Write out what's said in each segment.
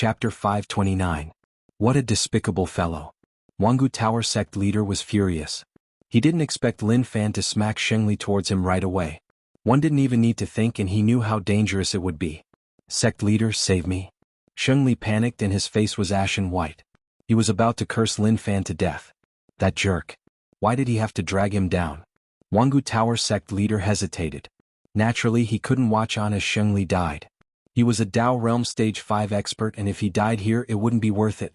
Chapter 529. What a despicable fellow. Jianghu Tower sect leader was furious. He didn't expect Lin Fan to smack Shengli towards him right away. One didn't even need to think, and he knew how dangerous it would be. Sect leader, save me. Shengli panicked and his face was ashen white. He was about to curse Lin Fan to death. That jerk. Why did he have to drag him down? Jianghu Tower sect leader hesitated. Naturally, he couldn't watch on as Shengli died. He was a Dao Realm Stage 5 expert, and if he died here it wouldn't be worth it.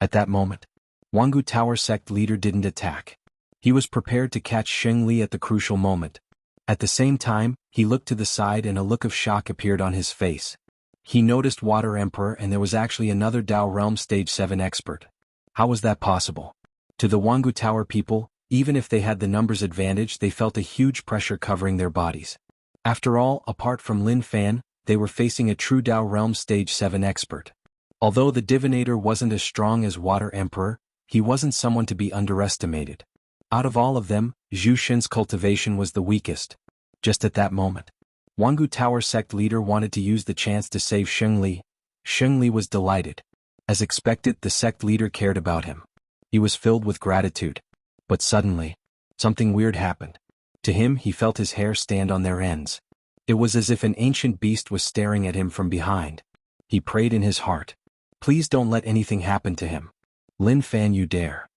At that moment, Jianghu Tower sect leader didn't attack. He was prepared to catch Shengli at the crucial moment. At the same time, he looked to the side and a look of shock appeared on his face. He noticed Water Emperor, and there was actually another Dao Realm Stage 7 expert. How was that possible? To the Jianghu Tower people, even if they had the numbers advantage, they felt a huge pressure covering their bodies. After all, apart from Lin Fan, they were facing a true Dao Realm Stage 7 expert. Although the divinator wasn't as strong as Water Emperor, he wasn't someone to be underestimated. Out of all of them, Zhu Xin's cultivation was the weakest. Just at that moment, Jianghu Tower sect leader wanted to use the chance to save Shengli. Shengli was delighted. As expected, the sect leader cared about him. He was filled with gratitude. But suddenly, something weird happened. To him, he felt his hair stand on their ends. It was as if an ancient beast was staring at him from behind. He prayed in his heart. Please don't let anything happen to him. Lin Fan, you dare.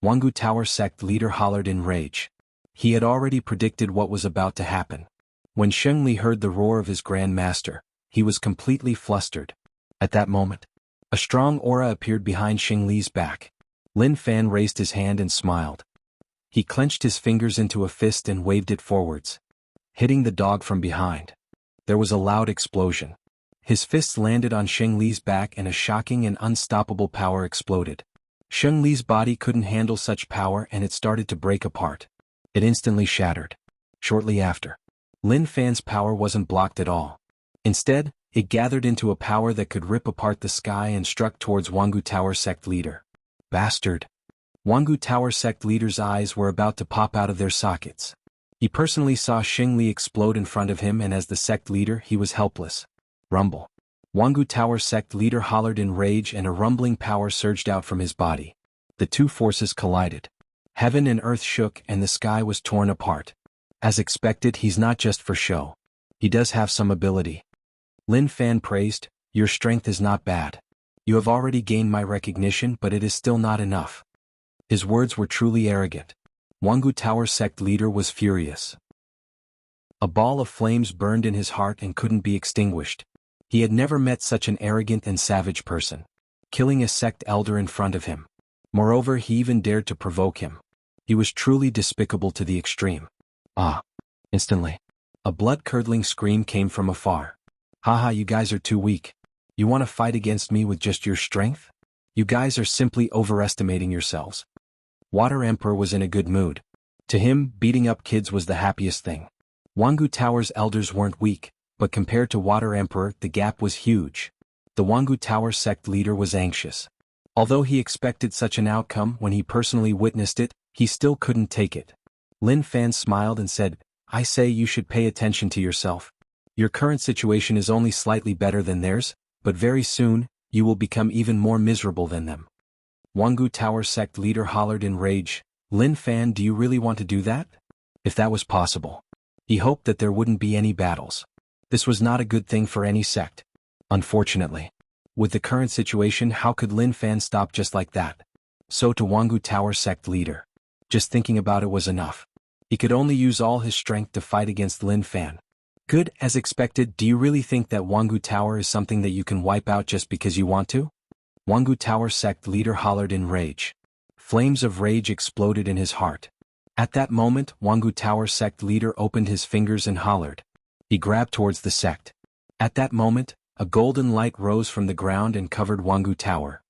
Jianghu Tower sect leader hollered in rage. He had already predicted what was about to happen. When Shengli heard the roar of his Grand Master, he was completely flustered. At that moment, a strong aura appeared behind Shengli's back. Lin Fan raised his hand and smiled. He clenched his fingers into a fist and waved it forwards, hitting the dog from behind. There was a loud explosion. His fists landed on Shengli's back and a shocking and unstoppable power exploded. Shengli's body couldn't handle such power and it started to break apart. It instantly shattered. Shortly after, Lin Fan's power wasn't blocked at all. Instead, it gathered into a power that could rip apart the sky and struck towards Jianghu Tower sect leader. Bastard! Jianghu Tower sect leader's eyes were about to pop out of their sockets. He personally saw Shengli explode in front of him, and as the sect leader, he was helpless. Rumble. Jianghu Tower sect leader hollered in rage and a rumbling power surged out from his body. The two forces collided. Heaven and earth shook and the sky was torn apart. As expected, he's not just for show. He does have some ability. Lin Fan praised, your strength is not bad. You have already gained my recognition, but it is still not enough. His words were truly arrogant. Jianghu Tower sect leader was furious. A ball of flames burned in his heart and couldn't be extinguished. He had never met such an arrogant and savage person, killing a sect elder in front of him. Moreover, he even dared to provoke him. He was truly despicable to the extreme. Ah! Instantly, a blood-curdling scream came from afar. Haha, you guys are too weak. You want to fight against me with just your strength? You guys are simply overestimating yourselves. Water Emperor was in a good mood. To him, beating up kids was the happiest thing. Jianghu Tower's elders weren't weak, but compared to Water Emperor, the gap was huge. The Jianghu Tower sect leader was anxious. Although he expected such an outcome when he personally witnessed it, he still couldn't take it. Lin Fan smiled and said, I say you should pay attention to yourself. Your current situation is only slightly better than theirs, but very soon, you will become even more miserable than them. Jianghu Tower sect leader hollered in rage, Lin Fan, do you really want to do that? If that was possible. He hoped that there wouldn't be any battles. This was not a good thing for any sect. Unfortunately, with the current situation, how could Lin Fan stop just like that? So to Jianghu Tower sect leader. Just thinking about it was enough. He could only use all his strength to fight against Lin Fan. Good, as expected. Do you really think that Jianghu Tower is something that you can wipe out just because you want to? Jianghu Tower sect leader hollered in rage. Flames of rage exploded in his heart. At that moment, Jianghu Tower sect leader opened his fingers and hollered. He grabbed towards the sect. At that moment, a golden light rose from the ground and covered Jianghu Tower.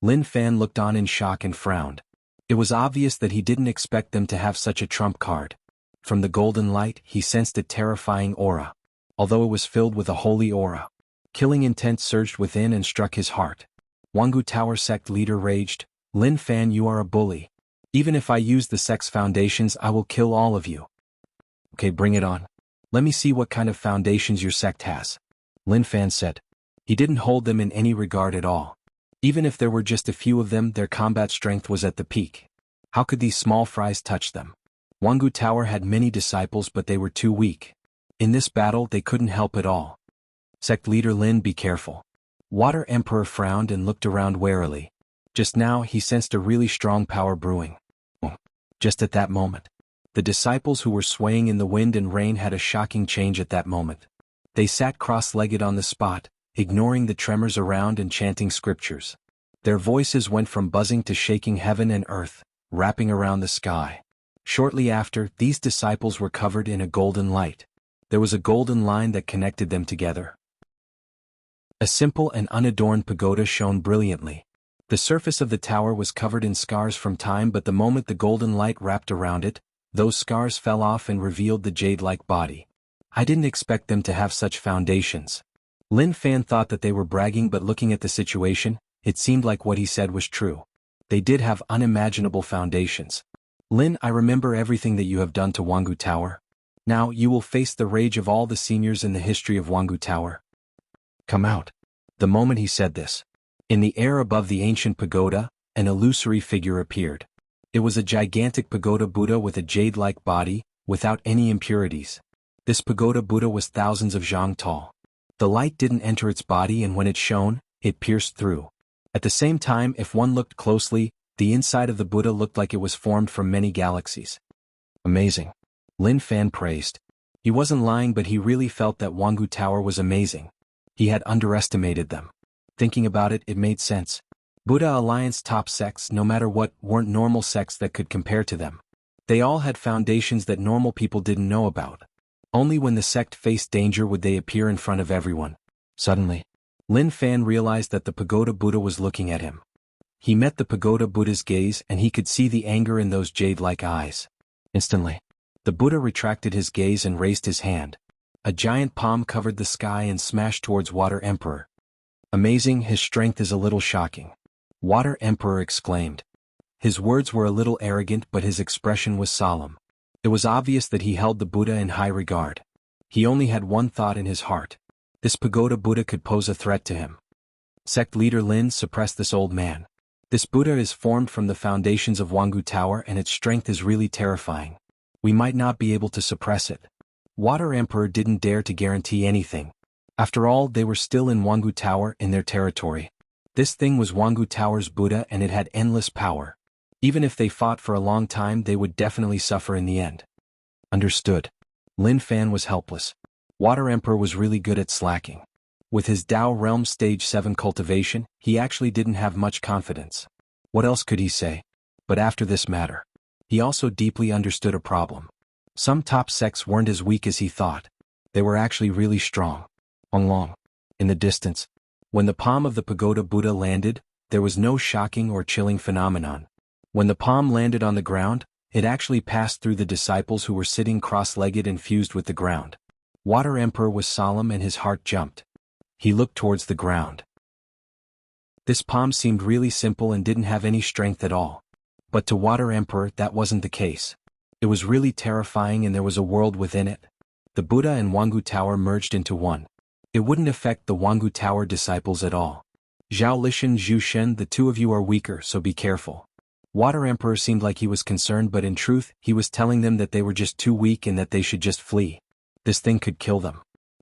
Lin Fan looked on in shock and frowned. It was obvious that he didn't expect them to have such a trump card. From the golden light, he sensed a terrifying aura. Although it was filled with a holy aura, killing intent surged within and struck his heart. Jianghu Tower sect leader raged, Lin Fan, you are a bully. Even if I use the sect's foundations, I will kill all of you. Okay, bring it on. Let me see what kind of foundations your sect has. Lin Fan said. He didn't hold them in any regard at all. Even if there were just a few of them, their combat strength was at the peak. How could these small fries touch them? Jianghu Tower had many disciples, but they were too weak. In this battle they couldn't help at all. Sect leader Lin, be careful. Water Emperor frowned and looked around warily. Just now he sensed a really strong power brewing. Just at that moment, the disciples who were swaying in the wind and rain had a shocking change at that moment. They sat cross-legged on the spot, ignoring the tremors around and chanting scriptures. Their voices went from buzzing to shaking heaven and earth, wrapping around the sky. Shortly after, these disciples were covered in a golden light. There was a golden line that connected them together. A simple and unadorned pagoda shone brilliantly. The surface of the tower was covered in scars from time, but the moment the golden light wrapped around it, those scars fell off and revealed the jade-like body. I didn't expect them to have such foundations. Lin Fan thought that they were bragging, but looking at the situation, it seemed like what he said was true. They did have unimaginable foundations. Lin, I remember everything that you have done to Jianghu Tower. Now you will face the rage of all the seniors in the history of Jianghu Tower. Come out. The moment he said this, in the air above the ancient pagoda, an illusory figure appeared. It was a gigantic pagoda Buddha with a jade-like body, without any impurities. This pagoda Buddha was thousands of zhang tall. The light didn't enter its body, and when it shone, it pierced through. At the same time, if one looked closely, the inside of the Buddha looked like it was formed from many galaxies. Amazing. Lin Fan praised. He wasn't lying, but he really felt that Jianghu Tower was amazing. He had underestimated them. Thinking about it, it made sense. Buddha Alliance top sects, no matter what, weren't normal sects that could compare to them. They all had foundations that normal people didn't know about. Only when the sect faced danger would they appear in front of everyone. Suddenly, Lin Fan realized that the pagoda Buddha was looking at him. He met the pagoda Buddha's gaze, and he could see the anger in those jade-like eyes. Instantly, the Buddha retracted his gaze and raised his hand. A giant palm covered the sky and smashed towards Water Emperor. Amazing, his strength is a little shocking. Water Emperor exclaimed. His words were a little arrogant, but his expression was solemn. It was obvious that he held the Buddha in high regard. He only had one thought in his heart. This pagoda Buddha could pose a threat to him. Sect leader Lin, suppress this old man. This Buddha is formed from the foundations of Jianghu Tower, and its strength is really terrifying. We might not be able to suppress it. Water Emperor didn't dare to guarantee anything. After all, they were still in Jianghu Tower, in their territory. This thing was Jianghu Tower's Buddha, and it had endless power. Even if they fought for a long time, they would definitely suffer in the end. Understood. Lin Fan was helpless. Water Emperor was really good at slacking. With his Dao Realm Stage 7 cultivation, he actually didn't have much confidence. What else could he say? But after this matter, he also deeply understood a problem. Some top sects weren't as weak as he thought. They were actually really strong. Long. In the distance, when the palm of the pagoda Buddha landed, there was no shocking or chilling phenomenon. When the palm landed on the ground, it actually passed through the disciples who were sitting cross-legged and fused with the ground. Water Emperor was solemn and his heart jumped. He looked towards the ground. This palm seemed really simple and didn't have any strength at all. But to Water Emperor, that wasn't the case. It was really terrifying, and there was a world within it. The Buddha and Jianghu Tower merged into one. It wouldn't affect the Jianghu Tower disciples at all. Zhao Lishan, Zhu Shen, the two of you are weaker, so be careful. Water Emperor seemed like he was concerned, but in truth, he was telling them that they were just too weak and that they should just flee. This thing could kill them.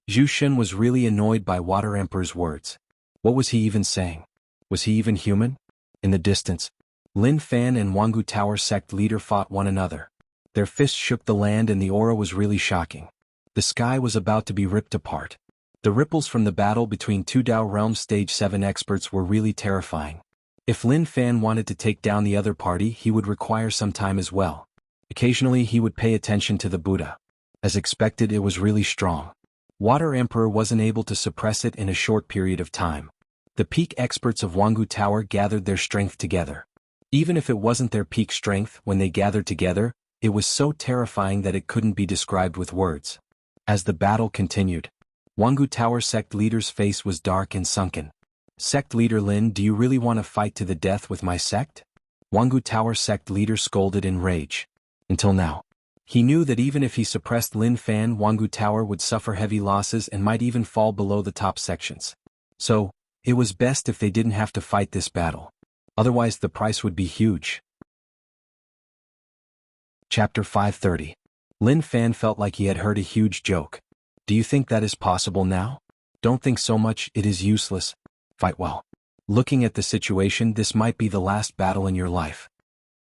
Zhu Shen was really annoyed by Water Emperor's words. What was he even saying? Was he even human? In the distance, Lin Fan and Jianghu Tower sect leader fought one another. Their fists shook the land, and the aura was really shocking. The sky was about to be ripped apart. The ripples from the battle between two Dao Realm Stage 7 experts were really terrifying. If Lin Fan wanted to take down the other party, he would require some time as well. Occasionally he would pay attention to the Buddha. As expected, it was really strong. Water Emperor wasn't able to suppress it in a short period of time. The peak experts of Jianghu Tower gathered their strength together. Even if it wasn't their peak strength, when they gathered together, it was so terrifying that it couldn't be described with words. As the battle continued, Jianghu Tower sect leader's face was dark and sunken. Sect leader Lin, do you really want to fight to the death with my sect? Jianghu Tower sect leader scolded in rage. Until now, he knew that even if he suppressed Lin Fan, Jianghu Tower would suffer heavy losses and might even fall below the top sections. So, it was best if they didn't have to fight this battle. Otherwise the price would be huge. Chapter 530. Lin Fan felt like he had heard a huge joke. Do you think that is possible now? Don't think so much, it is useless. Fight well. Looking at the situation, this might be the last battle in your life.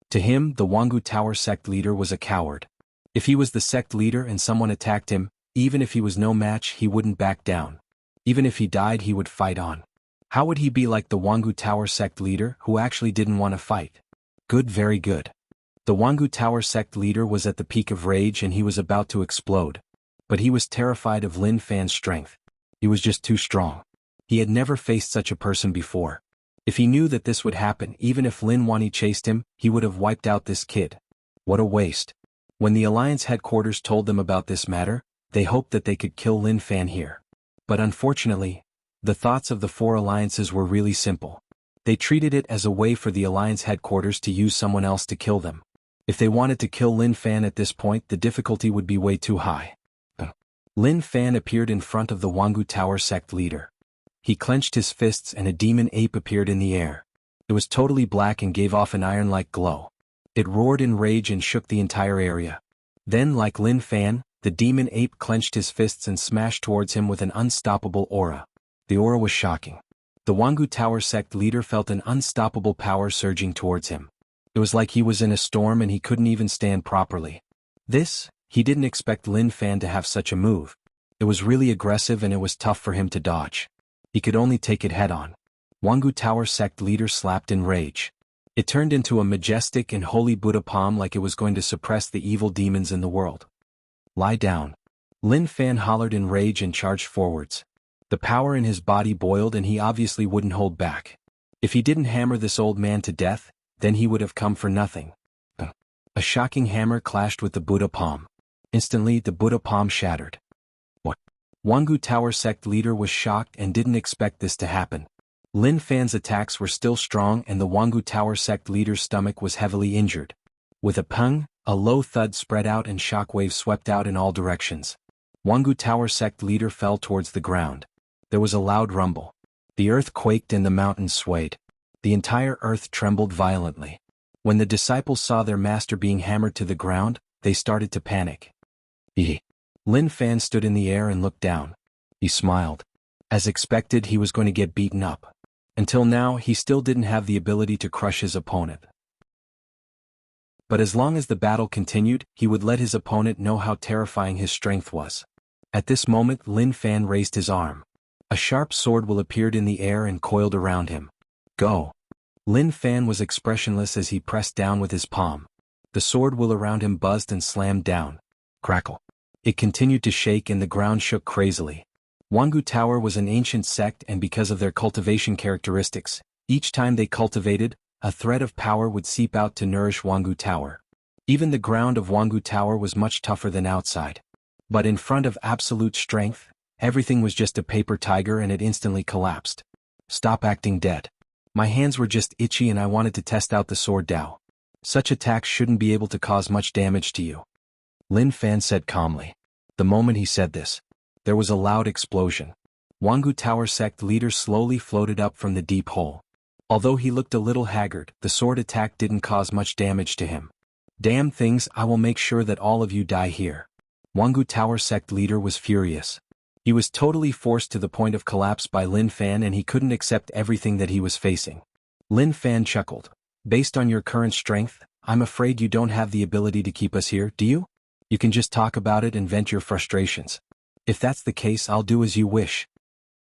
To him, the Jianghu Tower sect leader was a coward. If he was the sect leader and someone attacked him, even if he was no match, he wouldn't back down. Even if he died, he would fight on. How would he be like the Jianghu Tower sect leader who actually didn't want to fight? Good, very good. The Jianghu Tower sect leader was at the peak of rage and he was about to explode. But he was terrified of Lin Fan's strength. He was just too strong. He had never faced such a person before. If he knew that this would happen, even if Lin Wani chased him, he would have wiped out this kid. What a waste. When the Alliance headquarters told them about this matter, they hoped that they could kill Lin Fan here. But unfortunately, the thoughts of the four alliances were really simple. They treated it as a way for the Alliance headquarters to use someone else to kill them. If they wanted to kill Lin Fan at this point, the difficulty would be way too high. Lin Fan appeared in front of the Jianghu Tower sect leader. He clenched his fists and a demon ape appeared in the air. It was totally black and gave off an iron-like glow. It roared in rage and shook the entire area. Then, like Lin Fan, the demon ape clenched his fists and smashed towards him with an unstoppable aura. The aura was shocking. The Jianghu Tower sect leader felt an unstoppable power surging towards him. It was like he was in a storm and he couldn't even stand properly. He didn't expect Lin Fan to have such a move. It was really aggressive and it was tough for him to dodge. He could only take it head-on. Jianghu Tower sect leader slapped in rage. It turned into a majestic and holy Buddha palm like it was going to suppress the evil demons in the world. Lie down. Lin Fan hollered in rage and charged forwards. The power in his body boiled and he obviously wouldn't hold back. If he didn't hammer this old man to death, then he would have come for nothing. A shocking hammer clashed with the Buddha palm. Instantly, the Buddha palm shattered. What? Jianghu Tower sect leader was shocked and didn't expect this to happen. Lin Fan's attacks were still strong and the Jianghu Tower sect leader's stomach was heavily injured. With a pung, a low thud spread out and shockwaves swept out in all directions. Jianghu Tower sect leader fell towards the ground. There was a loud rumble. The earth quaked and the mountains swayed. The entire earth trembled violently. When the disciples saw their master being hammered to the ground, they started to panic. Lin Fan stood in the air and looked down. He smiled. As expected, he was going to get beaten up. Until now, he still didn't have the ability to crush his opponent. But as long as the battle continued, he would let his opponent know how terrifying his strength was. At this moment, Lin Fan raised his arm. A sharp sword will appeared in the air and coiled around him. Go! Lin Fan was expressionless as he pressed down with his palm. The sword will around him buzzed and slammed down. Crackle. It continued to shake and the ground shook crazily. Jianghu Tower was an ancient sect and because of their cultivation characteristics, each time they cultivated, a thread of power would seep out to nourish Jianghu Tower. Even the ground of Jianghu Tower was much tougher than outside. But in front of absolute strength, everything was just a paper tiger and it instantly collapsed. Stop acting dead. My hands were just itchy and I wanted to test out the sword Dao. Such attacks shouldn't be able to cause much damage to you. Lin Fan said calmly. The moment he said this, there was a loud explosion. Jianghu Tower sect leader slowly floated up from the deep hole. Although he looked a little haggard, the sword attack didn't cause much damage to him. Damn things, I will make sure that all of you die here. Jianghu Tower sect leader was furious. He was totally forced to the point of collapse by Lin Fan and he couldn't accept everything that he was facing. Lin Fan chuckled. Based on your current strength, I'm afraid you don't have the ability to keep us here, do you? You can just talk about it and vent your frustrations. If that's the case, I'll do as you wish.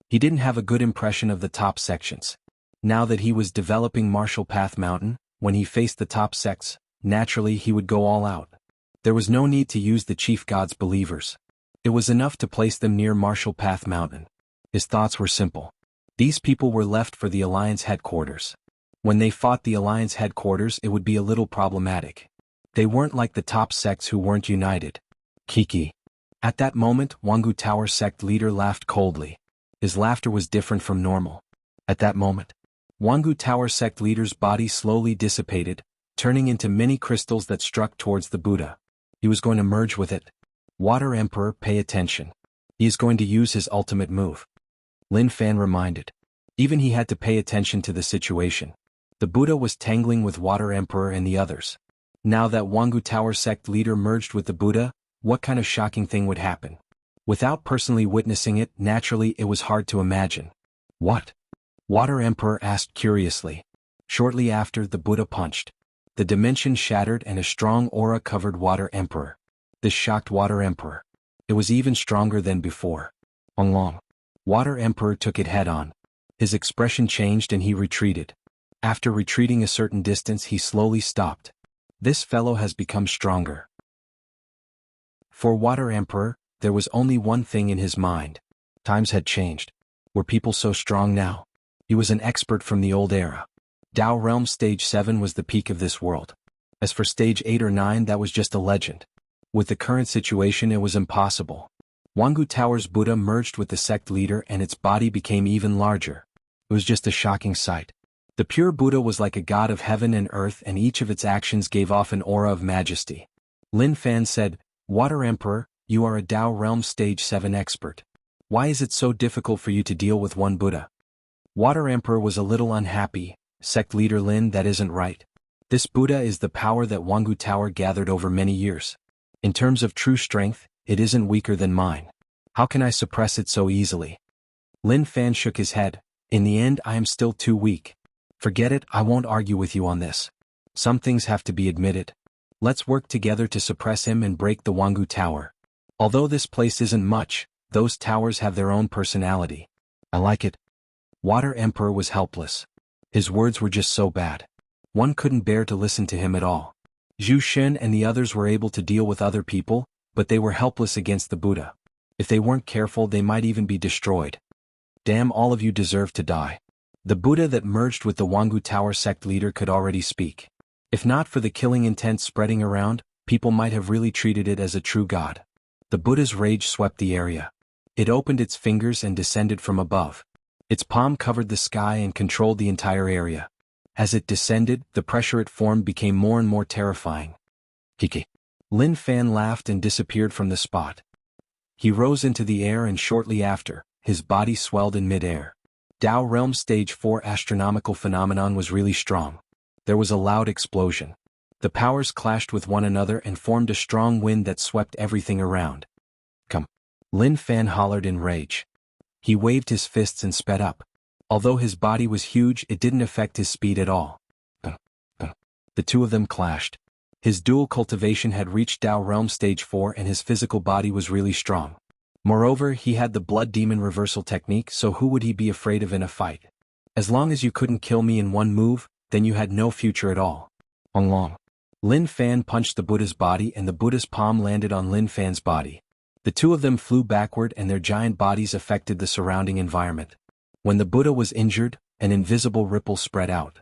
He didn't have a good impression of the top sections. Now that he was developing Martial Path Mountain, when he faced the top sects, naturally he would go all out. There was no need to use the Chief God's believers. It was enough to place them near Martial Path Mountain. His thoughts were simple. These people were left for the Alliance headquarters. When they fought the Alliance headquarters, it would be a little problematic. They weren't like the top sects who weren't united. Kiki. At that moment, Jianghu Tower sect leader laughed coldly. His laughter was different from normal. At that moment, Jianghu Tower sect leader's body slowly dissipated, turning into many crystals that struck towards the Buddha. He was going to merge with it. Water Emperor, pay attention. He is going to use his ultimate move. Lin Fan reminded. Even he had to pay attention to the situation. The Buddha was tangling with Water Emperor and the others. Now that Jianghu Tower sect leader merged with the Buddha, what kind of shocking thing would happen? Without personally witnessing it, naturally it was hard to imagine. What? Water Emperor asked curiously. Shortly after, the Buddha punched. The dimension shattered and a strong aura covered Water Emperor. This shocked Water Emperor. It was even stronger than before. Long. Water Emperor took it head-on. His expression changed and he retreated. After retreating a certain distance, he slowly stopped. This fellow has become stronger. For Water Emperor, there was only one thing in his mind. Times had changed. Were people so strong now? He was an expert from the old era. Tao Realm Stage 7 was the peak of this world. As for Stage 8 or 9, that was just a legend. With the current situation, it was impossible. Jianghu Tower's Buddha merged with the sect leader and its body became even larger. It was just a shocking sight. The pure Buddha was like a god of heaven and earth, and each of its actions gave off an aura of majesty. Lin Fan said, "Water Emperor, you are a Tao Realm Stage 7 expert. Why is it so difficult for you to deal with one Buddha?" Water Emperor was a little unhappy. Sect leader Lin, that isn't right. This Buddha is the power that Jianghu Tower gathered over many years. In terms of true strength, it isn't weaker than mine. How can I suppress it so easily? Lin Fan shook his head. In the end, I am still too weak. Forget it, I won't argue with you on this. Some things have to be admitted. Let's work together to suppress him and break the Jianghu Tower. Although this place isn't much, those towers have their own personality. I like it. Water Emperor was helpless. His words were just so bad. One couldn't bear to listen to him at all. Zhu Shen and the others were able to deal with other people, but they were helpless against the Buddha. If they weren't careful, they might even be destroyed. Damn, all of you deserve to die. The Buddha that merged with the Jianghu Tower sect leader could already speak. If not for the killing intent spreading around, people might have really treated it as a true god. The Buddha's rage swept the area. It opened its fingers and descended from above. Its palm covered the sky and controlled the entire area. As it descended, the pressure it formed became more and more terrifying. Kiki. Lin Fan laughed and disappeared from the spot. He rose into the air and shortly after, his body swelled in mid-air. Tao Realm Stage 4 astronomical phenomenon was really strong. There was a loud explosion. The powers clashed with one another and formed a strong wind that swept everything around. Come! Lin Fan hollered in rage. He waved his fists and sped up. Although his body was huge, it didn't affect his speed at all. The two of them clashed. His dual cultivation had reached Tao Realm Stage 4 and his physical body was really strong. Moreover, he had the Blood Demon reversal technique, so who would he be afraid of in a fight? As long as you couldn't kill me in one move, then you had no future at all. Long. Lin Fan punched the Buddha's body and the Buddha's palm landed on Lin Fan's body. The two of them flew backward and their giant bodies affected the surrounding environment. When the Buddha was injured, an invisible ripple spread out.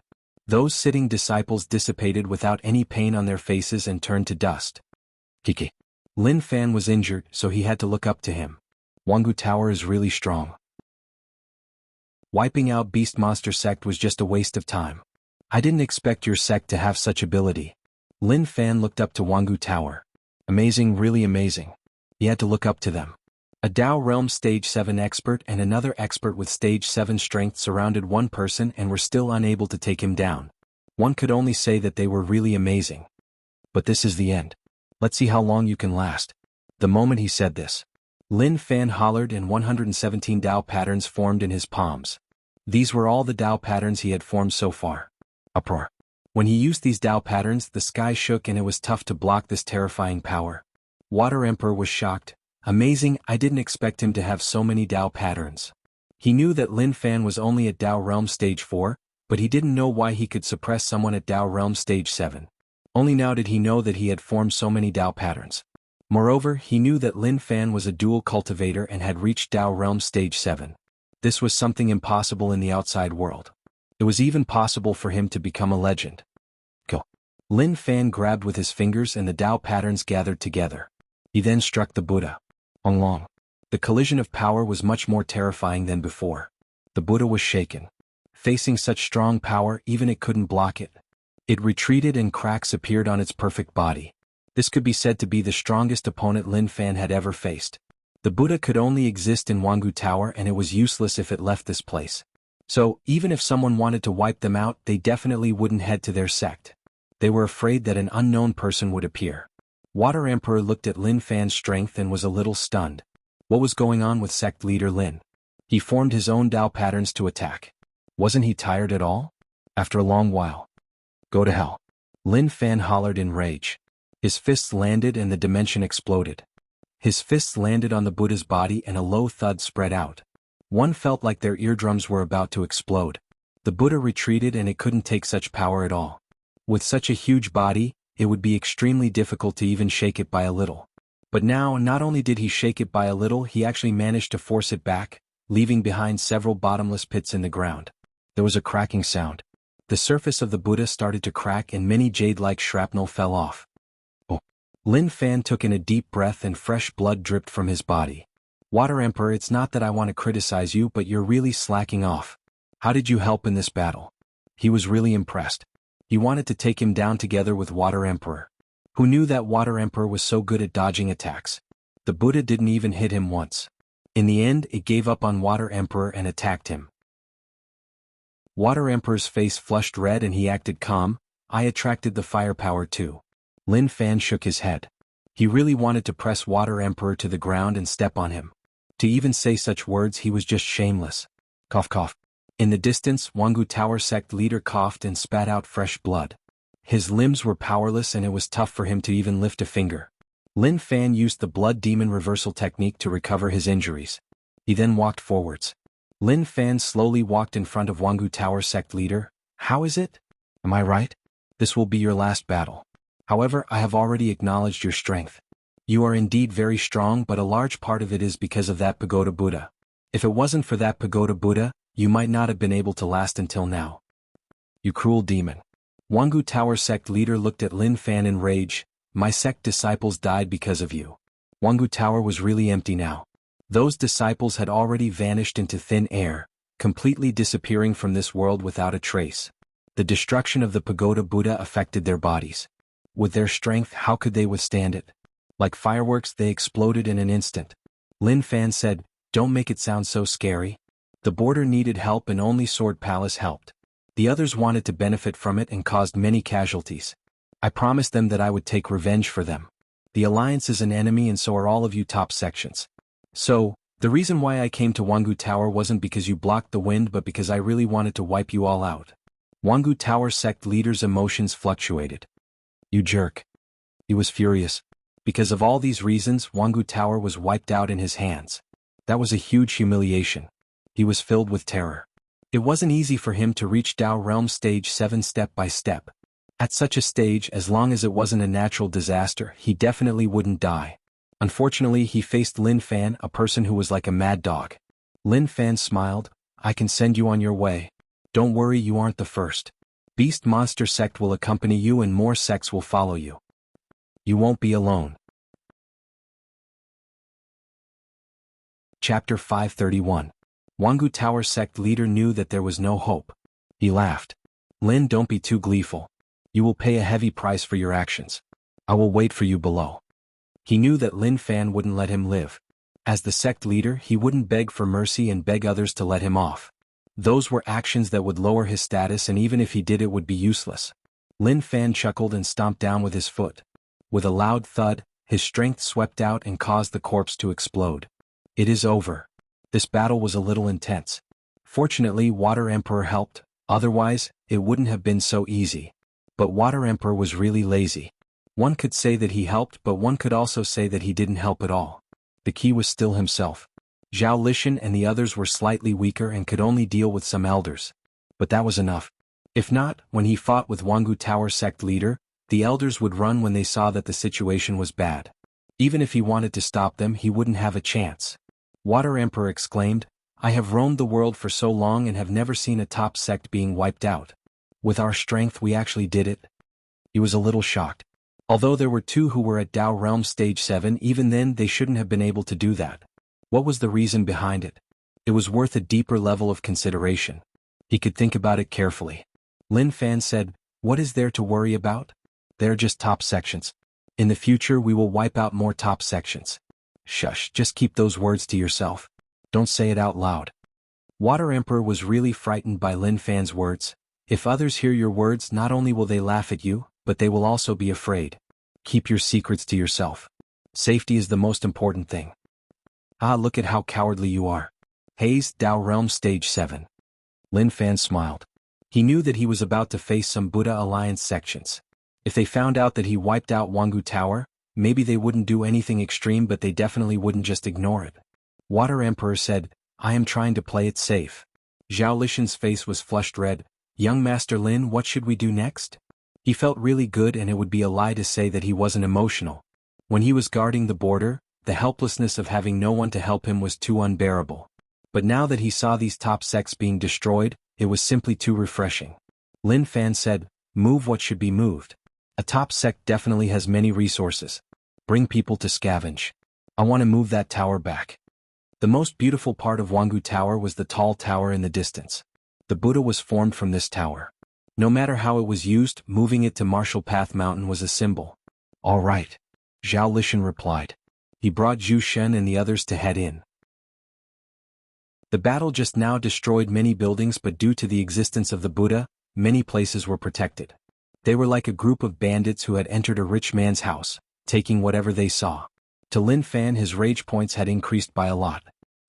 Those sitting disciples dissipated without any pain on their faces and turned to dust. Kiki. Lin Fan was injured, so he had to look up to him. Jianghu Tower is really strong. Wiping out Beast Monster sect was just a waste of time. I didn't expect your sect to have such ability. Lin Fan looked up to Jianghu Tower. Amazing, really amazing. He had to look up to them. A Tao Realm Stage 7 expert and another expert with Stage 7 strength surrounded one person and were still unable to take him down. One could only say that they were really amazing. But this is the end. Let's see how long you can last. The moment he said this, Lin Fan hollered and 117 Tao patterns formed in his palms. These were all the Tao patterns he had formed so far. Uproar. When he used these Tao patterns, the sky shook and it was tough to block this terrifying power. Water Emperor was shocked. Amazing, I didn't expect him to have so many Tao patterns. He knew that Lin Fan was only at Tao Realm Stage 4, but he didn't know why he could suppress someone at Tao Realm Stage 7. Only now did he know that he had formed so many Tao patterns. Moreover, he knew that Lin Fan was a dual cultivator and had reached Tao Realm Stage 7. This was something impossible in the outside world. It was even possible for him to become a legend. Go. Lin Fan grabbed with his fingers and the Tao patterns gathered together. He then struck the Buddha. Long. The collision of power was much more terrifying than before. The Buddha was shaken. Facing such strong power, even it couldn't block it. It retreated and cracks appeared on its perfect body. This could be said to be the strongest opponent Lin Fan had ever faced. The Buddha could only exist in Jianghu Tower and it was useless if it left this place. So, even if someone wanted to wipe them out, they definitely wouldn't head to their sect. They were afraid that an unknown person would appear. Water Emperor looked at Lin Fan's strength and was a little stunned. What was going on with sect leader Lin? He formed his own Dao patterns to attack. Wasn't he tired at all? After a long while. Go to hell. Lin Fan hollered in rage. His fists landed and the dimension exploded. His fists landed on the Buddha's body and a low thud spread out. One felt like their eardrums were about to explode. The Buddha retreated and it couldn't take such power at all. With such a huge body, it would be extremely difficult to even shake it by a little. But now, not only did he shake it by a little, he actually managed to force it back, leaving behind several bottomless pits in the ground. There was a cracking sound. The surface of the Buddha started to crack and many jade-like shrapnel fell off. Oh! Lin Fan took in a deep breath and fresh blood dripped from his body. Water Emperor, it's not that I want to criticize you, but you're really slacking off. How did you help in this battle? He was really impressed. He wanted to take him down together with Water Emperor. Who knew that Water Emperor was so good at dodging attacks? The Buddha didn't even hit him once. In the end, it gave up on Water Emperor and attacked him. Water Emperor's face flushed red and he acted calm. I attracted the firepower too. Lin Fan shook his head. He really wanted to press Water Emperor to the ground and step on him. To even say such words, he was just shameless. Cough cough. In the distance, Jianghu Tower sect leader coughed and spat out fresh blood. His limbs were powerless and it was tough for him to even lift a finger. Lin Fan used the blood demon reversal technique to recover his injuries. He then walked forwards. Lin Fan slowly walked in front of Jianghu Tower sect leader. How is it? Am I right? This will be your last battle. However, I have already acknowledged your strength. You are indeed very strong, but a large part of it is because of that pagoda Buddha. If it wasn't for that pagoda Buddha, you might not have been able to last until now. You cruel demon. Jianghu Tower sect leader looked at Lin Fan in rage. My sect disciples died because of you. Jianghu Tower was really empty now. Those disciples had already vanished into thin air, completely disappearing from this world without a trace. The destruction of the pagoda Buddha affected their bodies. With their strength, how could they withstand it? Like fireworks, they exploded in an instant. Lin Fan said, "Don't make it sound so scary." The border needed help and only Sword Palace helped. The others wanted to benefit from it and caused many casualties. I promised them that I would take revenge for them. The Alliance is an enemy and so are all of you top sections. So, the reason why I came to Jianghu Tower wasn't because you blocked the wind but because I really wanted to wipe you all out. Jianghu Tower sect leader's emotions fluctuated. You jerk. He was furious. Because of all these reasons, Jianghu Tower was wiped out in his hands. That was a huge humiliation. He was filled with terror. It wasn't easy for him to reach Dao Realm Stage 7 step by step. At such a stage, as long as it wasn't a natural disaster, he definitely wouldn't die. Unfortunately, he faced Lin Fan, a person who was like a mad dog. Lin Fan smiled. I can send you on your way. Don't worry, you aren't the first. Beast Monster sect will accompany you and more sects will follow you. You won't be alone. Chapter 531. Jianghu Tower sect leader knew that there was no hope. He laughed. Lin, don't be too gleeful. You will pay a heavy price for your actions. I will wait for you below. He knew that Lin Fan wouldn't let him live. As the sect leader, he wouldn't beg for mercy and beg others to let him off. Those were actions that would lower his status, and even if he did, it would be useless. Lin Fan chuckled and stomped down with his foot. With a loud thud, his strength swept out and caused the corpse to explode. It is over. This battle was a little intense. Fortunately, Water Emperor helped, otherwise, it wouldn't have been so easy. But Water Emperor was really lazy. One could say that he helped, but one could also say that he didn't help at all. The key was still himself. Zhao Lishan and the others were slightly weaker and could only deal with some elders. But that was enough. If not, when he fought with Jianghu Tower sect leader, the elders would run when they saw that the situation was bad. Even if he wanted to stop them, he wouldn't have a chance. Water Emperor exclaimed, I have roamed the world for so long and have never seen a top sect being wiped out. With our strength we actually did it. He was a little shocked. Although there were two who were at Dao Realm Stage 7, even then they shouldn't have been able to do that. What was the reason behind it? It was worth a deeper level of consideration. He could think about it carefully. Lin Fan said, what is there to worry about? They're just top sections. In the future we will wipe out more top sections. Shush, just keep those words to yourself. Don't say it out loud. Water Emperor was really frightened by Lin Fan's words. If others hear your words, not only will they laugh at you, but they will also be afraid. Keep your secrets to yourself. Safety is the most important thing. Ah, look at how cowardly you are. Haze, Dao Realm Stage 7. Lin Fan smiled. He knew that he was about to face some Buddha Alliance sections. If they found out that he wiped out Jianghu Tower, maybe they wouldn't do anything extreme, but they definitely wouldn't just ignore it. Water Emperor said, I am trying to play it safe. Zhao Lishan's face was flushed red. Young Master Lin, what should we do next? He felt really good, and it would be a lie to say that he wasn't emotional. When he was guarding the border, the helplessness of having no one to help him was too unbearable. But now that he saw these top sects being destroyed, it was simply too refreshing. Lin Fan said, move what should be moved. A top sect definitely has many resources. Bring people to scavenge. I want to move that tower back. The most beautiful part of Jianghu Tower was the tall tower in the distance. The Buddha was formed from this tower. No matter how it was used, moving it to Martial Path Mountain was a symbol. All right. Zhao Lishan replied. He brought Zhu Shen and the others to head in. The battle just now destroyed many buildings, but due to the existence of the Buddha, many places were protected. They were like a group of bandits who had entered a rich man's house, taking whatever they saw. To Lin Fan, his rage points had increased by a lot.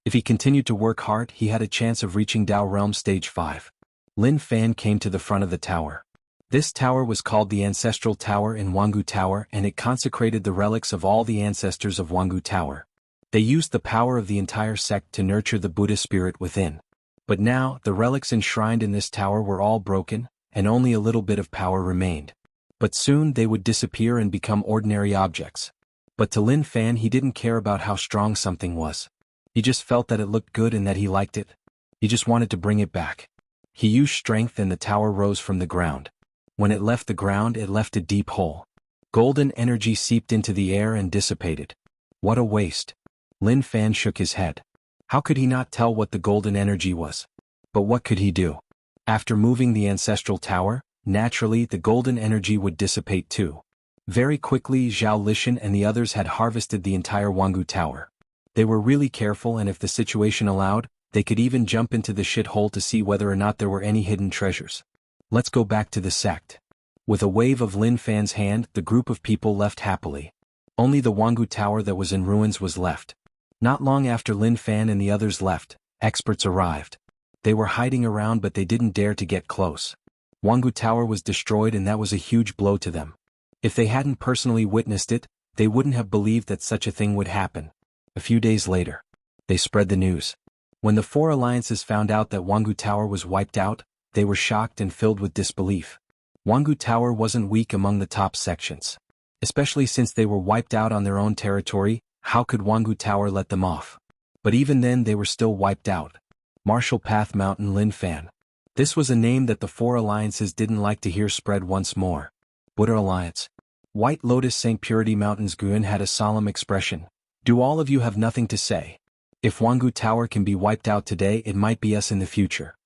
If he continued to work hard, he had a chance of reaching Dao Realm Stage 5. Lin Fan came to the front of the tower. This tower was called the Ancestral Tower in Jianghu Tower, and it consecrated the relics of all the ancestors of Jianghu Tower. They used the power of the entire sect to nurture the Buddha spirit within. But now, the relics enshrined in this tower were all broken, and only a little bit of power remained. But soon they would disappear and become ordinary objects. But to Lin Fan, he didn't care about how strong something was. He just felt that it looked good and that he liked it. He just wanted to bring it back. He used strength and the tower rose from the ground. When it left the ground, it left a deep hole. Golden energy seeped into the air and dissipated. What a waste. Lin Fan shook his head. How could he not tell what the golden energy was? But what could he do? After moving the ancestral tower, naturally the golden energy would dissipate too. Very quickly, Zhao Lishan and the others had harvested the entire Jianghu Tower. They were really careful, and if the situation allowed, they could even jump into the shithole to see whether or not there were any hidden treasures. Let's go back to the sect. With a wave of Lin Fan's hand, the group of people left happily. Only the Jianghu Tower that was in ruins was left. Not long after Lin Fan and the others left, experts arrived. They were hiding around, but they didn't dare to get close. Jianghu Tower was destroyed, and that was a huge blow to them. If they hadn't personally witnessed it, they wouldn't have believed that such a thing would happen. A few days later, they spread the news. When the four alliances found out that Jianghu Tower was wiped out, they were shocked and filled with disbelief. Jianghu Tower wasn't weak among the top sections. Especially since they were wiped out on their own territory, how could Jianghu Tower let them off? But even then they were still wiped out. Martial Path Mountain Lin Fan. This was a name that the four alliances didn't like to hear spread once more. Buddha Alliance. White Lotus St. Purity Mountains. Guan had a solemn expression. Do all of you have nothing to say? If Jianghu Tower can be wiped out today, it might be us in the future.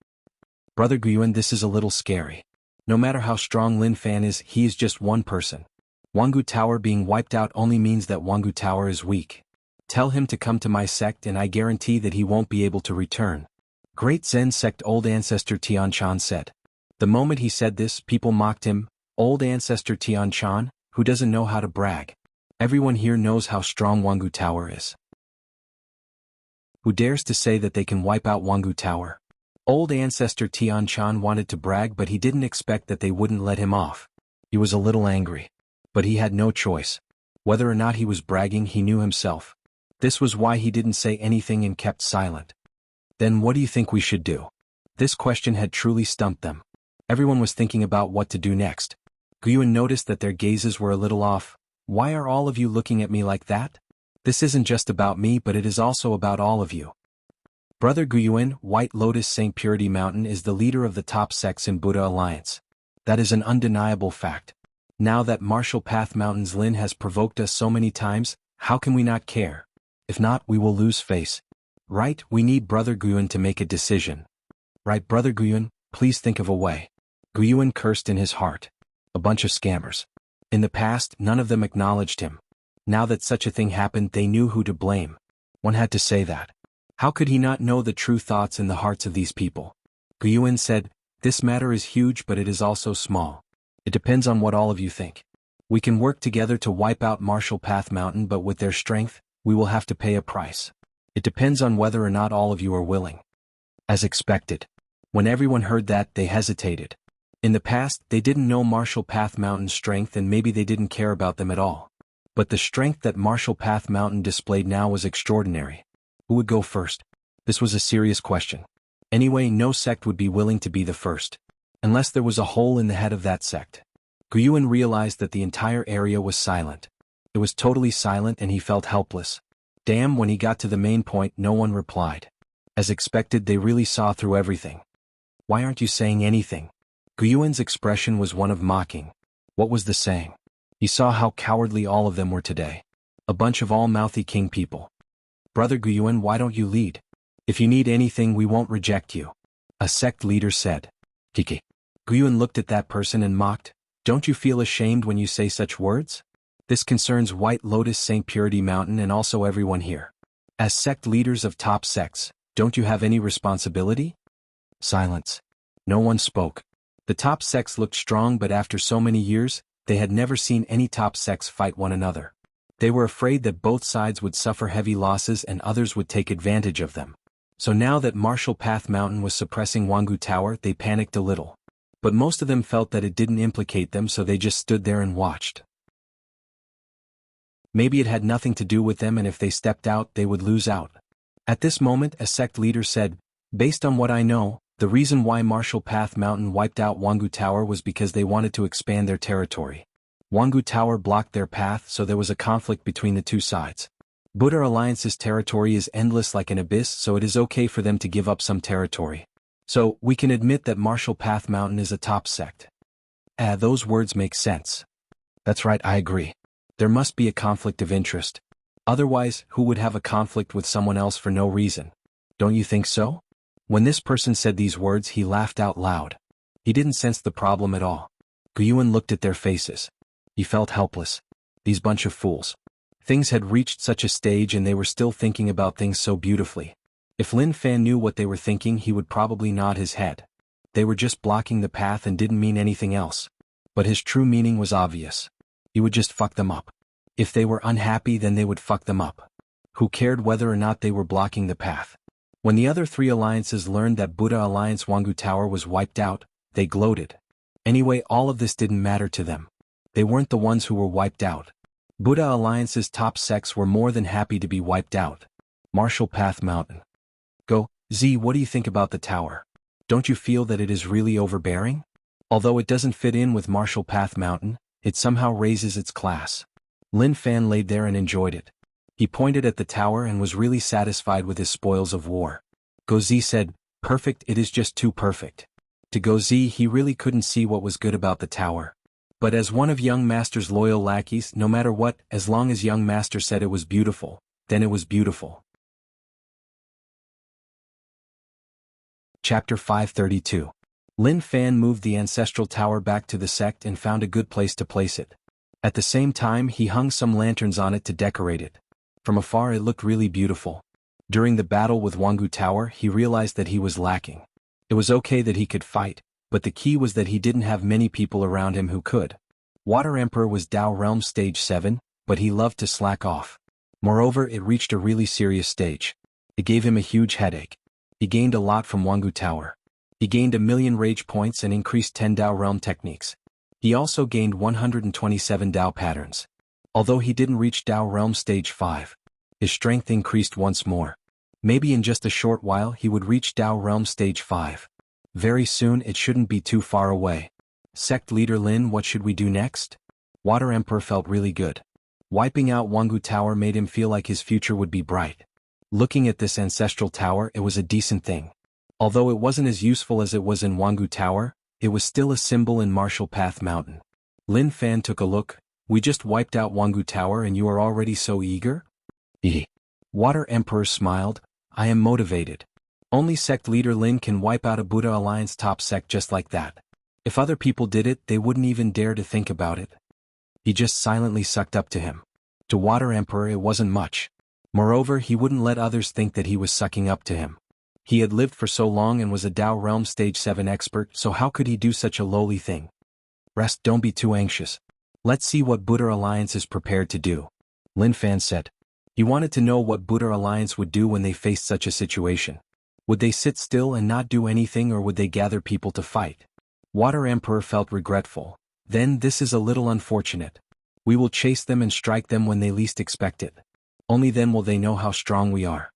Brother Guan, this is a little scary. No matter how strong Lin Fan is, he is just one person. Jianghu Tower being wiped out only means that Jianghu Tower is weak. Tell him to come to my sect and I guarantee that he won't be able to return. Great Zen sect Old Ancestor Tian Shan said. The moment he said this, people mocked him. Old Ancestor Tian Shan, who doesn't know how to brag. Everyone here knows how strong Jianghu Tower is. Who dares to say that they can wipe out Jianghu Tower? Old Ancestor Tian Shan wanted to brag, but he didn't expect that they wouldn't let him off. He was a little angry. But he had no choice. Whether or not he was bragging, he knew himself. This was why he didn't say anything and kept silent. Then what do you think we should do? This question had truly stumped them. Everyone was thinking about what to do next. Guan noticed that their gazes were a little off. Why are all of you looking at me like that? This isn't just about me, but it is also about all of you. Brother Guan, White Lotus St. Purity Mountain is the leader of the top sects in Buddha Alliance. That is an undeniable fact. Now that Martial Path Mountain's Lin has provoked us so many times, how can we not care? If not, we will lose face. Right, we need Brother Guan to make a decision. Right, Brother Guan, please think of a way. Guan cursed in his heart. A bunch of scammers. In the past, none of them acknowledged him. Now that such a thing happened, they knew who to blame. One had to say that. How could he not know the true thoughts in the hearts of these people? Guyuan said, "This matter is huge, but it is also small. It depends on what all of you think. We can work together to wipe out Marshall Path Mountain, but with their strength, we will have to pay a price. It depends on whether or not all of you are willing." As expected. When everyone heard that, they hesitated. In the past, they didn't know Marshall Path Mountain's strength, and maybe they didn't care about them at all. But the strength that Marshall Path Mountain displayed now was extraordinary. Who would go first? This was a serious question. Anyway, no sect would be willing to be the first. Unless there was a hole in the head of that sect. Guyuan realized that the entire area was silent. It was totally silent, and he felt helpless. Damn, when he got to the main point, no one replied. As expected, they really saw through everything. "Why aren't you saying anything?" Guyuan's expression was one of mocking. What was the saying? He saw how cowardly all of them were today. A bunch of all-mouthy king people. "Brother Guyuan, why don't you lead? If you need anything, we won't reject you," a sect leader said. Kiki. Guyuan looked at that person and mocked. "Don't you feel ashamed when you say such words? This concerns White Lotus St. Purity Mountain and also everyone here. As sect leaders of top sects, don't you have any responsibility?" Silence. No one spoke. The top sects looked strong, but after so many years, they had never seen any top sects fight one another. They were afraid that both sides would suffer heavy losses and others would take advantage of them. So now that Marshall Path Mountain was suppressing Jianghu Tower, they panicked a little. But most of them felt that it didn't implicate them, so they just stood there and watched. Maybe it had nothing to do with them, and if they stepped out, they would lose out. At this moment, a sect leader said, "Based on what I know, the reason why Marshall Path Mountain wiped out Jianghu Tower was because they wanted to expand their territory. Jianghu Tower blocked their path, so there was a conflict between the two sides. Buddha Alliance's territory is endless like an abyss, so it is okay for them to give up some territory. So, we can admit that Marshall Path Mountain is a top sect." Those words make sense. That's right, I agree. There must be a conflict of interest. Otherwise, who would have a conflict with someone else for no reason? Don't you think so? When this person said these words, he laughed out loud. He didn't sense the problem at all. Guyuan looked at their faces. He felt helpless. These bunch of fools. Things had reached such a stage and they were still thinking about things so beautifully. If Lin Fan knew what they were thinking, he would probably nod his head. They were just blocking the path and didn't mean anything else. But his true meaning was obvious. He would just fuck them up. If they were unhappy, then they would fuck them up. Who cared whether or not they were blocking the path? When the other three alliances learned that Buddha Alliance Jianghu Tower was wiped out, they gloated. Anyway, all of this didn't matter to them. They weren't the ones who were wiped out. Buddha Alliance's top sects were more than happy to be wiped out. Marshall Path Mountain. Go, Z, what do you think about the tower? Don't you feel that it is really overbearing? Although it doesn't fit in with Marshall Path Mountain, it somehow raises its class. Lin Fan laid there and enjoyed it. He pointed at the tower and was really satisfied with his spoils of war. Gozi said, "Perfect, it is just too perfect." To Gozi, he really couldn't see what was good about the tower. But as one of young master's loyal lackeys, no matter what, as long as young master said it was beautiful, then it was beautiful. Chapter 532. Lin Fan moved the ancestral tower back to the sect and found a good place to place it. At the same time, he hung some lanterns on it to decorate it. From afar it looked really beautiful. During the battle with Jianghu Tower, he realized that he was lacking. It was okay that he could fight, but the key was that he didn't have many people around him who could. Water Emperor was Dao Realm Stage 7, but he loved to slack off. Moreover, it reached a really serious stage. It gave him a huge headache. He gained a lot from Jianghu Tower. He gained 1,000,000 rage points and increased 10 Dao Realm techniques. He also gained 127 Dao patterns. Although he didn't reach Dao Realm Stage 5, his strength increased once more. Maybe in just a short while he would reach Dao Realm Stage 5. Very soon, it shouldn't be too far away. Sect Leader Lin, what should we do next? Water Emperor felt really good. Wiping out Jianghu Tower made him feel like his future would be bright. Looking at this ancestral tower, it was a decent thing. Although it wasn't as useful as it was in Jianghu Tower, it was still a symbol in Marshall Path Mountain. Lin Fan took a look. We just wiped out Jianghu Tower and you are already so eager? Water Emperor smiled. I am motivated. Only Sect Leader Lin can wipe out a Buddha Alliance top sect just like that. If other people did it, they wouldn't even dare to think about it. He just silently sucked up to him. To Water Emperor it wasn't much. Moreover, he wouldn't let others think that he was sucking up to him. He had lived for so long and was a Dao Realm Stage 7 expert, so how could he do such a lowly thing? Rest, don't be too anxious. Let's see what Buddha Alliance is prepared to do, Lin Fan said. He wanted to know what Buddha Alliance would do when they faced such a situation. Would they sit still and not do anything, or would they gather people to fight? Water Emperor felt regretful. Then this is a little unfortunate. We will chase them and strike them when they least expect it. Only then will they know how strong we are.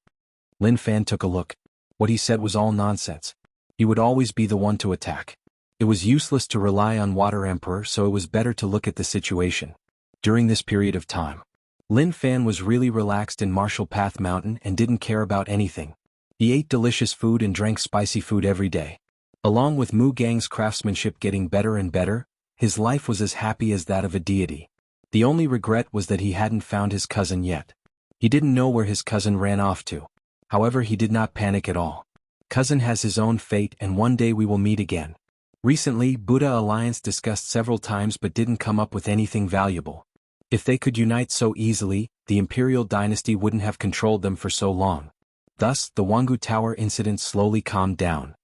Lin Fan took a look. What he said was all nonsense. He would always be the one to attack. It was useless to rely on Water Emperor, so it was better to look at the situation. During this period of time, Lin Fan was really relaxed in Martial Path Mountain and didn't care about anything. He ate delicious food and drank spicy food every day. Along with Mu Gang's craftsmanship getting better and better, his life was as happy as that of a deity. The only regret was that he hadn't found his cousin yet. He didn't know where his cousin ran off to. However, he did not panic at all. Cousin has his own fate, and one day we will meet again. Recently, Buddha Alliance discussed several times but didn't come up with anything valuable. If they could unite so easily, the Imperial Dynasty wouldn't have controlled them for so long. Thus, the Jianghu Tower incident slowly calmed down.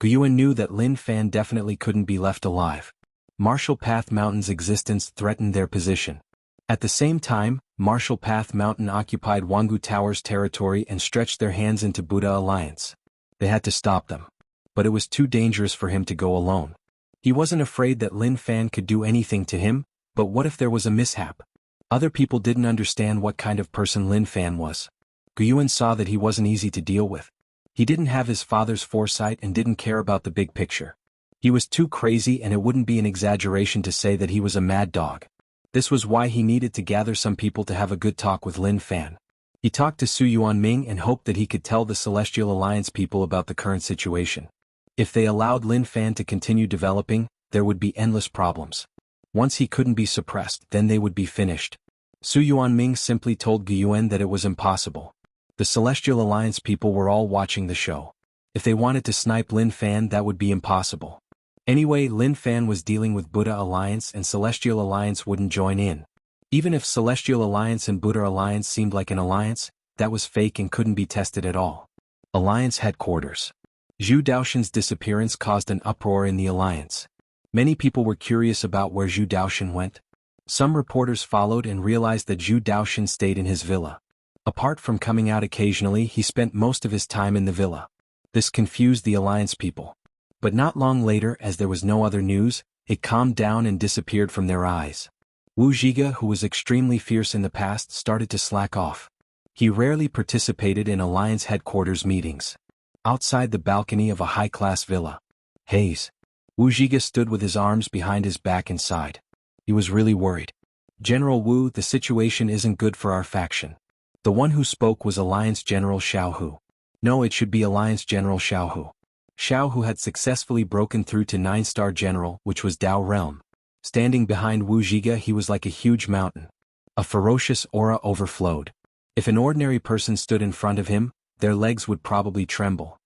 Guyuan knew that Lin Fan definitely couldn't be left alive. Martial Path Mountain's existence threatened their position. At the same time, Martial Path Mountain occupied Jianghu Tower's territory and stretched their hands into Buddha Alliance. They had to stop them. But it was too dangerous for him to go alone. He wasn't afraid that Lin Fan could do anything to him, but what if there was a mishap? Other people didn't understand what kind of person Lin Fan was. Guyuan saw that he wasn't easy to deal with. He didn't have his father's foresight and didn't care about the big picture. He was too crazy, and it wouldn't be an exaggeration to say that he was a mad dog. This was why he needed to gather some people to have a good talk with Lin Fan. He talked to Su Yuanming and hoped that he could tell the Celestial Alliance people about the current situation. If they allowed Lin Fan to continue developing, there would be endless problems. Once he couldn't be suppressed, then they would be finished. Su Yuanming simply told Guyuan that it was impossible. The Celestial Alliance people were all watching the show. If they wanted to snipe Lin Fan, that would be impossible. Anyway, Lin Fan was dealing with Buddha Alliance, and Celestial Alliance wouldn't join in. Even if Celestial Alliance and Buddha Alliance seemed like an alliance, that was fake and couldn't be tested at all. Alliance Headquarters. Zhu Daoxin's disappearance caused an uproar in the alliance. Many people were curious about where Zhu Daoxin went. Some reporters followed and realized that Zhu Daoxin stayed in his villa. Apart from coming out occasionally, he spent most of his time in the villa. This confused the alliance people. But not long later, as there was no other news, it calmed down and disappeared from their eyes. Wu Zhiga, who was extremely fierce in the past, started to slack off. He rarely participated in alliance headquarters meetings. Outside the balcony of a high-class villa, haze. Wu Zhiga stood with his arms behind his back and sighed. He was really worried. General Wu, the situation isn't good for our faction. The one who spoke was Alliance General Xiaohu. No, it should be Alliance General Xiaohu. Xiaohu had successfully broken through to 9-star General, which was Dao Realm. Standing behind Wu Zhiga, he was like a huge mountain. A ferocious aura overflowed. If an ordinary person stood in front of him, their legs would probably tremble.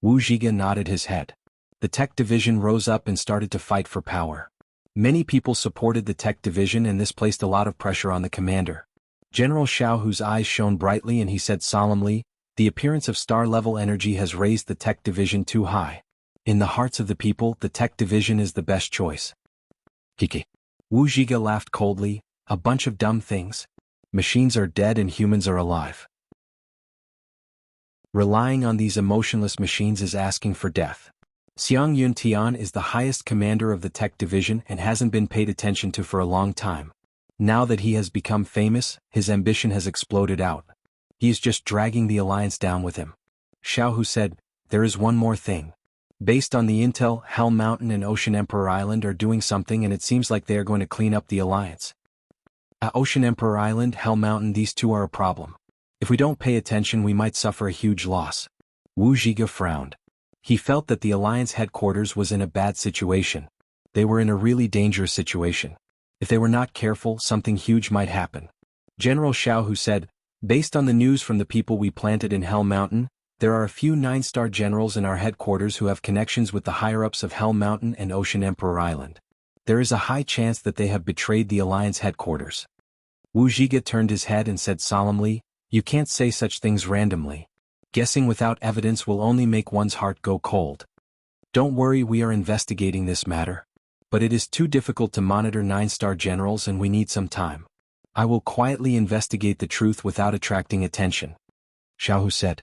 Wu Zhiga nodded his head. The tech division rose up and started to fight for power. Many people supported the tech division, and this placed a lot of pressure on the commander. General Xiaohu's eyes shone brightly, and he said solemnly, "The appearance of star-level energy has raised the tech division too high. In the hearts of the people, the tech division is the best choice." Kiki. Wu Zhiga laughed coldly, "A bunch of dumb things. Machines are dead and humans are alive. Relying on these emotionless machines is asking for death. Xiang Yuntian is the highest commander of the tech division and hasn't been paid attention to for a long time. Now that he has become famous, his ambition has exploded out. He is just dragging the alliance down with him." Xiaohu said, "There is one more thing. Based on the intel, Hell Mountain and Ocean Emperor Island are doing something, and it seems like they are going to clean up the alliance. At Ocean Emperor Island, Hell Mountain, these two are a problem. If we don't pay attention, we might suffer a huge loss." Wu Zhiga frowned. He felt that the alliance headquarters was in a bad situation. They were in a really dangerous situation. If they were not careful, something huge might happen. General Xiaohu said, "Based on the news from the people we planted in Hell Mountain, there are a few 9-star generals in our headquarters who have connections with the higher-ups of Hell Mountain and Ocean Emperor Island. There is a high chance that they have betrayed the alliance headquarters." Wu Zhiga turned his head and said solemnly, "You can't say such things randomly. Guessing without evidence will only make one's heart go cold. Don't worry, we are investigating this matter. But it is too difficult to monitor 9-star generals and we need some time. I will quietly investigate the truth without attracting attention." Xiaohu said.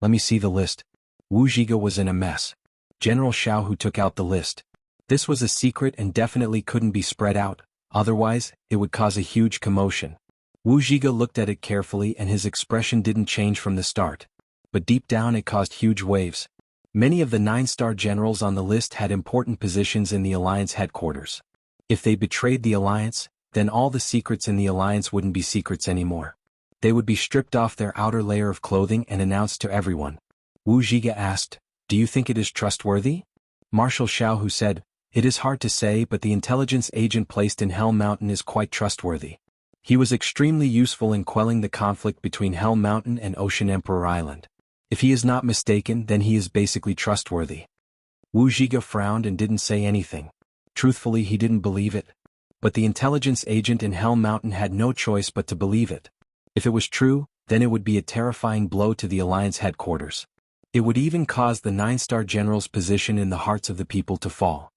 "Let me see the list." Wu Zhiga was in a mess. General Xiaohu took out the list. This was a secret and definitely couldn't be spread out, otherwise, it would cause a huge commotion. Wu Zhiga looked at it carefully and his expression didn't change from the start. But deep down it caused huge waves. Many of the 9-star generals on the list had important positions in the Alliance headquarters. If they betrayed the Alliance, then all the secrets in the Alliance wouldn't be secrets anymore. They would be stripped off their outer layer of clothing and announced to everyone. Wu Zhiga asked, "Do you think it is trustworthy?" Marshal Xiaohu said, "It is hard to say, but the intelligence agent placed in Hell Mountain is quite trustworthy. He was extremely useful in quelling the conflict between Hell Mountain and Ocean Emperor Island. If he is not mistaken, then he is basically trustworthy." Wu Zhiga frowned and didn't say anything. Truthfully, he didn't believe it. But the intelligence agent in Hell Mountain had no choice but to believe it. If it was true, then it would be a terrifying blow to the Alliance headquarters. It would even cause the 9-star general's position in the hearts of the people to fall.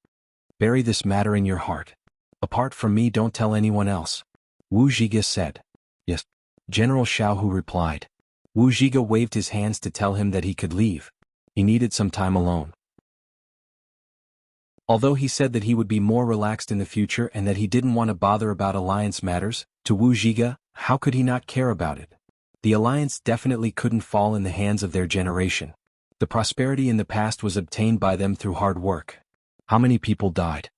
"Bury this matter in your heart. Apart from me, don't tell anyone else," Wu Zhiga said. "Yes," General Xiaohu replied. Wu Zhiga waved his hands to tell him that he could leave. He needed some time alone. Although he said that he would be more relaxed in the future and that he didn't want to bother about Alliance matters, to Wu Zhiga, how could he not care about it? The Alliance definitely couldn't fall in the hands of their generation. The prosperity in the past was obtained by them through hard work. How many people died?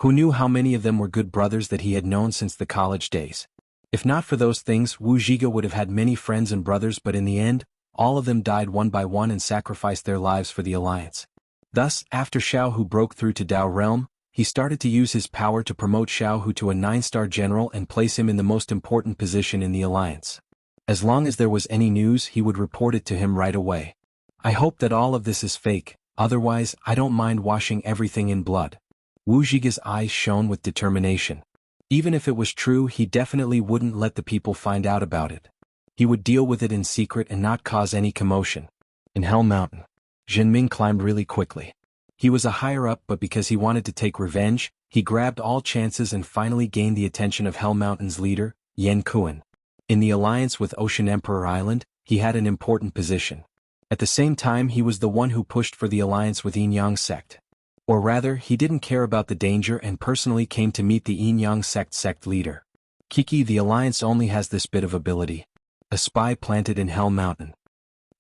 Who knew how many of them were good brothers that he had known since the college days? If not for those things, Wu Zhiga would have had many friends and brothers, but in the end, all of them died one by one and sacrificed their lives for the Alliance. Thus, after Xiaohu broke through to Dao Realm, he started to use his power to promote Xiaohu to a 9-star general and place him in the most important position in the Alliance. As long as there was any news, he would report it to him right away. "I hope that all of this is fake, otherwise I don't mind washing everything in blood." Wu Zhiga's eyes shone with determination. Even if it was true, he definitely wouldn't let the people find out about it. He would deal with it in secret and not cause any commotion. In Hell Mountain, Zhenming climbed really quickly. He was a higher up, but because he wanted to take revenge, he grabbed all chances and finally gained the attention of Hell Mountain's leader, Yan Kuan. In the alliance with Ocean Emperor Island, he had an important position. At the same time, he was the one who pushed for the alliance with Yin Yang sect. Or rather, he didn't care about the danger and personally came to meet the Yin Yang sect leader. Kiki, the alliance only has this bit of ability. A spy planted in Hell Mountain.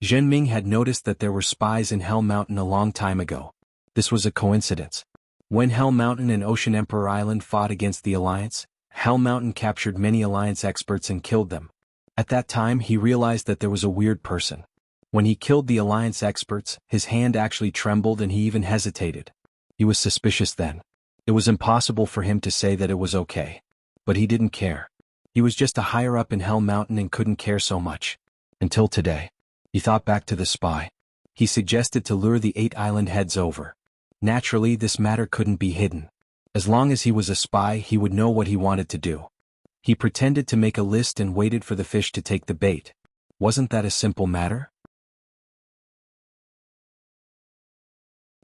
Zhenming had noticed that there were spies in Hell Mountain a long time ago. This was a coincidence. When Hell Mountain and Ocean Emperor Island fought against the alliance, Hell Mountain captured many alliance experts and killed them. At that time, he realized that there was a weird person. When he killed the alliance experts, his hand actually trembled and he even hesitated. He was suspicious then. It was impossible for him to say that it was okay. But he didn't care. He was just a higher up in Hell Mountain and couldn't care so much. Until today. He thought back to the spy. He suggested to lure the 8 island heads over. Naturally, this matter couldn't be hidden. As long as he was a spy, he would know what he wanted to do. He pretended to make a list and waited for the fish to take the bait. Wasn't that a simple matter?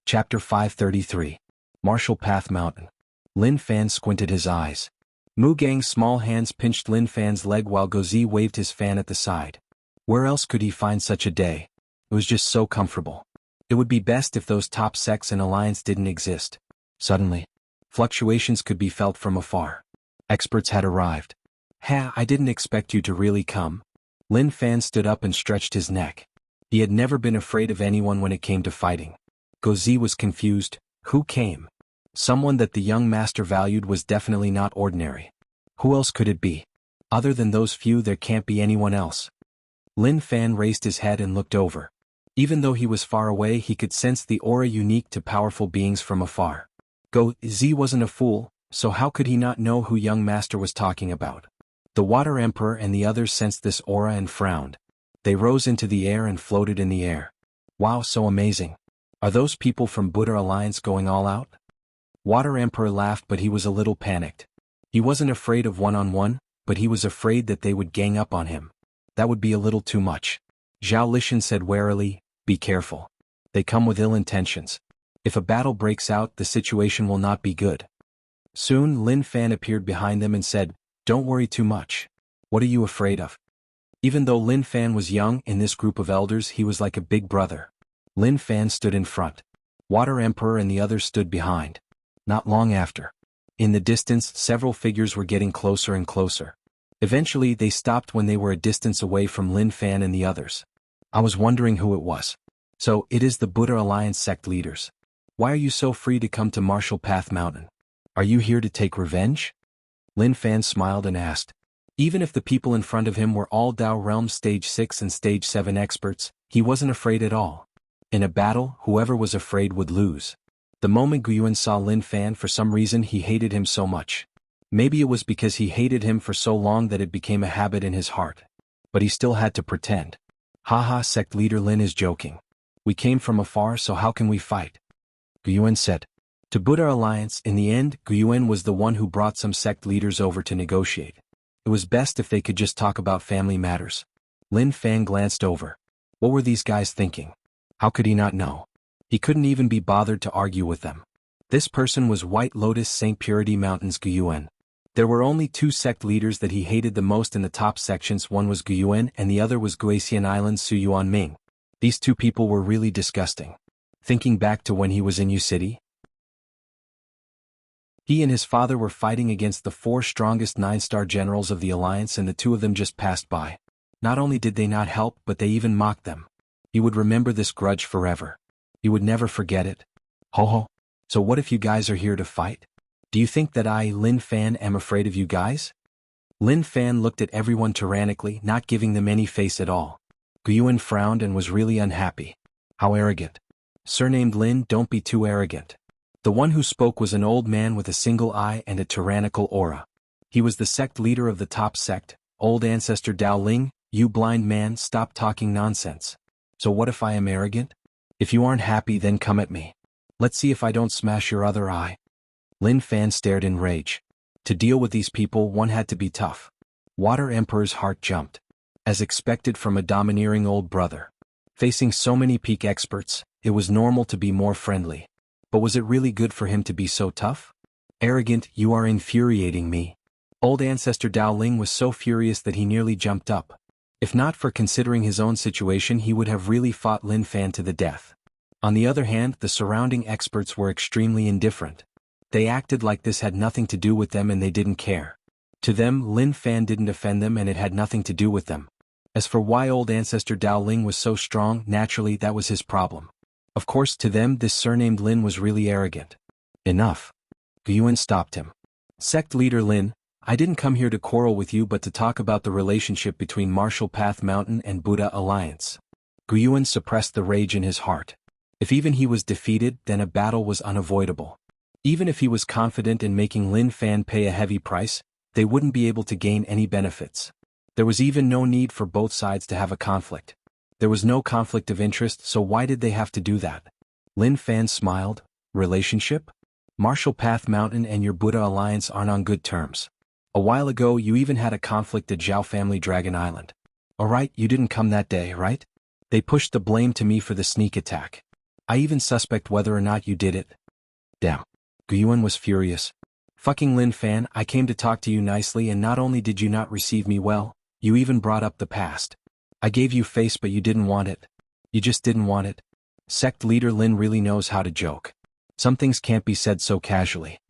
Chapter 533. Martial Path Mountain. Lin Fan squinted his eyes. Mu Gang's small hands pinched Lin Fan's leg while Gozi waved his fan at the side. Where else could he find such a day? It was just so comfortable. It would be best if those top sects and alliance didn't exist. Suddenly, fluctuations could be felt from afar. Experts had arrived. I didn't expect you to really come." Lin Fan stood up and stretched his neck. He had never been afraid of anyone when it came to fighting. Gozi was confused. Who came? Someone that the young master valued was definitely not ordinary. Who else could it be? Other than those few, there can't be anyone else. Lin Fan raised his head and looked over. Even though he was far away, he could sense the aura unique to powerful beings from afar. Gozi wasn't a fool, so how could he not know who young master was talking about? The Water Emperor and the others sensed this aura and frowned. They rose into the air and floated in the air. Wow, so amazing. Are those people from Buddha Alliance going all out? Water Emperor laughed, but he was a little panicked. He wasn't afraid of one-on-one, but he was afraid that they would gang up on him. That would be a little too much. Zhao Lishan said warily, "Be careful. They come with ill intentions. If a battle breaks out, the situation will not be good." Soon Lin Fan appeared behind them and said, "Don't worry too much. What are you afraid of?" Even though Lin Fan was young, in this group of elders he was like a big brother. Lin Fan stood in front. Water Emperor and the others stood behind. Not long after. In the distance, several figures were getting closer and closer. Eventually they stopped when they were a distance away from Lin Fan and the others. I was wondering who it was. So, it is the Buddha Alliance sect leaders. Why are you so free to come to Martial Path Mountain? Are you here to take revenge? Lin Fan smiled and asked. Even if the people in front of him were all Dao Realm Stage 6 and Stage 7 experts, he wasn't afraid at all. In a battle, whoever was afraid would lose. The moment Guyuan saw Lin Fan, for some reason he hated him so much. Maybe it was because he hated him for so long that it became a habit in his heart. But he still had to pretend. Haha, sect leader Lin is joking. We came from afar, so how can we fight? Guyuan said. To Buddha Alliance, in the end, Guyuan was the one who brought some sect leaders over to negotiate. It was best if they could just talk about family matters. Lin Fan glanced over. What were these guys thinking? How could he not know? He couldn't even be bothered to argue with them. This person was White Lotus St. Purity Mountain's Guyuan. There were only two sect leaders that he hated the most in the top sections. One was Guyuan and the other was Guisian Island's Su Yuan Ming. These two people were really disgusting. Thinking back to when he was in Yu City, he and his father were fighting against the 4 strongest 9-star generals of the Alliance, and the two of them just passed by. Not only did they not help, but they even mocked them. He would remember this grudge forever. He would never forget it. Ho ho. So what if you guys are here to fight? Do you think that I, Lin Fan, am afraid of you guys? Lin Fan looked at everyone tyrannically, not giving them any face at all. Guyuan frowned and was really unhappy. How arrogant. Surnamed Lin, don't be too arrogant. The one who spoke was an old man with a single eye and a tyrannical aura. He was the sect leader of the top sect, Old Ancestor Dao Ling. You blind man, stop talking nonsense. So what if I am arrogant? If you aren't happy, then come at me. Let's see if I don't smash your other eye. Lin Fan stared in rage. To deal with these people, one had to be tough. Water Emperor's heart jumped. As expected from a domineering old brother. Facing so many peak experts, it was normal to be more friendly. But was it really good for him to be so tough? Arrogant, you are infuriating me. Old Ancestor Dao Ling was so furious that he nearly jumped up. If not for considering his own situation, he would have really fought Lin Fan to the death. On the other hand, the surrounding experts were extremely indifferent. They acted like this had nothing to do with them and they didn't care. To them, Lin Fan didn't offend them and it had nothing to do with them. As for why Old Ancestor Dao Ling was so strong, naturally that was his problem. Of course, to them this surnamed Lin was really arrogant. Enough. Guyuan stopped him. Sect leader Lin, I didn't come here to quarrel with you but to talk about the relationship between Martial Path Mountain and Buddha Alliance. Guyuan suppressed the rage in his heart. If even he was defeated, then a battle was unavoidable. Even if he was confident in making Lin Fan pay a heavy price, they wouldn't be able to gain any benefits. There was even no need for both sides to have a conflict. There was no conflict of interest, so why did they have to do that? Lin Fan smiled. Relationship? Martial Path Mountain and your Buddha Alliance aren't on good terms. A while ago you even had a conflict at Zhao Family Dragon Island. Alright, you didn't come that day, right? They pushed the blame to me for the sneak attack. I even suspect whether or not you did it. Damn. Guyuan was furious. Fucking Lin Fan, I came to talk to you nicely and not only did you not receive me well, you even brought up the past. I gave you face but you didn't want it. You just didn't want it. Sect leader Lin really knows how to joke. Some things can't be said so casually.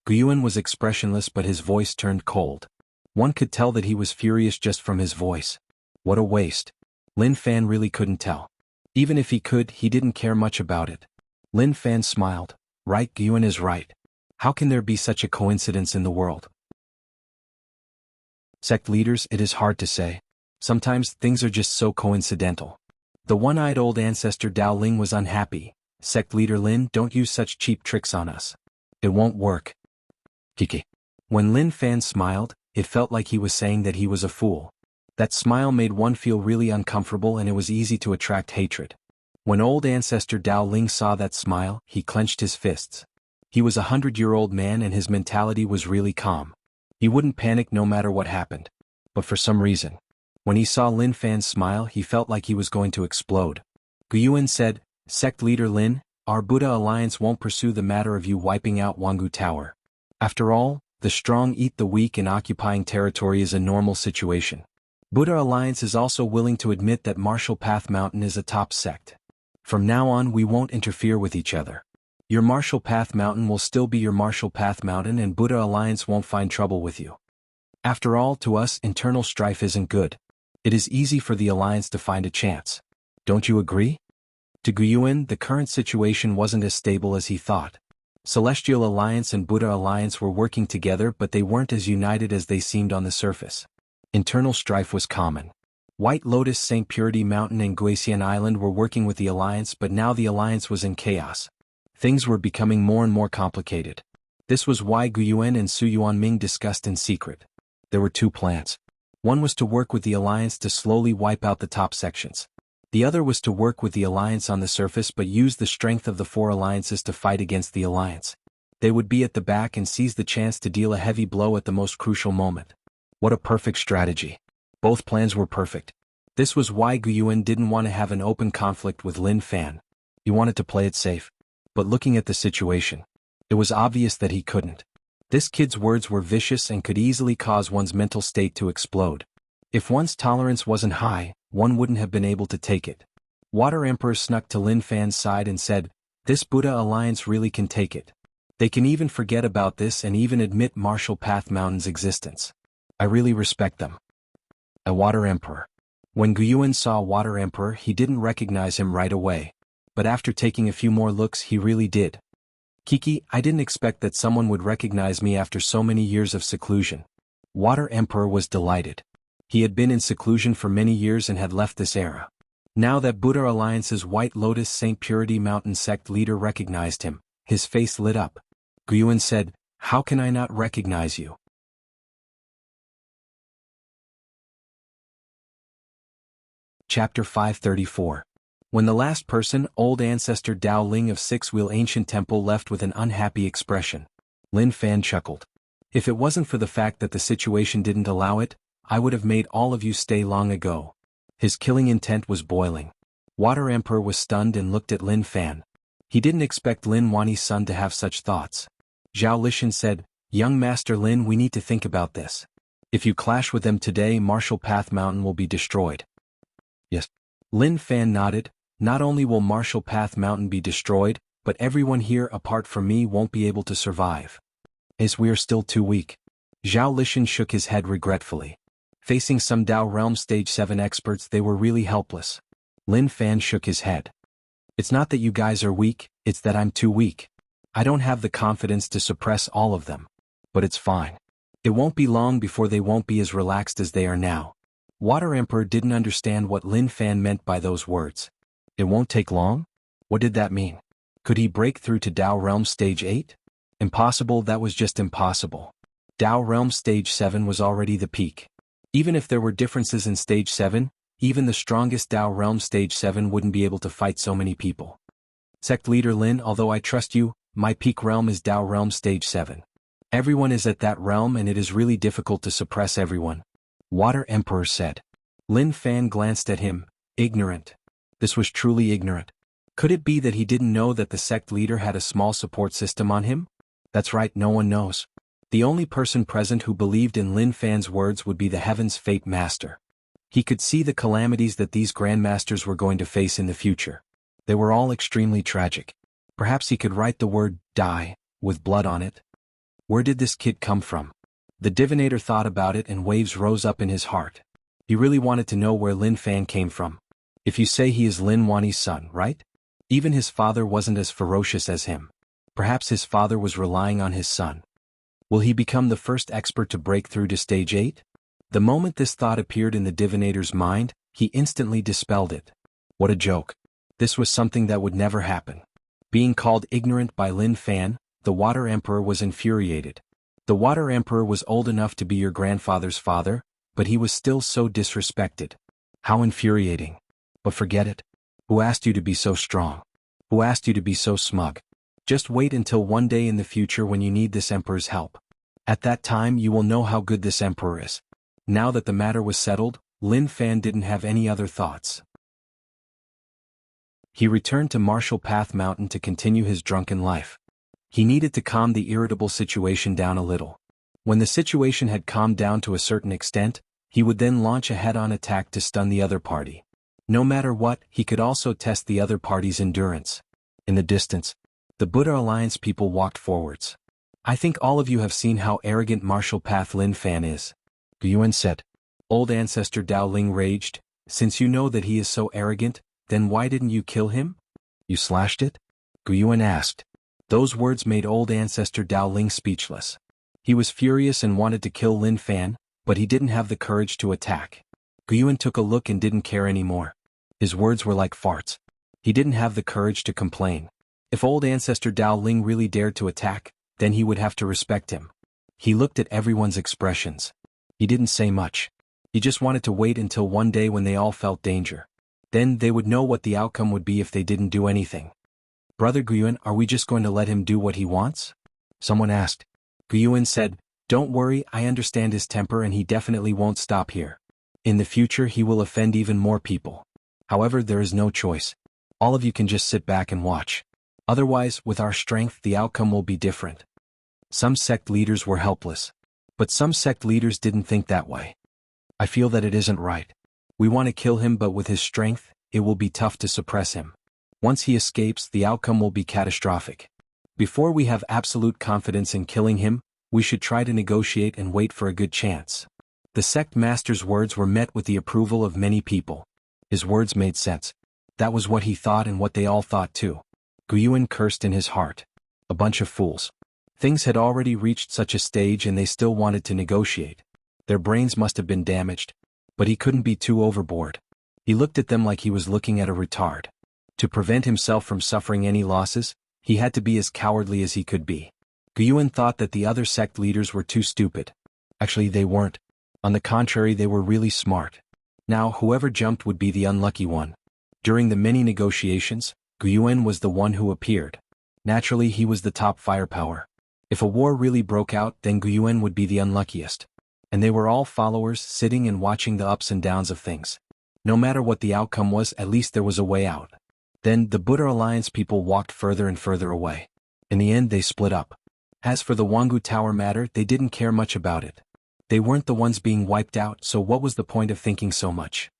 Guyuan was expressionless but his voice turned cold. One could tell that he was furious just from his voice. What a waste. Lin Fan really couldn't tell. Even if he could, he didn't care much about it. Lin Fan smiled. Right, Guyuan is right. How can there be such a coincidence in the world? Sect leaders, it is hard to say. Sometimes things are just so coincidental. The one-eyed old ancestor Dao Ling was unhappy. Sect leader Lin, don't use such cheap tricks on us. It won't work. Kiki. When Lin Fan smiled, it felt like he was saying that he was a fool. That smile made one feel really uncomfortable and it was easy to attract hatred. When old ancestor Dao Ling saw that smile, he clenched his fists. He was a 100-year-old man and his mentality was really calm. He wouldn't panic no matter what happened. But for some reason, when he saw Lin Fan's smile, he felt like he was going to explode. Guyuan said, "Sect leader Lin, our Buddha Alliance won't pursue the matter of you wiping out Jianghu Tower. After all, the strong eat the weak and occupying territory is a normal situation. Buddha Alliance is also willing to admit that Martial Path Mountain is a top sect. From now on we won't interfere with each other. Your Martial Path Mountain will still be your Martial Path Mountain and Buddha Alliance won't find trouble with you. After all, to us, internal strife isn't good. It is easy for the Alliance to find a chance. Don't you agree?" To Guyuan, the current situation wasn't as stable as he thought. Celestial Alliance and Buddha Alliance were working together, but they weren't as united as they seemed on the surface. Internal strife was common. White Lotus, St. Purity Mountain and Guisian Island were working with the Alliance, but now the Alliance was in chaos. Things were becoming more and more complicated. This was why Guyuan and Su Yuanming discussed in secret. There were two plans. One was to work with the Alliance to slowly wipe out the top sections. The other was to work with the Alliance on the surface but use the strength of the four alliances to fight against the Alliance. They would be at the back and seize the chance to deal a heavy blow at the most crucial moment. What a perfect strategy. Both plans were perfect. This was why Guyuan didn't want to have an open conflict with Lin Fan. He wanted to play it safe. But looking at the situation, it was obvious that he couldn't. This kid's words were vicious and could easily cause one's mental state to explode. If one's tolerance wasn't high, one wouldn't have been able to take it. Water Emperor snuck to Lin Fan's side and said, "This Buddha Alliance really can take it. They can even forget about this and even admit Martial Path Mountain's existence. I really respect them." A Water Emperor. When Guyuan saw Water Emperor, he didn't recognize him right away. But after taking a few more looks, he really did. "Kiki, I didn't expect that someone would recognize me after so many years of seclusion." Water Emperor was delighted. He had been in seclusion for many years and had left this era. Now that Buddha Alliance's White Lotus St. Purity Mountain sect leader recognized him, his face lit up. Guyuan said, "How can I not recognize you?" Chapter 534. When the last person, old ancestor Dao Ling of Six Wheel Ancient Temple, left with an unhappy expression, Lin Fan chuckled. "If it wasn't for the fact that the situation didn't allow it, I would have made all of you stay long ago." His killing intent was boiling. Water Emperor was stunned and looked at Lin Fan. He didn't expect Lin Wani's son to have such thoughts. Zhao Lishan said, "Young Master Lin, we need to think about this. If you clash with them today, Martial Path Mountain will be destroyed." "Yes." Lin Fan nodded. "Not only will Martial Path Mountain be destroyed, but everyone here apart from me won't be able to survive. As we are still too weak." Zhao Lishan shook his head regretfully. Facing some Dao Realm Stage 7 experts, they were really helpless. Lin Fan shook his head. "It's not that you guys are weak, it's that I'm too weak. I don't have the confidence to suppress all of them. But it's fine. It won't be long before they won't be as relaxed as they are now." Water Emperor didn't understand what Lin Fan meant by those words. It won't take long? What did that mean? Could he break through to Dao Realm Stage 8? Impossible, that was just impossible. Dao Realm Stage 7 was already the peak. Even if there were differences in Stage 7, even the strongest Dao Realm Stage 7 wouldn't be able to fight so many people. "Sect Leader Lin, although I trust you, my peak realm is Dao Realm Stage 7. Everyone is at that realm and it is really difficult to suppress everyone," Water Emperor said. Lin Fan glanced at him, ignorant. This was truly ignorant. Could it be that he didn't know that the sect leader had a small support system on him? That's right, no one knows. The only person present who believed in Lin Fan's words would be the Heaven's Fate Master. He could see the calamities that these Grandmasters were going to face in the future. They were all extremely tragic. Perhaps he could write the word, "die," with blood on it. Where did this kid come from? The divinator thought about it and waves rose up in his heart. He really wanted to know where Lin Fan came from. If you say he is Lin Wani's son, right? Even his father wasn't as ferocious as him. Perhaps his father was relying on his son. Will he become the first expert to break through to Stage 8? The moment this thought appeared in the divinator's mind, he instantly dispelled it. What a joke. This was something that would never happen. Being called ignorant by Lin Fan, the Water Emperor was infuriated. The Water Emperor was old enough to be your grandfather's father, but he was still so disrespected. How infuriating. But forget it. Who asked you to be so strong? Who asked you to be so smug? Just wait until one day in the future when you need this emperor's help. At that time you will know how good this emperor is. Now that the matter was settled, Lin Fan didn't have any other thoughts. He returned to Martial Path Mountain to continue his drunken life. He needed to calm the irritable situation down a little. When the situation had calmed down to a certain extent, he would then launch a head-on attack to stun the other party. No matter what, he could also test the other party's endurance. In the distance, the Buddha Alliance people walked forwards. I think all of you have seen how arrogant Martial Path Lin Fan is, Guyuan said. Old Ancestor Dao Ling raged. Since you know that he is so arrogant, then why didn't you kill him? You slashed it? Guyuan asked. Those words made Old Ancestor Dao Ling speechless. He was furious and wanted to kill Lin Fan, but he didn't have the courage to attack. Guyuan took a look and didn't care anymore. His words were like farts. He didn't have the courage to complain. If Old Ancestor Dao Ling really dared to attack, then he would have to respect him. He looked at everyone's expressions. He didn't say much. He just wanted to wait until one day when they all felt danger. Then they would know what the outcome would be if they didn't do anything. Brother Guyuan, are we just going to let him do what he wants? Someone asked. Guyuan said, don't worry, I understand his temper and he definitely won't stop here. In the future he will offend even more people. However, there is no choice. All of you can just sit back and watch. Otherwise, with our strength, the outcome will be different. Some sect leaders were helpless. But some sect leaders didn't think that way. I feel that it isn't right. We want to kill him, but with his strength, it will be tough to suppress him. Once he escapes, the outcome will be catastrophic. Before we have absolute confidence in killing him, we should try to negotiate and wait for a good chance. The sect master's words were met with the approval of many people. His words made sense. That was what he thought and what they all thought too. Guyuan cursed in his heart. A bunch of fools. Things had already reached such a stage and they still wanted to negotiate. Their brains must have been damaged. But he couldn't be too overboard. He looked at them like he was looking at a retard. To prevent himself from suffering any losses, he had to be as cowardly as he could be. Guyuan thought that the other sect leaders were too stupid. Actually, they weren't. On the contrary, they were really smart. Now, whoever jumped would be the unlucky one. During the many negotiations, Guyuan was the one who appeared. Naturally, he was the top firepower. If a war really broke out, then Guyuan would be the unluckiest. And they were all followers sitting and watching the ups and downs of things. No matter what the outcome was, at least there was a way out. Then, the Buddha Alliance people walked further and further away. In the end, they split up. As for the Jianghu Tower matter, they didn't care much about it. They weren't the ones being wiped out, so what was the point of thinking so much?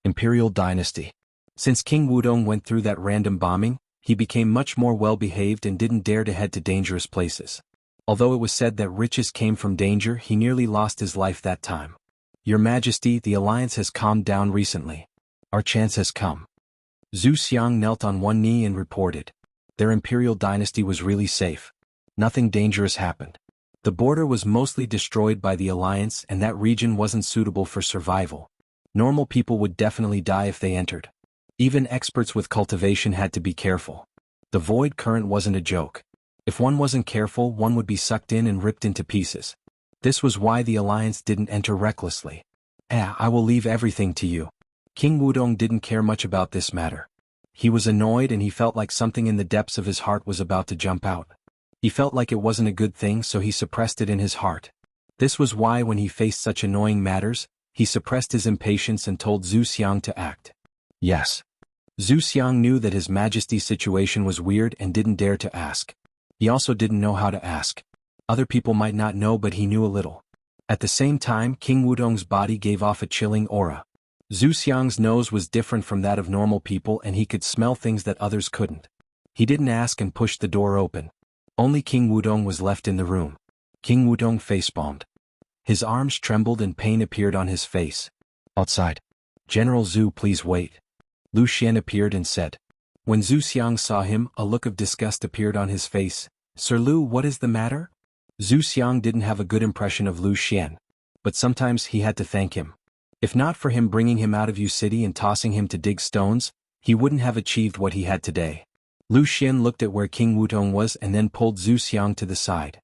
Imperial Dynasty. Since King Wudong went through that random bombing, he became much more well-behaved and didn't dare to head to dangerous places. Although it was said that riches came from danger, he nearly lost his life that time. Your Majesty, the alliance has calmed down recently. Our chance has come. Zhu Xiang knelt on one knee and reported. Their imperial dynasty was really safe. Nothing dangerous happened. The border was mostly destroyed by the alliance and that region wasn't suitable for survival. Normal people would definitely die if they entered. Even experts with cultivation had to be careful. The void current wasn't a joke. If one wasn't careful, one would be sucked in and ripped into pieces. This was why the alliance didn't enter recklessly. I will leave everything to you. King Wudong didn't care much about this matter. He was annoyed and he felt like something in the depths of his heart was about to jump out. He felt like it wasn't a good thing, so he suppressed it in his heart. This was why when he faced such annoying matters, he suppressed his impatience and told Zhu Xiang to act. Yes. Zhu Xiang knew that His Majesty's situation was weird and didn't dare to ask. He also didn't know how to ask. Other people might not know, but he knew a little. At the same time, King Wudong's body gave off a chilling aura. Zhu Xiang's nose was different from that of normal people and he could smell things that others couldn't. He didn't ask and pushed the door open. Only King Wudong was left in the room. King Wudong facepalmed. His arms trembled and pain appeared on his face. Outside. General Zhu, please wait. Lu Xian appeared and said. When Zhu Xiang saw him, a look of disgust appeared on his face. Sir Lu, what is the matter? Zhu Xiang didn't have a good impression of Lu Xian. But sometimes he had to thank him. If not for him bringing him out of Yu City and tossing him to dig stones, he wouldn't have achieved what he had today. Lu Xian looked at where King Wudong was and then pulled Zhu Xiang to the side.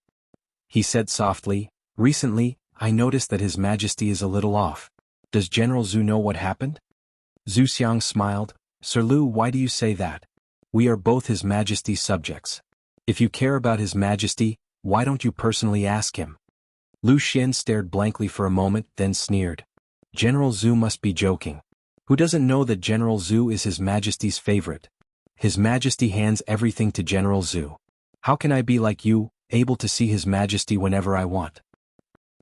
He said softly, recently, I noticed that His Majesty is a little off. Does General Zhu know what happened? Zhu Xiang smiled. Sir Lu, why do you say that? We are both His Majesty's subjects. If you care about His Majesty, Why don't you personally ask him? Lu Xian stared blankly for a moment, then sneered. General Zhu must be joking. Who doesn't know that General Zhu is His Majesty's favorite? His Majesty hands everything to General Zhu. How can I be like you, able to see His Majesty whenever I want?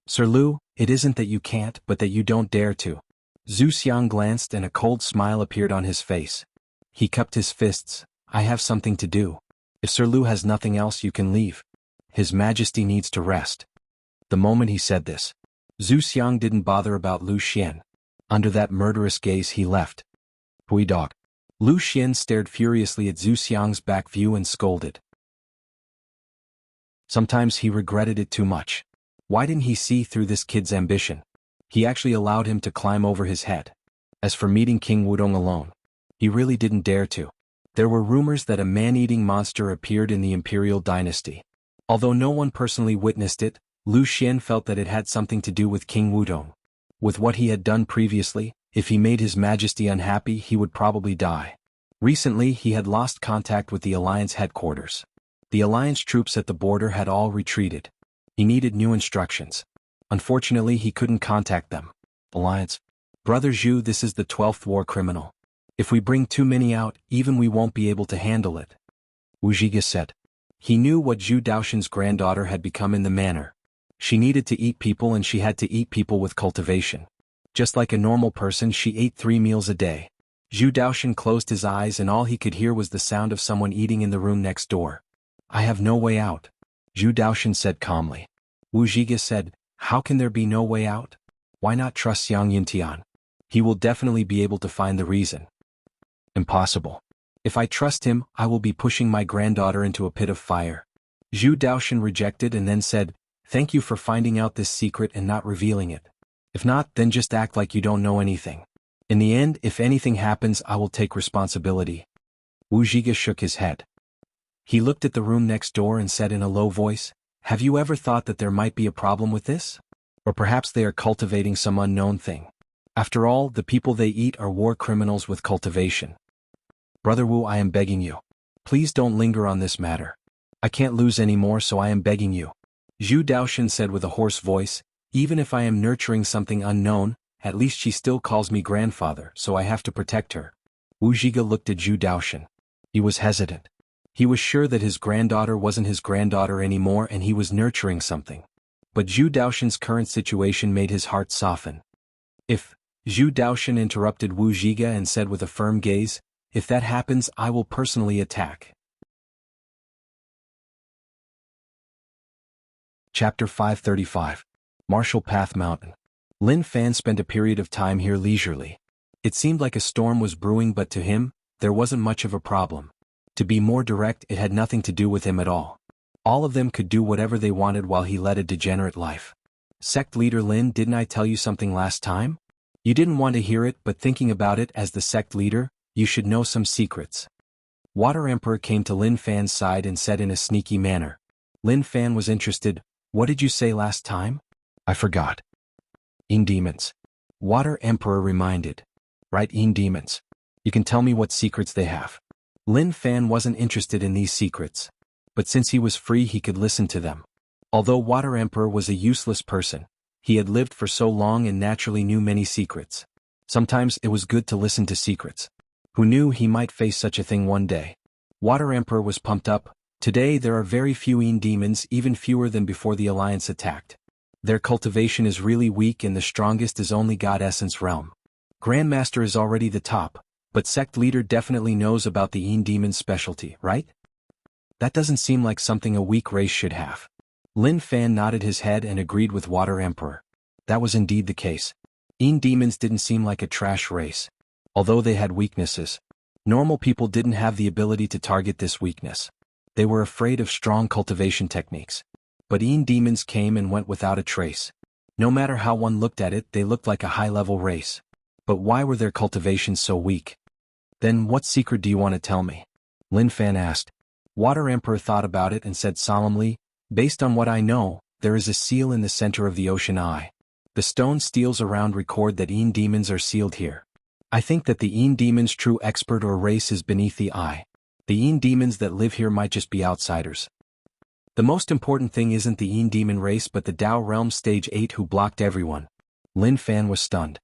Sir Lu, it isn't that you can't, but that you don't dare to. Zhu Xiang glanced and a cold smile appeared on his face. He cupped his fists. I have something to do. If Sir Lu has nothing else, you can leave. His Majesty needs to rest. The moment he said this, Zhu Xiang didn't bother about Lu Xian. Under that murderous gaze he left. Hui dog. Lu Xian stared furiously at Zhu Xiang's back view and scolded. Sometimes he regretted it too much. Why didn't he see through this kid's ambition? He actually allowed him to climb over his head. As for meeting King Wudong alone, he really didn't dare to. There were rumors that a man-eating monster appeared in the imperial dynasty. Although no one personally witnessed it, Lu Xian felt that it had something to do with King Wudong. With what he had done previously, if he made His Majesty unhappy, he would probably die. Recently, he had lost contact with the Alliance headquarters. The Alliance troops at the border had all retreated. He needed new instructions. Unfortunately, he couldn't contact them. Alliance. Brother Zhu, this is the 12th war criminal. If we bring too many out, even we won't be able to handle it. Wu Zhiga said. He knew what Zhu Daoshan's granddaughter had become in the manor. She needed to eat people and she had to eat people with cultivation. Just like a normal person, she ate 3 meals a day. Zhu Daoshan closed his eyes and all he could hear was the sound of someone eating in the room next door. I have no way out, Zhu Daoshan said calmly. Wu Zhiga said, how can there be no way out? Why not trust Xiang Yuntian? He will definitely be able to find the reason. Impossible. If I trust him, I will be pushing my granddaughter into a pit of fire. Zhu Daoshan rejected and then said, thank you for finding out this secret and not revealing it. If not, then just act like you don't know anything. In the end, if anything happens, I will take responsibility. Wu Zhiga shook his head. He looked at the room next door and said in a low voice, have you ever thought that there might be a problem with this? Or perhaps they are cultivating some unknown thing. After all, the people they eat are war criminals with cultivation. Brother Wu, I am begging you. Please don't linger on this matter. I can't lose any more, so I am begging you. Zhu Daoshan said with a hoarse voice, even if I am nurturing something unknown, at least she still calls me grandfather, so I have to protect her. Wu Zhiga looked at Zhu Daoshan. He was hesitant. He was sure that his granddaughter wasn't his granddaughter anymore and he was nurturing something. But Zhu Daoshan's current situation made his heart soften. If, Zhu Daoshan interrupted Wu Zhiga and said with a firm gaze, if that happens, I will personally attack. Chapter 535. Martial Path Mountain. Lin Fan spent a period of time here leisurely. It seemed like a storm was brewing, but to him, there wasn't much of a problem. To be more direct, it had nothing to do with him at all. All of them could do whatever they wanted while he led a degenerate life. Sect leader Lin, didn't I tell you something last time? You didn't want to hear it, but thinking about it as the sect leader, you should know some secrets. Water Emperor came to Lin Fan's side and said in a sneaky manner. Lin Fan was interested. What did you say last time? I forgot. Demons. Water Emperor reminded. Right, demons. You can tell me what secrets they have. Lin Fan wasn't interested in these secrets. But since he was free, he could listen to them. Although Water Emperor was a useless person, he had lived for so long and naturally knew many secrets. Sometimes it was good to listen to secrets. Who knew he might face such a thing one day? Water Emperor was pumped up. Today there are very few demons, even fewer than before the Alliance attacked. Their cultivation is really weak and the strongest is only God Essence Realm. Grandmaster is already the top, but sect leader definitely knows about the demon's specialty, right? That doesn't seem like something a weak race should have. Lin Fan nodded his head and agreed with Water Emperor. That was indeed the case. Demons didn't seem like a trash race. Although they had weaknesses, normal people didn't have the ability to target this weakness. They were afraid of strong cultivation techniques. But demons came and went without a trace. No matter how one looked at it, they looked like a high-level race. But why were their cultivations so weak? Then what secret do you want to tell me? Lin Fan asked. Water Emperor thought about it and said solemnly, based on what I know, there is a seal in the center of the ocean eye. The stone steels around record that demons are sealed here. I think that the demon's true expert or race is beneath the eye. The demons that live here might just be outsiders. The most important thing isn't the Yin Demon race but the Dao Realm Stage 8 who blocked everyone. Lin Fan was stunned.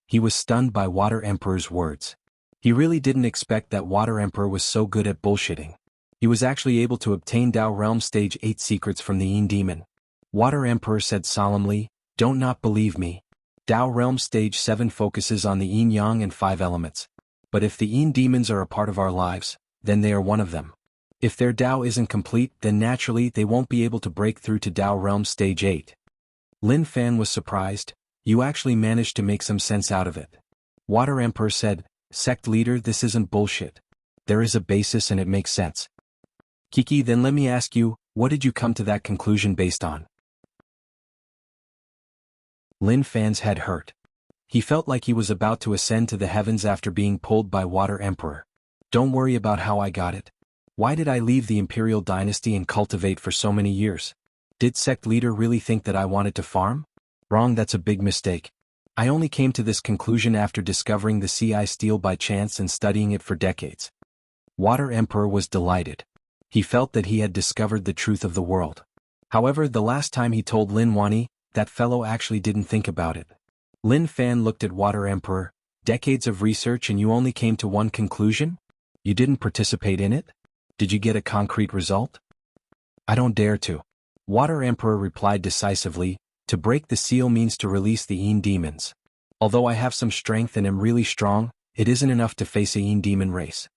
He was stunned by Water Emperor's words. He really didn't expect that Water Emperor was so good at bullshitting. He was actually able to obtain Dao Realm Stage 8 secrets from the Yin Demon. Water Emperor said solemnly, "Don't not believe me. Dao Realm Stage 7 focuses on the Yin Yang and 5 elements. But if the Yin Demons are a part of our lives, then they are one of them. If their Dao isn't complete, then naturally they won't be able to break through to Dao Realm Stage 8. Lin Fan was surprised. "You actually managed to make some sense out of it." Water Emperor said, "Sect leader, this isn't bullshit. There is a basis and it makes sense." Kiki, then let me ask you, what did you come to that conclusion based on? Lin Fan's head hurt. He felt like he was about to ascend to the heavens after being pulled by Water Emperor. "Don't worry about how I got it. Why did I leave the Imperial Dynasty and cultivate for so many years? Did sect leader really think that I wanted to farm? Wrong, that's a big mistake. I only came to this conclusion after discovering the CI steel by chance and studying it for decades." Water Emperor was delighted. He felt that he had discovered the truth of the world. However, the last time he told Lin Wani, that fellow actually didn't think about it. Lin Fan looked at Water Emperor. "Decades of research and you only came to one conclusion? You didn't participate in it? Did you get a concrete result?" "I don't dare to." Water Emperor replied decisively, "To break the seal means to release the Yin Demons. Although I have some strength and am really strong, it isn't enough to face a Yin Demon race."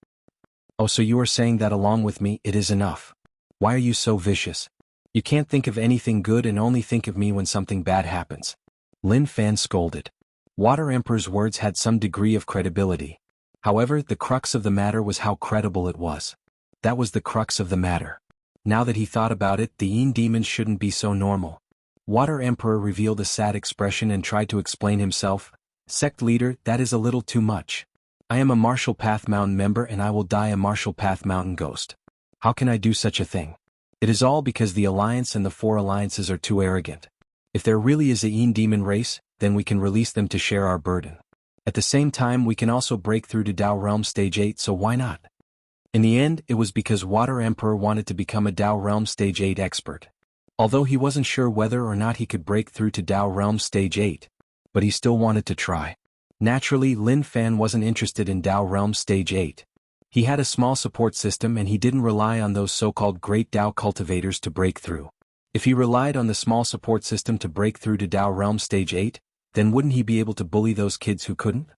"Oh, so you are saying that along with me, it is enough? Why are you so vicious? You can't think of anything good and only think of me when something bad happens." Lin Fan scolded. Water Emperor's words had some degree of credibility. However, the crux of the matter was how credible it was. That was the crux of the matter. Now that he thought about it, the Yin Demons shouldn't be so normal. Water Emperor revealed a sad expression and tried to explain himself. "Sect leader, that is a little too much. I am a Martial Path Mountain member and I will die a Martial Path Mountain ghost. How can I do such a thing? It is all because the Alliance and the 4 alliances are too arrogant. If there really is a Yin Demon race, then we can release them to share our burden. At the same time we can also break through to Dao Realm Stage 8, so why not?" In the end, it was because Water Emperor wanted to become a Dao Realm Stage 8 expert. Although he wasn't sure whether or not he could break through to Dao Realm Stage 8, but he still wanted to try. Naturally, Lin Fan wasn't interested in Dao Realm Stage 8. He had a small support system and he didn't rely on those so-called great Dao cultivators to break through. If he relied on the small support system to break through to Dao Realm Stage 8, then wouldn't he be able to bully those kids who couldn't?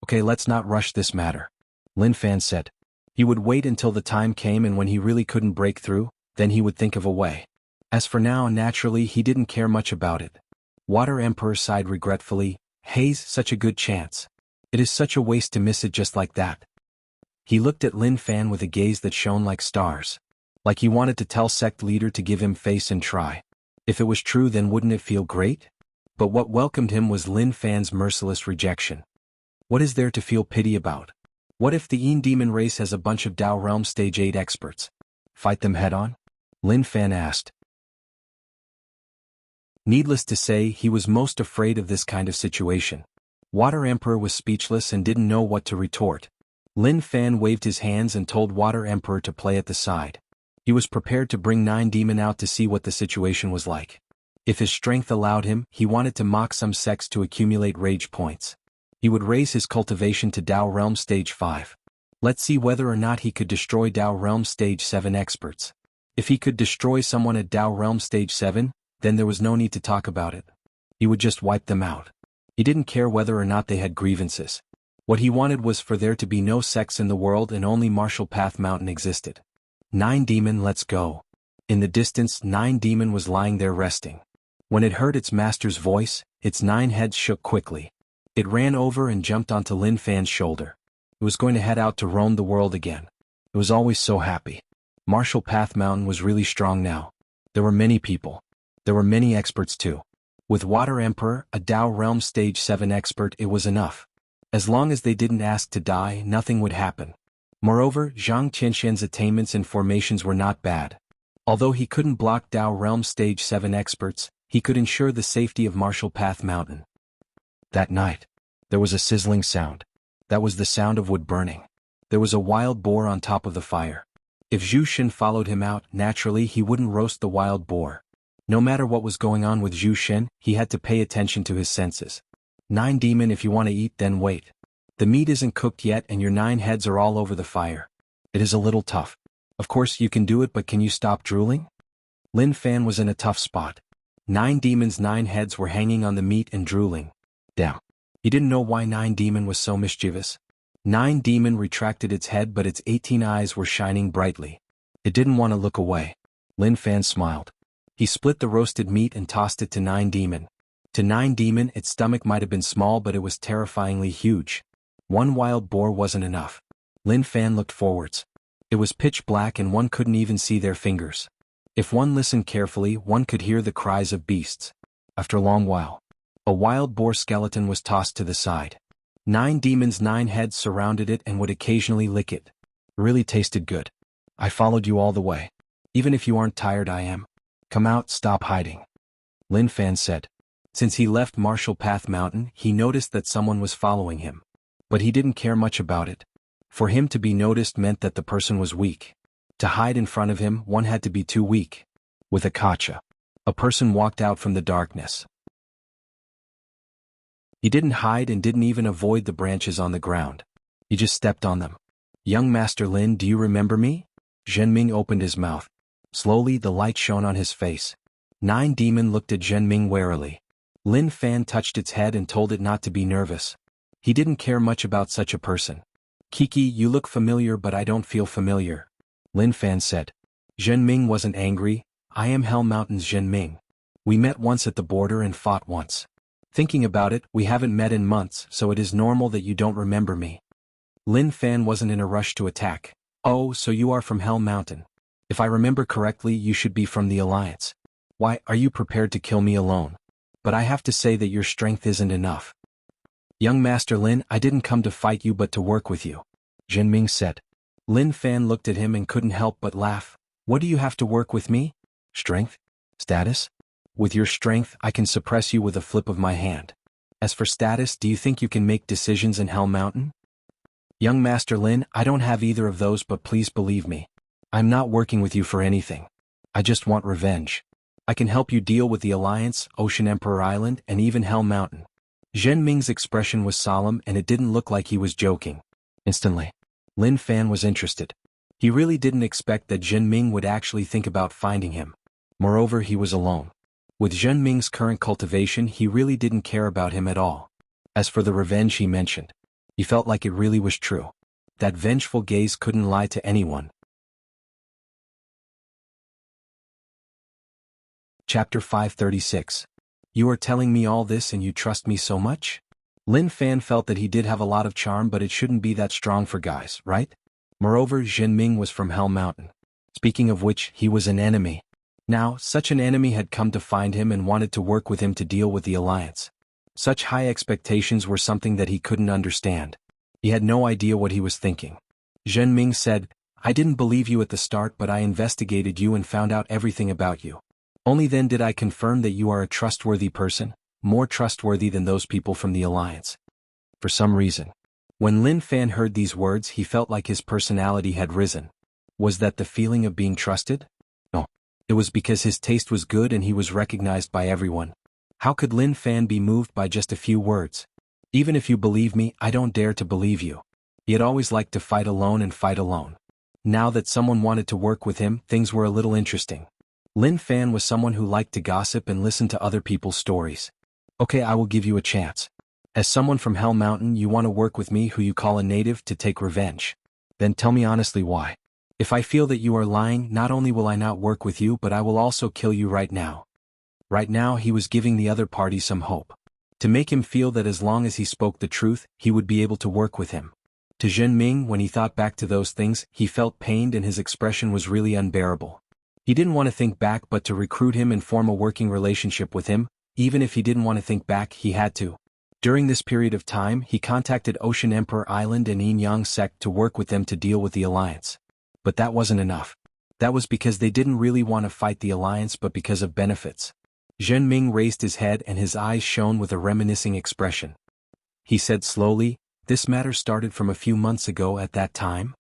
"Okay, let's not rush this matter," Lin Fan said. He would wait until the time came and when he really couldn't break through, then he would think of a way. As for now, naturally he didn't care much about it. Water Emperor sighed regretfully. "Haze, such a good chance. It is such a waste to miss it just like that." He looked at Lin Fan with a gaze that shone like stars. Like he wanted to tell sect leader to give him face and try. If it was true, then wouldn't it feel great? But what welcomed him was Lin Fan's merciless rejection. What is there to feel pity about? What if the Yin Demon race has a bunch of Dao Realm Stage 8 experts? Fight them head-on? Lin Fan asked. Needless to say, he was most afraid of this kind of situation. Water Emperor was speechless and didn't know what to retort. Lin Fan waved his hands and told Water Emperor to play at the side. He was prepared to bring 9 Demon out to see what the situation was like. If his strength allowed him, he wanted to mock some sects to accumulate rage points. He would raise his cultivation to Dao Realm Stage 5. Let's see whether or not he could destroy Dao Realm Stage 7 experts. If he could destroy someone at Dao Realm Stage 7, then there was no need to talk about it. He would just wipe them out. He didn't care whether or not they had grievances. What he wanted was for there to be no sects in the world and only Martial Path Mountain existed. 9 Demon, let's go. In the distance, 9 Demon was lying there resting. When it heard its master's voice, its 9 heads shook quickly. It ran over and jumped onto Lin Fan's shoulder. It was going to head out to roam the world again. It was always so happy. Martial Path Mountain was really strong now. There were many people. There were many experts too. With Water Emperor, a Dao Realm Stage 7 expert, it was enough. As long as they didn't ask to die, nothing would happen. Moreover, Zhang Qianxian's attainments and formations were not bad. Although he couldn't block Dao Realm Stage 7 experts, he could ensure the safety of Martial Path Mountain. That night, there was a sizzling sound. That was the sound of wood burning. There was a wild boar on top of the fire. If Zhu Shen followed him out, naturally he wouldn't roast the wild boar. No matter what was going on with Zhu Shen, he had to pay attention to his senses. 9 demon, if you want to eat, then wait. The meat isn't cooked yet and your 9 heads are all over the fire. It is a little tough. Of course you can do it, but can you stop drooling? Lin Fan was in a tough spot. 9 demons' 9 heads were hanging on the meat and drooling. Damn. He didn't know why 9 demon was so mischievous. 9 demon retracted its head, but its 18 eyes were shining brightly. It didn't want to look away. Lin Fan smiled. He split the roasted meat and tossed it to 9 demon. To 9 demon, its stomach might have been small, but it was terrifyingly huge. 1 wild boar wasn't enough. Lin Fan looked forwards. It was pitch black and one couldn't even see their fingers. If one listened carefully, one could hear the cries of beasts. After a long while, a wild boar skeleton was tossed to the side. 9 demons' 9 heads surrounded it and would occasionally lick it. It really tasted good. I followed you all the way. Even if you aren't tired, I am. Come out, stop hiding. Lin Fan said. Since he left Martial Path Mountain, he noticed that someone was following him. But he didn't care much about it. For him to be noticed meant that the person was weak. To hide in front of him, one had to be too weak. With a kacha, a person walked out from the darkness. He didn't hide and didn't even avoid the branches on the ground. He just stepped on them. Young Master Lin, do you remember me? Zhenming opened his mouth. Slowly the light shone on his face. 9 demon looked at Zhenming warily. Lin Fan touched its head and told it not to be nervous. He didn't care much about such a person. Kiki, you look familiar, but I don't feel familiar. Lin Fan said. Zhenming wasn't angry. I am Hell Mountain's Zhenming. We met once at the border and fought once. Thinking about it, we haven't met in months, so it is normal that you don't remember me. Lin Fan wasn't in a rush to attack. Oh, so you are from Hell Mountain. If I remember correctly, you should be from the Alliance. Why, are you prepared to kill me alone? But I have to say that your strength isn't enough. Young Master Lin, I didn't come to fight you but to work with you. Zhenming said. Lin Fan looked at him and couldn't help but laugh. What do you have to work with me? Strength? Status? With your strength, I can suppress you with a flip of my hand. As for status, do you think you can make decisions in Hell Mountain? Young Master Lin, I don't have either of those, but please believe me. I'm not working with you for anything. I just want revenge. I can help you deal with the Alliance, Ocean Emperor Island, and even Hell Mountain. Zhenming's expression was solemn and it didn't look like he was joking. Instantly, Lin Fan was interested. He really didn't expect that Zhenming would actually think about finding him. Moreover, he was alone. With Zhenming's current cultivation, he really didn't care about him at all. As for the revenge he mentioned, he felt like it really was true. That vengeful gaze couldn't lie to anyone. Chapter 536. You are telling me all this and you trust me so much? Lin Fan felt that he did have a lot of charm, but it shouldn't be that strong for guys, right? Moreover, Zhenming was from Hell Mountain. Speaking of which, he was an enemy. Now, such an enemy had come to find him and wanted to work with him to deal with the Alliance. Such high expectations were something that he couldn't understand. He had no idea what he was thinking. Zhenming said, I didn't believe you at the start, but I investigated you and found out everything about you. Only then did I confirm that you are a trustworthy person, more trustworthy than those people from the Alliance. For some reason, when Lin Fan heard these words, he felt like his personality had risen. Was that the feeling of being trusted? No. It was because his taste was good and he was recognized by everyone. How could Lin Fan be moved by just a few words? Even if you believe me, I don't dare to believe you. He had always liked to fight alone and fight alone. Now that someone wanted to work with him, things were a little interesting. Lin Fan was someone who liked to gossip and listen to other people's stories. Okay, I will give you a chance. As someone from Hell Mountain, you want to work with me who you call a native to take revenge. Then tell me honestly why. If I feel that you are lying, not only will I not work with you, but I will also kill you right now. Right now he was giving the other party some hope. To make him feel that as long as he spoke the truth, he would be able to work with him. To Zhenming, when he thought back to those things, he felt pained and his expression was really unbearable. He didn't want to think back but to recruit him and form a working relationship with him. Even if he didn't want to think back, he had to. During this period of time, he contacted Ocean Emperor Island and Yin Yang sect to work with them to deal with the Alliance. But that wasn't enough. That was because they didn't really want to fight the Alliance but because of benefits. Zhenming raised his head and his eyes shone with a reminiscing expression. He said slowly, this matter started from a few months ago. At that time,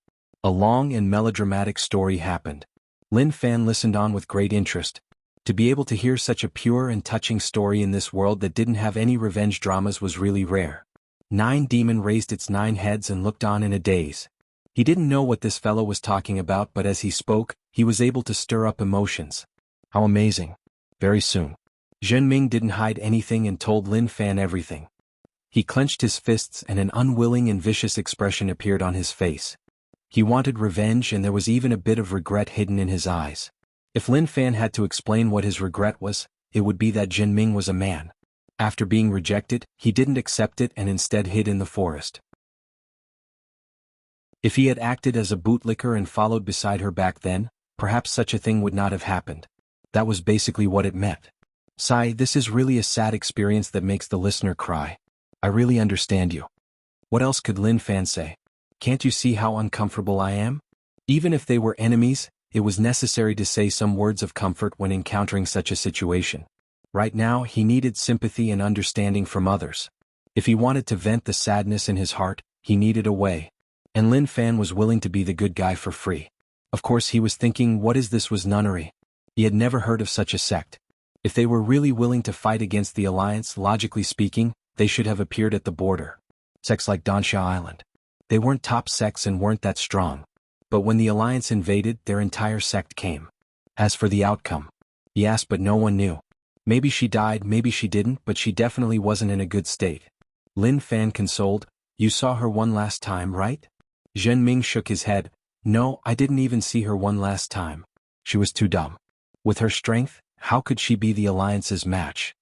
A long and melodramatic story happened. Lin Fan listened on with great interest. To be able to hear such a pure and touching story in this world that didn't have any revenge dramas was really rare. Nine Demon raised its 9 heads and looked on in a daze. He didn't know what this fellow was talking about, but as he spoke, he was able to stir up emotions. How amazing. Very soon. Zhenming didn't hide anything and told Lin Fan everything. He clenched his fists and an unwilling and vicious expression appeared on his face. He wanted revenge and there was even a bit of regret hidden in his eyes. If Lin Fan had to explain what his regret was, it would be that Zhenming was a man. After being rejected, he didn't accept it and instead hid in the forest. If he had acted as a bootlicker and followed beside her back then, perhaps such a thing would not have happened. That was basically what it meant. Sigh, this is really a sad experience that makes the listener cry. I really understand you. What else could Lin Fan say? Can't you see how uncomfortable I am? Even if they were enemies, it was necessary to say some words of comfort when encountering such a situation. Right now, he needed sympathy and understanding from others. If he wanted to vent the sadness in his heart, he needed a way. And Lin Fan was willing to be the good guy for free. Of course he was thinking, what is this was nunnery? He had never heard of such a sect. If they were really willing to fight against the alliance, logically speaking, they should have appeared at the border. Sects like Dansha Island. They weren't top sects and weren't that strong. But when the alliance invaded, their entire sect came. As for the outcome, he asked but no one knew. Maybe she died, maybe she didn't, but she definitely wasn't in a good state. Lin Fan consoled, you saw her one last time, right? Zhenming shook his head. No, I didn't even see her one last time. She was too dumb. With her strength, how could she be the alliance's match?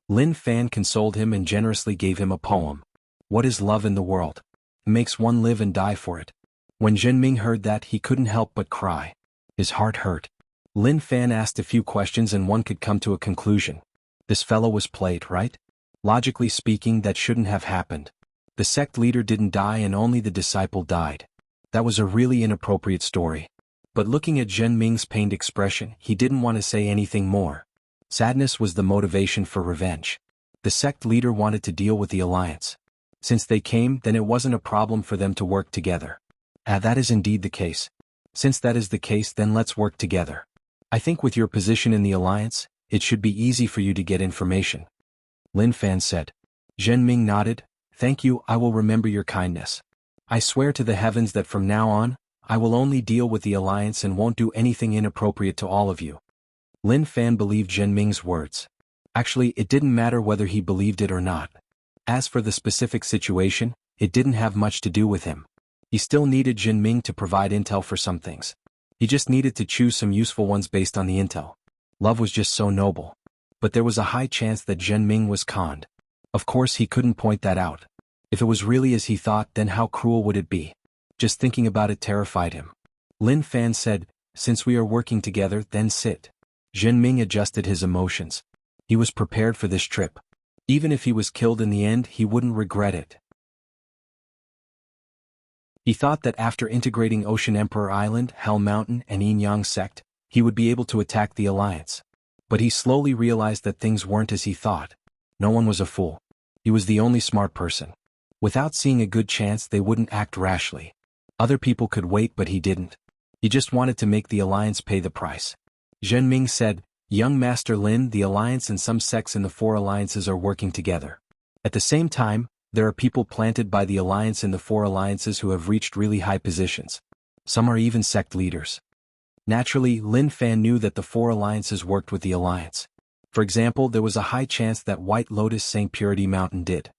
Lin Fan consoled him and generously gave him a poem. What is love in the world? It makes one live and die for it. When Zhenming heard that, he couldn't help but cry. His heart hurt. Lin Fan asked a few questions and one could come to a conclusion. This fellow was played, right? Logically speaking, that shouldn't have happened. The sect leader didn't die and only the disciple died. That was a really inappropriate story. But looking at Zhenming's pained expression, he didn't want to say anything more. Sadness was the motivation for revenge. The sect leader wanted to deal with the alliance. Since they came, then it wasn't a problem for them to work together. That is indeed the case. Since that is the case, then let's work together. I think with your position in the alliance, it should be easy for you to get information. Lin Fan said. Zhenming nodded. Thank you, I will remember your kindness. I swear to the heavens that from now on, I will only deal with the alliance and won't do anything inappropriate to all of you. Lin Fan believed Zhenming's words. Actually, it didn't matter whether he believed it or not. As for the specific situation, it didn't have much to do with him. He still needed Zhenming to provide intel for some things. He just needed to choose some useful ones based on the intel. Love was just so noble. But there was a high chance that Zhenming was conned. Of course he couldn't point that out. If it was really as he thought, then how cruel would it be? Just thinking about it terrified him. Lin Fan said, since we are working together, then sit. Zhenming adjusted his emotions. He was prepared for this trip. Even if he was killed in the end, he wouldn't regret it. He thought that after integrating Ocean Emperor Island, Hell Mountain, and Yin Yang sect, he would be able to attack the alliance. But he slowly realized that things weren't as he thought. No one was a fool. He was the only smart person. Without seeing a good chance, they wouldn't act rashly. Other people could wait, but he didn't. He just wanted to make the alliance pay the price. Zhenming said, Young Master Lin, the alliance and some sects in the 4 alliances are working together. At the same time, there are people planted by the alliance in the 4 alliances who have reached really high positions. Some are even sect leaders. Naturally, Lin Fan knew that the 4 alliances worked with the alliance. For example, there was a high chance that White Lotus St. Purity Mountain did.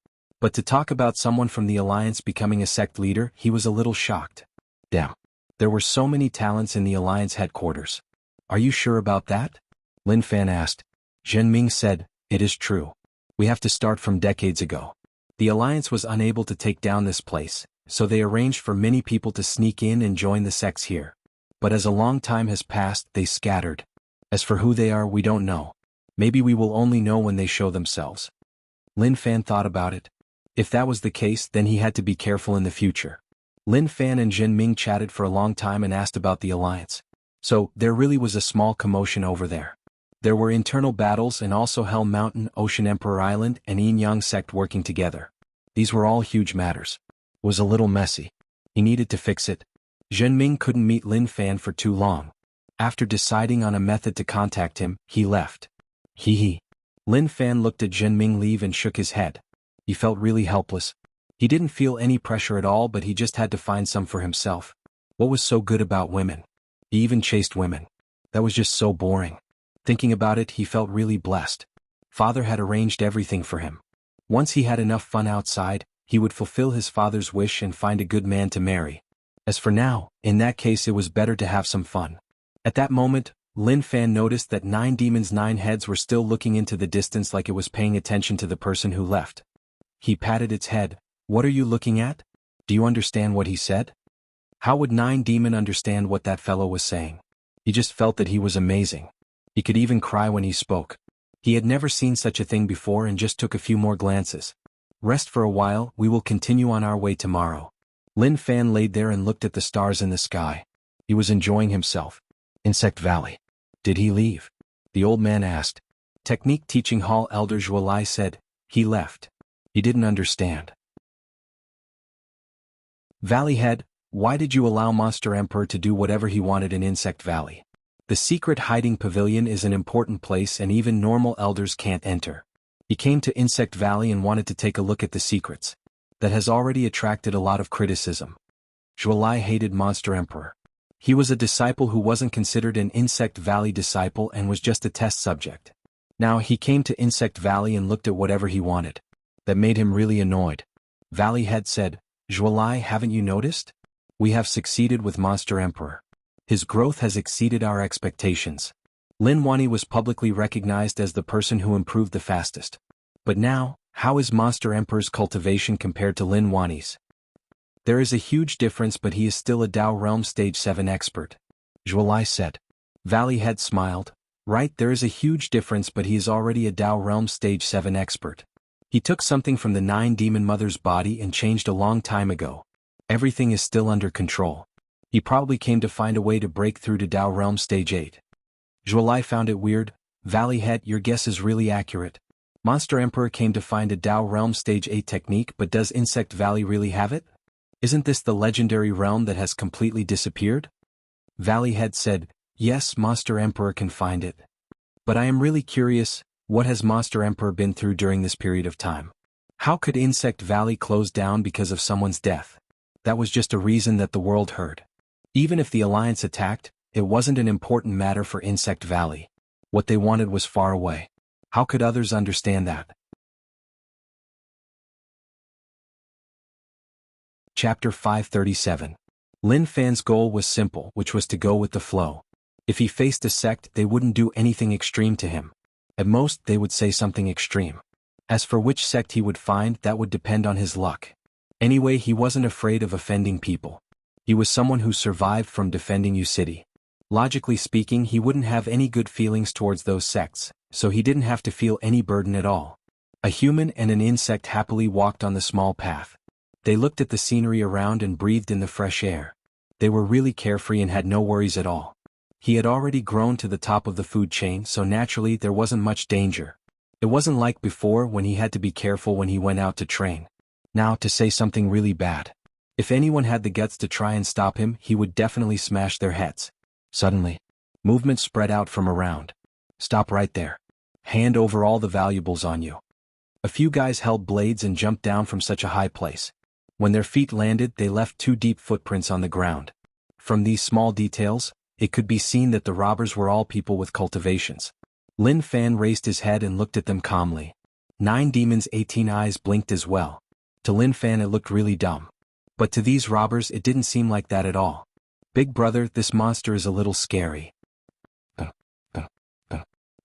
But to talk about someone from the alliance becoming a sect leader, he was a little shocked. Damn. There were so many talents in the alliance headquarters. Are you sure about that? Lin Fan asked. Zhenming said, it is true. We have to start from decades ago. The alliance was unable to take down this place, so they arranged for many people to sneak in and join the sects here. But as a long time has passed, they scattered. As for who they are, we don't know. Maybe we will only know when they show themselves. Lin Fan thought about it. If that was the case, then he had to be careful in the future. Lin Fan and Zhenming chatted for a long time and asked about the alliance. So, there really was a small commotion over there. There were internal battles and also Hell Mountain, Ocean Emperor Island, and Yin Yang sect working together. These were all huge matters. It was a little messy. He needed to fix it. Zhenming couldn't meet Lin Fan for too long. After deciding on a method to contact him, he left. Hee. Lin Fan looked at Zhenming leave and shook his head. He felt really helpless. He didn't feel any pressure at all, but he just had to find some for himself. What was so good about women? He even chased women. That was just so boring. Thinking about it, he felt really blessed. Father had arranged everything for him. Once he had enough fun outside, he would fulfill his father's wish and find a good man to marry. As for now, in that case it was better to have some fun. At that moment, Lin Fan noticed that 9 demons' 9 heads were still looking into the distance like it was paying attention to the person who left. He patted its head. What are you looking at? Do you understand what he said? How would 9 demon understand what that fellow was saying? He just felt that he was amazing. He could even cry when he spoke. He had never seen such a thing before and just took a few more glances. Rest for a while, we will continue on our way tomorrow. Lin Fan laid there and looked at the stars in the sky. He was enjoying himself. Insect Valley. Did he leave? The old man asked. Technique Teaching Hall Elder Zhuolai said, he left. He didn't understand. Valley Head, why did you allow Monster Emperor to do whatever he wanted in Insect Valley? The secret hiding pavilion is an important place and even normal elders can't enter. He came to Insect Valley and wanted to take a look at the secrets. That has already attracted a lot of criticism. Zhuolai hated Monster Emperor. He was a disciple who wasn't considered an Insect Valley disciple and was just a test subject. Now he came to Insect Valley and looked at whatever he wanted. That made him really annoyed. Valley Head said, Zhuolai, haven't you noticed? We have succeeded with Monster Emperor. His growth has exceeded our expectations. Lin Wani was publicly recognized as the person who improved the fastest. But now, how is Monster Emperor's cultivation compared to Lin Wani's? There is a huge difference, but he is still a Tao Realm Stage 7 expert. Zhuolai said. Valley Head smiled. Right, there is a huge difference, but he is already a Tao Realm Stage 7 expert. He took something from the 9 demon mother's body and changed a long time ago. Everything is still under control. He probably came to find a way to break through to Tao Realm Stage 8. Zhuolai found it weird. Valley Head, your guess is really accurate. Monster Emperor came to find a Tao Realm Stage 8 technique, but does Insect Valley really have it? Isn't this the legendary realm that has completely disappeared? Valley Head said, yes, Monster Emperor can find it. But I am really curious, what has Monster Emperor been through during this period of time? How could Insect Valley close down because of someone's death? That was just a reason that the world heard. Even if the Alliance attacked, it wasn't an important matter for Insect Valley. What they wanted was far away. How could others understand that? Chapter 537. Lin Fan's goal was simple, which was to go with the flow. If he faced a sect, they wouldn't do anything extreme to him. At most, they would say something extreme. As for which sect he would find, that would depend on his luck. Anyway, he wasn't afraid of offending people. He was someone who survived from defending U City. Logically speaking, he wouldn't have any good feelings towards those sects, so he didn't have to feel any burden at all. A human and an insect happily walked on the small path. They looked at the scenery around and breathed in the fresh air. They were really carefree and had no worries at all. He had already grown to the top of the food chain, so naturally there wasn't much danger. It wasn't like before when he had to be careful when he went out to train. Now, to say something really bad. If anyone had the guts to try and stop him, he would definitely smash their heads. Suddenly, movement spread out from around. Stop right there. Hand over all the valuables on you. A few guys held blades and jumped down from such a high place. When their feet landed, they left 2 deep footprints on the ground. From these small details, it could be seen that the robbers were all people with cultivations. Lin Fan raised his head and looked at them calmly. 9 demons' 18 eyes blinked as well. To Lin Fan it looked really dumb. But to these robbers it didn't seem like that at all. Big brother, this monster is a little scary.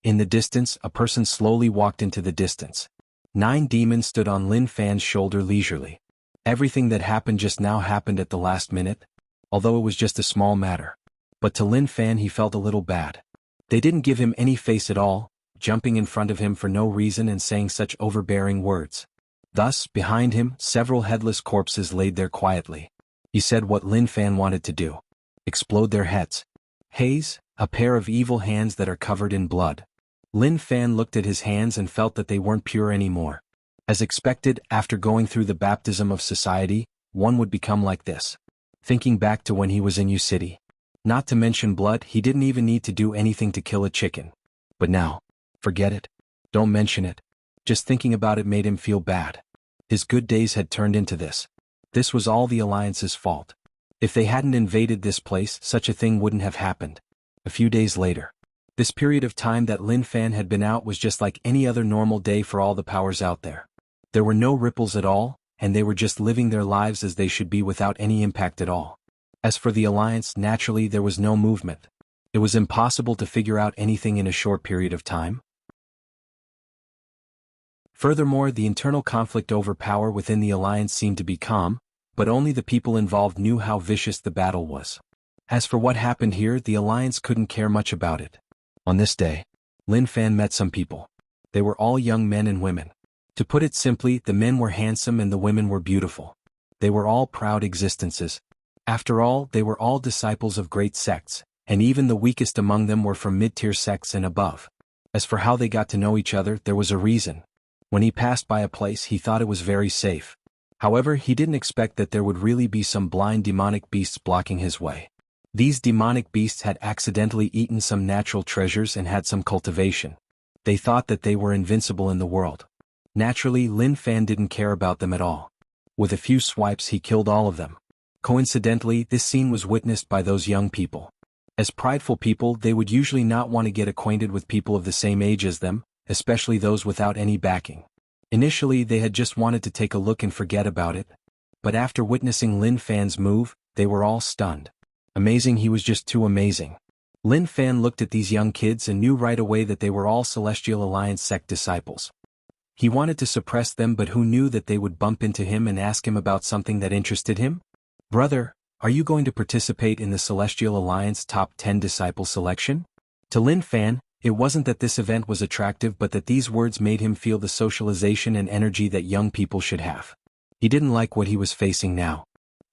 In the distance, a person slowly walked into the distance. 9 demons stood on Lin Fan's shoulder leisurely. Everything that happened just now happened at the last minute, although it was just a small matter. But to Lin Fan he felt a little bad. They didn't give him any face at all, jumping in front of him for no reason and saying such overbearing words. Thus, behind him, several headless corpses laid there quietly. He said what Lin Fan wanted to do. Explode their heads. Haze, a pair of evil hands that are covered in blood. Lin Fan looked at his hands and felt that they weren't pure anymore. As expected, after going through the baptism of society, one would become like this. thinking back to when he was in U City. Not to mention blood, he didn't even need to do anything to kill a chicken. But now, forget it. Don't mention it. Just thinking about it made him feel bad. His good days had turned into this. This was all the Alliance's fault. If they hadn't invaded this place, such a thing wouldn't have happened. A few days later. This period of time that Lin Fan had been out was just like any other normal day for all the powers out there. There were no ripples at all, and they were just living their lives as they should be without any impact at all. As for the Alliance, naturally there was no movement. It was impossible to figure out anything in a short period of time. Furthermore, the internal conflict over power within the Alliance seemed to be calm, but only the people involved knew how vicious the battle was. As for what happened here, the Alliance couldn't care much about it. On this day, Lin Fan met some people. They were all young men and women. To put it simply, the men were handsome and the women were beautiful. They were all proud existences. After all, they were all disciples of great sects, and even the weakest among them were from mid-tier sects and above. As for how they got to know each other, there was a reason. When he passed by a place, he thought it was very safe. However, he didn't expect that there would really be some blind demonic beasts blocking his way. These demonic beasts had accidentally eaten some natural treasures and had some cultivation. They thought that they were invincible in the world. Naturally, Lin Fan didn't care about them at all. With a few swipes he killed all of them. Coincidentally, this scene was witnessed by those young people. As prideful people, they would usually not want to get acquainted with people of the same age as them, especially those without any backing. Initially, they had just wanted to take a look and forget about it. But after witnessing Lin Fan's move, they were all stunned. Amazing, he was just too amazing. Lin Fan looked at these young kids and knew right away that they were all Celestial Alliance sect disciples. He wanted to suppress them, but who knew that they would bump into him and ask him about something that interested him? Brother, are you going to participate in the Celestial Alliance Top 10 Disciple selection? To Lin Fan, it wasn't that this event was attractive but that these words made him feel the socialization and energy that young people should have. He didn't like what he was facing now.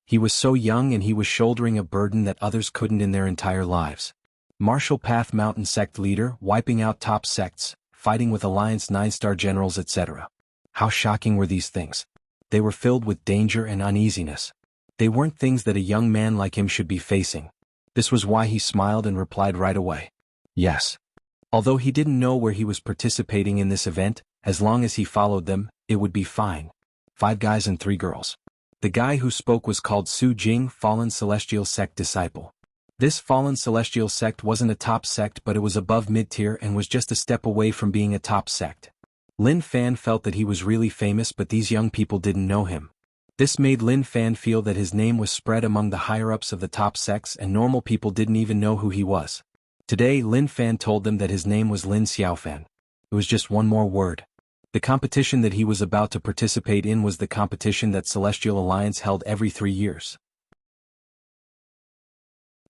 He was so young and he was shouldering a burden that others couldn't in their entire lives. Martial Path Mountain Sect leader, wiping out top sects, fighting with Alliance 9-star generals, etc. How shocking were these things? They were filled with danger and uneasiness. They weren't things that a young man like him should be facing. This was why he smiled and replied right away. Yes. Although he didn't know where he was participating in this event, as long as he followed them, it would be fine. 5 guys and 3 girls. The guy who spoke was called Su Jing, Fallen Celestial Sect disciple. This Fallen Celestial Sect wasn't a top sect but it was above mid-tier and was just a step away from being a top sect. Lin Fan felt that he was really famous but these young people didn't know him. This made Lin Fan feel that his name was spread among the higher-ups of the top sects and normal people didn't even know who he was. Today, Lin Fan told them that his name was Lin Xiaofan. It was just one more word. The competition that he was about to participate in was the competition that Celestial Alliance held every 3 years.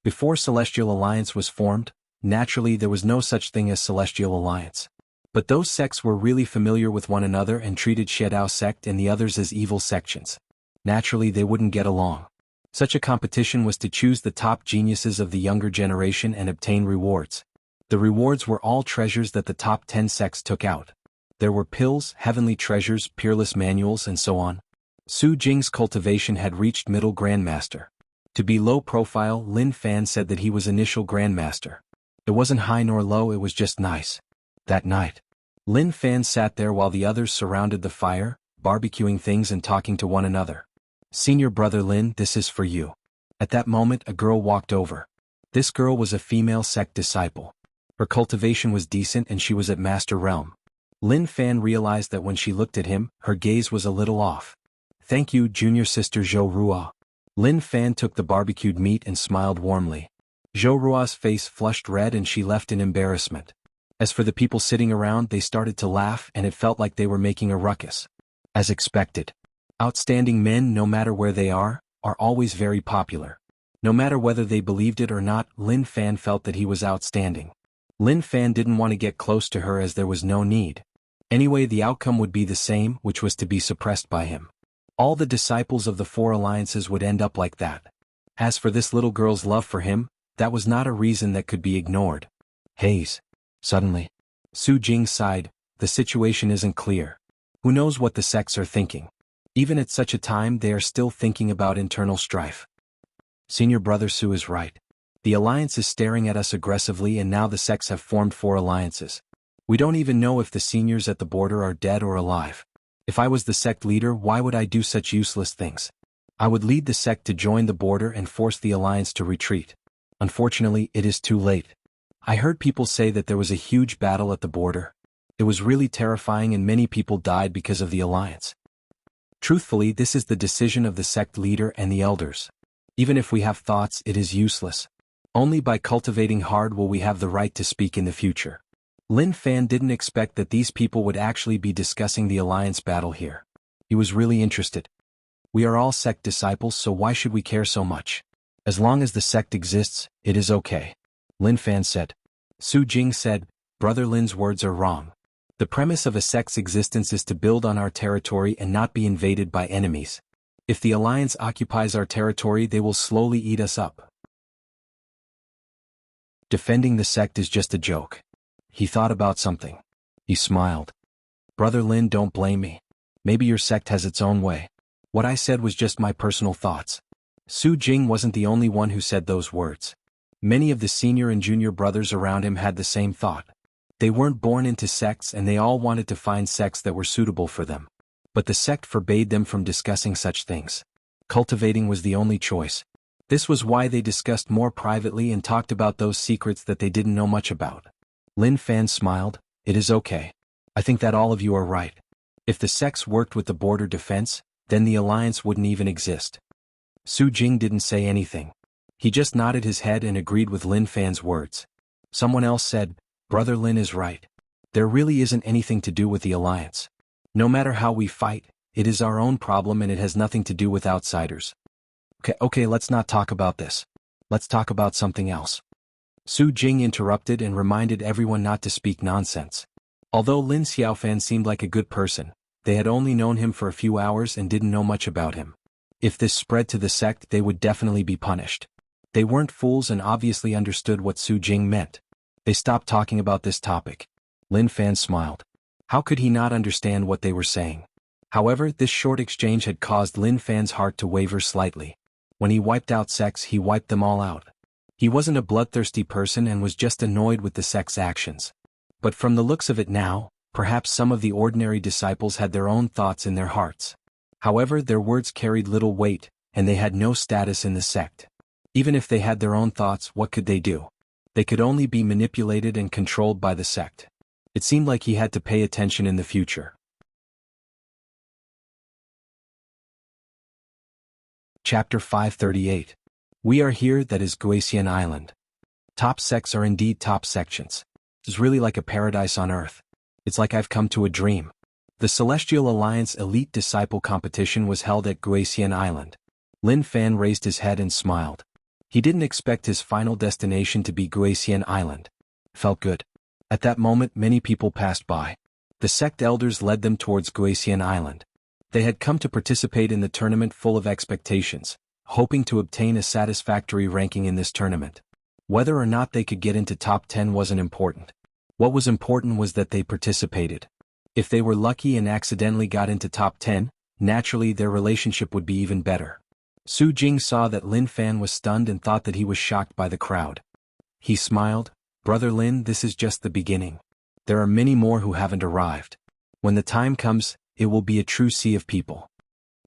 Before Celestial Alliance was formed, naturally there was no such thing as Celestial Alliance. But those sects were really familiar with one another and treated Shedao sect and the others as evil sections. Naturally they wouldn't get along. Such a competition was to choose the top geniuses of the younger generation and obtain rewards. The rewards were all treasures that the top 10 sects took out. There were pills, heavenly treasures, peerless manuals and so on. Su Jing's cultivation had reached middle grandmaster. To be low profile, Lin Fan said that he was initial grandmaster. It wasn't high nor low, it was just nice. That night, Lin Fan sat there while the others surrounded the fire, barbecuing things and talking to one another. Senior brother Lin, this is for you. At that moment a girl walked over. This girl was a female sect disciple. Her cultivation was decent and she was at master realm. Lin Fan realized that when she looked at him, her gaze was a little off. Thank you, junior sister Zhou Rua. Lin Fan took the barbecued meat and smiled warmly. Zhou Rua's face flushed red and she left in embarrassment. As for the people sitting around, they started to laugh and it felt like they were making a ruckus. As expected. Outstanding men, no matter where they are always very popular. No matter whether they believed it or not, Lin Fan felt that he was outstanding. Lin Fan didn't want to get close to her as there was no need. Anyway, the outcome would be the same, which was to be suppressed by him. All the disciples of the 4 alliances would end up like that. As for this little girl's love for him, that was not a reason that could be ignored. Haze. Suddenly, Su Jing sighed, the situation isn't clear. Who knows what the sects are thinking? Even at such a time they are still thinking about internal strife. Senior Brother Su is right. The alliance is staring at us aggressively and now the sects have formed 4 alliances. We don't even know if the seniors at the border are dead or alive. If I was the sect leader, why would I do such useless things? I would lead the sect to join the border and force the alliance to retreat. Unfortunately, it is too late. I heard people say that there was a huge battle at the border. It was really terrifying and many people died because of the alliance. Truthfully, this is the decision of the sect leader and the elders. Even if we have thoughts, it is useless. Only by cultivating hard will we have the right to speak in the future. Lin Fan didn't expect that these people would actually be discussing the alliance battle here. He was really interested. We are all sect disciples, so why should we care so much? As long as the sect exists, it is okay. Lin Fan said. Su Jing said, Brother Lin's words are wrong. The premise of a sect's existence is to build on our territory and not be invaded by enemies. If the alliance occupies our territory, they will slowly eat us up. Defending the sect is just a joke. He thought about something. He smiled. Brother Lin, don't blame me. Maybe your sect has its own way. What I said was just my personal thoughts. Su Jing wasn't the only one who said those words. Many of the senior and junior brothers around him had the same thought. They weren't born into sects and they all wanted to find sects that were suitable for them. But the sect forbade them from discussing such things. Cultivating was the only choice. This was why they discussed more privately and talked about those secrets that they didn't know much about. Lin Fan smiled. It is okay. I think that all of you are right. If the sects worked with the border defense, then the alliance wouldn't even exist. Su Jing didn't say anything. He just nodded his head and agreed with Lin Fan's words. Someone else said, Brother Lin is right. There really isn't anything to do with the alliance. No matter how we fight, it is our own problem and it has nothing to do with outsiders. Okay, let's not talk about this. Let's talk about something else. Su Jing interrupted and reminded everyone not to speak nonsense. Although Lin Xiaofan seemed like a good person, they had only known him for a few hours and didn't know much about him. If this spread to the sect, they would definitely be punished. They weren't fools and obviously understood what Su Jing meant. They stopped talking about this topic. Lin Fan smiled. How could he not understand what they were saying? However, this short exchange had caused Lin Fan's heart to waver slightly. When he wiped out sects, he wiped them all out. He wasn't a bloodthirsty person and was just annoyed with the sect's actions. But from the looks of it now, perhaps some of the ordinary disciples had their own thoughts in their hearts. However, their words carried little weight, and they had no status in the sect. Even if they had their own thoughts, what could they do? They could only be manipulated and controlled by the sect. It seemed like he had to pay attention in the future. Chapter 538. We are here, that is Guisian Island. Top sects are indeed top sections. It's really like a paradise on earth. It's like I've come to a dream. The Celestial Alliance Elite Disciple Competition was held at Guisian Island. Lin Fan raised his head and smiled. He didn't expect his final destination to be Guisian Island. Felt good. At that moment, many people passed by. The sect elders led them towards Guisian Island. They had come to participate in the tournament full of expectations, hoping to obtain a satisfactory ranking in this tournament. Whether or not they could get into top 10 wasn't important. What was important was that they participated. If they were lucky and accidentally got into top 10, naturally their relationship would be even better. Su Jing saw that Lin Fan was stunned and thought that he was shocked by the crowd. He smiled. Brother Lin, this is just the beginning. There are many more who haven't arrived. When the time comes, it will be a true sea of people.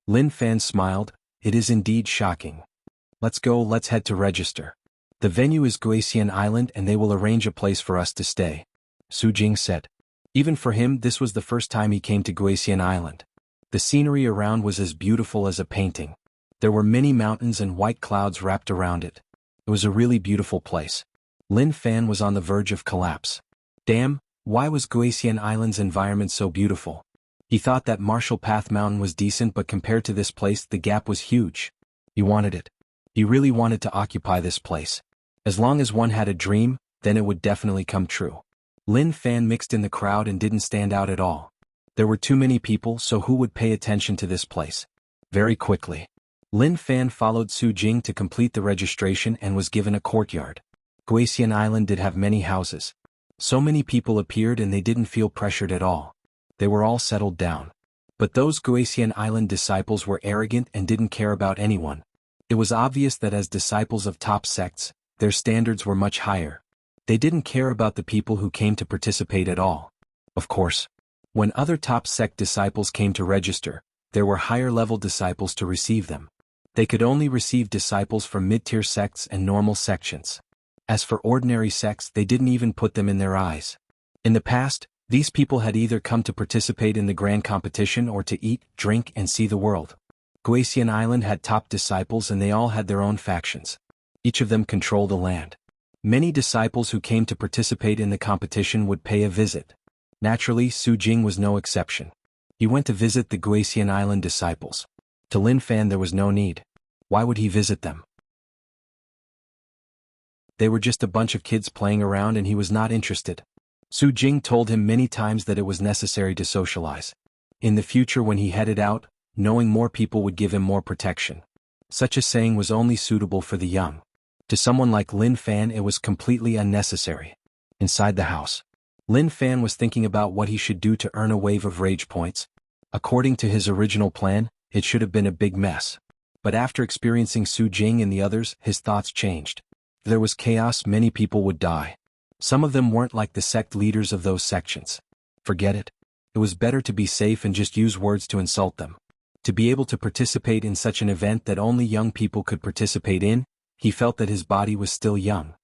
Lin Fan smiled. It is indeed shocking. Let's go, let's head to register. The venue is Guisian Island and they will arrange a place for us to stay. Su Jing said. Even for him, this was the first time he came to Guisian Island. The scenery around was as beautiful as a painting. There were many mountains and white clouds wrapped around it. It was a really beautiful place. Lin Fan was on the verge of collapse. Damn, why was Guisian Island's environment so beautiful? He thought that Marshall Path Mountain was decent, but compared to this place, the gap was huge. He wanted it. He really wanted to occupy this place. As long as one had a dream, then it would definitely come true. Lin Fan mixed in the crowd and didn't stand out at all. There were too many people, so who would pay attention to this place? Very quickly, Lin Fan followed Su Jing to complete the registration and was given a courtyard. Guisian Island did have many houses. So many people appeared and they didn't feel pressured at all. They were all settled down. But those Guisian Island disciples were arrogant and didn't care about anyone. It was obvious that as disciples of top sects, their standards were much higher. They didn't care about the people who came to participate at all. Of course, when other top sect disciples came to register, there were higher-level disciples to receive them. They could only receive disciples from mid-tier sects and normal sections. As for ordinary sects, they didn't even put them in their eyes. In the past, these people had either come to participate in the grand competition or to eat, drink, and see the world. Guisian Island had top disciples and they all had their own factions. Each of them controlled a land. Many disciples who came to participate in the competition would pay a visit. Naturally, Su Jing was no exception. He went to visit the Guisian Island disciples. To Lin Fan there was no need. Why would he visit them? They were just a bunch of kids playing around and he was not interested. Su Jing told him many times that it was necessary to socialize. In the future when he headed out, knowing more people would give him more protection. Such a saying was only suitable for the young. To someone like Lin Fan it was completely unnecessary. Inside the house, Lin Fan was thinking about what he should do to earn a wave of rage points. According to his original plan, it should have been a big mess. But after experiencing Su Jing and the others, his thoughts changed. If there was chaos, many people would die. Some of them weren't like the sect leaders of those sections. Forget it. It was better to be safe and just use words to insult them. To be able to participate in such an event that only young people could participate in, he felt that his body was still young.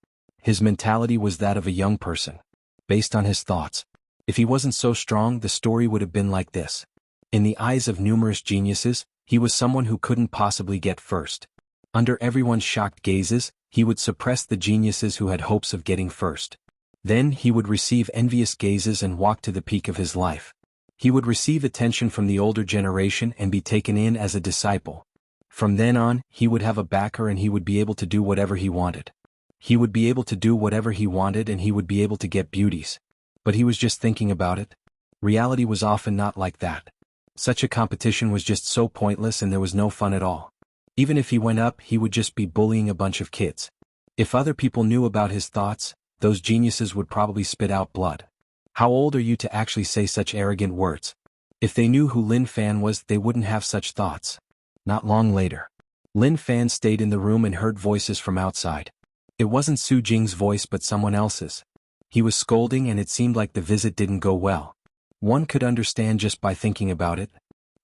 His mentality was that of a young person. Based on his thoughts, if he wasn't so strong, the story would have been like this. In the eyes of numerous geniuses, he was someone who couldn't possibly get first. Under everyone's shocked gazes, he would suppress the geniuses who had hopes of getting first. Then he would receive envious gazes and walk to the peak of his life. He would receive attention from the older generation and be taken in as a disciple. From then on, he would have a backer and he would be able to do whatever he wanted. He would be able to do whatever he wanted and he would be able to get beauties. But he was just thinking about it. Reality was often not like that. Such a competition was just so pointless and there was no fun at all. Even if he went up, he would just be bullying a bunch of kids. If other people knew about his thoughts, those geniuses would probably spit out blood. How old are you to actually say such arrogant words? If they knew who Lin Fan was, they wouldn't have such thoughts. Not long later, Lin Fan stayed in the room and heard voices from outside. It wasn't Su Jing's voice but someone else's. He was scolding and it seemed like the visit didn't go well. One could understand just by thinking about it.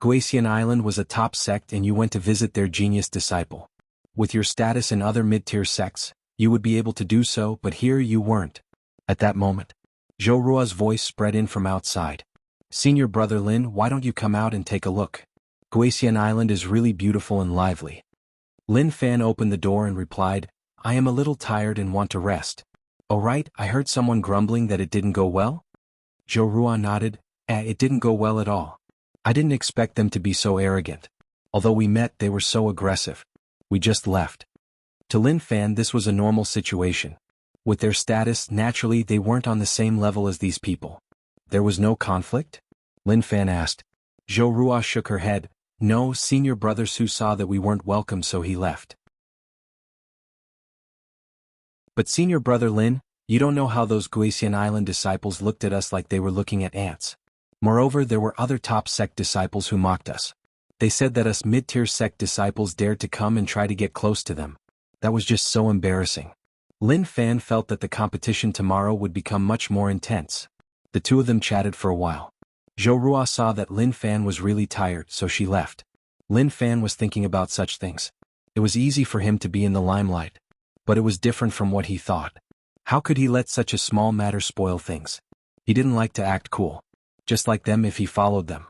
Guisian Island was a top sect and you went to visit their genius disciple. With your status in other mid-tier sects, you would be able to do so, but here you weren't. At that moment, Zhou Rua's voice spread in from outside. Senior brother Lin, why don't you come out and take a look? Guisian Island is really beautiful and lively. Lin Fan opened the door and replied, I am a little tired and want to rest. Oh right, I heard someone grumbling that it didn't go well? Zhou Rua nodded, it didn't go well at all. I didn't expect them to be so arrogant. Although we met, they were so aggressive. We just left. To Lin Fan this was a normal situation. With their status, naturally they weren't on the same level as these people. There was no conflict? Lin Fan asked. Zhou Rua shook her head. No, senior brother Su saw that we weren't welcome so he left. But senior brother Lin, you don't know how those Guisian Island disciples looked at us like they were looking at ants. Moreover, there were other top sect disciples who mocked us. They said that us mid-tier sect disciples dared to come and try to get close to them. That was just so embarrassing. Lin Fan felt that the competition tomorrow would become much more intense. The two of them chatted for a while. Zhou Rua saw that Lin Fan was really tired, so she left. Lin Fan was thinking about such things. It was easy for him to be in the limelight. But it was different from what he thought. How could he let such a small matter spoil things? He didn't like to act cool. Just like them if he followed them.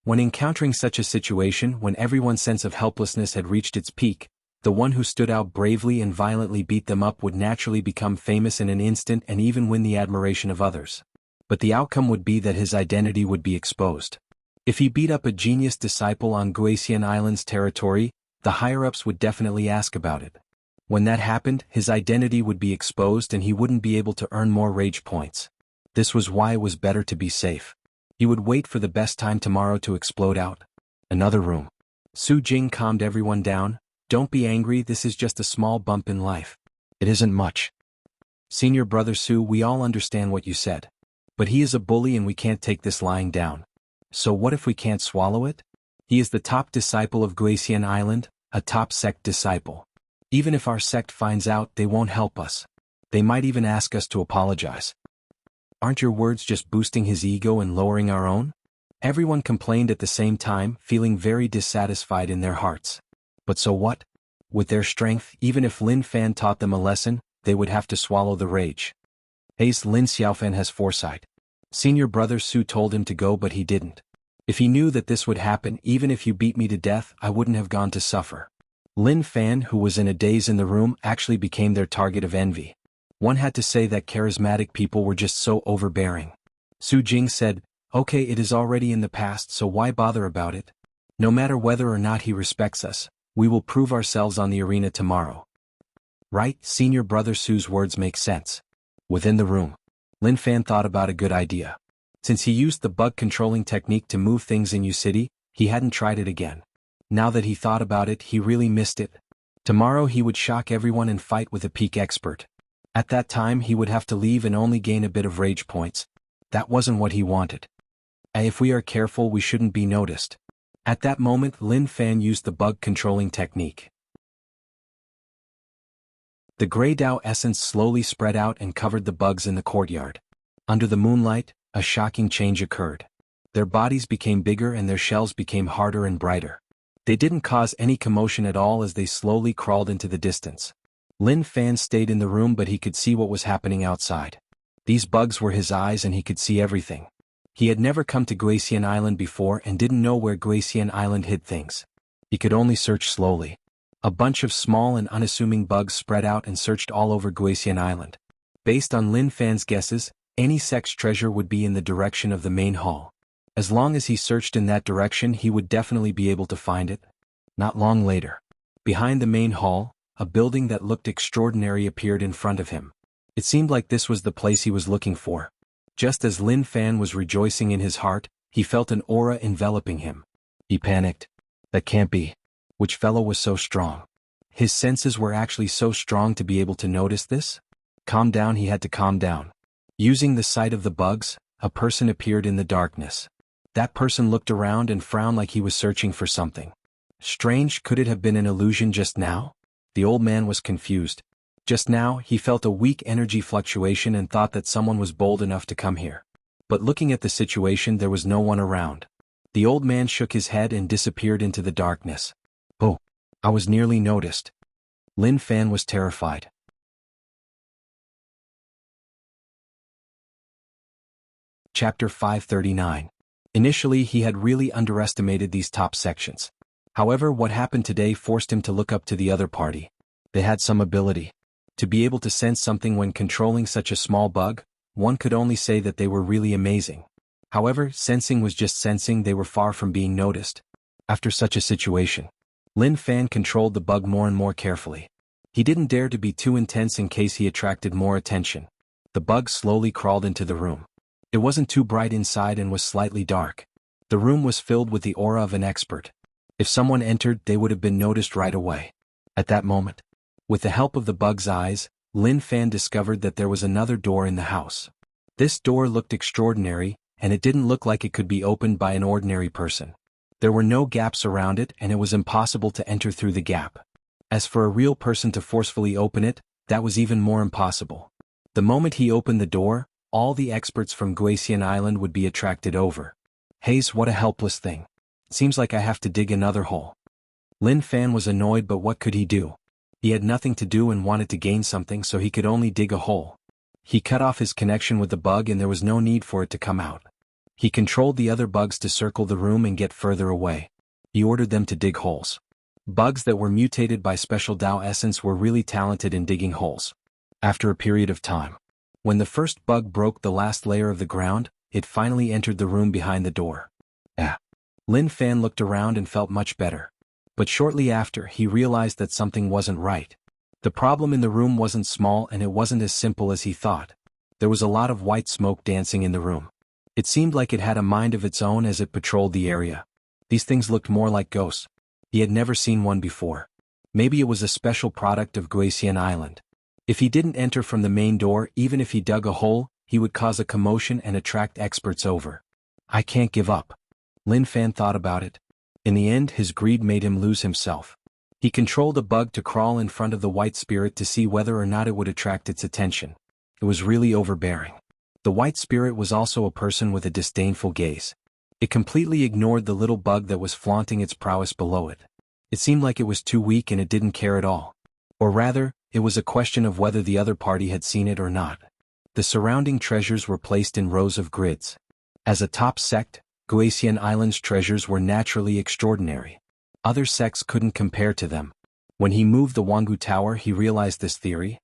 When encountering such a situation, when everyone's sense of helplessness had reached its peak, the one who stood out bravely and violently beat them up would naturally become famous in an instant and even win the admiration of others. But the outcome would be that his identity would be exposed. If he beat up a genius disciple on Guisian Island's territory, the higher-ups would definitely ask about it. When that happened, his identity would be exposed and he wouldn't be able to earn more rage points. This was why it was better to be safe. He would wait for the best time tomorrow to explode out. Another room. Su Jing calmed everyone down. Don't be angry, this is just a small bump in life. It isn't much. Senior brother Su, we all understand what you said. But he is a bully and we can't take this lying down. So what if we can't swallow it? He is the top disciple of Guisian Island, a top sect disciple. Even if our sect finds out, they won't help us. They might even ask us to apologize. Aren't your words just boosting his ego and lowering our own? Everyone complained at the same time, feeling very dissatisfied in their hearts. But so what? With their strength, even if Lin Fan taught them a lesson, they would have to swallow the rage. Ace Lin Xiaofan has foresight. Senior brother Su told him to go, but he didn't. If he knew that this would happen, even if you beat me to death, I wouldn't have gone to suffer. Lin Fan, who was in a daze in the room, actually became their target of envy. One had to say that charismatic people were just so overbearing. Su Jing said, "Okay, it is already in the past, so why bother about it? No matter whether or not he respects us, we will prove ourselves on the arena tomorrow." Right, senior brother Su's words make sense. Within the room, Lin Fan thought about a good idea. Since he used the bug controlling technique to move things in U City, he hadn't tried it again. Now that he thought about it, he really missed it. Tomorrow he would shock everyone and fight with a peak expert. At that time he would have to leave and only gain a bit of rage points. That wasn't what he wanted. If we are careful, we shouldn't be noticed. At that moment, Lin Fan used the bug controlling technique. The gray Dao essence slowly spread out and covered the bugs in the courtyard. Under the moonlight, a shocking change occurred. Their bodies became bigger and their shells became harder and brighter. They didn't cause any commotion at all as they slowly crawled into the distance. Lin Fan stayed in the room, but he could see what was happening outside. These bugs were his eyes and he could see everything. He had never come to Guisian Island before and didn't know where Guisian Island hid things. He could only search slowly. A bunch of small and unassuming bugs spread out and searched all over Guisian Island. Based on Lin Fan's guesses, any sect's treasure would be in the direction of the main hall. As long as he searched in that direction, he would definitely be able to find it. Not long later, behind the main hall, a building that looked extraordinary appeared in front of him. It seemed like this was the place he was looking for. Just as Lin Fan was rejoicing in his heart, he felt an aura enveloping him. He panicked. That can't be. Which fellow was so strong? His senses were actually so strong to be able to notice this? Calm down, he had to calm down. Using the sight of the bugs, a person appeared in the darkness. That person looked around and frowned like he was searching for something. Strange, could it have been an illusion just now? The old man was confused. Just now, he felt a weak energy fluctuation and thought that someone was bold enough to come here. But looking at the situation, there was no one around. The old man shook his head and disappeared into the darkness. Oh, I was nearly noticed. Lin Fan was terrified. Chapter 539. Initially, he had really underestimated these top sections. However, what happened today forced him to look up to the other party. They had some ability. To be able to sense something when controlling such a small bug, one could only say that they were really amazing. However, sensing was just sensing, they were far from being noticed. After such a situation, Lin Fan controlled the bug more and more carefully. He didn't dare to be too intense in case he attracted more attention. The bug slowly crawled into the room. It wasn't too bright inside and was slightly dark. The room was filled with the aura of an expert. If someone entered, they would have been noticed right away. At that moment, with the help of the bug's eyes, Lin Fan discovered that there was another door in the house. This door looked extraordinary, and it didn't look like it could be opened by an ordinary person. There were no gaps around it and it was impossible to enter through the gap. As for a real person to forcefully open it, that was even more impossible. The moment he opened the door, all the experts from Guisian Island would be attracted over. Haze, what a helpless thing. Seems like I have to dig another hole. Lin Fan was annoyed, but what could he do? He had nothing to do and wanted to gain something, so he could only dig a hole. He cut off his connection with the bug and there was no need for it to come out. He controlled the other bugs to circle the room and get further away. He ordered them to dig holes. Bugs that were mutated by special Dao essence were really talented in digging holes. After a period of time, when the first bug broke the last layer of the ground, it finally entered the room behind the door. Lin Fan looked around and felt much better. But shortly after, he realized that something wasn't right. The problem in the room wasn't small and it wasn't as simple as he thought. There was a lot of white smoke dancing in the room. It seemed like it had a mind of its own as it patrolled the area. These things looked more like ghosts. He had never seen one before. Maybe it was a special product of Guisian Island. If he didn't enter from the main door, even if he dug a hole, he would cause a commotion and attract experts over. I can't give up. Lin Fan thought about it. In the end, his greed made him lose himself. He controlled a bug to crawl in front of the white spirit to see whether or not it would attract its attention. It was really overbearing. The white spirit was also a person with a disdainful gaze. It completely ignored the little bug that was flaunting its prowess below it. It seemed like it was too weak and it didn't care at all. Or rather, it was a question of whether the other party had seen it or not. The surrounding treasures were placed in rows of grids. As a top sect, Guasian Island's treasures were naturally extraordinary. Other sects couldn't compare to them. When he moved the Jianghu Tower, he realized this theory.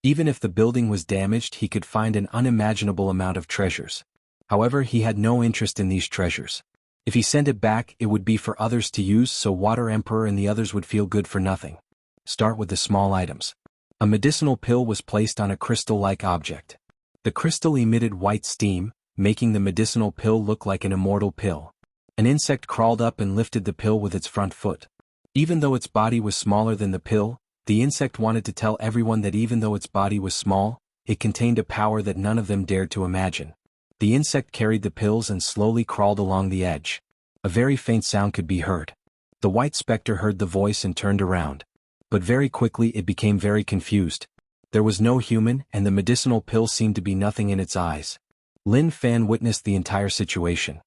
Even if the building was damaged, he could find an unimaginable amount of treasures. However, he had no interest in these treasures. If he sent it back, it would be for others to use, so Water Emperor and the others would feel good for nothing. Start with the small items. A medicinal pill was placed on a crystal-like object. The crystal emitted white steam, making the medicinal pill look like an immortal pill. An insect crawled up and lifted the pill with its front foot. Even though its body was smaller than the pill, the insect wanted to tell everyone that even though its body was small, it contained a power that none of them dared to imagine. The insect carried the pills and slowly crawled along the edge. A very faint sound could be heard. The white specter heard the voice and turned around. But very quickly it became very confused. There was no human, and the medicinal pill seemed to be nothing in its eyes. Lin Fan witnessed the entire situation.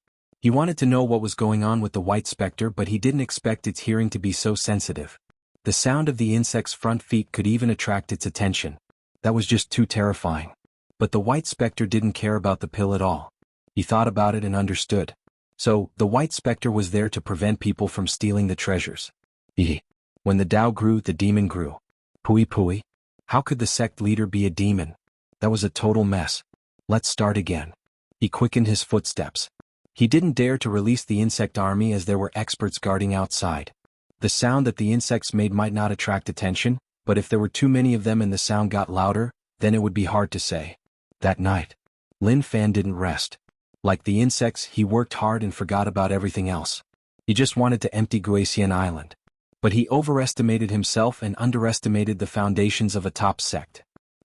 He wanted to know what was going on with the white specter, but he didn't expect its hearing to be so sensitive. The sound of the insect's front feet could even attract its attention. That was just too terrifying. But the white specter didn't care about the pill at all. He thought about it and understood. So, the white specter was there to prevent people from stealing the treasures. When the Tao grew, the demon grew. Pui. How could the sect leader be a demon? That was a total mess. Let's start again. He quickened his footsteps. He didn't dare to release the insect army as there were experts guarding outside. The sound that the insects made might not attract attention, but if there were too many of them and the sound got louder, then it would be hard to say. That night, Lin Fan didn't rest. Like the insects, he worked hard and forgot about everything else. He just wanted to empty Guasian Island. But he overestimated himself and underestimated the foundations of a top sect.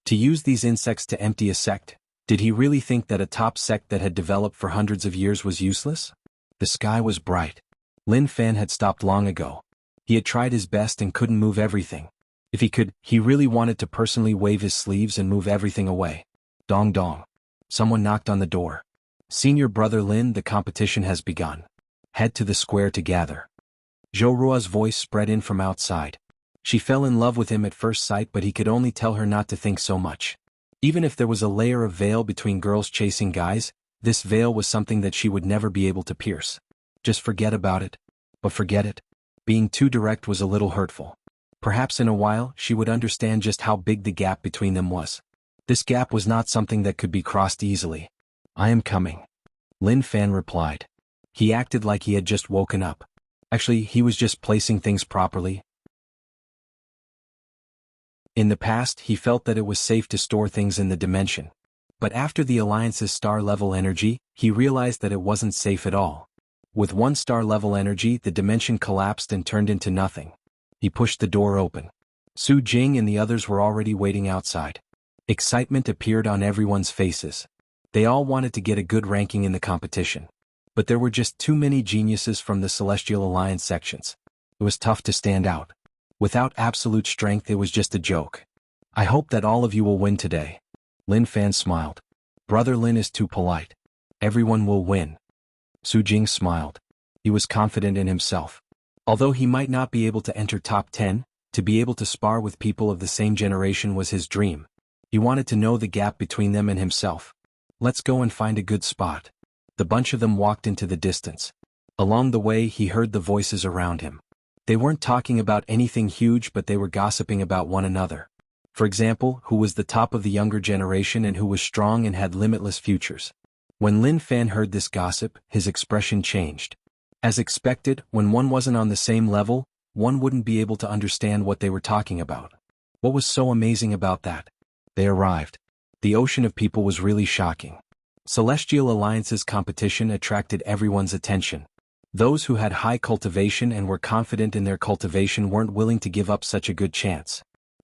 To use these insects to empty a sect, did he really think that a top sect that had developed for hundreds of years was useless? The sky was bright. Lin Fan had stopped long ago. He had tried his best and couldn't move everything. If he could, he really wanted to personally wave his sleeves and move everything away. Dong dong. Someone knocked on the door. Senior brother Lin, the competition has begun. Head to the square to gather. Zhou Rua's voice spread in from outside. She fell in love with him at first sight, but he could only tell her not to think so much. Even if there was a layer of veil between girls chasing guys, this veil was something that she would never be able to pierce. Just forget about it. But forget it. Being too direct was a little hurtful. Perhaps in a while she would understand just how big the gap between them was. This gap was not something that could be crossed easily. I am coming. Lin Fan replied. He acted like he had just woken up. Actually, he was just placing things properly. In the past, he felt that it was safe to store things in the dimension. But after the Alliance's star-level energy, he realized that it wasn't safe at all. With one star-level energy, the dimension collapsed and turned into nothing. He pushed the door open. Su Jing and the others were already waiting outside. Excitement appeared on everyone's faces. They all wanted to get a good ranking in the competition. But there were just too many geniuses from the Celestial Alliance sections. It was tough to stand out. Without absolute strength, it was just a joke. I hope that all of you will win today. Lin Fan smiled. Brother Lin is too polite. Everyone will win. Su Jing smiled. He was confident in himself. Although he might not be able to enter top 10, to be able to spar with people of the same generation was his dream. He wanted to know the gap between them and himself. Let's go and find a good spot. The bunch of them walked into the distance. Along the way, he heard the voices around him. They weren't talking about anything huge, but they were gossiping about one another. For example, who was the top of the younger generation and who was strong and had limitless futures. When Lin Fan heard this gossip, his expression changed. As expected, when one wasn't on the same level, one wouldn't be able to understand what they were talking about. What was so amazing about that? They arrived. The ocean of people was really shocking. Celestial Alliance's competition attracted everyone's attention. Those who had high cultivation and were confident in their cultivation weren't willing to give up such a good chance.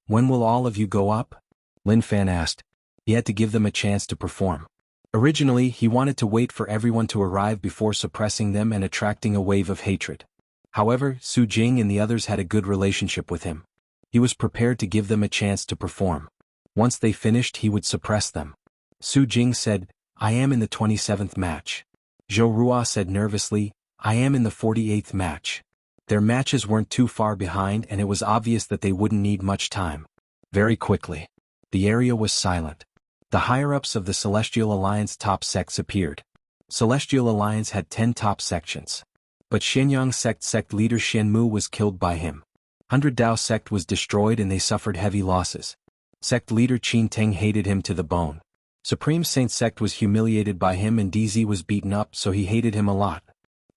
When will all of you go up? Lin Fan asked. He had to give them a chance to perform. Originally, he wanted to wait for everyone to arrive before suppressing them and attracting a wave of hatred. However, Su Jing and the others had a good relationship with him. He was prepared to give them a chance to perform. Once they finished, he would suppress them. Su Jing said, "I am in the 27th match." Zhou Rua said nervously, "I am in the 48th match." Their matches weren't too far behind, and it was obvious that they wouldn't need much time. Very quickly, the area was silent. The higher-ups of the Celestial Alliance top sects appeared. Celestial Alliance had 10 top sections. But Shenyang sect leader Shenmu was killed by him. 100 Dao sect was destroyed and they suffered heavy losses. Sect leader Qin Teng hated him to the bone. Supreme Saint sect was humiliated by him and DZ was beaten up, so he hated him a lot.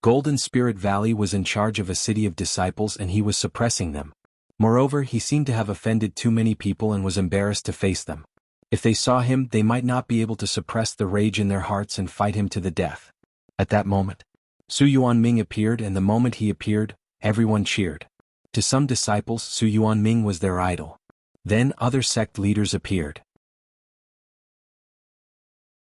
Golden Spirit Valley was in charge of a city of disciples and he was suppressing them. Moreover, he seemed to have offended too many people and was embarrassed to face them. If they saw him, they might not be able to suppress the rage in their hearts and fight him to the death. At that moment, Su Yuanming appeared, and the moment he appeared, everyone cheered. To some disciples, Su Yuanming was their idol. Then other sect leaders appeared.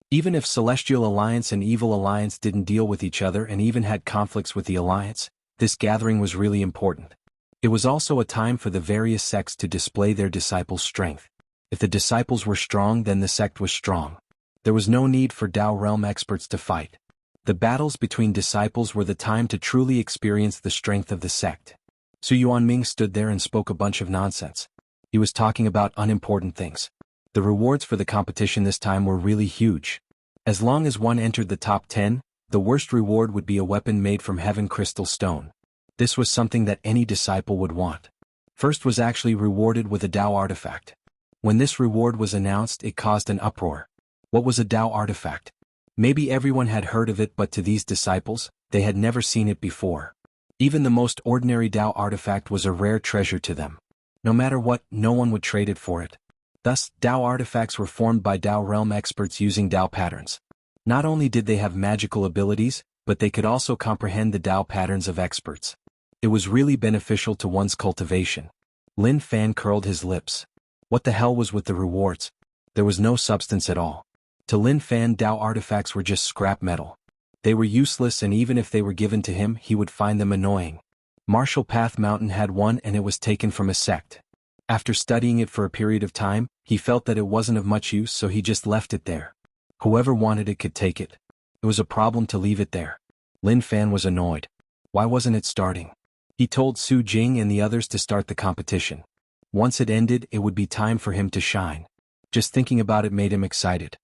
Even if Celestial Alliance and Evil Alliance didn't deal with each other and even had conflicts with the Alliance, this gathering was really important. It was also a time for the various sects to display their disciples' strength. If the disciples were strong, then the sect was strong. There was no need for Dao realm experts to fight. The battles between disciples were the time to truly experience the strength of the sect. Su Yuanming stood there and spoke a bunch of nonsense. He was talking about unimportant things. The rewards for the competition this time were really huge. As long as one entered the top 10, the worst reward would be a weapon made from heaven crystal stone. This was something that any disciple would want. First was actually rewarded with a Dao artifact. When this reward was announced, it caused an uproar. What was a Dao artifact? Maybe everyone had heard of it, but to these disciples, they had never seen it before. Even the most ordinary Dao artifact was a rare treasure to them. No matter what, no one would trade it for it. Thus, Dao artifacts were formed by Dao realm experts using Dao patterns. Not only did they have magical abilities, but they could also comprehend the Dao patterns of experts. It was really beneficial to one's cultivation. Lin Fan curled his lips. What the hell was with the rewards? There was no substance at all. To Lin Fan, Dao artifacts were just scrap metal. They were useless, and even if they were given to him, he would find them annoying. Martial Path Mountain had one, and it was taken from a sect. After studying it for a period of time, he felt that it wasn't of much use, so he just left it there. Whoever wanted it could take it. It was a problem to leave it there. Lin Fan was annoyed. Why wasn't it starting? He told Su Jing and the others to start the competition. Once it ended, it would be time for him to shine. Just thinking about it made him excited.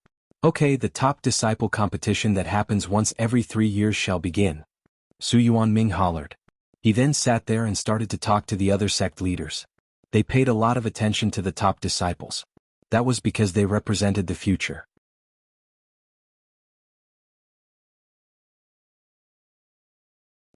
Okay, the top disciple competition that happens once every 3 years shall begin. Su Yuanming hollered. He then sat there and started to talk to the other sect leaders. They paid a lot of attention to the top disciples. That was because they represented the future.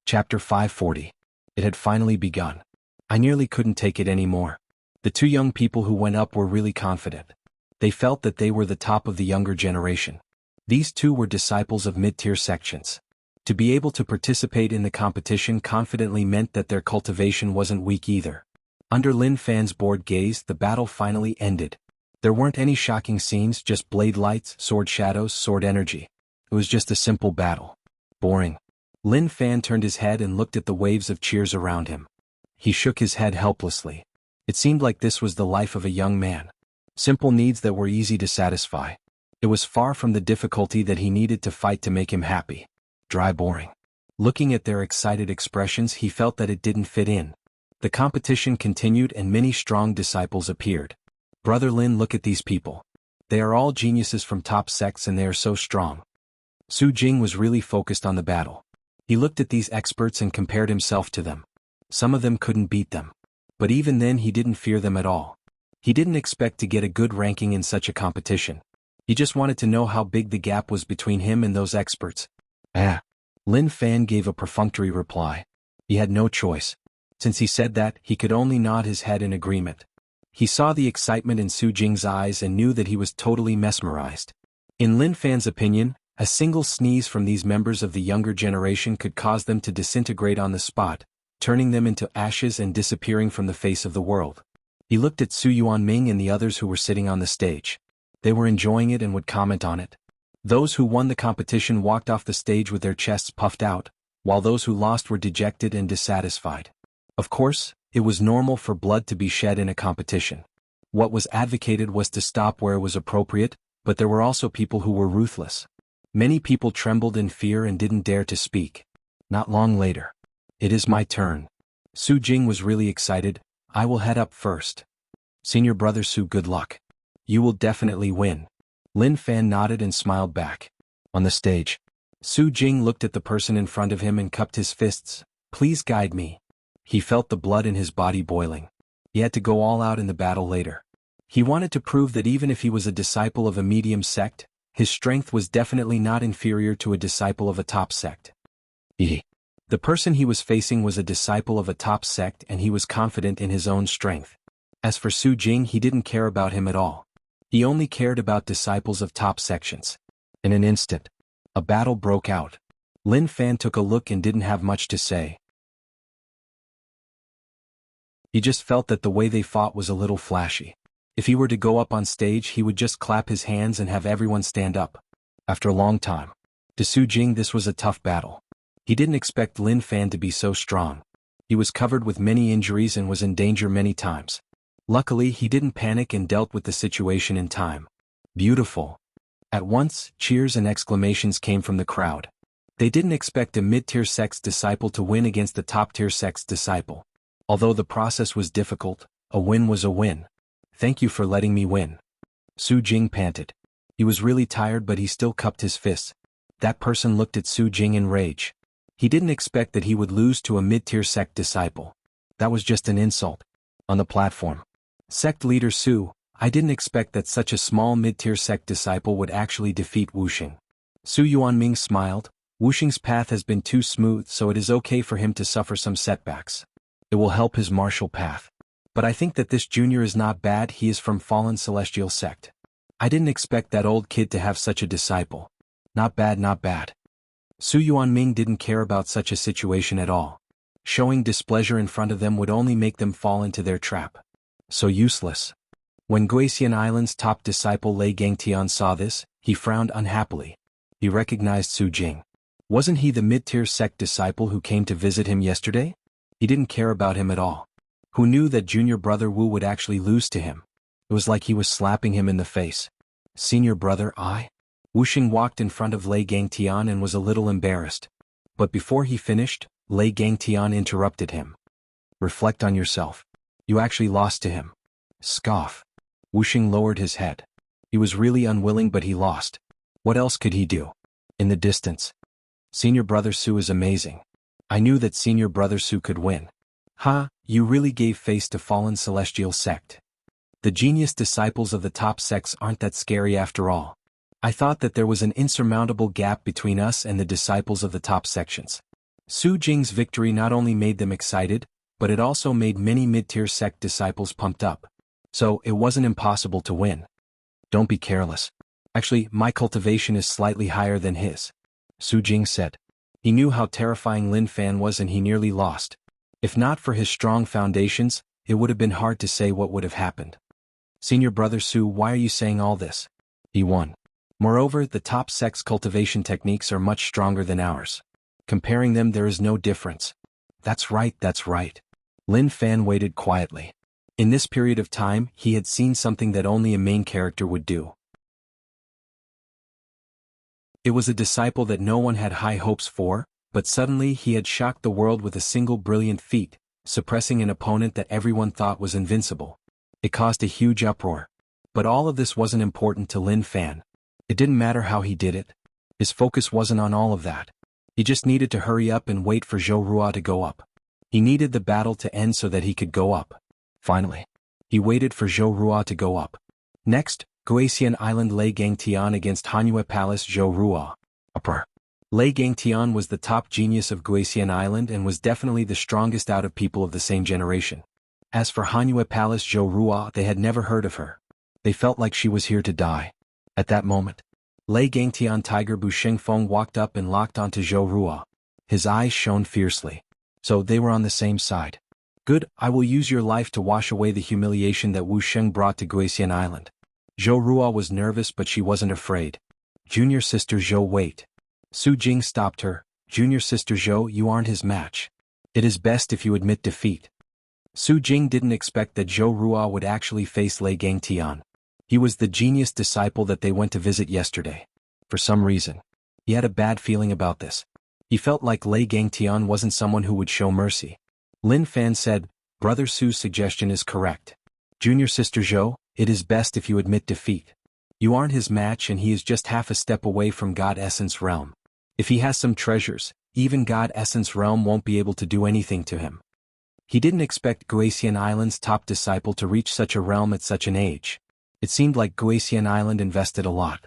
Chapter 540. It had finally begun. I nearly couldn't take it anymore. The two young people who went up were really confident. They felt that they were the top of the younger generation. These two were disciples of mid-tier sections. To be able to participate in the competition confidently meant that their cultivation wasn't weak either. Under Lin Fan's bored gaze, the battle finally ended. There weren't any shocking scenes, just blade lights, sword shadows, sword energy. It was just a simple battle. Boring. Lin Fan turned his head and looked at the waves of cheers around him. He shook his head helplessly. It seemed like this was the life of a young man. Simple needs that were easy to satisfy. It was far from the difficulty that he needed to fight to make him happy. Dry boring. Looking at their excited expressions, he felt that it didn't fit in. The competition continued and many strong disciples appeared. Brother Lin, look at these people. They are all geniuses from top sects and they are so strong. Su Jing was really focused on the battle. He looked at these experts and compared himself to them. Some of them couldn't beat them. But even then he didn't fear them at all. He didn't expect to get a good ranking in such a competition. He just wanted to know how big the gap was between him and those experts. Lin Fan gave a perfunctory reply. He had no choice. Since he said that, he could only nod his head in agreement. He saw the excitement in Su Jing's eyes and knew that he was totally mesmerized. In Lin Fan's opinion, a single sneeze from these members of the younger generation could cause them to disintegrate on the spot, turning them into ashes and disappearing from the face of the world. He looked at Su Yuanming and the others who were sitting on the stage. They were enjoying it and would comment on it. Those who won the competition walked off the stage with their chests puffed out. while those who lost were dejected and dissatisfied. Of course, it was normal for blood to be shed in a competition. What was advocated was to stop where it was appropriate, but there were also people who were ruthless. Many people trembled in fear and didn't dare to speak. Not long later. It is my turn. Su Jing was really excited. I will head up first. Senior brother Su, good luck. You will definitely win. Lin Fan nodded and smiled back. On the stage, Su Jing looked at the person in front of him and cupped his fists. Please guide me. He felt the blood in his body boiling. He had to go all out in the battle later. He wanted to prove that even if he was a disciple of a medium sect, his strength was definitely not inferior to a disciple of a top sect. The person he was facing was a disciple of a top sect and he was confident in his own strength. As for Su Jing, he didn't care about him at all. He only cared about disciples of top sections. In an instant, a battle broke out. Lin Fan took a look and didn't have much to say. He just felt that the way they fought was a little flashy. If he were to go up on stage, he would just clap his hands and have everyone stand up. After a long time, to Su Jing this was a tough battle. He didn't expect Lin Fan to be so strong. He was covered with many injuries and was in danger many times. Luckily, he didn't panic and dealt with the situation in time. Beautiful. At once, cheers and exclamations came from the crowd. They didn't expect a mid-tier sect's disciple to win against the top-tier sect's disciple. Although the process was difficult, a win was a win. Thank you for letting me win. Su Jing panted. He was really tired, but he still cupped his fists. That person looked at Su Jing in rage. He didn't expect that he would lose to a mid-tier sect disciple. That was just an insult. On the platform, sect leader Su, I didn't expect that such a small mid-tier sect disciple would actually defeat Wuxing. Su Yuanming smiled. Wuxing's path has been too smooth, so it is okay for him to suffer some setbacks. It will help his martial path. But I think that this junior is not bad. He is from Fallen Celestial Sect. I didn't expect that old kid to have such a disciple. Not bad, not bad. Su Yuanming didn't care about such a situation at all. Showing displeasure in front of them would only make them fall into their trap. So useless. When Guisian Island's top disciple Lei Gangtian saw this, he frowned unhappily. He recognized Su Jing. Wasn't he the mid-tier sect disciple who came to visit him yesterday? He didn't care about him at all. Who knew that junior brother Wu would actually lose to him? It was like he was slapping him in the face. Senior brother I? Wuxing walked in front of Lei Gangtian and was a little embarrassed. But before he finished, Lei Gangtian interrupted him. Reflect on yourself. You actually lost to him. Scoff. Wuxing lowered his head. He was really unwilling, but he lost. What else could he do? In the distance. Senior brother Su is amazing. I knew that senior brother Su could win. Ha, you really gave face to Fallen Celestial Sect. The genius disciples of the top sects aren't that scary after all. I thought that there was an insurmountable gap between us and the disciples of the top sections. Su Jing's victory not only made them excited, but it also made many mid-tier sect disciples pumped up. So, it wasn't impossible to win. Don't be careless. Actually, my cultivation is slightly higher than his. Su Jing said. He knew how terrifying Lin Fan was and he nearly lost. If not for his strong foundations, it would have been hard to say what would have happened. Senior brother Su, why are you saying all this? He won. Moreover, the top sect's cultivation techniques are much stronger than ours. Comparing them, there is no difference. That's right, that's right. Lin Fan waited quietly. In this period of time, he had seen something that only a main character would do. It was a disciple that no one had high hopes for, but suddenly he had shocked the world with a single brilliant feat, suppressing an opponent that everyone thought was invincible. It caused a huge uproar. But all of this wasn't important to Lin Fan. It didn't matter how he did it. His focus wasn't on all of that. He just needed to hurry up and wait for Zhou Rua to go up. He needed the battle to end so that he could go up. Finally, he waited for Zhou Rua to go up. Next, Guisian Island Lei Gangtian against Hanyue Palace Zhou Rua. Upper. Lei Gangtian was the top genius of Guisian Island and was definitely the strongest out of people of the same generation. As for Hanyue Palace Zhou Rua, they had never heard of her. They felt like she was here to die. At that moment, Lei Gangtian Tiger Bu Shengfeng walked up and locked onto Zhou Rua. His eyes shone fiercely. So they were on the same side. Good, I will use your life to wash away the humiliation that Wu Sheng brought to Guisian Island. Zhou Rua was nervous, but she wasn't afraid. Junior sister Zhou, wait. Su Jing stopped her. Junior sister Zhou, you aren't his match. It is best if you admit defeat. Su Jing didn't expect that Zhou Ruo would actually face Lei Gangtian. He was the genius disciple that they went to visit yesterday. For some reason, he had a bad feeling about this. He felt like Lei Gangtian wasn't someone who would show mercy. Lin Fan said, Brother Su's suggestion is correct. Junior sister Zhou, it is best if you admit defeat. You aren't his match and he is just half a step away from God Essence Realm. If he has some treasures, even God Essence Realm won't be able to do anything to him. He didn't expect Guasian Island's top disciple to reach such a realm at such an age. It seemed like Guasian Island invested a lot.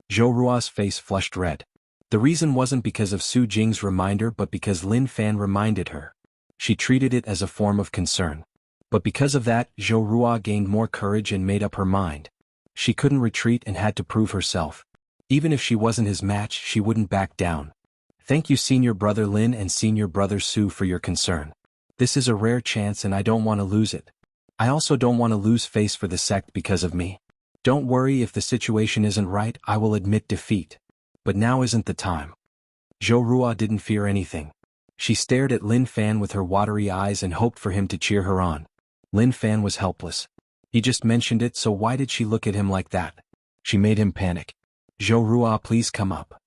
Zhou Ruo's face flushed red. The reason wasn't because of Su Jing's reminder but because Lin Fan reminded her. She treated it as a form of concern. But because of that, Zhou Ruo gained more courage and made up her mind. She couldn't retreat and had to prove herself. Even if she wasn't his match, she wouldn't back down. Thank you Senior Brother Lin and Senior Brother Su for your concern. This is a rare chance and I don't want to lose it. I also don't want to lose face for the sect because of me. Don't worry if the situation isn't right, I will admit defeat. But now isn't the time. Zhou Ruo didn't fear anything. She stared at Lin Fan with her watery eyes and hoped for him to cheer her on. Lin Fan was helpless. He just mentioned it, so why did she look at him like that? She made him panic. Zhou Ruo, please come up,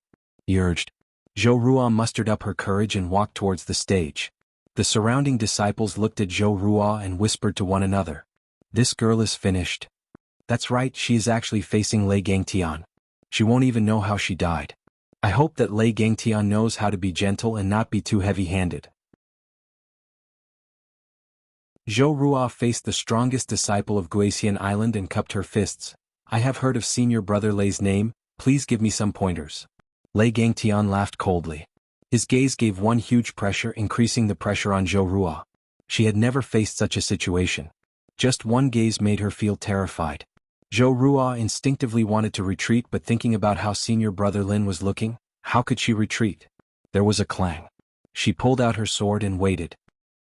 he urged. Zhou Ruo mustered up her courage and walked towards the stage. The surrounding disciples looked at Zhou Ruo and whispered to one another. This girl is finished. That's right, she is actually facing Lei Gangtian. She won't even know how she died. I hope that Lei Gangtian knows how to be gentle and not be too heavy-handed. Zhou Ruo faced the strongest disciple of Guasian Island and cupped her fists. I have heard of Senior Brother Lei's name, please give me some pointers. Lei Gangtian laughed coldly. His gaze gave one huge pressure, increasing the pressure on Zhou Ruo. She had never faced such a situation. Just one gaze made her feel terrified. Zhou Ruo instinctively wanted to retreat, but thinking about how Senior Brother Lin was looking, how could she retreat? There was a clang. She pulled out her sword and waited.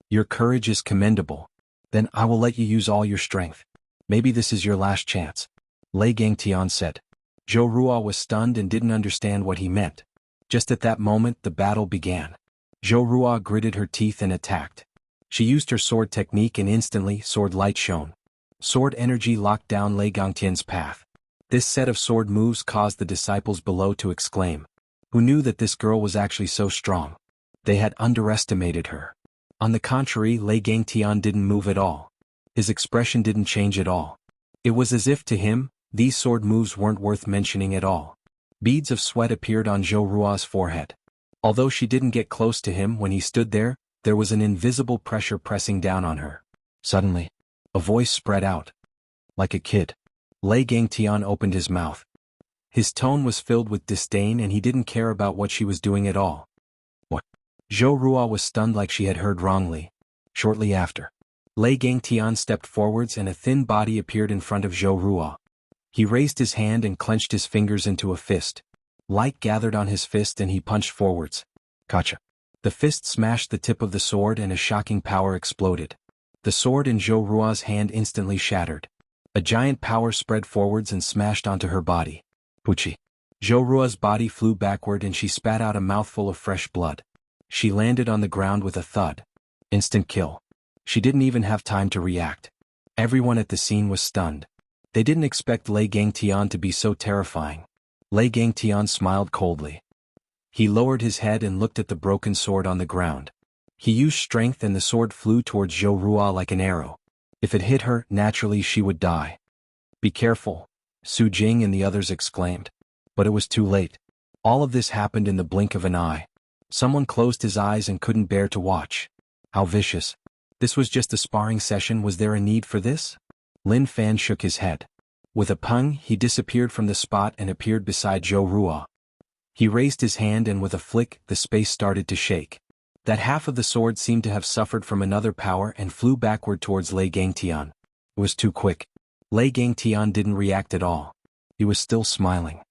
Your courage is commendable. Then I will let you use all your strength. Maybe this is your last chance. Lei Gangtian said. Zhou Ruo was stunned and didn't understand what he meant. Just at that moment, the battle began. Zhou Ruo gritted her teeth and attacked. She used her sword technique and instantly, sword light shone. Sword energy locked down Lei Gangtian's path. This set of sword moves caused the disciples below to exclaim. Who knew that this girl was actually so strong? They had underestimated her. On the contrary, Lei Gangtian didn't move at all. His expression didn't change at all. It was as if to him, these sword moves weren't worth mentioning at all. Beads of sweat appeared on Zhou Ruo's forehead. Although she didn't get close to him when he stood there was an invisible pressure pressing down on her. Suddenly, a voice spread out. Like a kid. Lei Gangtian opened his mouth. His tone was filled with disdain and he didn't care about what she was doing at all. What? Zhou Ruo was stunned like she had heard wrongly. Shortly after, Lei Gangtian stepped forwards and a thin body appeared in front of Zhou Ruo. He raised his hand and clenched his fingers into a fist. Light gathered on his fist and he punched forwards. Gotcha. The fist smashed the tip of the sword and a shocking power exploded. The sword in Zhou Ruo's hand instantly shattered. A giant power spread forwards and smashed onto her body. Puchi. Zhou Ruo's body flew backward and she spat out a mouthful of fresh blood. She landed on the ground with a thud. Instant kill. She didn't even have time to react. Everyone at the scene was stunned. They didn't expect Lei Gangtian to be so terrifying. Lei Gangtian smiled coldly. He lowered his head and looked at the broken sword on the ground. He used strength and the sword flew towards Zhou Ruo like an arrow. If it hit her, naturally she would die. Be careful, Su Jing and the others exclaimed. But it was too late. All of this happened in the blink of an eye. Someone closed his eyes and couldn't bear to watch. How vicious. This was just a sparring session, was there a need for this? Lin Fan shook his head. With a pung, he disappeared from the spot and appeared beside Zhou Ruo. He raised his hand and with a flick, the space started to shake. That half of the sword seemed to have suffered from another power and flew backward towards Lei Gangtian. It was too quick. Lei Gangtian didn't react at all. He was still smiling.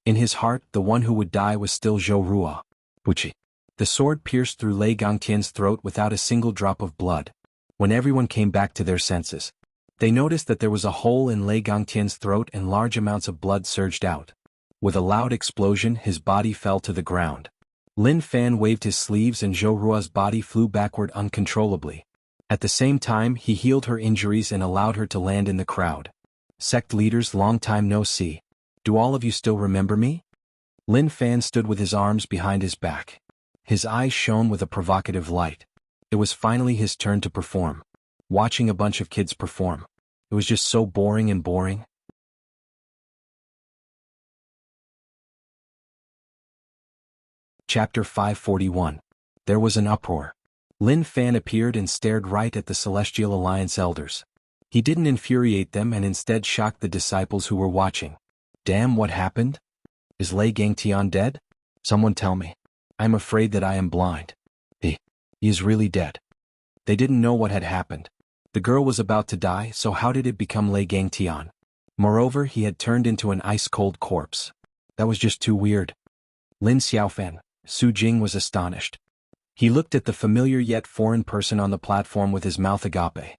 In his heart, the one who would die was still Zhou Ruo. Puchi. The sword pierced through Lei Gangtian's throat without a single drop of blood. When everyone came back to their senses, they noticed that there was a hole in Lei Gangtian's throat and large amounts of blood surged out. With a loud explosion, his body fell to the ground. Lin Fan waved his sleeves and Zhou Rua's body flew backward uncontrollably. At the same time, he healed her injuries and allowed her to land in the crowd. Sect leaders, long time no see. Do all of you still remember me? Lin Fan stood with his arms behind his back. His eyes shone with a provocative light. It was finally his turn to perform. Watching a bunch of kids perform. It was just so boring and boring. Chapter 541. There was an uproar. Lin Fan appeared and stared right at the Celestial Alliance elders. He didn't infuriate them and instead shocked the disciples who were watching. Damn, what happened? Is Lei Gangtian dead? Someone tell me. I'm afraid that I am blind. He is really dead. They didn't know what had happened. The girl was about to die, so how did it become Lei Gangtian? Moreover, he had turned into an ice-cold corpse. That was just too weird. Lin Xiaofan, Su Jing was astonished. He looked at the familiar yet foreign person on the platform with his mouth agape.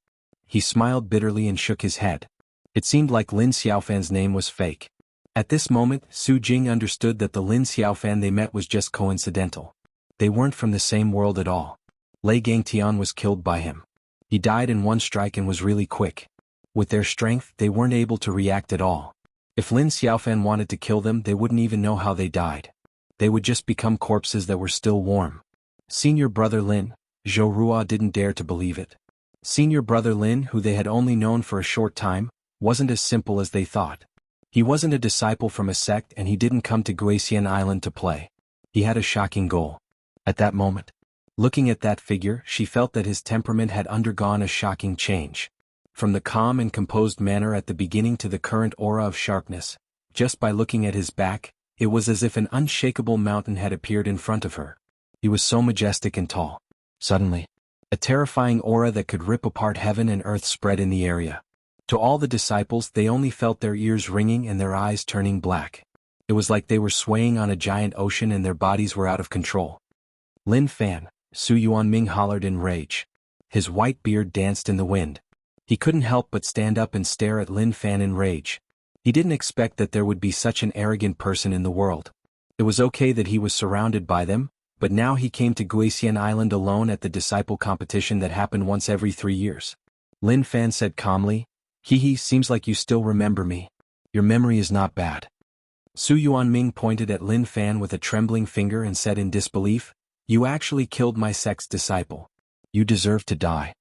He smiled bitterly and shook his head. It seemed like Lin Xiaofan's name was fake. At this moment, Su Jing understood that the Lin Xiaofan they met was just coincidental. They weren't from the same world at all. Lei Gangtian was killed by him. He died in one strike and was really quick. With their strength, they weren't able to react at all. If Lin Xiaofan wanted to kill them, they wouldn't even know how they died. They would just become corpses that were still warm. Senior brother Lin, Zhou Rua didn't dare to believe it. Senior brother Lin, who they had only known for a short time, wasn't as simple as they thought. He wasn't a disciple from a sect and he didn't come to Guisian Island to play. He had a shocking goal. At that moment, looking at that figure, she felt that his temperament had undergone a shocking change. From the calm and composed manner at the beginning to the current aura of sharpness, just by looking at his back, it was as if an unshakable mountain had appeared in front of her. He was so majestic and tall. Suddenly, a terrifying aura that could rip apart heaven and earth spread in the area. To all the disciples, they only felt their ears ringing and their eyes turning black. It was like they were swaying on a giant ocean and their bodies were out of control. Lin Fan, Su Yuanming hollered in rage. His white beard danced in the wind. He couldn't help but stand up and stare at Lin Fan in rage. He didn't expect that there would be such an arrogant person in the world. It was okay that he was surrounded by them, but now he came to Guisian Island alone at the disciple competition that happened once every 3 years. Lin Fan said calmly, seems like you still remember me. Your memory is not bad. Su Yuanming pointed at Lin Fan with a trembling finger and said in disbelief, you actually killed my sect's disciple. You deserve to die.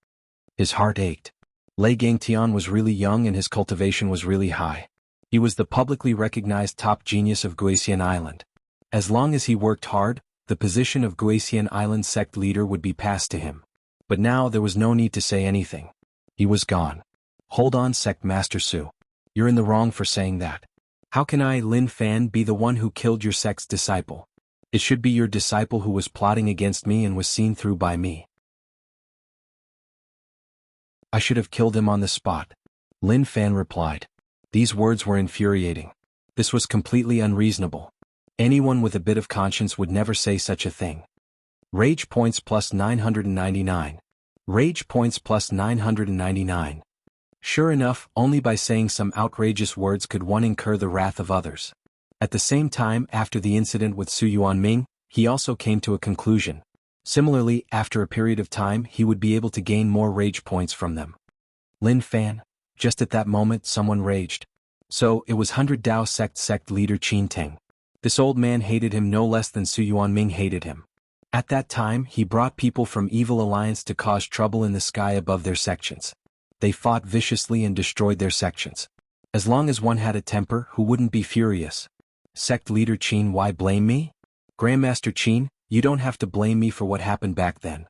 His heart ached. Lei Gangtian was really young and his cultivation was really high. He was the publicly recognized top genius of Guisian Island. As long as he worked hard, the position of Guisian Island sect leader would be passed to him. But now there was no need to say anything. He was gone. Hold on, Sect Master Su. You're in the wrong for saying that. How can I, Lin Fan, be the one who killed your sect's disciple? It should be your disciple who was plotting against me and was seen through by me. I should have killed him on the spot. Lin Fan replied. These words were infuriating. This was completely unreasonable. Anyone with a bit of conscience would never say such a thing. Rage points plus 999. Rage points plus 999. Sure enough, only by saying some outrageous words could one incur the wrath of others. At the same time, after the incident with Su Yuanming, he also came to a conclusion. Similarly, after a period of time, he would be able to gain more rage points from them. Lin Fan. Just at that moment, someone raged. So, it was 100 Dao sect leader Qin Teng. This old man hated him no less than Su Yuanming hated him. At that time, he brought people from Evil Alliance to cause trouble in the sky above their sections. They fought viciously and destroyed their sections. As long as one had a temper, who wouldn't be furious? Sect leader Qin, why blame me? Grandmaster Qin, you don't have to blame me for what happened back then.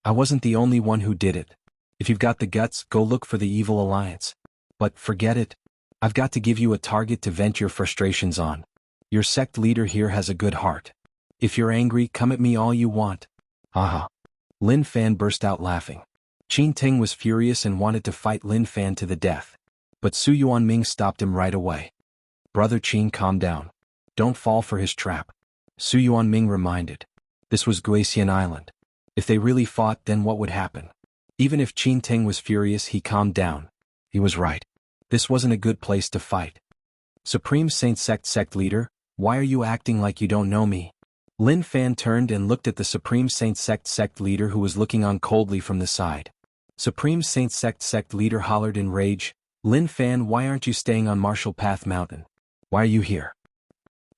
I wasn't the only one who did it. If you've got the guts, go look for the Evil Alliance. But forget it. I've got to give you a target to vent your frustrations on. Your sect leader here has a good heart. If you're angry, come at me all you want. Haha. Lin Fan burst out laughing. Qin Teng was furious and wanted to fight Lin Fan to the death. But Su Yuanming stopped him right away. Brother Qin, calm down. Don't fall for his trap. Su Yuanming reminded. This was Guisian Island. If they really fought, then what would happen? Even if Qin Teng was furious, he calmed down. He was right. This wasn't a good place to fight. Supreme Saint sect leader, Why are you acting like you don't know me? Lin Fan turned and looked at the Supreme Saint sect leader who was looking on coldly from the side. Supreme Saint sect leader hollered in rage, Lin Fan, why aren't you staying on Martial Path Mountain? Why are you here?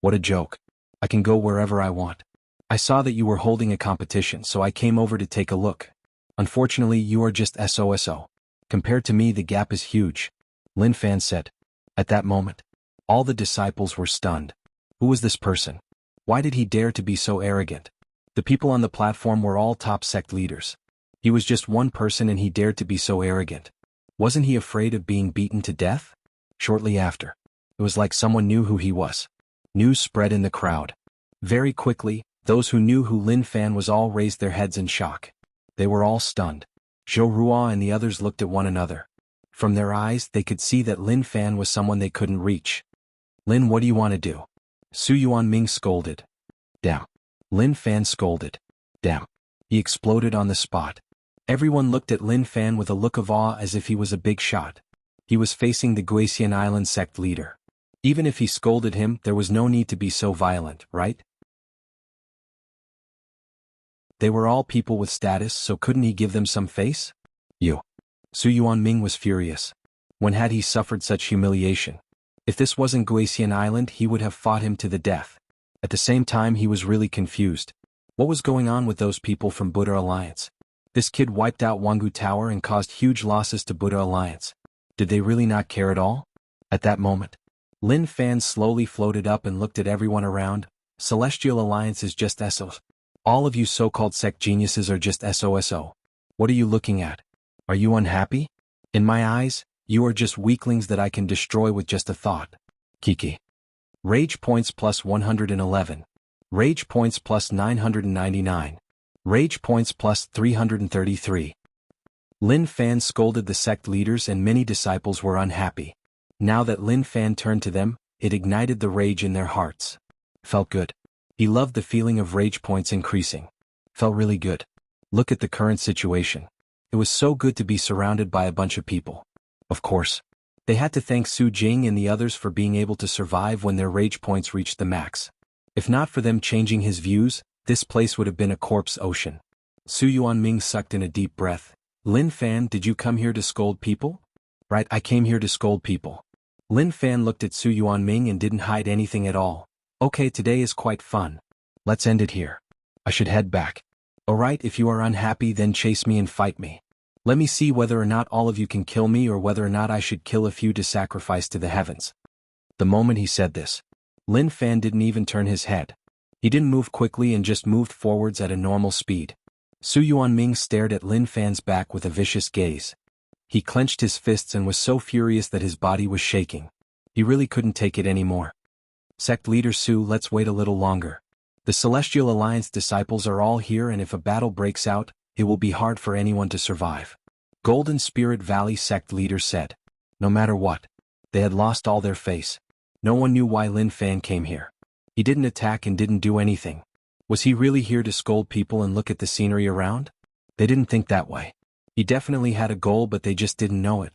What a joke. I can go wherever I want. I saw that you were holding a competition, so I came over to take a look. Unfortunately, you are just SOSO. Compared to me, the gap is huge, Lin Fan said. At that moment, all the disciples were stunned. Who was this person? Why did he dare to be so arrogant? The people on the platform were all top sect leaders. He was just one person and he dared to be so arrogant. Wasn't he afraid of being beaten to death? Shortly after, it was like someone knew who he was. News spread in the crowd. Very quickly, those who knew who Lin Fan was all raised their heads in shock. They were all stunned. Zhou Ruo and the others looked at one another. From their eyes, they could see that Lin Fan was someone they couldn't reach. Lin, what do you want to do? Su Yuanming scolded. Damn. Lin Fan scolded. Damn. He exploded on the spot. Everyone looked at Lin Fan with a look of awe as if he was a big shot. He was facing the Guisian Island sect leader. Even if he scolded him, there was no need to be so violent, right? They were all people with status, so couldn't he give them some face? You. Su Yuanming was furious. When had he suffered such humiliation? If this wasn't Guisian Island, he would have fought him to the death. At the same time, he was really confused. What was going on with those people from Buddha Alliance? This kid wiped out Jianghu Tower and caused huge losses to Buddha Alliance. Did they really not care at all? At that moment, Lin Fan slowly floated up and looked at everyone around. Celestial Alliance is just SOS. All of you so-called sect geniuses are just SOSO. What are you looking at? Are you unhappy? In my eyes, you are just weaklings that I can destroy with just a thought. Kiki. Rage points plus 111. Rage points plus 999. Rage points plus 333. Lin Fan scolded the sect leaders and many disciples were unhappy. Now that Lin Fan turned to them, it ignited the rage in their hearts. Felt good. He loved the feeling of rage points increasing. Felt really good. Look at the current situation. It was so good to be surrounded by a bunch of people. Of course, they had to thank Su Jing and the others for being able to survive when their rage points reached the max. If not for them changing his views, this place would have been a corpse ocean. Su Yuanming sucked in a deep breath. Lin Fan, did you come here to scold people? Right, I came here to scold people. Lin Fan looked at Su Yuanming and didn't hide anything at all. Okay, today is quite fun. Let's end it here. I should head back. Alright, if you are unhappy, then chase me and fight me. Let me see whether or not all of you can kill me or whether or not I should kill a few to sacrifice to the heavens. The moment he said this, Lin Fan didn't even turn his head. He didn't move quickly and just moved forwards at a normal speed. Su Yuanming stared at Lin Fan's back with a vicious gaze. He clenched his fists and was so furious that his body was shaking. He really couldn't take it anymore. Sect leader Su, let's wait a little longer. The Celestial Alliance disciples are all here, and if a battle breaks out, it will be hard for anyone to survive. Golden Spirit Valley sect leader said. No matter what, they had lost all their face. No one knew why Lin Fan came here. He didn't attack and didn't do anything. Was he really here to scold people and look at the scenery around? They didn't think that way. He definitely had a goal, but they just didn't know it.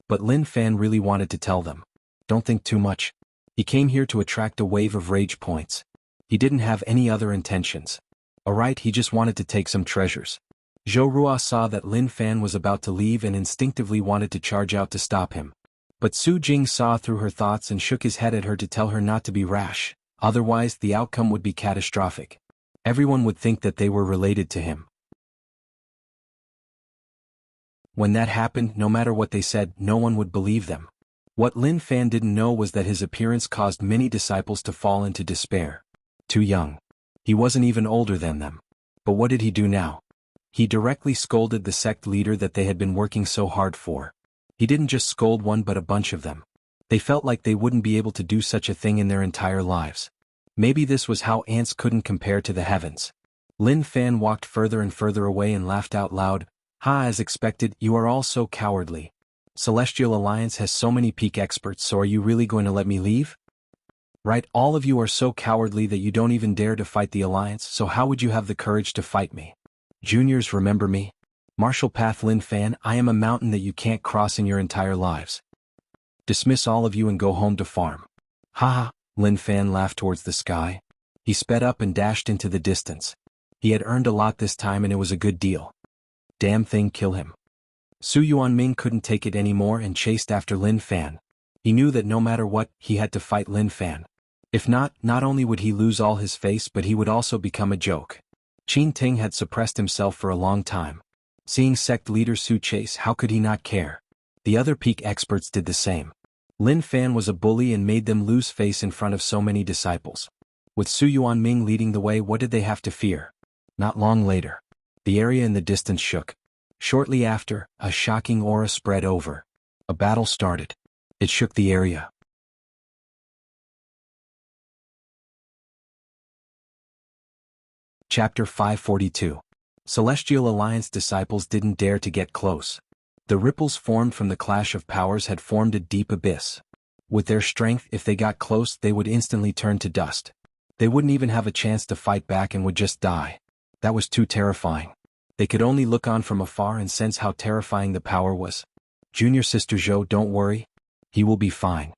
But Lin Fan really wanted to tell them. Don't think too much. He came here to attract a wave of rage points. He didn't have any other intentions. Alright, he just wanted to take some treasures. Zhou Ruo saw that Lin Fan was about to leave and instinctively wanted to charge out to stop him. But Su Jing saw through her thoughts and shook his head at her to tell her not to be rash, otherwise the outcome would be catastrophic. Everyone would think that they were related to him. When that happened, no matter what they said, no one would believe them. What Lin Fan didn't know was that his appearance caused many disciples to fall into despair. Too young. He wasn't even older than them. But what did he do now? He directly scolded the sect leader that they had been working so hard for. He didn't just scold one but a bunch of them. They felt like they wouldn't be able to do such a thing in their entire lives. Maybe this was how ants couldn't compare to the heavens. Lin Fan walked further and further away and laughed out loud. Ha, as expected, you are all so cowardly. Celestial Alliance has so many peak experts, so are you really going to let me leave? Right, all of you are so cowardly that you don't even dare to fight the Alliance, so how would you have the courage to fight me? Juniors, remember me? Martial Path Lin Fan, I am a mountain that you can't cross in your entire lives. Dismiss all of you and go home to farm. Haha, Lin Fan laughed towards the sky. He sped up and dashed into the distance. He had earned a lot this time and it was a good deal. Damn thing, kill him. Su Yuanming couldn't take it anymore and chased after Lin Fan. He knew that no matter what, he had to fight Lin Fan. If not only would he lose all his face but he would also become a joke. Qin Ting had suppressed himself for a long time. Seeing sect leader Su chase, how could he not care? The other peak experts did the same. Lin Fan was a bully and made them lose face in front of so many disciples. With Su Yuanming leading the way, what did they have to fear? Not long later, the area in the distance shook. Shortly after, a shocking aura spread over. A battle started. It shook the area. Chapter 542. Celestial Alliance disciples didn't dare to get close. The ripples formed from the clash of powers had formed a deep abyss. With their strength, if they got close, they would instantly turn to dust. They wouldn't even have a chance to fight back and would just die. That was too terrifying. They could only look on from afar and sense how terrifying the power was. Junior Sister Zhou, don't worry. He will be fine,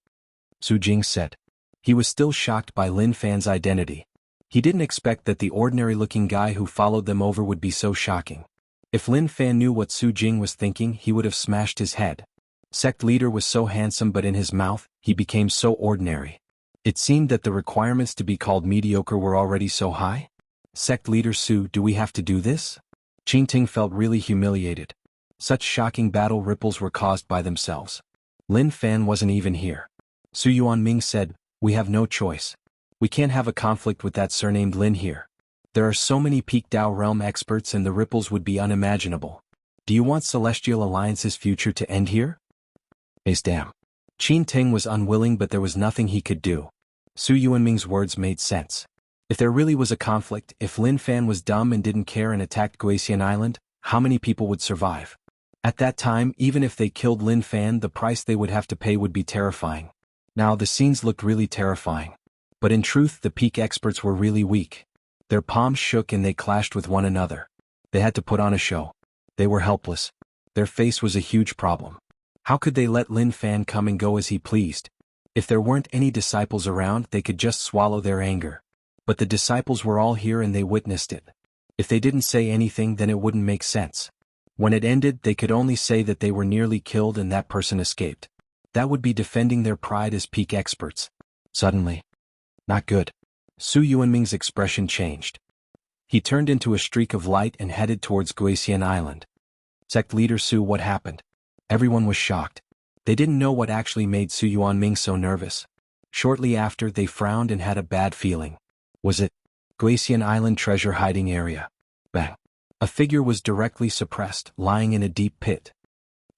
Su Jing said. He was still shocked by Lin Fan's identity. He didn't expect that the ordinary-looking guy who followed them over would be so shocking. If Lin Fan knew what Su Jing was thinking, he would have smashed his head. Sect leader was so handsome, but in his mouth, he became so ordinary. It seemed that the requirements to be called mediocre were already so high. Sect leader Su, do we have to do this? Qin Ting felt really humiliated. Such shocking battle ripples were caused by themselves. Lin Fan wasn't even here. Su Yuanming said, we have no choice. We can't have a conflict with that surnamed Lin here. There are so many peak Dao realm experts and the ripples would be unimaginable. Do you want Celestial Alliance's future to end here? Damn. Qin Ting was unwilling, but there was nothing he could do. Su Yuanming's words made sense. If there really was a conflict, if Lin Fan was dumb and didn't care and attacked Guixian Island, how many people would survive? At that time, even if they killed Lin Fan, the price they would have to pay would be terrifying. Now the scenes looked really terrifying. But in truth, the peak experts were really weak. Their palms shook and they clashed with one another. They had to put on a show. They were helpless. Their face was a huge problem. How could they let Lin Fan come and go as he pleased? If there weren't any disciples around, they could just swallow their anger. But the disciples were all here and they witnessed it. If they didn't say anything, then it wouldn't make sense. When it ended, they could only say that they were nearly killed and that person escaped. That would be defending their pride as peak experts. Suddenly, not good. Su Yuanming's expression changed. He turned into a streak of light and headed towards Guixian Island. Sect leader Su, what happened? Everyone was shocked. They didn't know what actually made Su Yuanming so nervous. Shortly after, they frowned and had a bad feeling. Was it Guixian Island treasure hiding area? Bang. A figure was directly suppressed, lying in a deep pit.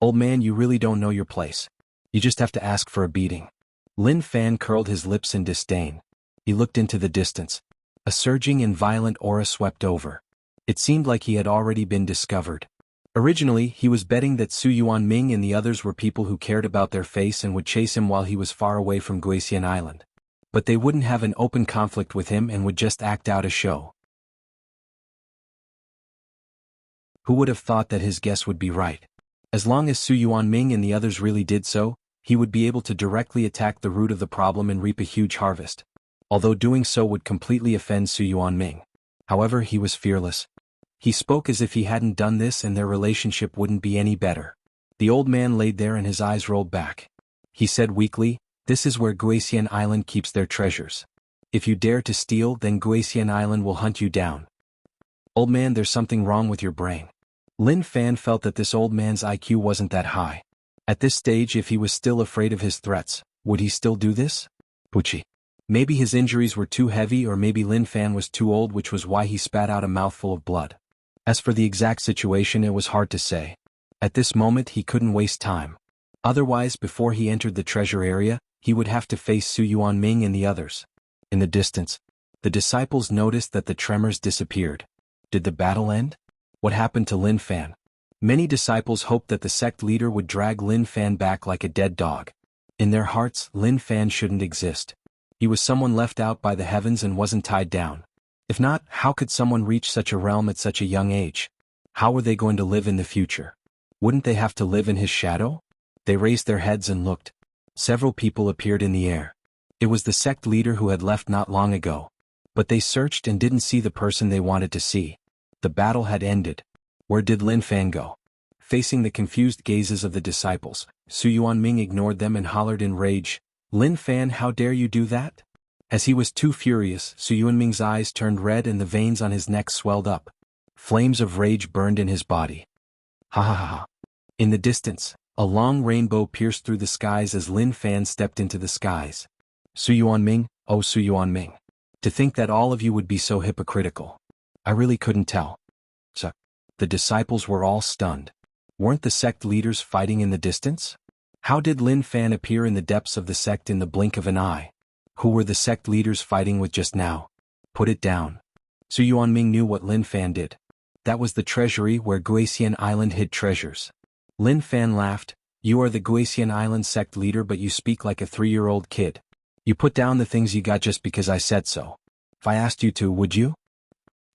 Old man, you really don't know your place. You just have to ask for a beating. Lin Fan curled his lips in disdain. He looked into the distance. A surging and violent aura swept over. It seemed like he had already been discovered. Originally, he was betting that Su Yuanming and the others were people who cared about their face and would chase him while he was far away from Guixian Island. But they wouldn't have an open conflict with him and would just act out a show. Who would have thought that his guess would be right? As long as Su Yuanming and the others really did so, he would be able to directly attack the root of the problem and reap a huge harvest. Although doing so would completely offend Su Yuanming. However, he was fearless. He spoke as if he hadn't done this and their relationship wouldn't be any better. The old man laid there and his eyes rolled back. He said weakly, this is where Guixian Island keeps their treasures. If you dare to steal, then Guixian Island will hunt you down. Old man, there's something wrong with your brain. Lin Fan felt that this old man's IQ wasn't that high. At this stage, if he was still afraid of his threats, would he still do this? Pucci. Maybe his injuries were too heavy, or maybe Lin Fan was too old, which was why he spat out a mouthful of blood. As for the exact situation, it was hard to say. At this moment, he couldn't waste time. Otherwise, before he entered the treasure area, he would have to face Su Yuanming and the others. In the distance, the disciples noticed that the tremors disappeared. Did the battle end? What happened to Lin Fan? Many disciples hoped that the sect leader would drag Lin Fan back like a dead dog. In their hearts, Lin Fan shouldn't exist. He was someone left out by the heavens and wasn't tied down. If not, how could someone reach such a realm at such a young age? How were they going to live in the future? Wouldn't they have to live in his shadow? They raised their heads and looked. Several people appeared in the air. It was the sect leader who had left not long ago. But they searched and didn't see the person they wanted to see. The battle had ended. Where did Lin Fan go? Facing the confused gazes of the disciples, Su Yuanming ignored them and hollered in rage, "Lin Fan, how dare you do that?" As he was too furious, Su Yuanming's eyes turned red and the veins on his neck swelled up. Flames of rage burned in his body. Ha ha ha ha. In the distance, a long rainbow pierced through the skies as Lin Fan stepped into the skies. Su Yuanming, oh Su Yuanming. To think that all of you would be so hypocritical. I really couldn't tell. So, the disciples were all stunned. Weren't the sect leaders fighting in the distance? How did Lin Fan appear in the depths of the sect in the blink of an eye? Who were the sect leaders fighting with just now? Put it down. Su Yuanming knew what Lin Fan did. That was the treasury where Guisian Island hid treasures. Lin Fan laughed. You are the Guisian Island sect leader, but you speak like a 3-year-old kid. You put down the things you got just because I said so. If I asked you to, would you?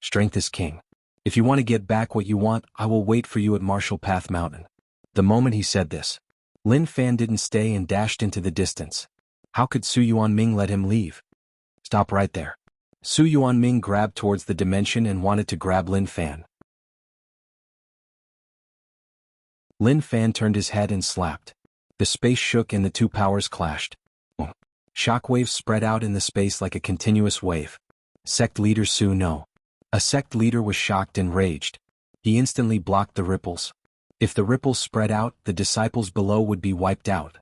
Strength is king. If you want to get back what you want, I will wait for you at Martial Path Mountain. The moment he said this, Lin Fan didn't stay and dashed into the distance. How could Su Yuanming let him leave? Stop right there. Su Yuanming grabbed towards the dimension and wanted to grab Lin Fan. Lin Fan turned his head and slapped. The space shook and the two powers clashed. Shockwaves spread out in the space like a continuous wave. Sect leader Su no. A sect leader was shocked and raged. He instantly blocked the ripples. If the ripples spread out, the disciples below would be wiped out.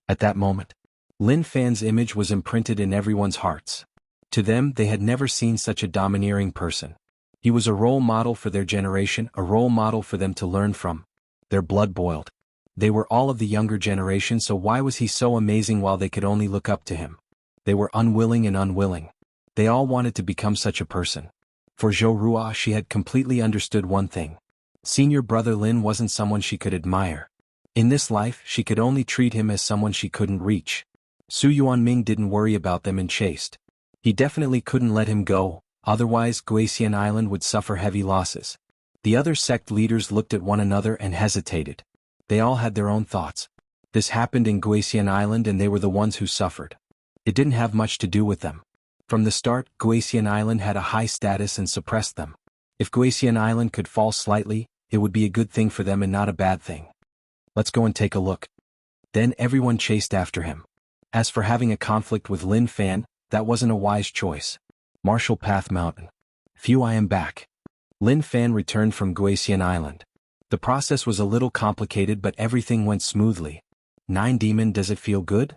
At that moment, Lin Fan's image was imprinted in everyone's hearts. To them, they had never seen such a domineering person. He was a role model for their generation, a role model for them to learn from. Their blood boiled. They were all of the younger generation, so why was he so amazing while they could only look up to him? They were unwilling and unwilling. They all wanted to become such a person. For Zhou Ruo, she had completely understood one thing. Senior brother Lin wasn't someone she could admire. In this life, she could only treat him as someone she couldn't reach. Su Yuanming didn't worry about them and chased. He definitely couldn't let him go, otherwise Guisian Island would suffer heavy losses. The other sect leaders looked at one another and hesitated. They all had their own thoughts. This happened in Guisian Island and they were the ones who suffered. It didn't have much to do with them. From the start, Guisian Island had a high status and suppressed them. If Guisian Island could fall slightly, it would be a good thing for them and not a bad thing. Let's go and take a look. Then everyone chased after him. As for having a conflict with Lin Fan, that wasn't a wise choice. Martial Path Mountain. Phew, I am back. Lin Fan returned from Guisian Island. The process was a little complicated, but everything went smoothly. 9 Demon, does it feel good?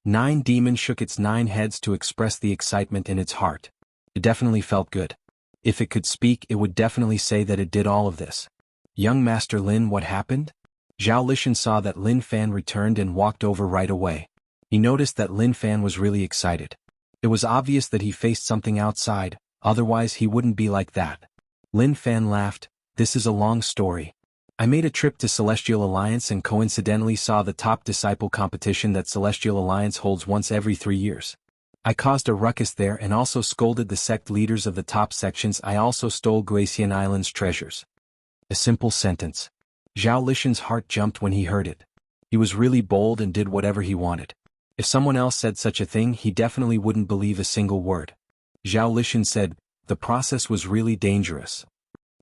9 Demon shook its 9 heads to express the excitement in its heart. It definitely felt good. If it could speak, it would definitely say that it did all of this. Young Master Lin, what happened? Zhao Lishan saw that Lin Fan returned and walked over right away. He noticed that Lin Fan was really excited. It was obvious that he faced something outside, otherwise he wouldn't be like that. Lin Fan laughed. This is a long story. I made a trip to Celestial Alliance and coincidentally saw the top disciple competition that Celestial Alliance holds once every 3 years. I caused a ruckus there and also scolded the sect leaders of the top sections. I also stole Guisian Island's treasures. A simple sentence. Zhao Lishan's heart jumped when he heard it. He was really bold and did whatever he wanted. If someone else said such a thing, he definitely wouldn't believe a single word. Zhao Lishan said, the process was really dangerous.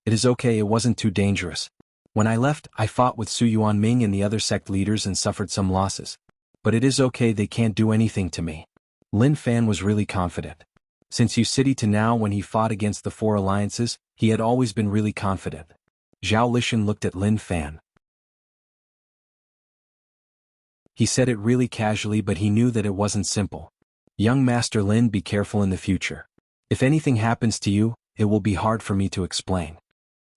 It is okay, it wasn't too dangerous. When I left, I fought with Su Yuanming and the other sect leaders and suffered some losses. But it is okay, they can't do anything to me. Lin Fan was really confident. Since City to now, when he fought against the 4 alliances, he had always been really confident. Zhao Lishan looked at Lin Fan. He said it really casually, but he knew that it wasn't simple. Young Master Lin, be careful in the future. If anything happens to you, it will be hard for me to explain.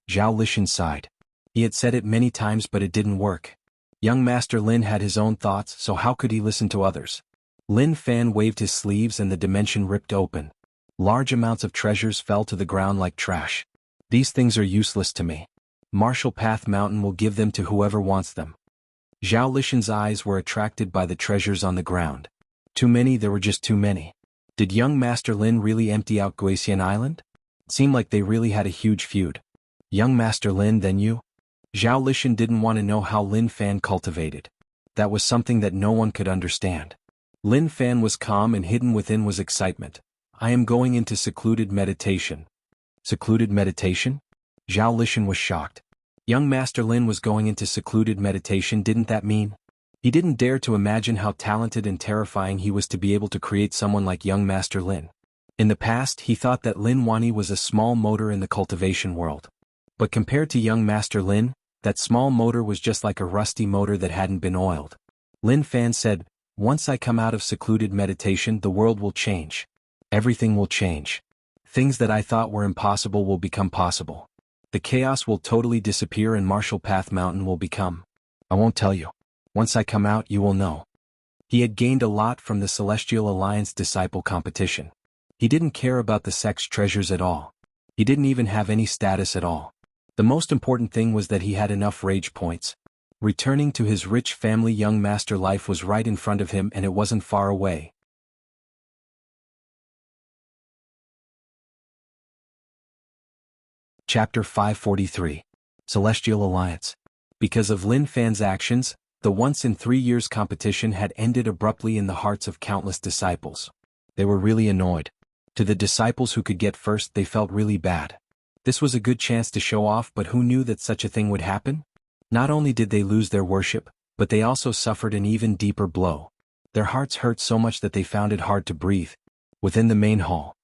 Zhao Lishan sighed. He had said it many times, but it didn't work. Young Master Lin had his own thoughts, so how could he listen to others? Lin Fan waved his sleeves and the dimension ripped open. Large amounts of treasures fell to the ground like trash. These things are useless to me. Martial Path Mountain will give them to whoever wants them. Zhao Lishan's eyes were attracted by the treasures on the ground. Too many, there were just too many. Did young Master Lin really empty out Guisian Island? It seemed like they really had a huge feud. Young Master Lin, then you? Zhao Lishan didn't want to know how Lin Fan cultivated. That was something that no one could understand. Lin Fan was calm and hidden within was excitement. I am going into secluded meditation. Secluded meditation? Zhao Lishan was shocked. Young Master Lin was going into secluded meditation, didn't that mean? He didn't dare to imagine how talented and terrifying he was to be able to create someone like young Master Lin. In the past, he thought that Lin Wani was a small motor in the cultivation world. But compared to young Master Lin, that small motor was just like a rusty motor that hadn't been oiled. Lin Fan said, once I come out of secluded meditation, the world will change. Everything will change. Things that I thought were impossible will become possible. The chaos will totally disappear and Martial Path Mountain will become. I won't tell you. Once I come out, you will know. He had gained a lot from the Celestial Alliance disciple competition. He didn't care about the sect's treasures at all. He didn't even have any status at all. The most important thing was that he had enough rage points. Returning to his rich family, young master life was right in front of him and it wasn't far away. Chapter 543. Celestial Alliance. Because of Lin Fan's actions, the once-in-3 years competition had ended abruptly in the hearts of countless disciples. They were really annoyed. To the disciples who could get first, they felt really bad. This was a good chance to show off, but who knew that such a thing would happen? Not only did they lose their worship, but they also suffered an even deeper blow. Their hearts hurt so much that they found it hard to breathe. Within the main hall,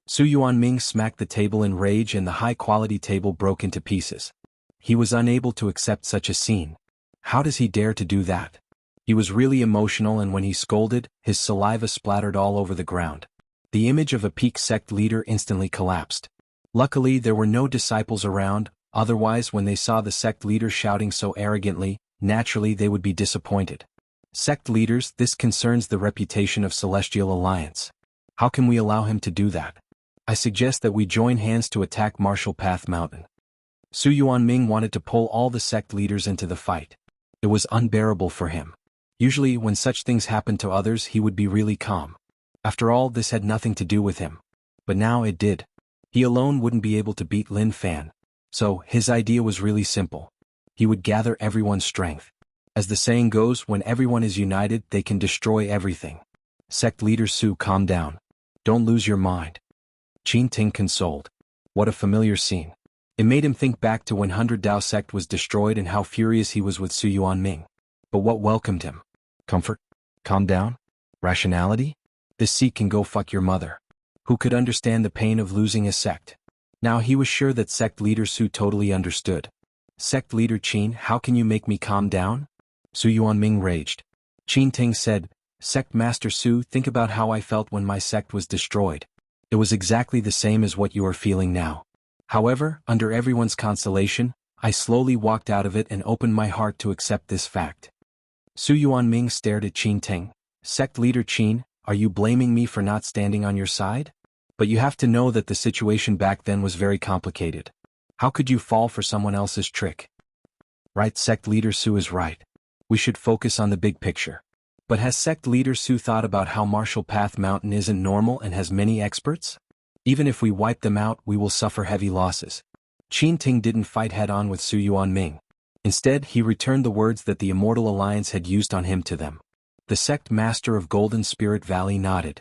Su Yuanming smacked the table in rage and the high-quality table broke into pieces. He was unable to accept such a scene. How does he dare to do that? He was really emotional, and when he scolded, his saliva splattered all over the ground. The image of a peak sect leader instantly collapsed. Luckily, there were no disciples around, otherwise when they saw the sect leader shouting so arrogantly, naturally they would be disappointed. Sect leaders, this concerns the reputation of Celestial Alliance. How can we allow him to do that? I suggest that we join hands to attack Martial Path Mountain. Su Yuanming wanted to pull all the sect leaders into the fight. It was unbearable for him. Usually when such things happened to others, he would be really calm. After all, this had nothing to do with him. But now it did. He alone wouldn't be able to beat Lin Fan. So, his idea was really simple. He would gather everyone's strength. As the saying goes, when everyone is united, they can destroy everything. Sect leader Su, calm down. Don't lose your mind. Qin Ting consoled. What a familiar scene. It made him think back to when 100 Dao sect was destroyed and how furious he was with Su Yuanming. But what welcomed him? Comfort? Calm down? Rationality? This seat can go fuck your mother. Who could understand the pain of losing a sect? Now he was sure that sect leader Su totally understood. Sect leader Qin, how can you make me calm down? Su Yuanming raged. Qin Ting said, Sect Master Su, think about how I felt when my sect was destroyed. It was exactly the same as what you are feeling now. However, under everyone's consolation, I slowly walked out of it and opened my heart to accept this fact. Su Yuanming stared at Qin Ting. Sect leader Qin, are you blaming me for not standing on your side? But you have to know that the situation back then was very complicated. How could you fall for someone else's trick? Right, sect leader Su is right. We should focus on the big picture. But has sect leader Su thought about how Martial Path Mountain isn't normal and has many experts? Even if we wipe them out, we will suffer heavy losses. Qin Ting didn't fight head-on with Su Yuanming. Instead, he returned the words that the Immortal Alliance had used on him to them. The sect master of Golden Spirit Valley nodded.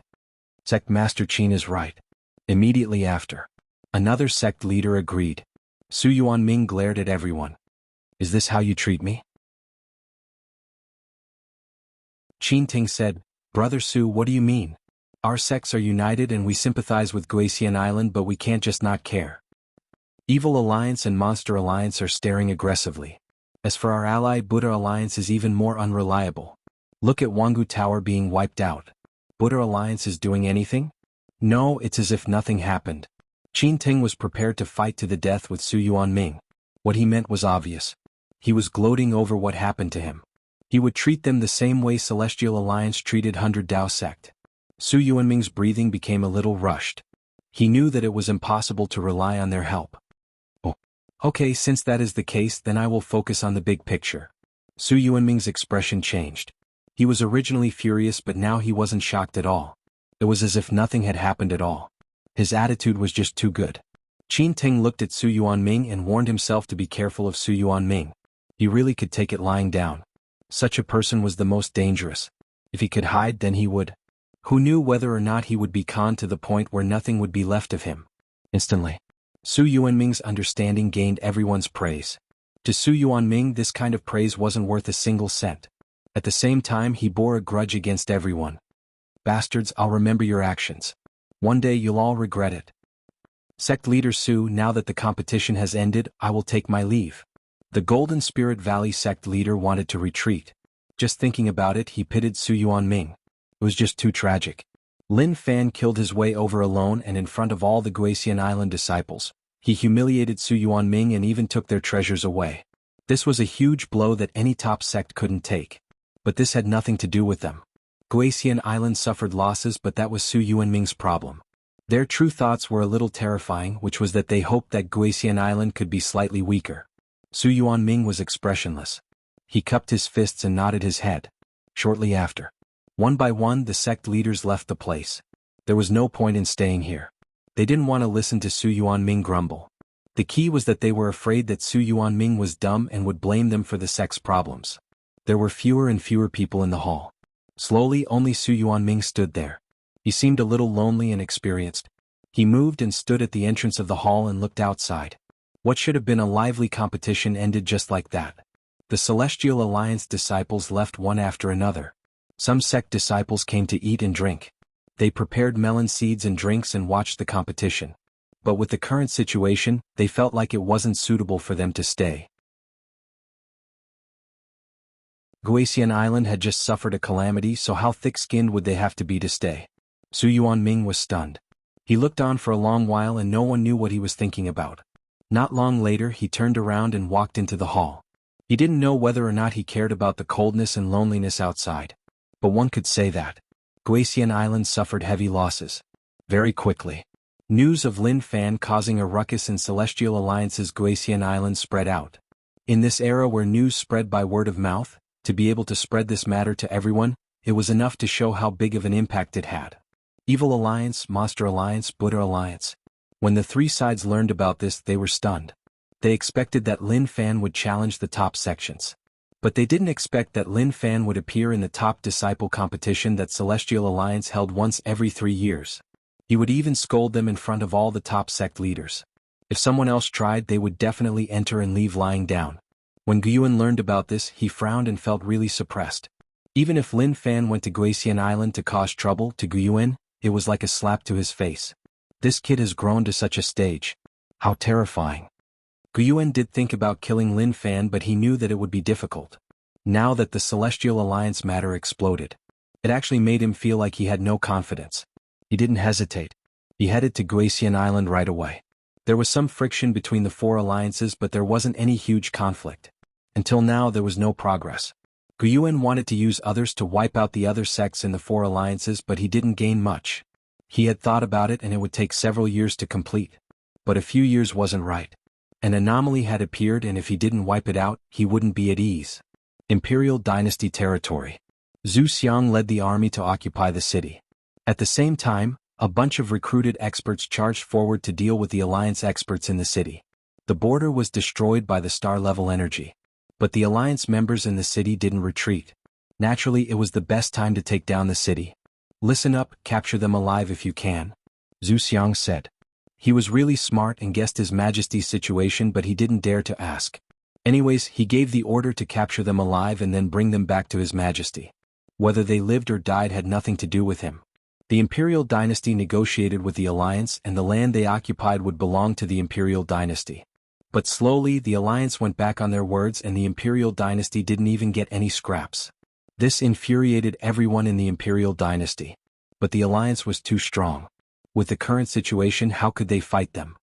Sect master Qin is right. Immediately after, another sect leader agreed. Su Yuanming glared at everyone. Is this how you treat me? Qin Ting said, Brother Su, what do you mean? Our sects are united and we sympathize with Guisian Island, but we can't just not care. Evil Alliance and Monster Alliance are staring aggressively. As for our ally, Buddha Alliance is even more unreliable. Look at Jianghu Tower being wiped out. Buddha Alliance is doing anything? No, it's as if nothing happened. Qin Ting was prepared to fight to the death with Su Yuanming. What he meant was obvious. He was gloating over what happened to him. He would treat them the same way Celestial Alliance treated 100 Dao sect. Su Yuanming's breathing became a little rushed. He knew that it was impossible to rely on their help. Oh, okay, since that is the case, then I will focus on the big picture. Su Yuanming's expression changed. He was originally furious, but now he wasn't shocked at all. It was as if nothing had happened at all. His attitude was just too good. Qin Ting looked at Su Yuanming and warned himself to be careful of Su Yuanming. He really could take it lying down. Such a person was the most dangerous. If he could hide, then he would. Who knew whether or not he would be conned to the point where nothing would be left of him? Instantly, Su Yuanming's understanding gained everyone's praise. To Su Yuanming, this kind of praise wasn't worth a single cent. At the same time, he bore a grudge against everyone. Bastards, I'll remember your actions. One day you'll all regret it. Sect leader Su, now that the competition has ended, I will take my leave. The Golden Spirit Valley sect leader wanted to retreat. Just thinking about it, he pitted Su Yuanming. It was just too tragic. Lin Fan killed his way over alone and in front of all the Guisian Island disciples. He humiliated Su Yuanming and even took their treasures away. This was a huge blow that any top sect couldn't take. But this had nothing to do with them. Guisian Island suffered losses, but that was Su Yuanming's problem. Their true thoughts were a little terrifying, which was that they hoped that Guisian Island could be slightly weaker. Su Yuanming was expressionless. He cupped his fists and nodded his head. Shortly after, one by one the sect leaders left the place. There was no point in staying here. They didn't want to listen to Su Yuanming grumble. The key was that they were afraid that Su Yuanming was dumb and would blame them for the sect's problems. There were fewer and fewer people in the hall. Slowly, only Su Yuanming stood there. He seemed a little lonely and experienced. He moved and stood at the entrance of the hall and looked outside. What should have been a lively competition ended just like that. The Celestial Alliance disciples left one after another. Some sect disciples came to eat and drink. They prepared melon seeds and drinks and watched the competition. But with the current situation, they felt like it wasn't suitable for them to stay. Guisian Island had just suffered a calamity, so how thick-skinned would they have to be to stay? Su Yuanming was stunned. He looked on for a long while and no one knew what he was thinking about. Not long later, he turned around and walked into the hall. He didn't know whether or not he cared about the coldness and loneliness outside. But one could say that Guisian Island suffered heavy losses. Very quickly, news of Lin Fan causing a ruckus in Celestial Alliance's Guisian Island spread out. In this era where news spread by word of mouth, to be able to spread this matter to everyone, it was enough to show how big of an impact it had. Evil Alliance, Monster Alliance, Buddha Alliance. When the three sides learned about this, they were stunned. They expected that Lin Fan would challenge the top sections. But they didn't expect that Lin Fan would appear in the top disciple competition that Celestial Alliance held once every 3 years. He would even scold them in front of all the top sect leaders. If someone else tried, they would definitely enter and leave lying down. When Guyuan learned about this, he frowned and felt really suppressed. Even if Lin Fan went to Guisian Island to cause trouble to Guyuan, it was like a slap to his face. This kid has grown to such a stage. How terrifying. Guyuan did think about killing Lin Fan, but he knew that it would be difficult. Now that the Celestial Alliance matter exploded, it actually made him feel like he had no confidence. He didn't hesitate. He headed to Guisian Island right away. There was some friction between the 4 alliances, but there wasn't any huge conflict. Until now, there was no progress. Guyuan wanted to use others to wipe out the other sects in the 4 alliances, but he didn't gain much. He had thought about it and it would take several years to complete. But a few years wasn't right. An anomaly had appeared, and if he didn't wipe it out, he wouldn't be at ease. Imperial Dynasty territory. Zhu Xiang led the army to occupy the city. At the same time, a bunch of recruited experts charged forward to deal with the Alliance experts in the city. The border was destroyed by the star-level energy. But the Alliance members in the city didn't retreat. Naturally, it was the best time to take down the city. Listen up, capture them alive if you can, Zhu Xiang said. He was really smart and guessed His Majesty's situation, but he didn't dare to ask. Anyways, he gave the order to capture them alive and then bring them back to His Majesty. Whether they lived or died had nothing to do with him. The Imperial Dynasty negotiated with the Alliance, and the land they occupied would belong to the Imperial Dynasty. But slowly, the Alliance went back on their words and the Imperial Dynasty didn't even get any scraps. This infuriated everyone in the Imperial Dynasty. But the Alliance was too strong. With the current situation, how could they fight them?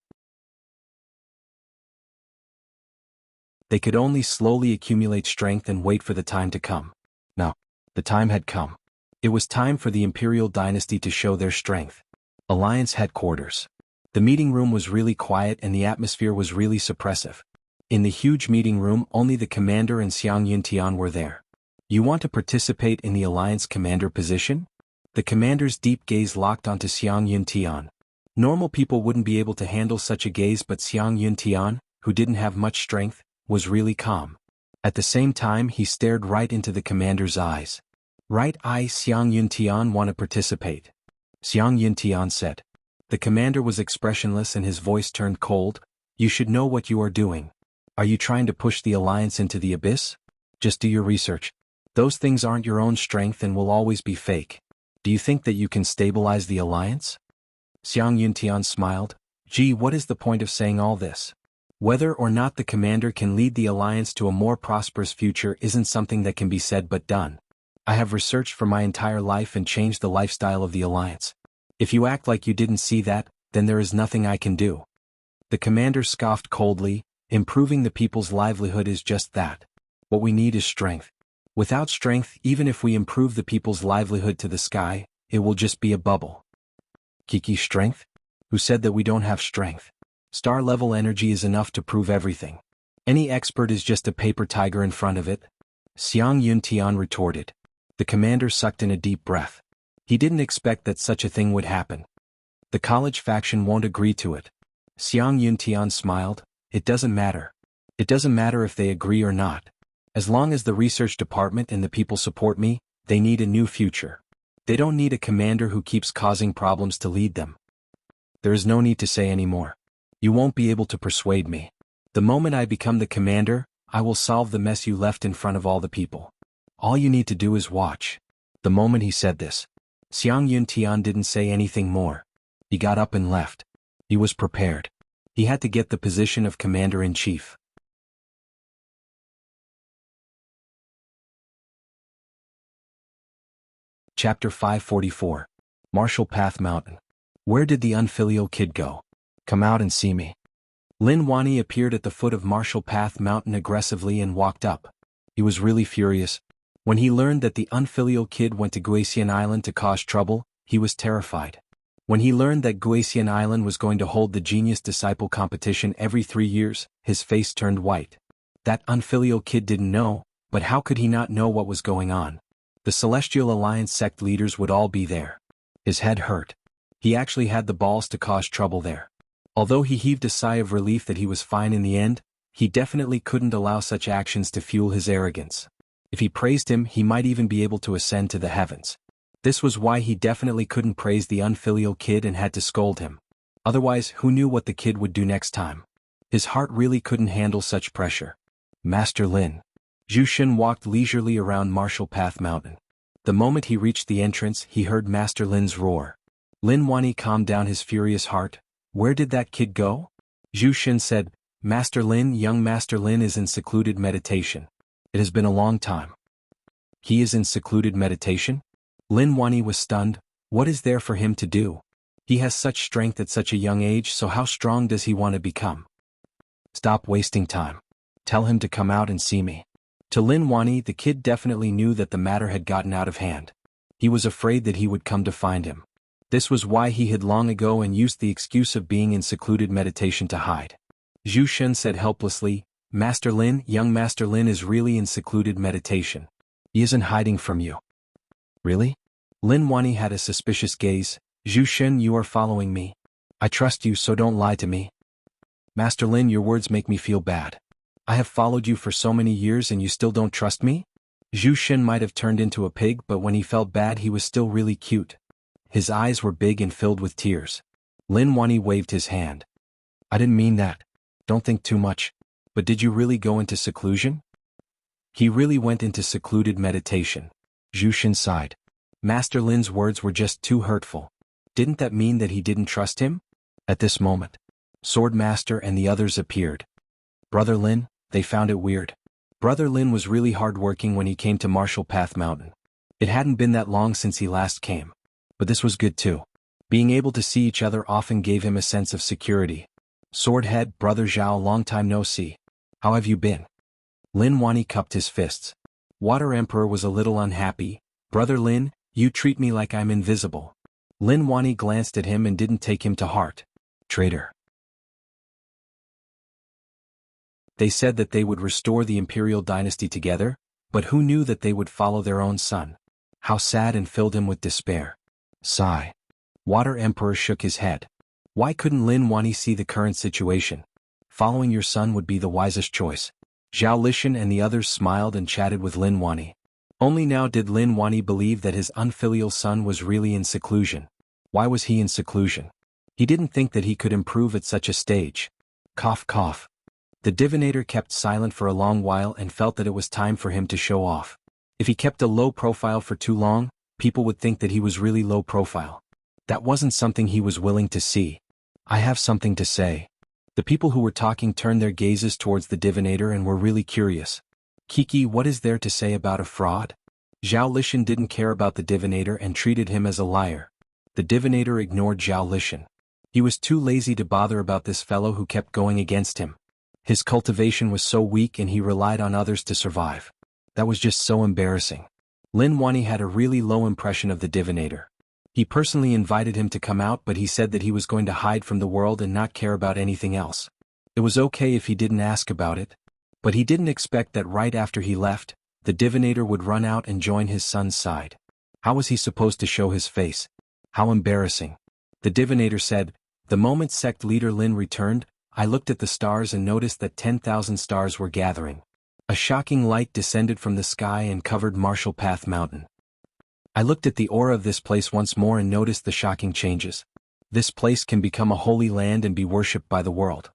They could only slowly accumulate strength and wait for the time to come. Now, the time had come. It was time for the Imperial Dynasty to show their strength. Alliance headquarters. The meeting room was really quiet and the atmosphere was really suppressive. In the huge meeting room, only the commander and Xiang Yuntian were there. You want to participate in the Alliance commander position? The commander's deep gaze locked onto Xiang Yuntian. Normal people wouldn't be able to handle such a gaze, but Xiang Yuntian, who didn't have much strength, was really calm. At the same time, he stared right into the commander's eyes. Right, I Xiang Yuntian want to participate. Xiang Yuntian said. The commander was expressionless and his voice turned cold. You should know what you are doing. Are you trying to push the alliance into the abyss? Just do your research. Those things aren't your own strength and will always be fake. Do you think that you can stabilize the alliance? Xiang Yuntian smiled. Gee, what is the point of saying all this? Whether or not the commander can lead the alliance to a more prosperous future isn't something that can be said but done. I have researched for my entire life and changed the lifestyle of the alliance. If you act like you didn't see that, then there is nothing I can do. The commander scoffed coldly. Improving the people's livelihood is just that. What we need is strength. Without strength, even if we improve the people's livelihood to the sky, it will just be a bubble. Kiki, strength? Who said that we don't have strength? Star-level energy is enough to prove everything. Any expert is just a paper tiger in front of it. Xiang Yuntian retorted. The commander sucked in a deep breath. He didn't expect that such a thing would happen. The college faction won't agree to it. Xiang Yuntian smiled. It doesn't matter. It doesn't matter if they agree or not. As long as the research department and the people support me, they need a new future. They don't need a commander who keeps causing problems to lead them. There is no need to say any more. You won't be able to persuade me. The moment I become the commander, I will solve the mess you left in front of all the people. All you need to do is watch. The moment he said this, Xiang Yuntian didn't say anything more. He got up and left. He was prepared. He had to get the position of commander-in-chief. Chapter 544. Martial Path Mountain. Where did the unfilial kid go? Come out and see me. Lin Wani appeared at the foot of Martial Path Mountain aggressively and walked up. He was really furious. When he learned that the unfilial kid went to Guisian Island to cause trouble, he was terrified. When he learned that Guisian Island was going to hold the Genius Disciple competition every 3 years, his face turned white. That unfilial kid didn't know, but how could he not know what was going on? The Celestial Alliance sect leaders would all be there. His head hurt. He actually had the balls to cause trouble there. Although he heaved a sigh of relief that he was fine in the end, he definitely couldn't allow such actions to fuel his arrogance. If he praised him, he might even be able to ascend to the heavens. This was why he definitely couldn't praise the unfilial kid and had to scold him. Otherwise, who knew what the kid would do next time? His heart really couldn't handle such pressure. Master Lin. Zhu Shen walked leisurely around Martial Path Mountain. The moment he reached the entrance, he heard Master Lin's roar. Lin Wani calmed down his furious heart. Where did that kid go? Zhu Shen said, Master Lin, young Master Lin is in secluded meditation. It has been a long time. He is in secluded meditation? Lin Wani was stunned. What is there for him to do? He has such strength at such a young age, so how strong does he want to become? Stop wasting time. Tell him to come out and see me. To Lin Wani, the kid definitely knew that the matter had gotten out of hand. He was afraid that he would come to find him. This was why he had long ago and used the excuse of being in secluded meditation to hide. Zhu Shen said helplessly, Master Lin, young Master Lin is really in secluded meditation. He isn't hiding from you. Really? Lin Wani had a suspicious gaze. Zhu Shen, you are following me. I trust you, so don't lie to me. Master Lin, your words make me feel bad. I have followed you for so many years and you still don't trust me? Zhu Shen might have turned into a pig, but when he felt bad he was still really cute. His eyes were big and filled with tears. Lin Wani waved his hand. I didn't mean that. Don't think too much. But did you really go into seclusion? He really went into secluded meditation. Zhu Shen sighed. Master Lin's words were just too hurtful. Didn't that mean that he didn't trust him? At this moment, Swordmaster and the others appeared. Brother Lin, they found it weird. Brother Lin was really hardworking when he came to Martial Path Mountain. It hadn't been that long since he last came. But this was good too. Being able to see each other often gave him a sense of security. Swordhead, Brother Zhao, long time no see. How have you been? Lin Wani cupped his fists. Water Emperor was a little unhappy. Brother Lin, you treat me like I'm invisible. Lin Wani glanced at him and didn't take him to heart. Traitor. They said that they would restore the imperial dynasty together, but who knew that they would follow their own son? How sad, and filled him with despair. Sigh. Water Emperor shook his head. Why couldn't Lin Wani see the current situation? Following your son would be the wisest choice. Zhao Lishan and the others smiled and chatted with Lin Wani. Only now did Lin Wani believe that his unfilial son was really in seclusion. Why was he in seclusion? He didn't think that he could improve at such a stage. Cough cough. The divinator kept silent for a long while and felt that it was time for him to show off. If he kept a low profile for too long, people would think that he was really low profile. That wasn't something he was willing to see. I have something to say. The people who were talking turned their gazes towards the divinator and were really curious. Kiki, what is there to say about a fraud? Zhao Lishan didn't care about the divinator and treated him as a liar. The divinator ignored Zhao Lishan. He was too lazy to bother about this fellow who kept going against him. His cultivation was so weak and he relied on others to survive. That was just so embarrassing. Lin Wani had a really low impression of the divinator. He personally invited him to come out, but he said that he was going to hide from the world and not care about anything else. It was okay if he didn't ask about it. But he didn't expect that right after he left, the divinator would run out and join his son's side. How was he supposed to show his face? How embarrassing. The divinator said, "The moment sect leader Lin returned, I looked at the stars and noticed that 10,000 stars were gathering. A shocking light descended from the sky and covered Marshall Path Mountain. I looked at the aura of this place once more and noticed the shocking changes. This place can become a holy land and be worshipped by the world."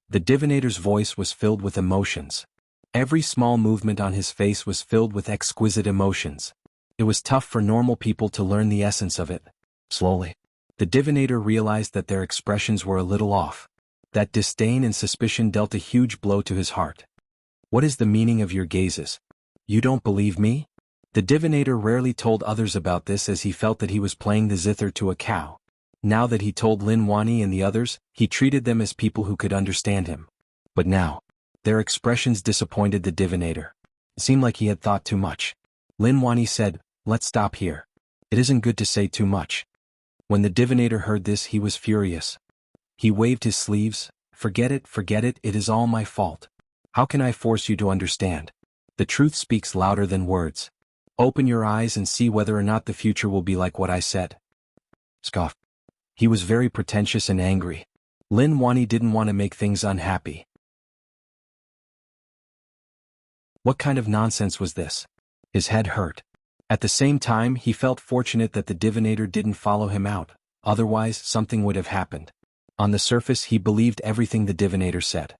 The divinator's voice was filled with emotions. Every small movement on his face was filled with exquisite emotions. It was tough for normal people to learn the essence of it. Slowly, the divinator realized that their expressions were a little off. That disdain and suspicion dealt a huge blow to his heart. "What is the meaning of your gazes? You don't believe me?" The divinator rarely told others about this as he felt that he was playing the zither to a cow. Now that he told Lin Wani and the others, he treated them as people who could understand him. But now, their expressions disappointed the divinator. It seemed like he had thought too much. Lin Wani said, "Let's stop here. It isn't good to say too much." When the divinator heard this, he was furious. He waved his sleeves. Forget it, it is all my fault. How can I force you to understand? The truth speaks louder than words. Open your eyes and see whether or not the future will be like what I said." Scoff. He was very pretentious and angry. Lin Wani didn't want to make things unhappy. What kind of nonsense was this? His head hurt. At the same time, he felt fortunate that the divinator didn't follow him out, otherwise something would have happened. On the surface, he believed everything the divinator said.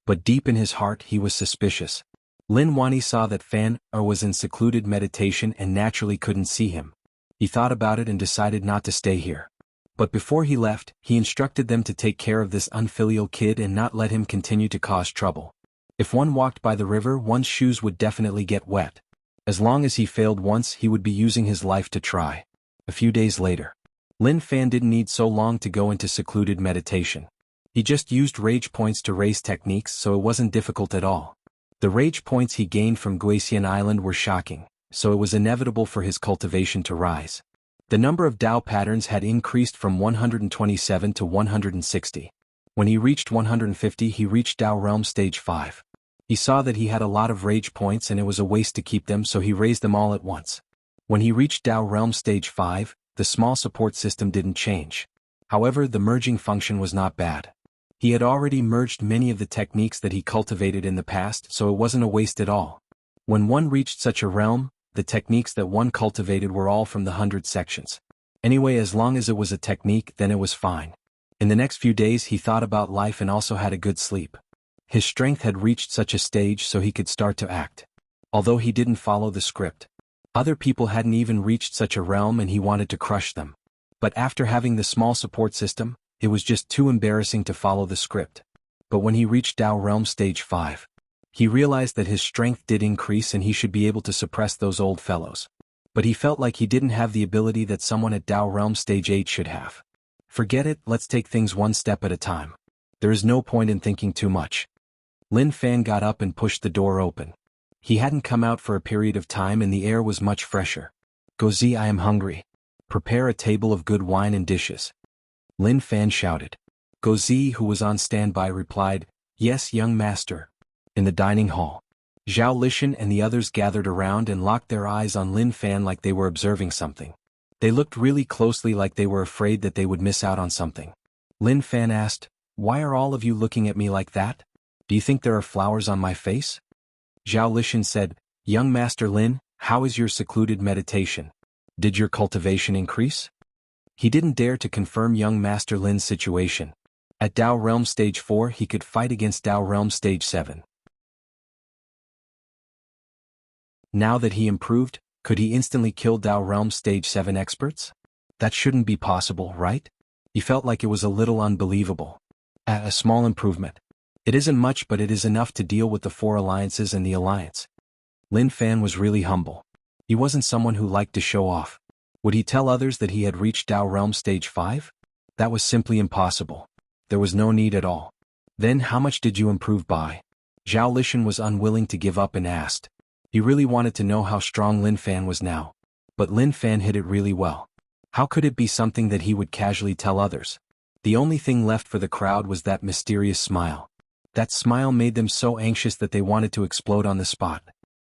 But deep in his heart, he was suspicious. Lin Wani saw that Fan was in secluded meditation and naturally couldn't see him. He thought about it and decided not to stay here. But before he left, he instructed them to take care of this unfilial kid and not let him continue to cause trouble. If one walked by the river, one's shoes would definitely get wet. As long as he failed once, he would be using his life to try. A few days later, Lin Fan didn't need so long to go into secluded meditation. He just used rage points to raise techniques, so it wasn't difficult at all. The rage points he gained from Guisian Island were shocking, so it was inevitable for his cultivation to rise. The number of Dao patterns had increased from 127 to 160. When he reached 150, he reached Dao Realm Stage 5. He saw that he had a lot of rage points and it was a waste to keep them, so he raised them all at once. When he reached Dao Realm Stage 5, the small support system didn't change. However, the merging function was not bad. He had already merged many of the techniques that he cultivated in the past, so it wasn't a waste at all. When one reached such a realm, the techniques that one cultivated were all from the 100 sections. Anyway, as long as it was a technique, then it was fine. In the next few days, he thought about life and also had a good sleep. His strength had reached such a stage so he could start to act. Although he didn't follow the script. Other people hadn't even reached such a realm and he wanted to crush them. But after having the small support system, it was just too embarrassing to follow the script. But when he reached Dao Realm Stage 5, he realized that his strength did increase and he should be able to suppress those old fellows. But he felt like he didn't have the ability that someone at Dao Realm Stage 8 should have. Forget it, let's take things one step at a time. There is no point in thinking too much. Lin Fan got up and pushed the door open. He hadn't come out for a period of time and the air was much fresher. "Gozi, I am hungry. Prepare a table of good wine and dishes." Lin Fan shouted. Gozi, who was on standby, replied, "Yes, young master." In the dining hall, Zhao Lishan and the others gathered around and locked their eyes on Lin Fan like they were observing something. They looked really closely like they were afraid that they would miss out on something. Lin Fan asked, "Why are all of you looking at me like that? Do you think there are flowers on my face?" Zhao Lishan said, "Young Master Lin, How is your secluded meditation? Did your cultivation increase? He didn't dare to confirm young Master Lin's situation. At Dao Realm Stage 4 he could fight against Dao Realm Stage 7. Now that he improved, could he instantly kill Dao Realm Stage 7 experts? That shouldn't be possible, right? He felt like it was a little unbelievable. A small improvement. It isn't much, but it is enough to deal with the 4 alliances and the alliance. Lin Fan was really humble. He wasn't someone who liked to show off. Would he tell others that he had reached Dao Realm Stage 5? That was simply impossible. There was no need at all. Then how much did you improve by? Zhao Lishan was unwilling to give up and asked. He really wanted to know how strong Lin Fan was now. But Lin Fan hid it really well. How could it be something that he would casually tell others? The only thing left for the crowd was that mysterious smile. That smile made them so anxious that they wanted to explode on the spot.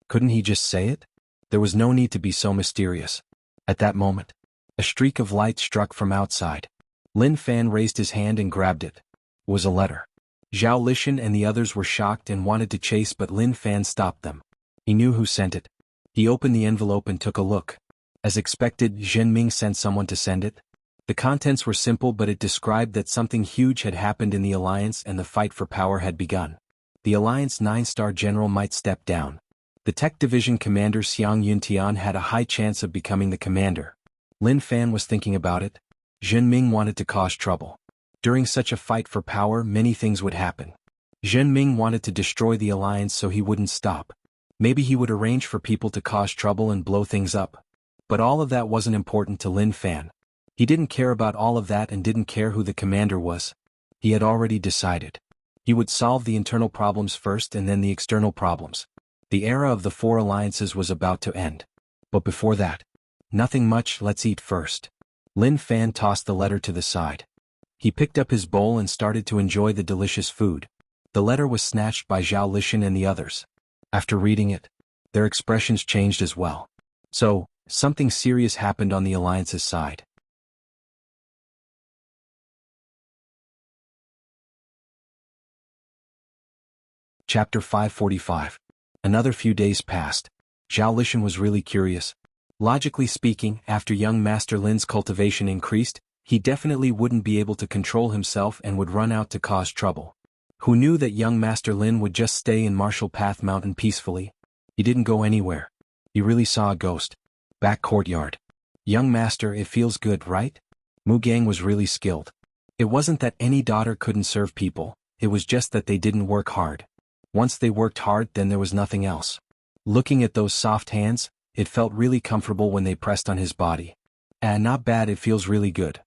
Couldn't he just say it? There was no need to be so mysterious. At that moment, a streak of light struck from outside. Lin Fan raised his hand and grabbed it. It was a letter. Zhao Lishan and the others were shocked and wanted to chase, but Lin Fan stopped them. He knew who sent it. He opened the envelope and took a look. As expected, Zhen Ming sent someone to send it. The contents were simple, but it described that something huge had happened in the Alliance and the fight for power had begun. The Alliance 9-star general might step down. The Tech Division commander Xiang Yuntian had a high chance of becoming the commander. Lin Fan was thinking about it. Zhen Ming wanted to cause trouble. During such a fight for power, many things would happen. Zhen Ming wanted to destroy the Alliance so he wouldn't stop. Maybe he would arrange for people to cause trouble and blow things up. But all of that wasn't important to Lin Fan. He didn't care about all of that and didn't care who the commander was. He had already decided. He would solve the internal problems first and then the external problems. The era of the 4 alliances was about to end. But before that, nothing much. Let's eat first. Lin Fan tossed the letter to the side. He picked up his bowl and started to enjoy the delicious food. The letter was snatched by Zhao Lishan and the others. After reading it, their expressions changed as well. So, something serious happened on the Alliance's side. Chapter 545. Another few days passed. Zhao Lishan was really curious. Logically speaking, after young Master Lin's cultivation increased, he definitely wouldn't be able to control himself and would run out to cause trouble. Who knew that young Master Lin would just stay in Martial Path Mountain peacefully? He didn't go anywhere. He really saw a ghost. Back courtyard. Young Master, it feels good, right? Mu Gang was really skilled. It wasn't that any daughter couldn't serve people, it was just that they didn't work hard. Once they worked hard, then there was nothing else. Looking at those soft hands, it felt really comfortable when they pressed on his body. Not bad, it feels really good.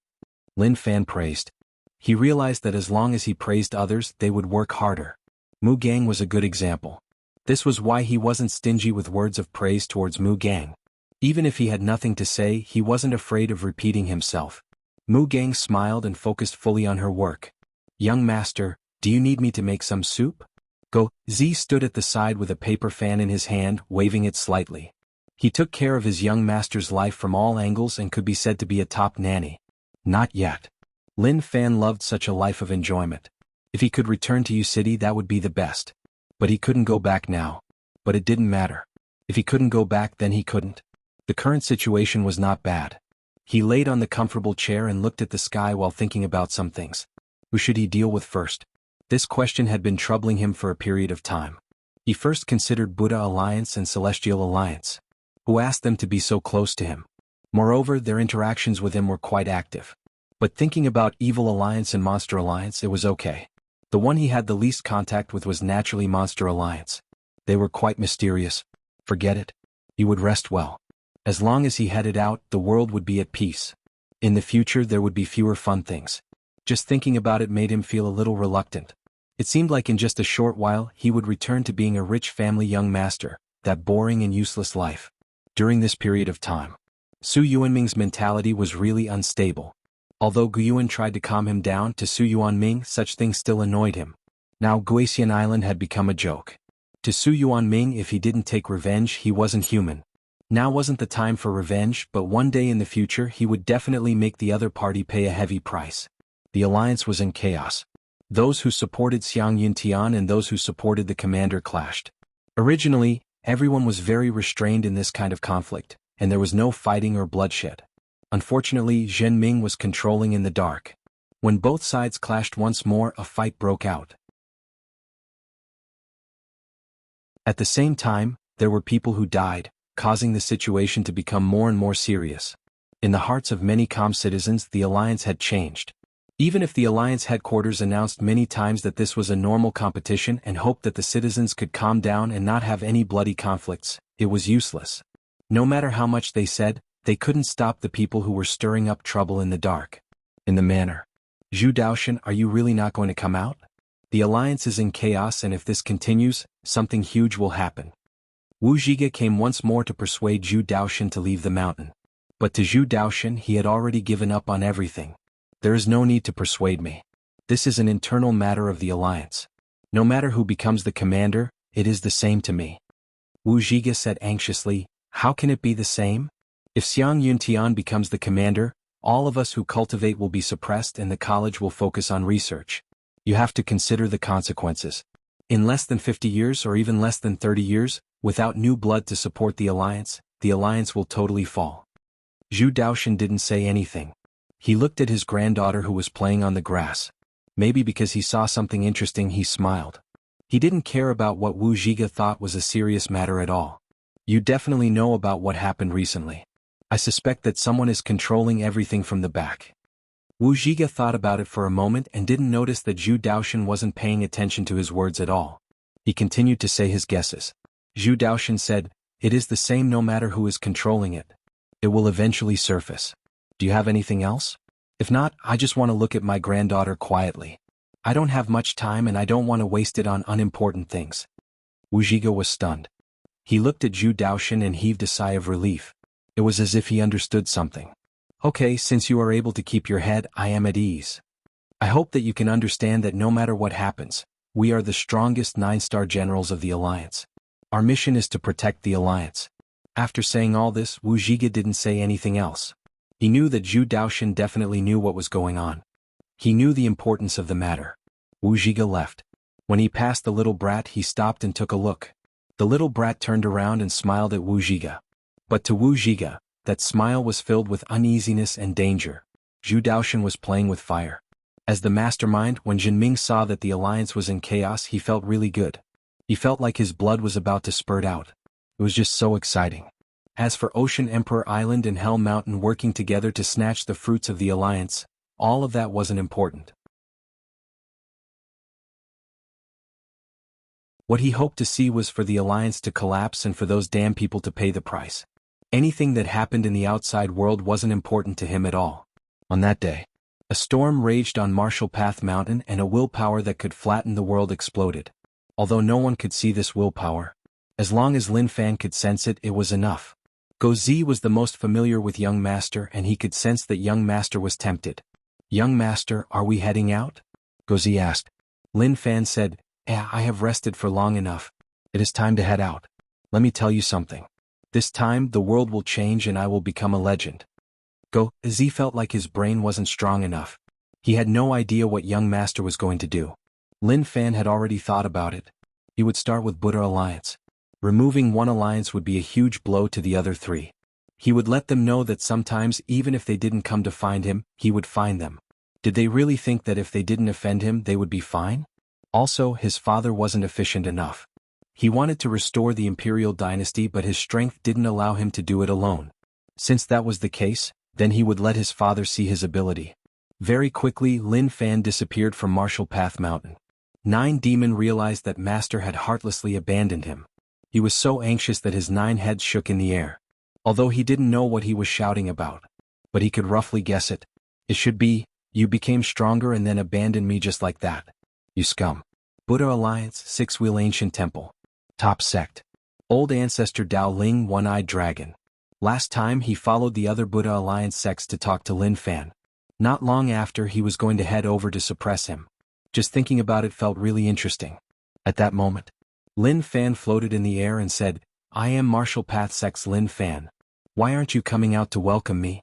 Lin Fan praised. He realized that as long as he praised others, they would work harder. Mu Gang was a good example. This was why he wasn't stingy with words of praise towards Mu Gang. Even if he had nothing to say, he wasn't afraid of repeating himself. Mu Gang smiled and focused fully on her work. Young Master, do you need me to make some soup? Go. Z stood at the side with a paper fan in his hand, waving it slightly. He took care of his young master's life from all angles and could be said to be a top nanny. Not yet. Lin Fan loved such a life of enjoyment. If he could return to U City, that would be the best. But he couldn't go back now. But it didn't matter. If he couldn't go back, then he couldn't. The current situation was not bad. He laid on the comfortable chair and looked at the sky while thinking about some things. Who should he deal with first? This question had been troubling him for a period of time. He first considered Buddha Alliance and Celestial Alliance. Who asked them to be so close to him? Moreover, their interactions with him were quite active. But thinking about Evil Alliance and Monster Alliance, it was okay. The one he had the least contact with was naturally Monster Alliance. They were quite mysterious. Forget it. He would rest well. As long as he headed out, the world would be at peace. In the future, there would be fewer fun things. Just thinking about it made him feel a little reluctant. It seemed like in just a short while, he would return to being a rich family young master, that boring and useless life. During this period of time, Su Yuanming's mentality was really unstable. Although Guyuan tried to calm him down, to Su Yuanming such things still annoyed him. Now Guisian Island had become a joke. To Su Yuanming, if he didn't take revenge, he wasn't human. Now wasn't the time for revenge, but one day in the future he would definitely make the other party pay a heavy price. The alliance was in chaos. Those who supported Xiang Yuntian and those who supported the commander clashed. Originally, Everyone was very restrained in this kind of conflict, and there was no fighting or bloodshed. Unfortunately, Zhen Ming was controlling in the dark. When both sides clashed once more, a fight broke out. At the same time, there were people who died, causing the situation to become more and more serious. In the hearts of many calm citizens, the alliance had changed. Even if the alliance headquarters announced many times that this was a normal competition and hoped that the citizens could calm down and not have any bloody conflicts, it was useless. No matter how much they said, they couldn't stop the people who were stirring up trouble in the dark. In the manner, Zhu Daoshan, are you really not going to come out? The alliance is in chaos, and if this continues, something huge will happen. Wu Zhiga came once more to persuade Zhu Daoshan to leave the mountain. But to Zhu Daoshan, he had already given up on everything. There is no need to persuade me. This is an internal matter of the alliance. No matter who becomes the commander, it is the same to me. Wu Zhiga said anxiously, how can it be the same? If Xiang Yuntian becomes the commander, all of us who cultivate will be suppressed and the college will focus on research. You have to consider the consequences. In less than 50 years or even less than 30 years, without new blood to support the alliance will totally fall. Zhu Daoshan didn't say anything. He looked at his granddaughter who was playing on the grass. Maybe because he saw something interesting, he smiled. He didn't care about what Wu Zhiga thought was a serious matter at all. You definitely know about what happened recently. I suspect that someone is controlling everything from the back. Wu Zhiga thought about it for a moment and didn't notice that Zhu Daoshan wasn't paying attention to his words at all. He continued to say his guesses. Zhu Daoshan said, it is the same no matter who is controlling it. It will eventually surface. Do you have anything else? If not, I just want to look at my granddaughter quietly. I don't have much time and I don't want to waste it on unimportant things. Wu Zhiga was stunned. He looked at Zhu Daoshan and heaved a sigh of relief. It was as if he understood something. Okay, since you are able to keep your head, I am at ease. I hope that you can understand that no matter what happens, we are the strongest 9-star generals of the alliance. Our mission is to protect the alliance. After saying all this, Wu Zhiga didn't say anything else. He knew that Zhu Daoshan definitely knew what was going on. He knew the importance of the matter. Wu Zhiga left. When he passed the little brat, he stopped and took a look. The little brat turned around and smiled at Wu Zhiga. But to Wu Zhiga, that smile was filled with uneasiness and danger. Zhu Daoshan was playing with fire. As the mastermind, when Jinming saw that the alliance was in chaos, he felt really good. He felt like his blood was about to spurt out. It was just so exciting. As for Ocean Emperor Island and Hell Mountain working together to snatch the fruits of the alliance, all of that wasn't important. What he hoped to see was for the alliance to collapse and for those damn people to pay the price. Anything that happened in the outside world wasn't important to him at all. On that day, a storm raged on Marshall Path Mountain and a willpower that could flatten the world exploded. Although no one could see this willpower, as long as Lin Fan could sense it, it was enough. Go Zi was the most familiar with young master and he could sense that young master was tempted. Young master, are we heading out? Go Zi asked. Lin Fan said, I have rested for long enough. It is time to head out. Let me tell you something. This time the world will change and I will become a legend. Go Zi felt like his brain wasn't strong enough. He had no idea what young master was going to do. Lin Fan had already thought about it. He would start with Buddha Alliance. Removing one alliance would be a huge blow to the other three. He would let them know that sometimes even if they didn't come to find him, he would find them. Did they really think that if they didn't offend him they would be fine? Also, his father wasn't efficient enough. He wanted to restore the imperial dynasty but his strength didn't allow him to do it alone. Since that was the case, then he would let his father see his ability. Very quickly Lin Fan disappeared from Marshall Path Mountain. Nine Demon realized that Master had heartlessly abandoned him. He was so anxious that his 9 heads shook in the air. Although he didn't know what he was shouting about. But he could roughly guess it. It should be, you became stronger and then abandoned me just like that. You scum. Buddha Alliance, 6-Wheel Ancient Temple. Top Sect. Old Ancestor Dao Ling, One-Eyed Dragon. Last time he followed the other Buddha Alliance sects to talk to Lin Fan. Not long after he was going to head over to suppress him. Just thinking about it felt really interesting. At that moment, Lin Fan floated in the air and said, I am Marshall Path Sect's Lin Fan. Why aren't you coming out to welcome me?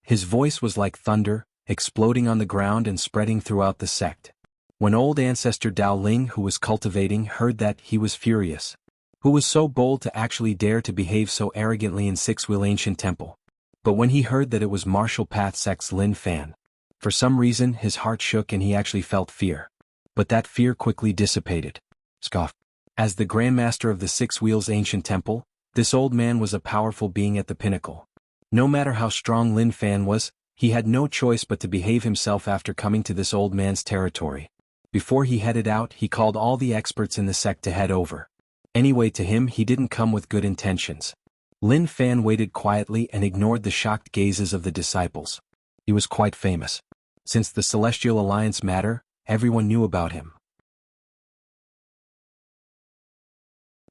His voice was like thunder, exploding on the ground and spreading throughout the sect. When old ancestor Dao Ling, who was cultivating, heard that, he was furious. Who was so bold to actually dare to behave so arrogantly in Six-Wheel Ancient Temple? But when he heard that it was Martial Path Sect's Lin Fan, for some reason his heart shook and he actually felt fear. But that fear quickly dissipated. Scoff. As the Grandmaster of the Six-Wheels Ancient Temple, this old man was a powerful being at the pinnacle. No matter how strong Lin Fan was, he had no choice but to behave himself after coming to this old man's territory. Before he headed out, he called all the experts in the sect to head over. Anyway, to him he didn't come with good intentions. Lin Fan waited quietly and ignored the shocked gazes of the disciples. He was quite famous. Since the Celestial Alliance matter, everyone knew about him.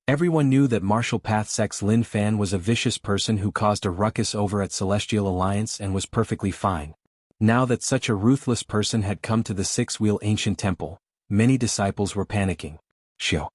Everyone knew that Martial Path Sect's Lin Fan was a vicious person who caused a ruckus over at Celestial Alliance and was perfectly fine. Now that such a ruthless person had come to the Six-Wheel Ancient Temple, many disciples were panicking. Shio.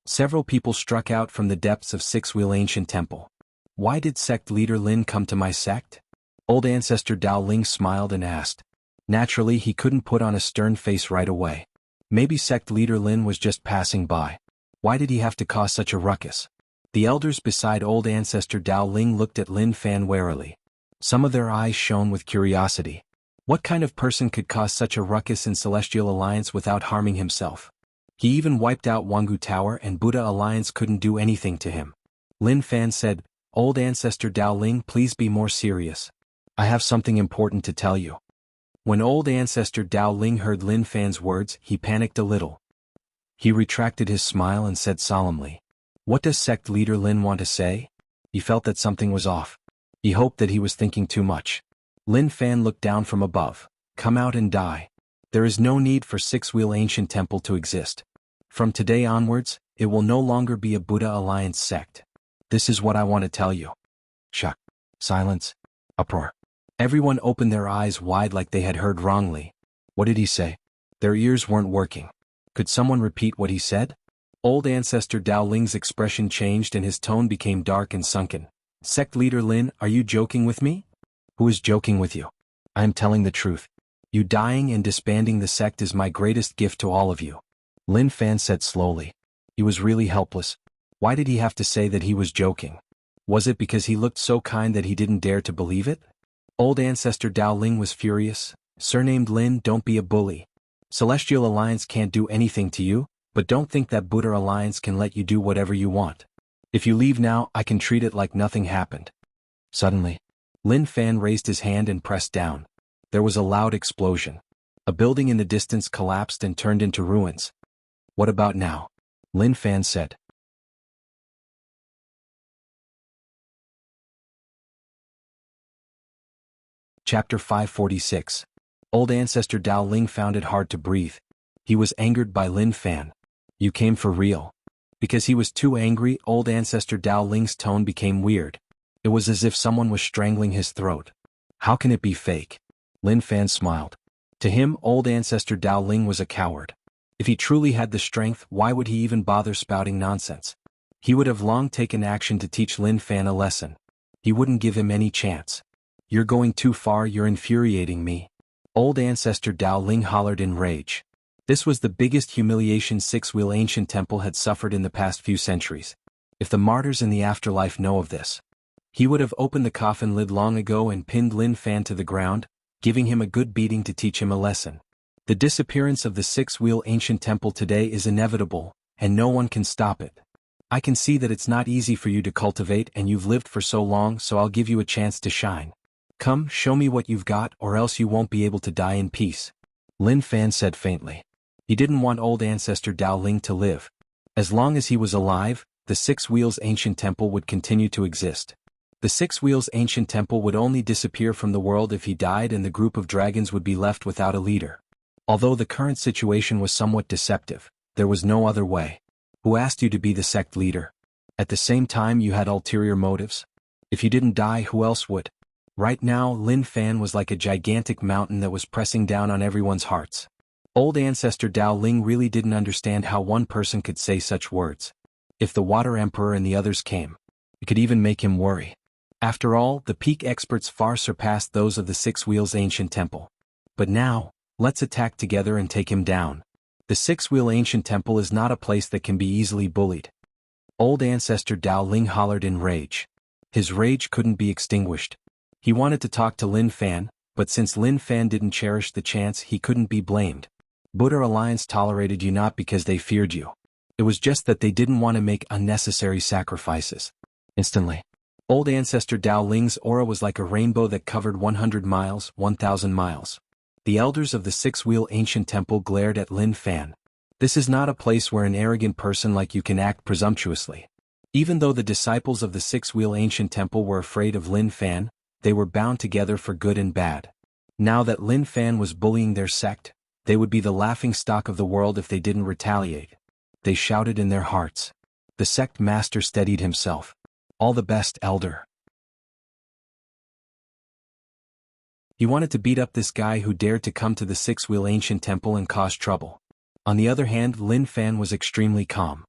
Several people struck out from the depths of Six-Wheel Ancient Temple. Why did sect leader Lin come to my sect? Old Ancestor Dao Ling smiled and asked. Naturally, he couldn't put on a stern face right away. Maybe sect leader Lin was just passing by. Why did he have to cause such a ruckus? The elders beside old Ancestor Dao Ling looked at Lin Fan warily. Some of their eyes shone with curiosity. What kind of person could cause such a ruckus in Celestial Alliance without harming himself? He even wiped out Jianghu Tower and Buddha Alliance couldn't do anything to him. Lin Fan said, Old Ancestor Dao Ling, please be more serious. I have something important to tell you. When old Ancestor Dao Ling heard Lin Fan's words, he panicked a little. He retracted his smile and said solemnly, What does sect leader Lin want to say? He felt that something was off. He hoped that he was thinking too much. Lin Fan looked down from above. Come out and die. There is no need for Six-Wheel Ancient Temple to exist. From today onwards, it will no longer be a Buddha Alliance sect. This is what I want to tell you. Shock. Silence. Uproar. Everyone opened their eyes wide like they had heard wrongly. What did he say? Their ears weren't working. Could someone repeat what he said? Old Ancestor Dao Ling's expression changed and his tone became dark and sunken. Sect leader Lin, are you joking with me? Who is joking with you? I am telling the truth. You dying and disbanding the sect is my greatest gift to all of you. Lin Fan said slowly. He was really helpless. Why did he have to say that he was joking? Was it because he looked so kind that he didn't dare to believe it? Old Ancestor Dao Ling was furious. Surnamed Lin, don't be a bully. Celestial Alliance can't do anything to you, but don't think that Buddha Alliance can let you do whatever you want. If you leave now, I can treat it like nothing happened. Suddenly, Lin Fan raised his hand and pressed down. There was a loud explosion. A building in the distance collapsed and turned into ruins. What about now? Lin Fan said. Chapter 546. Old Ancestor Dao Ling found it hard to breathe. He was angered by Lin Fan. You came for real. Because he was too angry, old Ancestor Dao Ling's tone became weird. It was as if someone was strangling his throat. How can it be fake? Lin Fan smiled. To him, old Ancestor Dao Ling was a coward. If he truly had the strength, why would he even bother spouting nonsense? He would have long taken action to teach Lin Fan a lesson. He wouldn't give him any chance. You're going too far, you're infuriating me. Old Ancestor Dao Ling hollered in rage. This was the biggest humiliation Six-Wheel Ancient Temple had suffered in the past few centuries. If the martyrs in the afterlife know of this, he would have opened the coffin lid long ago and pinned Lin Fan to the ground, giving him a good beating to teach him a lesson. The disappearance of the Six-Wheel Ancient Temple today is inevitable, and no one can stop it. I can see that it's not easy for you to cultivate and you've lived for so long, so I'll give you a chance to shine. Come, show me what you've got or else you won't be able to die in peace. Lin Fan said faintly. He didn't want old Ancestor Dao Ling to live. As long as he was alive, the Six-Wheels Ancient Temple would continue to exist. The Six-Wheels Ancient Temple would only disappear from the world if he died and the group of dragons would be left without a leader. Although the current situation was somewhat deceptive, there was no other way. Who asked you to be the sect leader? At the same time you had ulterior motives? If you didn't die, who else would? Right now, Lin Fan was like a gigantic mountain that was pressing down on everyone's hearts. Old Ancestor Dao Ling really didn't understand how one person could say such words. If the Water Emperor and the others came, it could even make him worry. After all, the peak experts far surpassed those of the Six-Wheels Ancient Temple. But now, let's attack together and take him down. The Six-Wheel Ancient Temple is not a place that can be easily bullied. Old Ancestor Dao Ling hollered in rage. His rage couldn't be extinguished. He wanted to talk to Lin Fan, but since Lin Fan didn't cherish the chance, he couldn't be blamed. Buddha Alliance tolerated you not because they feared you. It was just that they didn't want to make unnecessary sacrifices. Instantly, Old Ancestor Dao Ling's aura was like a rainbow that covered 100 miles, 1,000 miles. The elders of the six-wheel ancient temple glared at Lin Fan. This is not a place where an arrogant person like you can act presumptuously. Even though the disciples of the six-wheel ancient temple were afraid of Lin Fan, they were bound together for good and bad. Now that Lin Fan was bullying their sect, they would be the laughingstock of the world if they didn't retaliate. They shouted in their hearts. The sect master steadied himself. All the best, elder. He wanted to beat up this guy who dared to come to the six-wheel ancient temple and cause trouble. On the other hand, Lin Fan was extremely calm.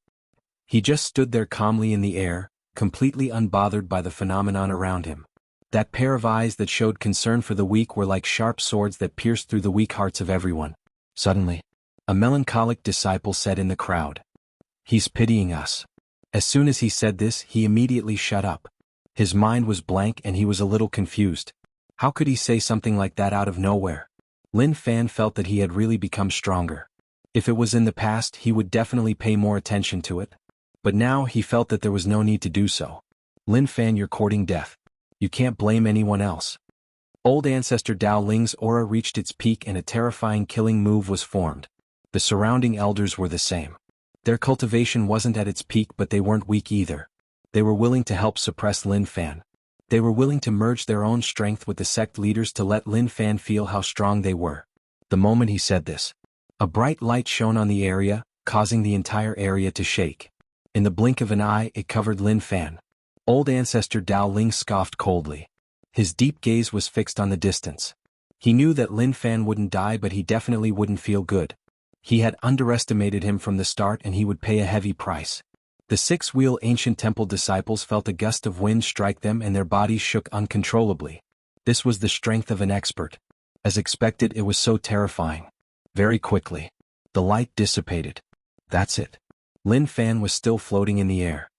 He just stood there calmly in the air, completely unbothered by the phenomenon around him. That pair of eyes that showed concern for the weak were like sharp swords that pierced through the weak hearts of everyone. Suddenly, a melancholic disciple said in the crowd, "He's pitying us." As soon as he said this, he immediately shut up. His mind was blank and he was a little confused. How could he say something like that out of nowhere? Lin Fan felt that he had really become stronger. If it was in the past, he would definitely pay more attention to it. But now he felt that there was no need to do so. Lin Fan, you're courting death. You can't blame anyone else. Old Ancestor Dao Ling's aura reached its peak and a terrifying killing move was formed. The surrounding elders were the same. Their cultivation wasn't at its peak, but they weren't weak either. They were willing to help suppress Lin Fan. They were willing to merge their own strength with the sect leaders to let Lin Fan feel how strong they were. The moment he said this, a bright light shone on the area, causing the entire area to shake. In the blink of an eye, it covered Lin Fan. Old Ancestor Dao Ling scoffed coldly. His deep gaze was fixed on the distance. He knew that Lin Fan wouldn't die, but he definitely wouldn't feel good. He had underestimated him from the start and he would pay a heavy price. The six-wheel ancient temple disciples felt a gust of wind strike them and their bodies shook uncontrollably. This was the strength of an expert. As expected, it was so terrifying. Very quickly, the light dissipated. That's it. Lin Fan was still floating in the air.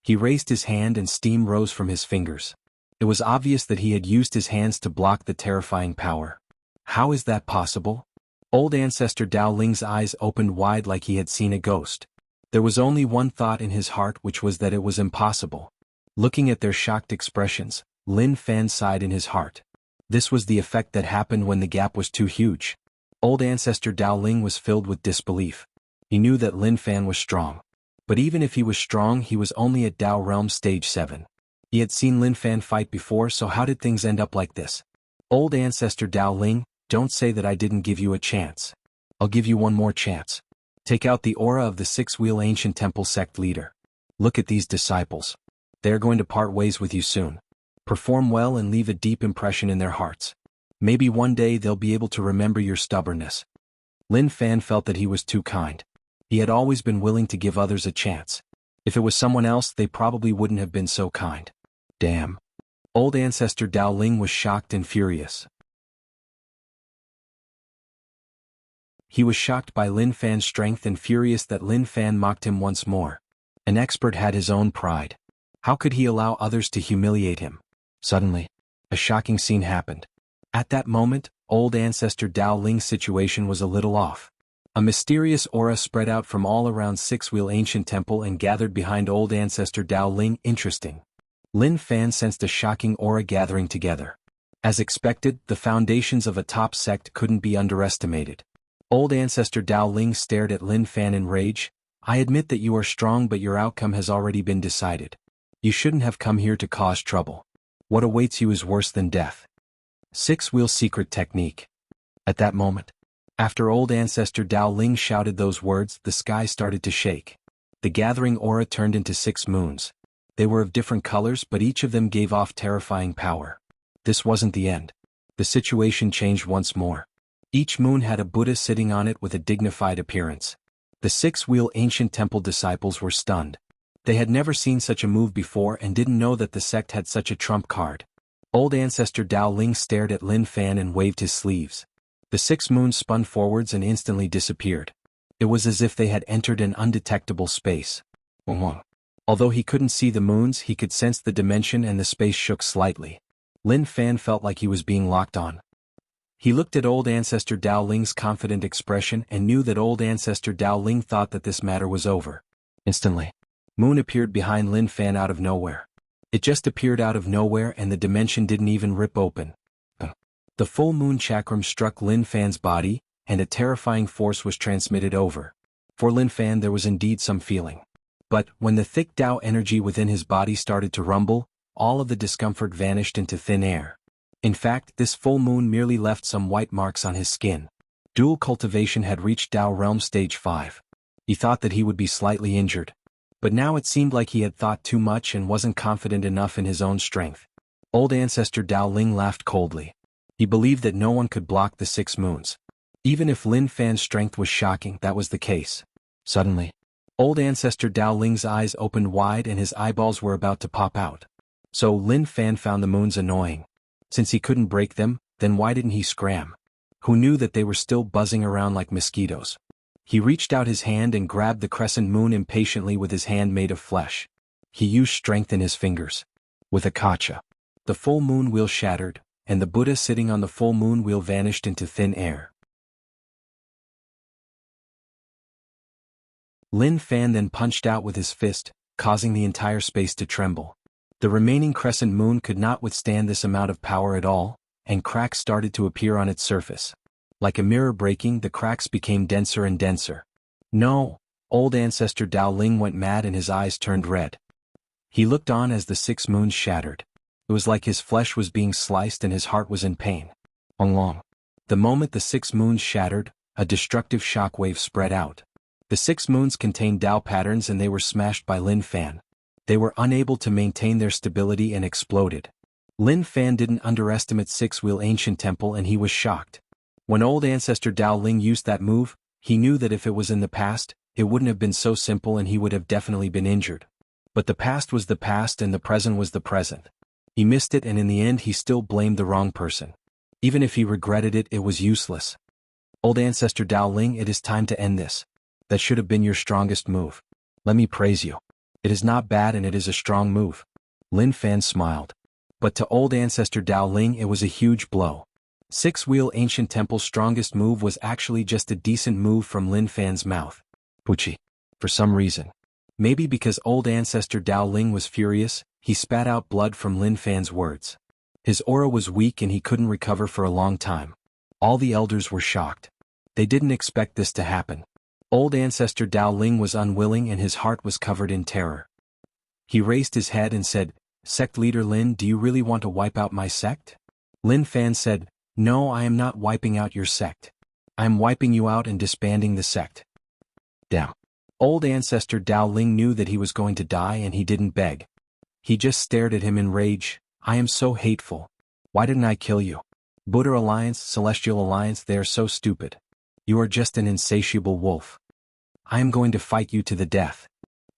He raised his hand and steam rose from his fingers. It was obvious that he had used his hands to block the terrifying power. How is that possible? Old Ancestor Dao Ling's eyes opened wide like he had seen a ghost. There was only one thought in his heart, which was that it was impossible. Looking at their shocked expressions, Lin Fan sighed in his heart. This was the effect that happened when the gap was too huge. Old Ancestor Dao Ling was filled with disbelief. He knew that Lin Fan was strong. But even if he was strong, he was only at Dao Realm Stage 7. He had seen Lin Fan fight before, so how did things end up like this? Old Ancestor Dao Ling, don't say that I didn't give you a chance. I'll give you one more chance. Take out the aura of the six-wheel ancient temple sect leader. Look at these disciples. They are going to part ways with you soon. Perform well and leave a deep impression in their hearts. Maybe one day they'll be able to remember your stubbornness. Lin Fan felt that he was too kind. He had always been willing to give others a chance. If it was someone else, they probably wouldn't have been so kind. Damn. Old Ancestor Dao Ling was shocked and furious. He was shocked by Lin Fan's strength and furious that Lin Fan mocked him once more. An expert had his own pride. How could he allow others to humiliate him? Suddenly, a shocking scene happened. At that moment, Old Ancestor Dao Ling's situation was a little off. A mysterious aura spread out from all around Six-Wheel Ancient Temple and gathered behind Old Ancestor Dao Ling. Interesting. Lin Fan sensed a shocking aura gathering together. As expected, the foundations of a top sect couldn't be underestimated. Old Ancestor Dao Ling stared at Lin Fan in rage. I admit that you are strong, but your outcome has already been decided. You shouldn't have come here to cause trouble. What awaits you is worse than death. Six-Wheel Secret Technique. At that moment, after Old Ancestor Dao Ling shouted those words, the sky started to shake. The gathering aura turned into 6 moons. They were of different colors, but each of them gave off terrifying power. This wasn't the end. The situation changed once more. Each moon had a Buddha sitting on it with a dignified appearance. The Six-Wheel Ancient Temple disciples were stunned. They had never seen such a move before and didn't know that the sect had such a trump card. Old Ancestor Dao Ling stared at Lin Fan and waved his sleeves. The 6 moons spun forwards and instantly disappeared. It was as if they had entered an undetectable space. Although he couldn't see the moons, he could sense the dimension and the space shook slightly. Lin Fan felt like he was being locked on. He looked at old ancestor Dao Ling's confident expression and knew that old ancestor Dao Ling thought that this matter was over. Instantly, moon appeared behind Lin Fan out of nowhere. It just appeared out of nowhere and the dimension didn't even rip open. The full moon chakram struck Lin Fan's body, and a terrifying force was transmitted over. For Lin Fan there was indeed some feeling. But, when the thick Dao energy within his body started to rumble, all of the discomfort vanished into thin air. In fact, this full moon merely left some white marks on his skin. Dual cultivation had reached Dao Realm Stage 5. He thought that he would be slightly injured. But now it seemed like he had thought too much and wasn't confident enough in his own strength. Old ancestor Dao Ling laughed coldly. He believed that no one could block the 6 moons. Even if Lin Fan's strength was shocking, that was the case. Suddenly, old ancestor Dao Ling's eyes opened wide and his eyeballs were about to pop out. So Lin Fan found the moons annoying. Since he couldn't break them, then why didn't he scram? Who knew that they were still buzzing around like mosquitoes? He reached out his hand and grabbed the crescent moon impatiently with his hand made of flesh. He used strength in his fingers. With a kacha, the full moon wheel shattered, and the Buddha sitting on the full moon wheel vanished into thin air. Lin Fan then punched out with his fist, causing the entire space to tremble. The remaining crescent moon could not withstand this amount of power at all, and cracks started to appear on its surface. Like a mirror breaking, the cracks became denser and denser. No! Old ancestor Dao Ling went mad and his eyes turned red. He looked on as the 6 moons shattered. It was like his flesh was being sliced and his heart was in pain. Long. The moment the 6 moons shattered, a destructive shockwave spread out. The 6 moons contained Dao patterns and they were smashed by Lin Fan. They were unable to maintain their stability and exploded. Lin Fan didn't underestimate 6-wheel ancient temple and he was shocked. When old ancestor Dao Ling used that move, he knew that if it was in the past, it wouldn't have been so simple and he would have definitely been injured. But the past was the past and the present was the present. He missed it and in the end he still blamed the wrong person. Even if he regretted it, it was useless. Old ancestor Dao Ling, it is time to end this. That should have been your strongest move. Let me praise you. It is not bad and it is a strong move. Lin Fan smiled. But to old ancestor Dao Ling it was a huge blow. 6-wheel ancient temple's strongest move was actually just a decent move from Lin Fan's mouth. Puchi. For some reason. Maybe because old ancestor Dao Ling was furious, he spat out blood from Lin Fan's words. His aura was weak and he couldn't recover for a long time. All the elders were shocked. They didn't expect this to happen. Old ancestor Dao Ling was unwilling and his heart was covered in terror. He raised his head and said, "Sect leader Lin, do you really want to wipe out my sect?" Lin Fan said, "No, I am not wiping out your sect. I am wiping you out and disbanding the sect." Damn. Old ancestor Dao Ling knew that he was going to die and he didn't beg. He just stared at him in rage. "I am so hateful. Why didn't I kill you? Buddha Alliance, Celestial Alliance, they are so stupid. You are just an insatiable wolf. I am going to fight you to the death."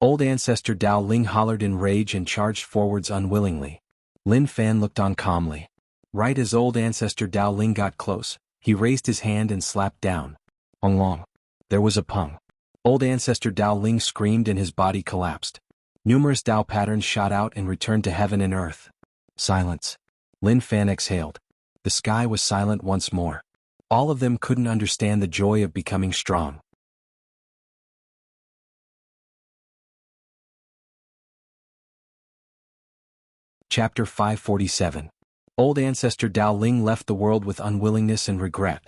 Old ancestor Dao Ling hollered in rage and charged forwards unwillingly. Lin Fan looked on calmly. Right as old ancestor Dao Ling got close, he raised his hand and slapped down. Long. There was a pung. Old ancestor Dao Ling screamed and his body collapsed. Numerous Dao patterns shot out and returned to heaven and earth. Silence. Lin Fan exhaled. The sky was silent once more. All of them couldn't understand the joy of becoming strong. Chapter 547. Old ancestor Dao Ling left the world with unwillingness and regret.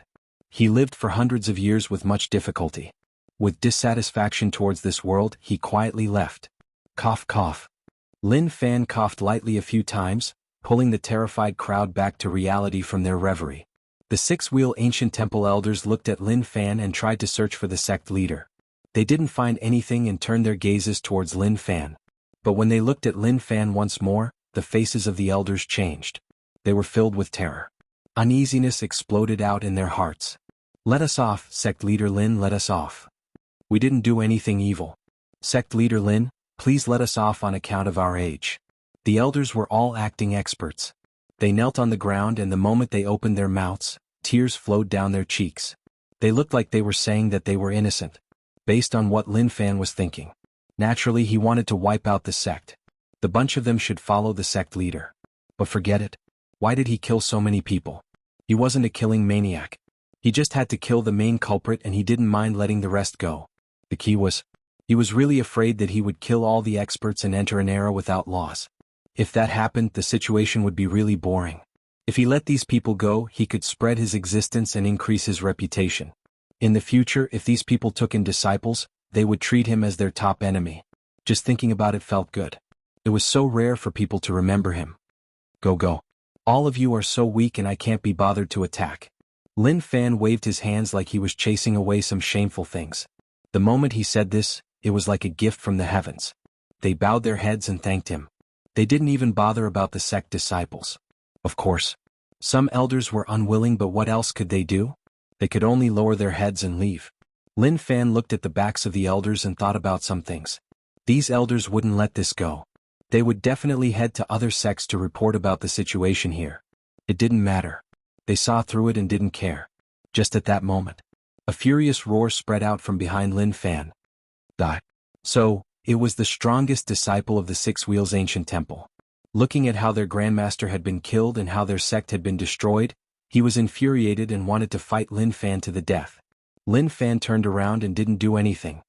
He lived for hundreds of years with much difficulty. With dissatisfaction towards this world, he quietly left. Cough cough. Lin Fan coughed lightly a few times, pulling the terrified crowd back to reality from their reverie. The 6-wheel ancient temple elders looked at Lin Fan and tried to search for the sect leader. They didn't find anything and turned their gazes towards Lin Fan. But when they looked at Lin Fan once more, the faces of the elders changed. They were filled with terror. Uneasiness exploded out in their hearts. "Let us off, sect leader Lin, let us off. We didn't do anything evil. Sect leader Lin, please let us off on account of our age." The elders were all acting experts. They knelt on the ground and the moment they opened their mouths, tears flowed down their cheeks. They looked like they were saying that they were innocent. Based on what Lin Fan was thinking. Naturally, he wanted to wipe out the sect. The bunch of them should follow the sect leader. But forget it. Why did he kill so many people? He wasn't a killing maniac. He just had to kill the main culprit and he didn't mind letting the rest go. The key was, he was really afraid that he would kill all the experts and enter an era without laws. If that happened, the situation would be really boring. If he let these people go, he could spread his existence and increase his reputation. In the future, if these people took in disciples, they would treat him as their top enemy. Just thinking about it felt good. It was so rare for people to remember him. Go. All of you are so weak and I can't be bothered to attack. Lin Fan waved his hands like he was chasing away some shameful things. The moment he said this, it was like a gift from the heavens. They bowed their heads and thanked him. They didn't even bother about the sect disciples. Of course, some elders were unwilling, but what else could they do? They could only lower their heads and leave. Lin Fan looked at the backs of the elders and thought about some things. These elders wouldn't let this go. They would definitely head to other sects to report about the situation here. It didn't matter. They saw through it and didn't care. Just at that moment, a furious roar spread out from behind Lin Fan. Die. So, it was the strongest disciple of the Six Wheels ancient temple. Looking at how their grandmaster had been killed and how their sect had been destroyed, he was infuriated and wanted to fight Lin Fan to the death. Lin Fan turned around and didn't do anything.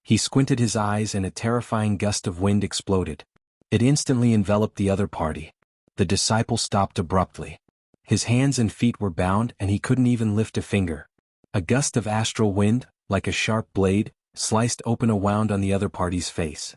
He squinted his eyes and a terrifying gust of wind exploded. It instantly enveloped the other party. The disciple stopped abruptly. His hands and feet were bound and he couldn't even lift a finger. A gust of astral wind, like a sharp blade, sliced open a wound on the other party's face.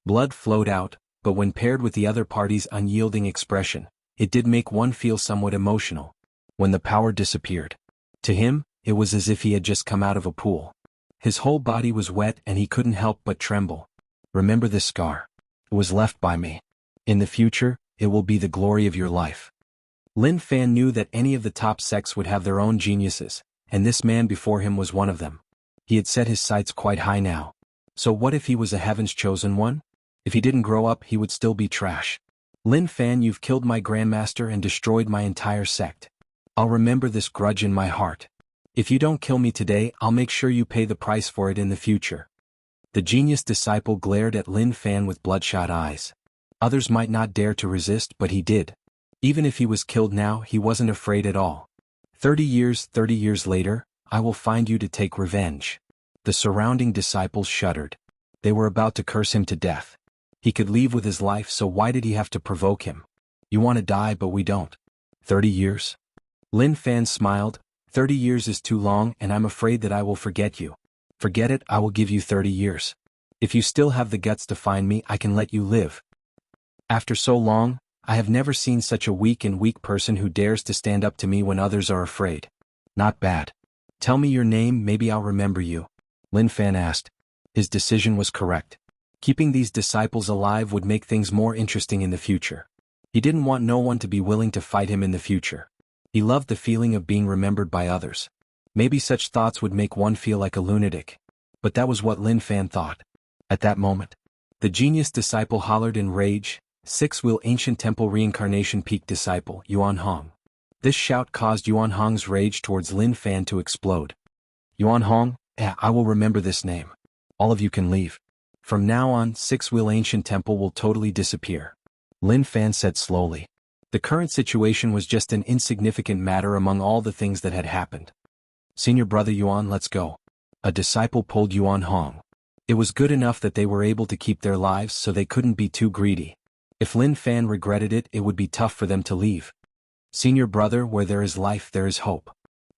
Blood flowed out, but when paired with the other party's unyielding expression, it did make one feel somewhat emotional. When the power disappeared, to him, it was as if he had just come out of a pool. His whole body was wet and he couldn't help but tremble. Remember this scar. It was left by me. In the future, it will be the glory of your life. Lin Fan knew that any of the top sects would have their own geniuses, and this man before him was one of them. He had set his sights quite high now. So what if he was a heaven's chosen one? If he didn't grow up, he would still be trash. Lin Fan, you've killed my grandmaster and destroyed my entire sect. I'll remember this grudge in my heart. If you don't kill me today, I'll make sure you pay the price for it in the future. The genius disciple glared at Lin Fan with bloodshot eyes. Others might not dare to resist, but he did. Even if he was killed now, he wasn't afraid at all. 30 years later, I will find you to take revenge. The surrounding disciples shuddered. They were about to curse him to death. He could leave with his life, so why did he have to provoke him? You want to die, but we don't. 30 years? Lin Fan smiled. 30 years is too long and I'm afraid that I will forget you. Forget it, I will give you 30 years. If you still have the guts to find me, I can let you live. After so long, I have never seen such a weak person who dares to stand up to me when others are afraid. Not bad. Tell me your name, maybe I'll remember you. Lin Fan asked. His decision was correct. Keeping these disciples alive would make things more interesting in the future. He didn't want no one to be willing to fight him in the future. He loved the feeling of being remembered by others. Maybe such thoughts would make one feel like a lunatic. But that was what Lin Fan thought. At that moment, the genius disciple hollered in rage, Six-Wheel Ancient Temple Reincarnation Peak Disciple, Yuan Hong. This shout caused Yuan Hong's rage towards Lin Fan to explode. Yuan Hong, I will remember this name. All of you can leave. From now on, Six-Wheel Ancient Temple will totally disappear. Lin Fan said slowly. The current situation was just an insignificant matter among all the things that had happened. Senior brother Yuan, let's go. A disciple pulled Yuan Hong. It was good enough that they were able to keep their lives, so they couldn't be too greedy. If Lin Fan regretted it, it would be tough for them to leave. Senior brother, where there is life, there is hope.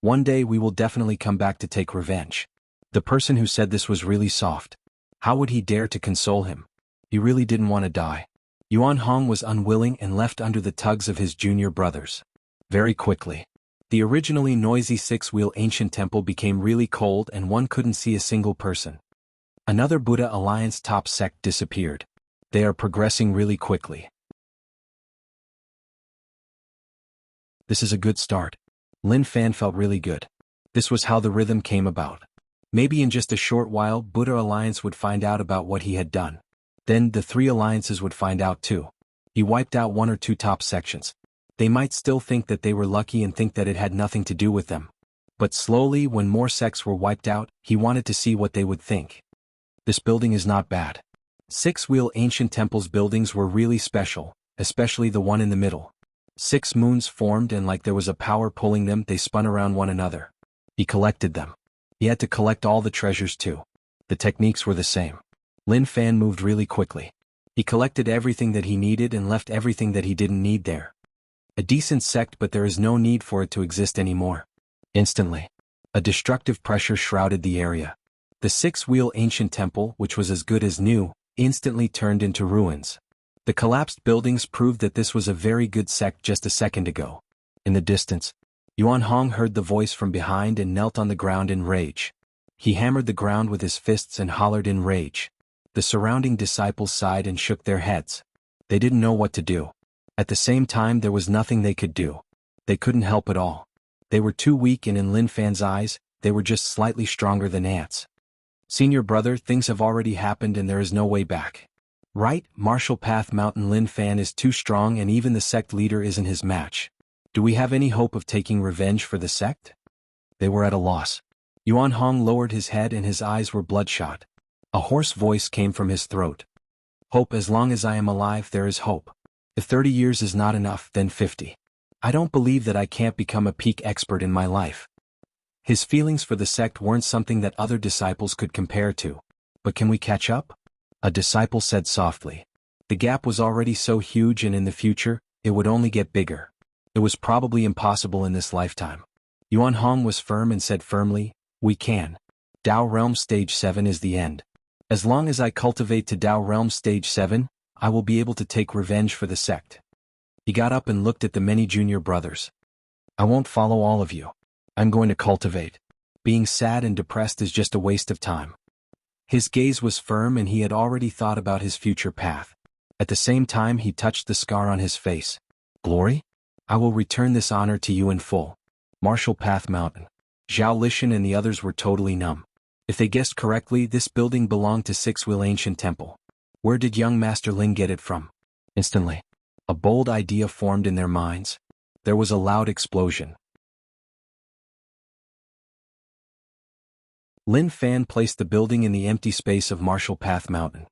One day we will definitely come back to take revenge. The person who said this was really soft. How would he dare to console him? He really didn't want to die. Yuan Hong was unwilling and left under the tugs of his junior brothers. Very quickly, the originally noisy Six-Wheel Ancient Temple became really cold and one couldn't see a single person. Another Buddha Alliance top sect disappeared. They are progressing really quickly. This is a good start. Lin Fan felt really good. This was how the rhythm came about. Maybe in just a short while, Buddha Alliance would find out about what he had done. Then the three alliances would find out too. He wiped out one or two top sections. They might still think that they were lucky and think that it had nothing to do with them. But slowly, when more sects were wiped out, he wanted to see what they would think. This building is not bad. Six-wheel ancient temples buildings were really special, especially the one in the middle. 6 moons formed and like there was a power pulling them, they spun around one another. He collected them. He had to collect all the treasures too. The techniques were the same. Lin Fan moved really quickly. He collected everything that he needed and left everything that he didn't need there. A decent sect, but there is no need for it to exist anymore. Instantly, a destructive pressure shrouded the area. The 6-wheel ancient temple, which was as good as new, instantly turned into ruins. The collapsed buildings proved that this was a very good sect just a second ago. In the distance, Yuan Hong heard the voice from behind and knelt on the ground in rage. He hammered the ground with his fists and hollered in rage. The surrounding disciples sighed and shook their heads. They didn't know what to do. At the same time, there was nothing they could do. They couldn't help at all. They were too weak, and in Lin Fan's eyes, they were just slightly stronger than ants. Senior brother, things have already happened and there is no way back. Right, Martial Path Mountain Lin Fan is too strong and even the sect leader isn't his match. Do we have any hope of taking revenge for the sect? They were at a loss. Yuan Hong lowered his head and his eyes were bloodshot. A hoarse voice came from his throat. Hope, as long as I am alive there is hope. If 30 years is not enough, then 50. I don't believe that I can't become a peak expert in my life. His feelings for the sect weren't something that other disciples could compare to. But can we catch up? A disciple said softly. The gap was already so huge and in the future, it would only get bigger. It was probably impossible in this lifetime. Yuan Hong was firm and said firmly, we can. Tao Realm Stage 7 is the end. As long as I cultivate to Tao Realm Stage 7, I will be able to take revenge for the sect. He got up and looked at the many junior brothers. I won't follow all of you. I'm going to cultivate. Being sad and depressed is just a waste of time. His gaze was firm and he had already thought about his future path. At the same time he touched the scar on his face. Glory? I will return this honor to you in full. Martial Path Mountain. Zhao Lishan and the others were totally numb. If they guessed correctly, this building belonged to Six-Wheel Ancient Temple. Where did young Master Lin get it from? Instantly, a bold idea formed in their minds. There was a loud explosion. Lin Fan placed the building in the empty space of Martial Path Mountain.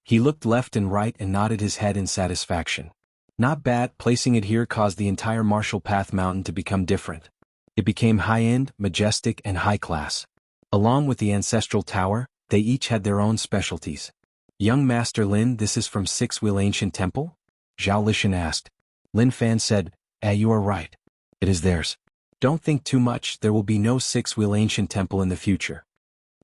He looked left and right and nodded his head in satisfaction. Not bad, placing it here caused the entire Martial Path Mountain to become different. It became high-end, majestic, and high-class. Along with the ancestral tower, they each had their own specialties. Young Master Lin, this is from Six-Wheel Ancient Temple? Zhao Lishan asked. Lin Fan said, you are right. It is theirs. Don't think too much, there will be no Six-Wheel Ancient Temple in the future.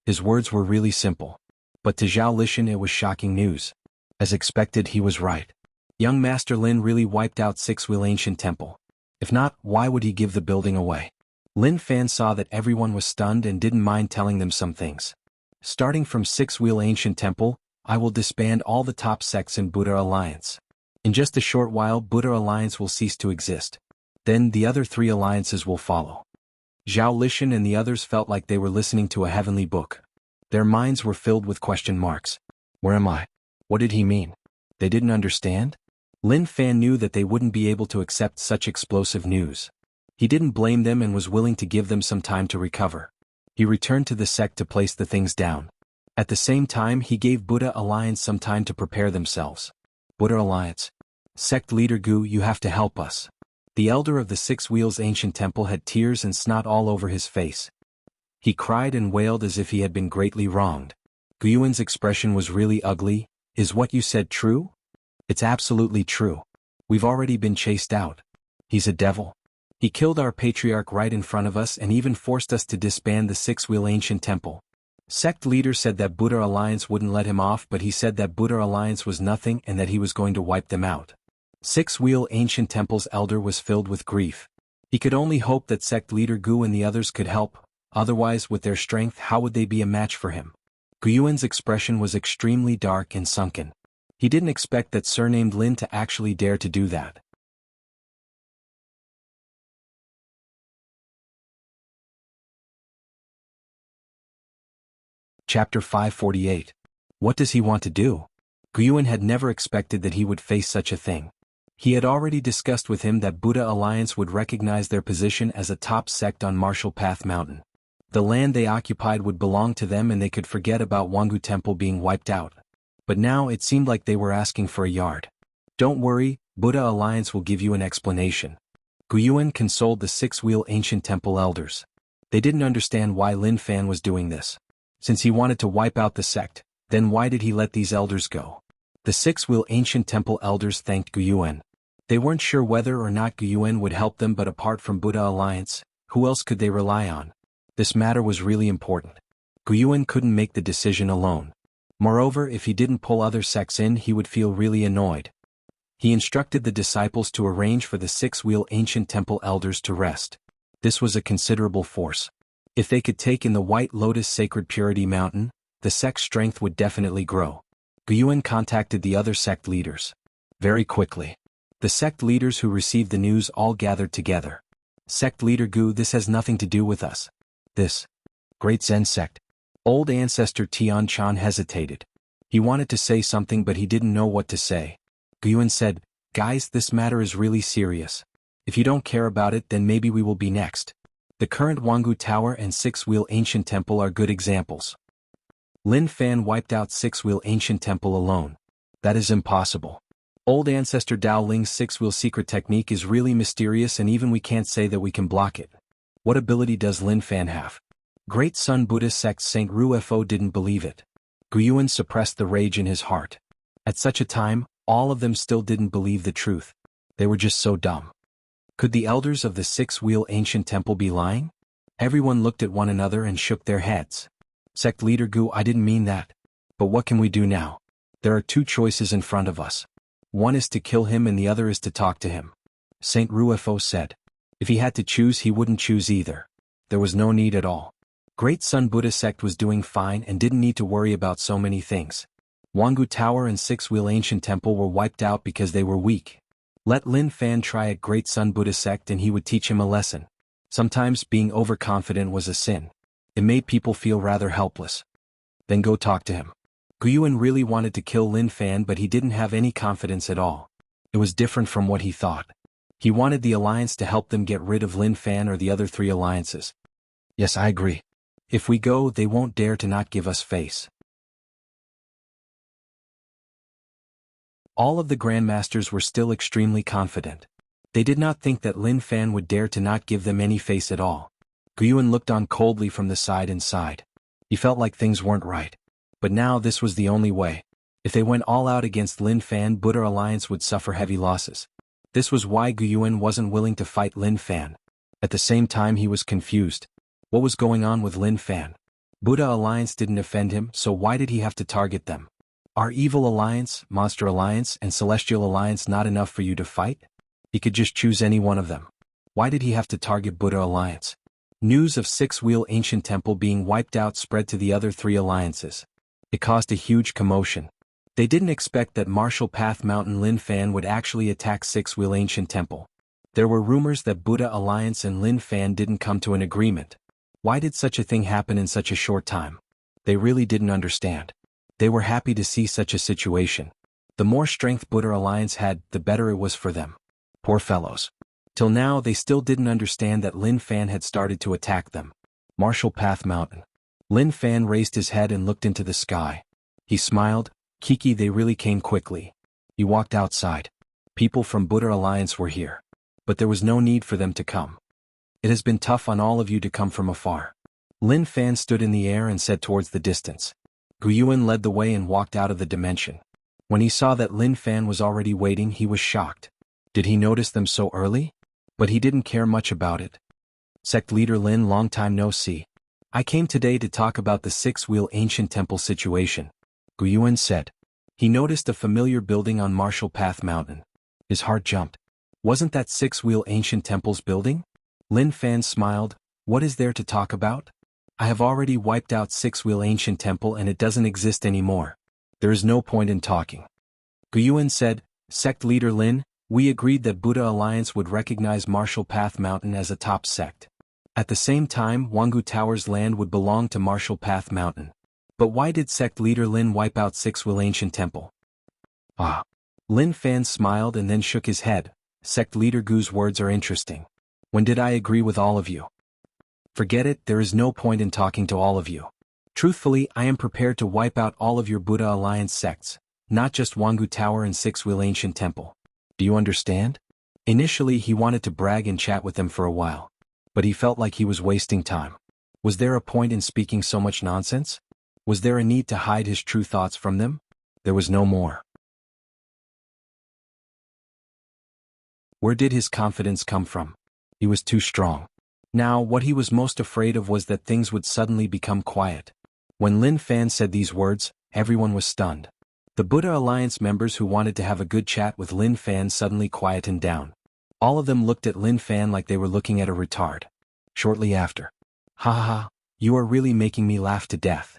His words were really simple. But to Zhao Lishan it was shocking news. As expected, he was right. Young Master Lin really wiped out Six-Wheel Ancient Temple. If not, why would he give the building away? Lin Fan saw that everyone was stunned and didn't mind telling them some things. Starting from Six-Wheel Ancient Temple, I will disband all the top sects in Buddha Alliance. In just a short while, Buddha Alliance will cease to exist. Then the other 3 alliances will follow. Zhao Lishan and the others felt like they were listening to a heavenly book. Their minds were filled with question marks. Where am I? What did he mean? They didn't understand? Lin Fan knew that they wouldn't be able to accept such explosive news. He didn't blame them and was willing to give them some time to recover. He returned to the sect to place the things down. At the same time, he gave Buddha Alliance some time to prepare themselves. Buddha Alliance. Sect leader Gu, you have to help us. The elder of the Six Wheels Ancient Temple had tears and snot all over his face. He cried and wailed as if he had been greatly wronged. Guyuan's expression was really ugly. Is what you said true? It's absolutely true. We've already been chased out. He's a devil. He killed our patriarch right in front of us and even forced us to disband the Six-Wheel Ancient Temple. Sect leader said that Buddha Alliance wouldn't let him off, but he said that Buddha Alliance was nothing and that he was going to wipe them out. Six-Wheel Ancient Temple's elder was filled with grief. He could only hope that sect leader Gu and the others could help, otherwise with their strength how would they be a match for him? Guyuan's expression was extremely dark and sunken. He didn't expect that surnamed Lin to actually dare to do that. Chapter 548. What does he want to do? Guyuan had never expected that he would face such a thing. He had already discussed with him that Buddha Alliance would recognize their position as a top sect on Martial Path Mountain. The land they occupied would belong to them and they could forget about Jianghu Temple being wiped out. But now it seemed like they were asking for a yard. Don't worry, Buddha Alliance will give you an explanation. Guyuan consoled the six-wheel ancient temple elders. They didn't understand why Lin Fan was doing this. Since he wanted to wipe out the sect, then why did he let these elders go? The six-wheel ancient temple elders thanked Guyuan. They weren't sure whether or not Guyuan would help them, but apart from Buddha Alliance, who else could they rely on? This matter was really important. Guyuan couldn't make the decision alone. Moreover, if he didn't pull other sects in, he would feel really annoyed. He instructed the disciples to arrange for the six-wheel ancient temple elders to rest. This was a considerable force. If they could take in the White Lotus Sacred Purity Mountain, the sect's strength would definitely grow. Guyuan contacted the other sect leaders. Very quickly. The sect leaders who received the news all gathered together. Sect leader Gu, this has nothing to do with us. This great Zen sect. Old ancestor Tian Chan hesitated. He wanted to say something but he didn't know what to say. Guyuan said, "Guys, this matter is really serious. If you don't care about it, then maybe we will be next. The current Jianghu Tower and six-wheel ancient temple are good examples. Lin Fan wiped out six-wheel ancient temple alone. That is impossible. Old ancestor Dao Ling's six-wheel secret technique is really mysterious and even we can't say that we can block it. What ability does Lin Fan have?" Great Sun Buddhist sect Saint Ruofo didn't believe it. Guyuan suppressed the rage in his heart. At such a time, all of them still didn't believe the truth. They were just so dumb. Could the elders of the six-wheel ancient temple be lying? Everyone looked at one another and shook their heads. Sect leader Gu, I didn't mean that. But what can we do now? There are two choices in front of us. One is to kill him and the other is to talk to him. Saint Ruofo said. If he had to choose, he wouldn't choose either. There was no need at all. Great Sun Buddha sect was doing fine and didn't need to worry about so many things. Jianghu Tower and six-wheel ancient temple were wiped out because they were weak. Let Lin Fan try at Great Sun Buddha sect and he would teach him a lesson. Sometimes being overconfident was a sin. It made people feel rather helpless. Then go talk to him. Guyuan really wanted to kill Lin Fan but he didn't have any confidence at all. It was different from what he thought. He wanted the alliance to help them get rid of Lin Fan or the other three alliances. Yes, I agree. If we go, they won't dare to not give us face. All of the grandmasters were still extremely confident. They did not think that Lin Fan would dare to not give them any face at all. Guyuan looked on coldly from the side and sighed. He felt like things weren't right. But now this was the only way. If they went all out against Lin Fan, Buddha Alliance would suffer heavy losses. This was why Guyuan wasn't willing to fight Lin Fan. At the same time he was confused. What was going on with Lin Fan? Buddha Alliance didn't offend him, so why did he have to target them? Are Evil Alliance, Monster Alliance, and Celestial Alliance not enough for you to fight? He could just choose any one of them. Why did he have to target Buddha Alliance? News of six-wheel ancient temple being wiped out spread to the other three alliances. It caused a huge commotion. They didn't expect that Martial Path Mountain Lin Fan would actually attack six-wheel ancient temple. There were rumors that Buddha Alliance and Lin Fan didn't come to an agreement. Why did such a thing happen in such a short time? They really didn't understand. They were happy to see such a situation. The more strength Buddha Alliance had, the better it was for them. Poor fellows. Till now they still didn't understand that Lin Fan had started to attack them. Martial Path Mountain. Lin Fan raised his head and looked into the sky. He smiled. Kiki, they really came quickly. He walked outside. People from Buddha Alliance were here. But there was no need for them to come. It has been tough on all of you to come from afar. Lin Fan stood in the air and said towards the distance. Guyuan led the way and walked out of the dimension. When he saw that Lin Fan was already waiting, he was shocked. Did he notice them so early? But he didn't care much about it. Sect leader Lin, long time no see. I came today to talk about the six-wheel ancient temple situation. Guyuan said. He noticed a familiar building on Martial Path Mountain. His heart jumped. Wasn't that six-wheel ancient temple's building? Lin Fan smiled. What is there to talk about? I have already wiped out six-wheel ancient temple and it doesn't exist anymore. There is no point in talking. Guyuan said, Sect leader Lin, we agreed that Buddha Alliance would recognize Martial Path Mountain as a top sect. At the same time, Jianghu Tower's land would belong to Martial Path Mountain. But why did sect leader Lin wipe out six-wheel ancient temple? Lin Fan smiled and then shook his head. Sect leader Gu's words are interesting. When did I agree with all of you? Forget it, there is no point in talking to all of you. Truthfully, I am prepared to wipe out all of your Buddha Alliance sects, not just Jianghu Tower and Six-Wheel Ancient Temple. Do you understand? Initially he wanted to brag and chat with them for a while. But he felt like he was wasting time. Was there a point in speaking so much nonsense? Was there a need to hide his true thoughts from them? There was no more. Where did his confidence come from? He was too strong. Now, what he was most afraid of was that things would suddenly become quiet. When Lin Fan said these words, everyone was stunned. The Buddha Alliance members who wanted to have a good chat with Lin Fan suddenly quietened down. All of them looked at Lin Fan like they were looking at a retard. Shortly after. Ha ha ha, you are really making me laugh to death.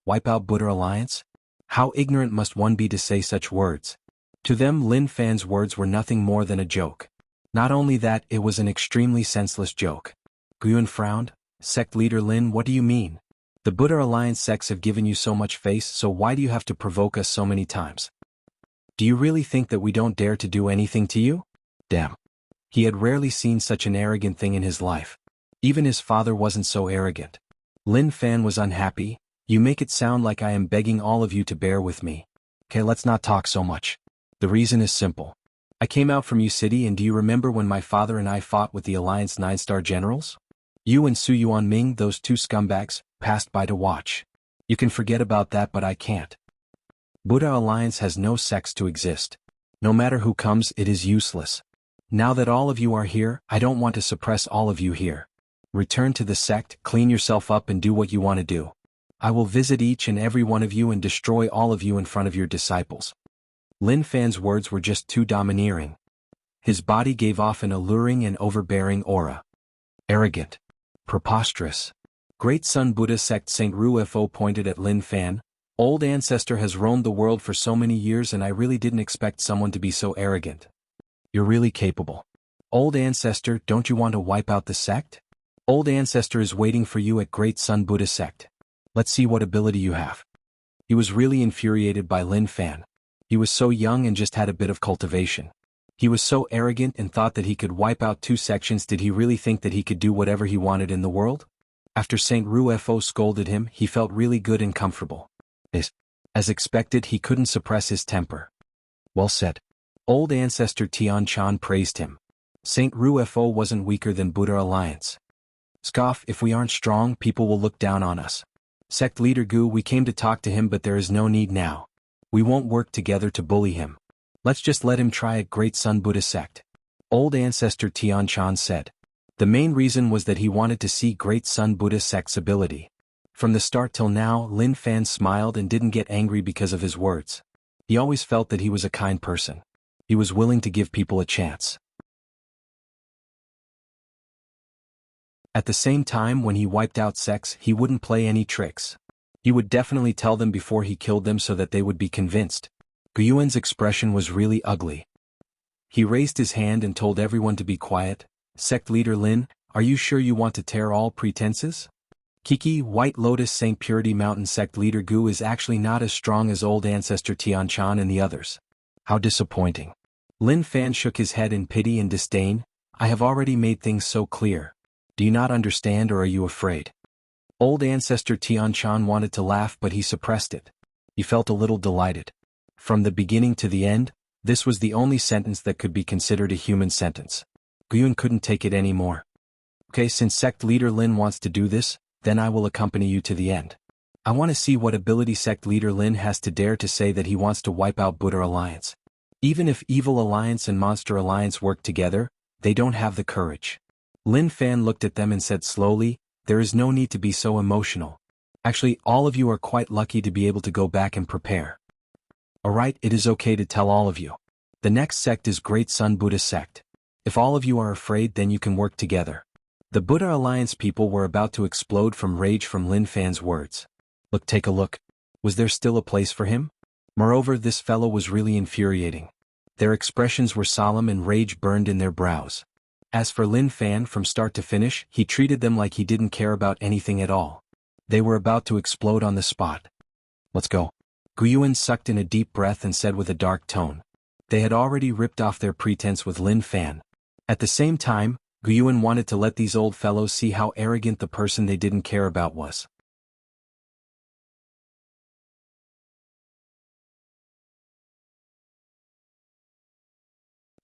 Wipe out Buddha Alliance? How ignorant must one be to say such words? To them Lin Fan's words were nothing more than a joke. Not only that, it was an extremely senseless joke. Guyun frowned. Sect leader Lin, what do you mean? The Buddha Alliance sects have given you so much face, so why do you have to provoke us so many times? Do you really think that we don't dare to do anything to you? Damn. He had rarely seen such an arrogant thing in his life. Even his father wasn't so arrogant. Lin Fan was unhappy. You make it sound like I am begging all of you to bear with me. Okay, let's not talk so much. The reason is simple. I came out from Yu City, and do you remember when my father and I fought with the Alliance 9-star generals? You and Su Yuanming, those two scumbags, passed by to watch. You can forget about that, but I can't. Buddha Alliance has no sects to exist. No matter who comes, it is useless. Now that all of you are here, I don't want to suppress all of you here. Return to the sect, clean yourself up and do what you want to do. I will visit each and every one of you and destroy all of you in front of your disciples. Lin Fan's words were just too domineering. His body gave off an alluring and overbearing aura. Arrogant. Preposterous. Great Sun Buddha sect St. Ruefo pointed at Lin Fan. Old ancestor has roamed the world for so many years, and I really didn't expect someone to be so arrogant. You're really capable. Old ancestor, don't you want to wipe out the sect? Old ancestor is waiting for you at Great Sun Buddha sect. Let's see what ability you have. He was really infuriated by Lin Fan. He was so young and just had a bit of cultivation. He was so arrogant and thought that he could wipe out 2 sections. Did he really think that he could do whatever he wanted in the world? After St. Ruefo scolded him, he felt really good and comfortable. As expected, he couldn't suppress his temper. Well said. Old ancestor Tian Chan praised him. St. Ruefo wasn't weaker than Buddha Alliance. Scoff, if we aren't strong, people will look down on us. Sect leader Gu, we came to talk to him, but there is no need now. We won't work together to bully him. Let's just let him try at Great Sun Buddha sect. Old ancestor Tian Chan said. The main reason was that he wanted to see Great Sun Buddha sect's ability. From the start till now, Lin Fan smiled and didn't get angry because of his words. He always felt that he was a kind person. He was willing to give people a chance. At the same time, when he wiped out sects, he wouldn't play any tricks. He would definitely tell them before he killed them so that they would be convinced. Guyuan's expression was really ugly. He raised his hand and told everyone to be quiet. Sect leader Lin, are you sure you want to tear all pretenses? Kiki, White Lotus St. Purity Mountain sect leader Gu is actually not as strong as old ancestor Tian Chan and the others. How disappointing. Lin Fan shook his head in pity and disdain. I have already made things so clear. Do you not understand, or are you afraid? Old ancestor Tian Chan wanted to laugh, but he suppressed it. He felt a little delighted. From the beginning to the end, this was the only sentence that could be considered a human sentence. Guyun couldn't take it anymore. Okay, since sect leader Lin wants to do this, then I will accompany you to the end. I want to see what ability sect leader Lin has to dare to say that he wants to wipe out Buddha Alliance. Even if Evil Alliance and Monster Alliance work together, they don't have the courage. Lin Fan looked at them and said slowly, there is no need to be so emotional. Actually, all of you are quite lucky to be able to go back and prepare. Alright, it is okay to tell all of you. The next sect is Great Sun Buddha sect. If all of you are afraid, then you can work together. The Buddha Alliance people were about to explode from rage from Lin Fan's words. Look, take a look. Was there still a place for him? Moreover, this fellow was really infuriating. Their expressions were solemn and rage burned in their brows. As for Lin Fan, from start to finish, he treated them like he didn't care about anything at all. They were about to explode on the spot. Let's go. Guyuan sucked in a deep breath and said with a dark tone. They had already ripped off their pretense with Lin Fan. At the same time, Guyuan wanted to let these old fellows see how arrogant the person they didn't care about was.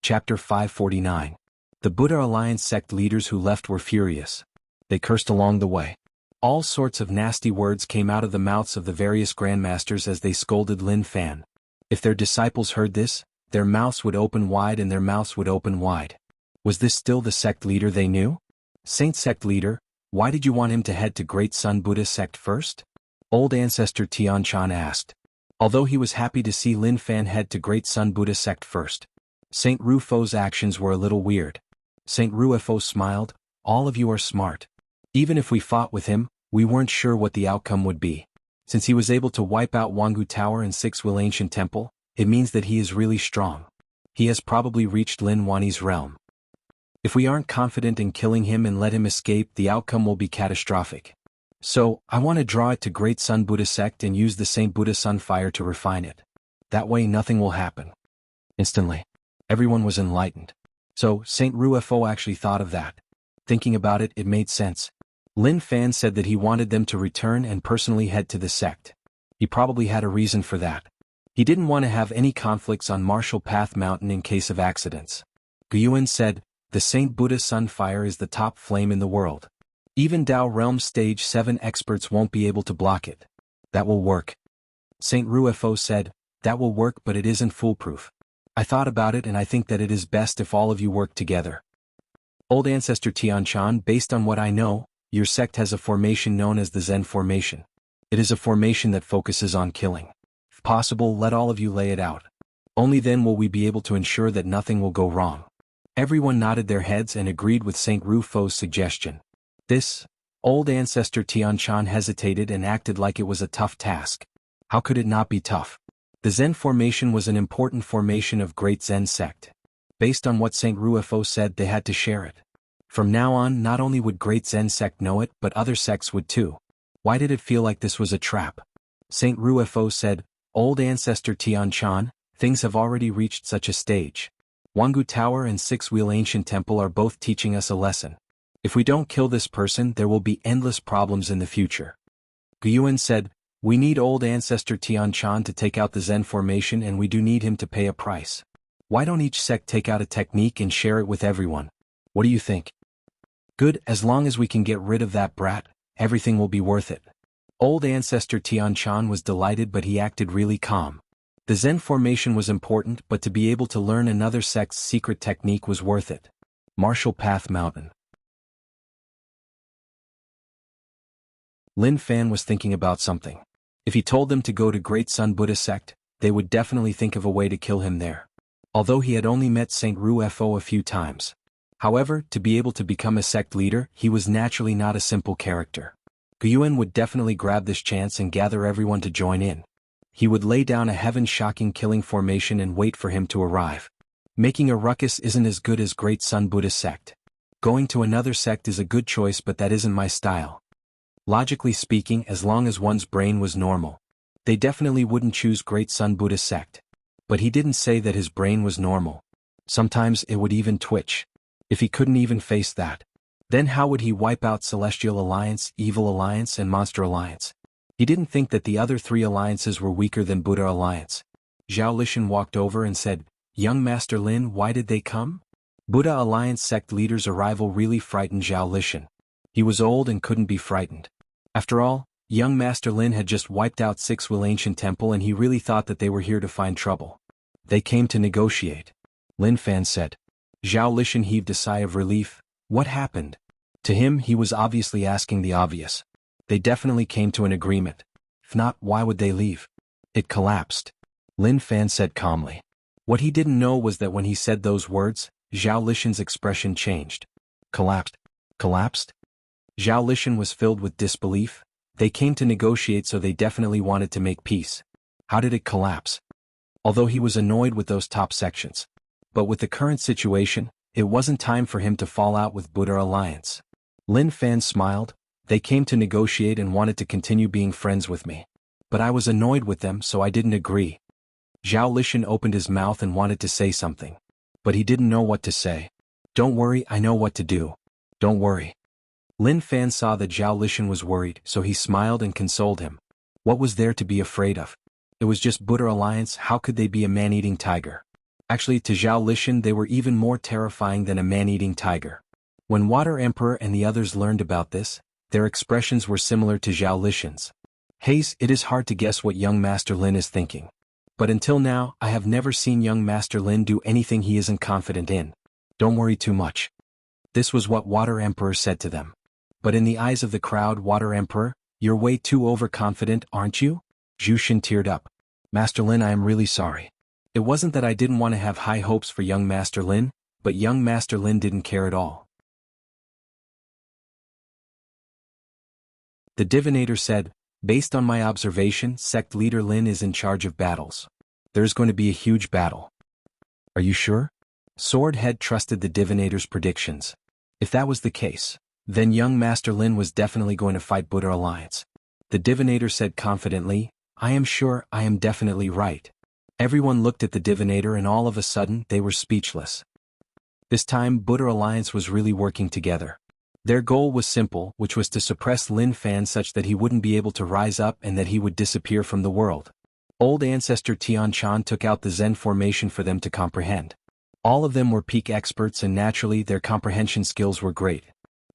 Chapter 549. The Buddha Alliance sect leaders who left were furious. They cursed along the way. All sorts of nasty words came out of the mouths of the various grandmasters as they scolded Lin Fan. If their disciples heard this, their mouths would open wide and their mouths would open wide. Was this still the sect leader they knew? Saint sect leader, why did you want him to head to Great Sun Buddha sect first? Old ancestor Tian Chan asked. Although he was happy to see Lin Fan head to Great Sun Buddha sect first, Saint Rufo's actions were a little weird. Saint Rufo smiled, all of you are smart. Even if we fought with him, we weren't sure what the outcome would be. Since he was able to wipe out Jianghu Tower and Six Will Ancient Temple, it means that he is really strong. He has probably reached Lin Wani's realm. If we aren't confident in killing him and let him escape, the outcome will be catastrophic. So, I want to draw it to Great Sun Buddha sect and use the Saint Buddha Sun fire to refine it. That way nothing will happen. Instantly, everyone was enlightened. So, Saint Rufo actually thought of that. Thinking about it, it made sense. Lin Fan said that he wanted them to return and personally head to the sect. He probably had a reason for that. He didn't want to have any conflicts on Martial Path Mountain in case of accidents. Guyuan said, the Saint Buddha Sun fire is the top flame in the world. Even Tao Realm Stage 7 experts won't be able to block it. That will work. Saint Rufo said, that will work, but it isn't foolproof. I thought about it and I think that it is best if all of you work together. Old ancestor Tian Chan, based on what I know, your sect has a formation known as the Zen formation. It is a formation that focuses on killing. If possible, let all of you lay it out. Only then will we be able to ensure that nothing will go wrong. Everyone nodded their heads and agreed with Saint Rufo's suggestion. This, old ancestor Tian Chan hesitated and acted like it was a tough task. How could it not be tough? The Zen formation was an important formation of Great Zen sect. Based on what Saint Rufo said, they had to share it. From now on, not only would Great Zen sect know it, but other sects would too. Why did it feel like this was a trap? Saint Rufo said, old ancestor Tian Chan, things have already reached such a stage. Jianghu Tower and Six Wheel Ancient Temple are both teaching us a lesson. If we don't kill this person, there will be endless problems in the future. Guyuan said, we need old ancestor Tian Chan to take out the Zen formation and we do need him to pay a price. Why don't each sect take out a technique and share it with everyone? What do you think? Good, as long as we can get rid of that brat, everything will be worth it. Old ancestor Tian Chan was delighted, but he acted really calm. The Zen formation was important, but to be able to learn another sect's secret technique was worth it. Martial Path Mountain. Lin Fan was thinking about something. If he told them to go to Great Sun Buddha sect, they would definitely think of a way to kill him there. Although he had only met Saint Rufo a few times. However, to be able to become a sect leader, he was naturally not a simple character. Guyuan would definitely grab this chance and gather everyone to join in. He would lay down a heaven-shocking killing formation and wait for him to arrive. Making a ruckus isn't as good as Great Sun Buddha sect. Going to another sect is a good choice, but that isn't my style. Logically speaking, as long as one's brain was normal, they definitely wouldn't choose Great Sun Buddha sect. But he didn't say that his brain was normal. Sometimes it would even twitch. If he couldn't even face that, then how would he wipe out Celestial Alliance, Evil Alliance, and Monster Alliance? He didn't think that the other three alliances were weaker than Buddha Alliance. Zhao Lishan walked over and said, young Master Lin, why did they come? Buddha Alliance sect leader's arrival really frightened Zhao Lishan. He was old and couldn't be frightened. After all, young Master Lin had just wiped out Six Will Ancient Temple and he really thought that they were here to find trouble. They came to negotiate. Lin Fan said. Zhao Lishan heaved a sigh of relief. What happened? To him, he was obviously asking the obvious. They definitely came to an agreement. If not, why would they leave? It collapsed. Lin Fan said calmly. What he didn't know was that when he said those words, Zhao Lishan's expression changed. Collapsed? Collapsed? Zhao Lishan was filled with disbelief. They came to negotiate, so they definitely wanted to make peace. How did it collapse? Although he was annoyed with those top sections. But with the current situation, it wasn't time for him to fall out with Buddha Alliance. Lin Fan smiled. They came to negotiate and wanted to continue being friends with me. But I was annoyed with them, so I didn't agree. Zhao Lishan opened his mouth and wanted to say something. But he didn't know what to say. Don't worry, I know what to do. Don't worry. Lin Fan saw that Zhao Lishan was worried, so he smiled and consoled him. What was there to be afraid of? It was just Buddha Alliance, how could they be a man-eating tiger? Actually, to Zhao Lishan they were even more terrifying than a man-eating tiger. When Water Emperor and the others learned about this, their expressions were similar to Zhao Lishan's. Haze, it is hard to guess what young Master Lin is thinking. But until now, I have never seen young Master Lin do anything he isn't confident in. Don't worry too much. This was what Water Emperor said to them. But in the eyes of the crowd, Water Emperor, you're way too overconfident, aren't you? Zhu Xin teared up. Master Lin, I am really sorry. It wasn't that I didn't want to have high hopes for young Master Lin, but young Master Lin didn't care at all. The divinator said, based on my observation, sect leader Lin is in charge of battles. There's going to be a huge battle. Are you sure? Swordhead trusted the divinator's predictions. If that was the case, then young Master Lin was definitely going to fight Buddha Alliance. The divinator said confidently, I am sure, I am definitely right. Everyone looked at the divinator and all of a sudden they were speechless. This time Buddha Alliance was really working together. Their goal was simple, which was to suppress Lin Fan such that he wouldn't be able to rise up and that he would disappear from the world. Old ancestor Tian Chan took out the Zen formation for them to comprehend. All of them were peak experts and naturally their comprehension skills were great.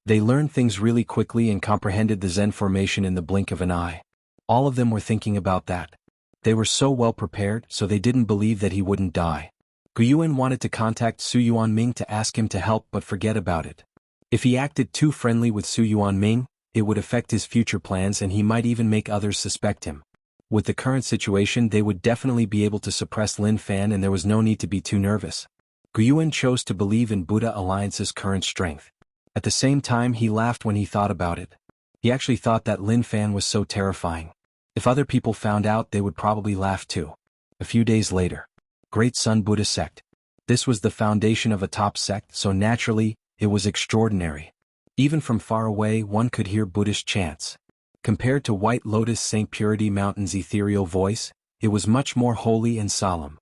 They learned things really quickly and comprehended the Zen formation in the blink of an eye. All of them were thinking about that. They were so well prepared, so they didn't believe that he wouldn't die. Guyuan wanted to contact Su Yuanming to ask him to help but forget about it. If he acted too friendly with Su Yuanming, it would affect his future plans and he might even make others suspect him. With the current situation they would definitely be able to suppress Lin Fan and there was no need to be too nervous. Guyuan chose to believe in Buddha Alliance's current strength. At the same time he laughed when he thought about it. He actually thought that Lin Fan was so terrifying. If other people found out they would probably laugh too. A few days later. Great Sun Buddha Sect. This was the foundation of a top sect, so naturally, it was extraordinary. Even from far away one could hear Buddhist chants. Compared to White Lotus St. Purity Mountain's ethereal voice, it was much more holy and solemn.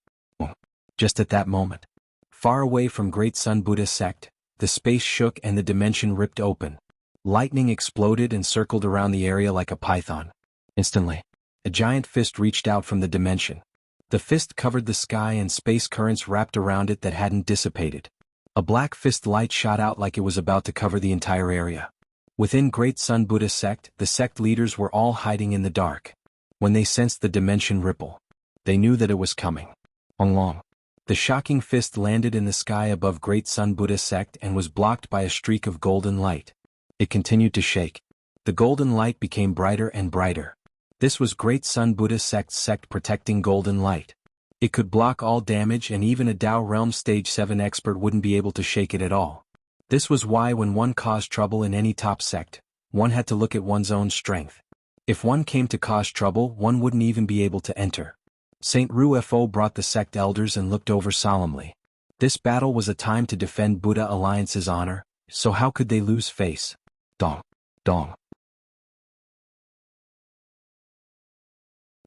Just at that moment. Far away from Great Sun Buddha Sect, the space shook and the dimension ripped open. Lightning exploded and circled around the area like a python. Instantly, a giant fist reached out from the dimension. The fist covered the sky and space currents wrapped around it that hadn't dissipated. A black fist light shot out like it was about to cover the entire area. Within Great Sun Buddha Sect, the sect leaders were all hiding in the dark. When they sensed the dimension ripple, they knew that it was coming. Long. The shocking fist landed in the sky above Great Sun Buddha Sect and was blocked by a streak of golden light. It continued to shake. The golden light became brighter and brighter. This was Great Sun Buddha Sect's sect protecting golden light. It could block all damage and even a Tao Realm Stage 7 expert wouldn't be able to shake it at all. This was why when one caused trouble in any top sect, one had to look at one's own strength. If one came to cause trouble, one wouldn't even be able to enter. Saint Rufo brought the sect elders and looked over solemnly. This battle was a time to defend Buddha Alliance's honor, so how could they lose face? Dong. Dong.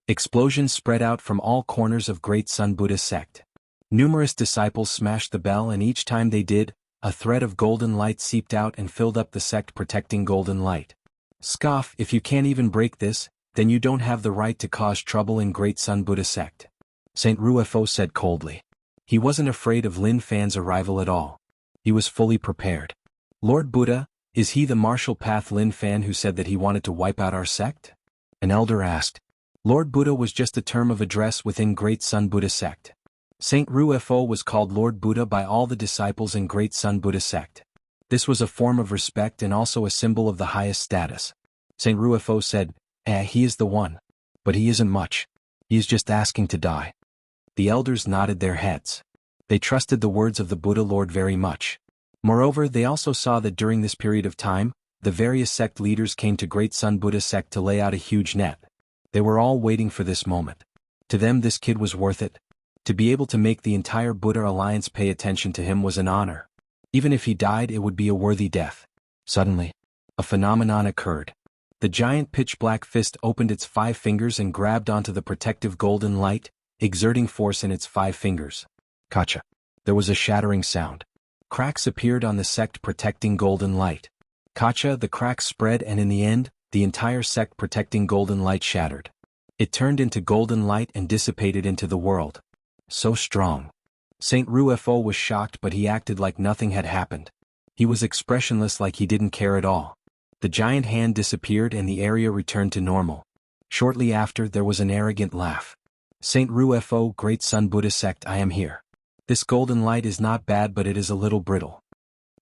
Explosions spread out from all corners of Great Sun Buddha Sect. Numerous disciples smashed the bell and each time they did, a thread of golden light seeped out and filled up the sect protecting golden light. Scoff, if you can't even break this, then you don't have the right to cause trouble in Great Sun Buddha Sect. Saint Rufo said coldly. He wasn't afraid of Lin Fan's arrival at all. He was fully prepared. Lord Buddha, is he the martial path Lin Fan who said that he wanted to wipe out our sect? An elder asked. Lord Buddha was just a term of address within Great Sun Buddha Sect. Saint Rufo was called Lord Buddha by all the disciples in Great Sun Buddha Sect. This was a form of respect and also a symbol of the highest status. Saint Rufo said, he is the one. But he isn't much. He is just asking to die. The elders nodded their heads. They trusted the words of the Buddha Lord very much. Moreover, they also saw that during this period of time, the various sect leaders came to Great Sun Buddha Sect to lay out a huge net. They were all waiting for this moment. To them this kid was worth it. To be able to make the entire Buddha Alliance pay attention to him was an honor. Even if he died it would be a worthy death. Suddenly, a phenomenon occurred. The giant pitch-black fist opened its 5 fingers and grabbed onto the protective golden light, exerting force in its 5 fingers. Kacha. There was a shattering sound. Cracks appeared on the sect protecting golden light. Kacha, the cracks spread and in the end, the entire sect protecting golden light shattered. It turned into golden light and dissipated into the world. So strong. Saint Rufo was shocked, but he acted like nothing had happened. He was expressionless, like he didn't care at all. The giant hand disappeared and the area returned to normal. Shortly after, there was an arrogant laugh. Saint Rufo, Great Sun Buddha sect, I am here. This golden light is not bad, but it is a little brittle.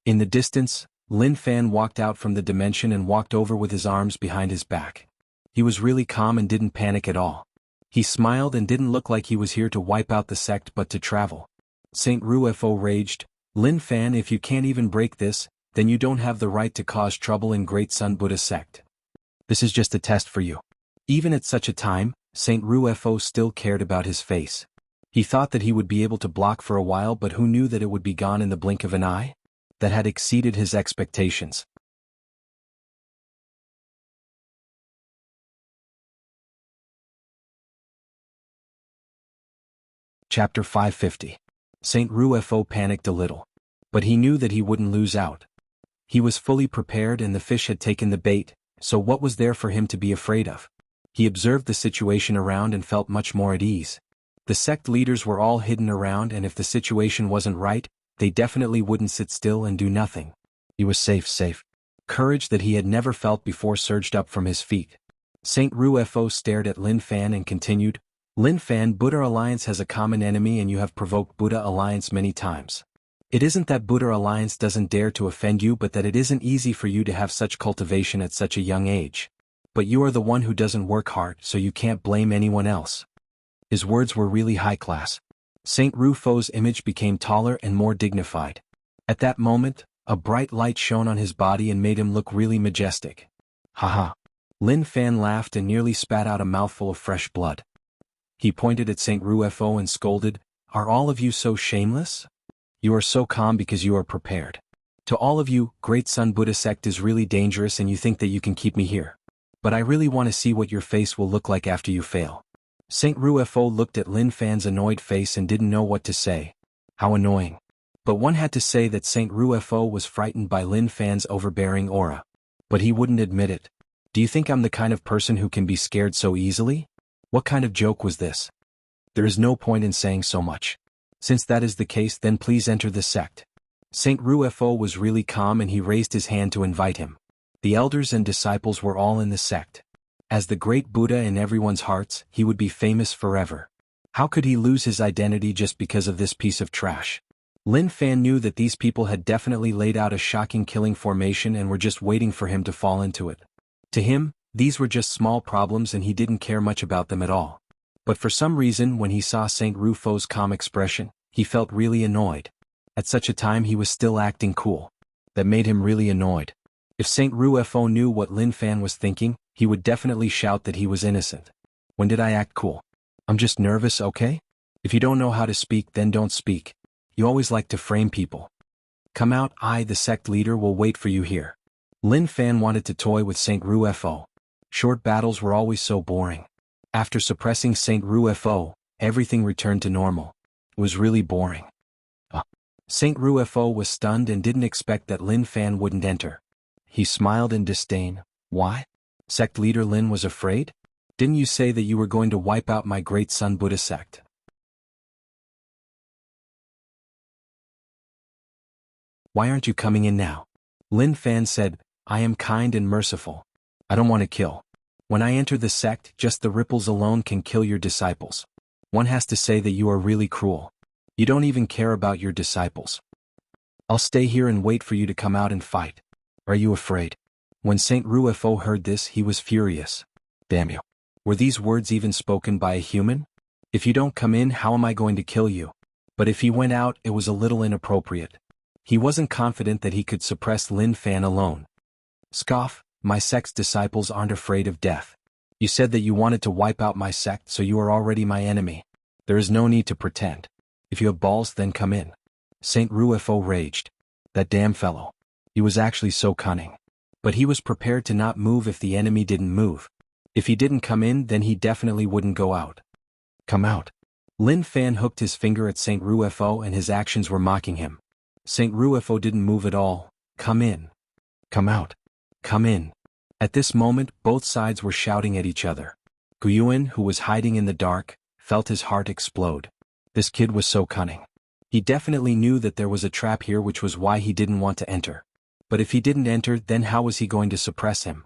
In the distance, Lin Fan walked out from the dimension and walked over with his arms behind his back. He was really calm and didn't panic at all. He smiled and didn't look like he was here to wipe out the sect but to travel. Saint Rufo raged, Lin Fan, if you can't even break this, then you don't have the right to cause trouble in Great Sun Buddha sect. This is just a test for you. Even at such a time, Saint Rufo still cared about his face. He thought that he would be able to block for a while, but who knew that it would be gone in the blink of an eye? That had exceeded his expectations. Chapter 550. Saint Rufo panicked a little. But he knew that he wouldn't lose out. He was fully prepared and the fish had taken the bait, so what was there for him to be afraid of? He observed the situation around and felt much more at ease. The sect leaders were all hidden around, and if the situation wasn't right, they definitely wouldn't sit still and do nothing. He was safe. Courage that he had never felt before surged up from his feet. Saint Rufo stared at Lin Fan and continued, Lin Fan, Buddha Alliance has a common enemy and you have provoked Buddha Alliance many times. It isn't that Buddha Alliance doesn't dare to offend you, but that it isn't easy for you to have such cultivation at such a young age. But you are the one who doesn't work hard, so you can't blame anyone else. His words were really high class. Saint Rufo's image became taller and more dignified. At that moment, a bright light shone on his body and made him look really majestic. Haha. Lin Fan laughed and nearly spat out a mouthful of fresh blood. He pointed at Saint Rufo and scolded, Are all of you so shameless? You are so calm because you are prepared. To all of you, Great Sun Buddha sect is really dangerous and you think that you can keep me here. But I really want to see what your face will look like after you fail. Saint Rufo looked at Lin Fan's annoyed face and didn't know what to say. How annoying. But one had to say that Saint Rufo was frightened by Lin Fan's overbearing aura. But he wouldn't admit it. Do you think I'm the kind of person who can be scared so easily? What kind of joke was this? There is no point in saying so much. Since that is the case, then please enter the sect. Saint Rufo was really calm and he raised his hand to invite him. The elders and disciples were all in the sect. As the great Buddha in everyone's hearts, he would be famous forever. How could he lose his identity just because of this piece of trash? Lin Fan knew that these people had definitely laid out a shocking killing formation and were just waiting for him to fall into it. To him, these were just small problems and he didn't care much about them at all. But for some reason, when he saw Saint Rufo's calm expression, he felt really annoyed. At such a time he was still acting cool. That made him really annoyed. If Saint Rufo knew what Lin Fan was thinking, he would definitely shout that he was innocent. When did I act cool? I'm just nervous, okay? If you don't know how to speak, then don't speak. You always like to frame people. Come out, I, the sect leader, will wait for you here. Lin Fan wanted to toy with Saint Rufo. Short battles were always so boring. After suppressing Saint Rufo, everything returned to normal. It was really boring. Saint Rufo was stunned and didn't expect that Lin Fan wouldn't enter. He smiled in disdain. Why? Sect leader Lin was afraid? Didn't you say that you were going to wipe out my Great Sun Buddha sect? Why aren't you coming in now? Lin Fan said, I am kind and merciful. I don't want to kill. When I enter the sect, just the ripples alone can kill your disciples. One has to say that you are really cruel. You don't even care about your disciples. I'll stay here and wait for you to come out and fight. Are you afraid? When Saint Rufo heard this, he was furious. Damn you. Were these words even spoken by a human? If you don't come in, how am I going to kill you? But if he went out, it was a little inappropriate. He wasn't confident that he could suppress Lin Fan alone. Scoff, my sect's disciples aren't afraid of death. You said that you wanted to wipe out my sect, so you are already my enemy. There is no need to pretend. If you have balls, then come in. Saint Rufo raged. That damn fellow. He was actually so cunning. But he was prepared to not move if the enemy didn't move. If he didn't come in, then he definitely wouldn't go out. Come out. Lin Fan hooked his finger at Saint Rufo and his actions were mocking him. Saint Rufo didn't move at all. Come in. Come out. Come in. At this moment, both sides were shouting at each other. Guyuan, who was hiding in the dark, felt his heart explode. This kid was so cunning. He definitely knew that there was a trap here, which was why he didn't want to enter. But if he didn't enter, then how was he going to suppress him?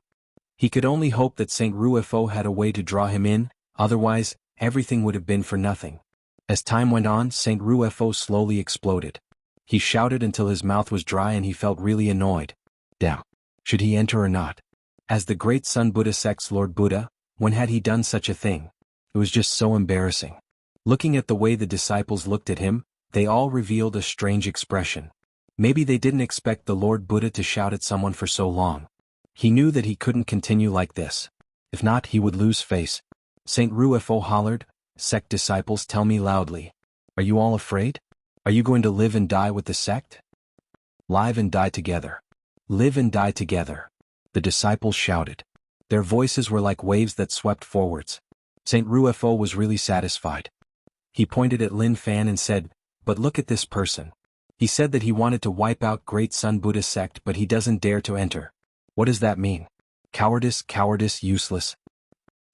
He could only hope that Saint Rufo had a way to draw him in, otherwise, everything would have been for nothing. As time went on, Saint Rufo slowly exploded. He shouted until his mouth was dry and he felt really annoyed. Damn. Should he enter or not? As the great Sun Buddha sect's Lord Buddha, when had he done such a thing? It was just so embarrassing. Looking at the way the disciples looked at him, they all revealed a strange expression. Maybe they didn't expect the Lord Buddha to shout at someone for so long. He knew that he couldn't continue like this. If not, he would lose face. Saint Rufo hollered, "Sect disciples, tell me loudly. Are you all afraid? Are you going to live and die with the sect? Live and die together. Live and die together." The disciples shouted. Their voices were like waves that swept forwards. Saint Rufo was really satisfied. He pointed at Lin Fan and said, "But look at this person. He said that he wanted to wipe out Great Sun Buddha sect, but he doesn't dare to enter. What does that mean? Cowardice, cowardice, useless.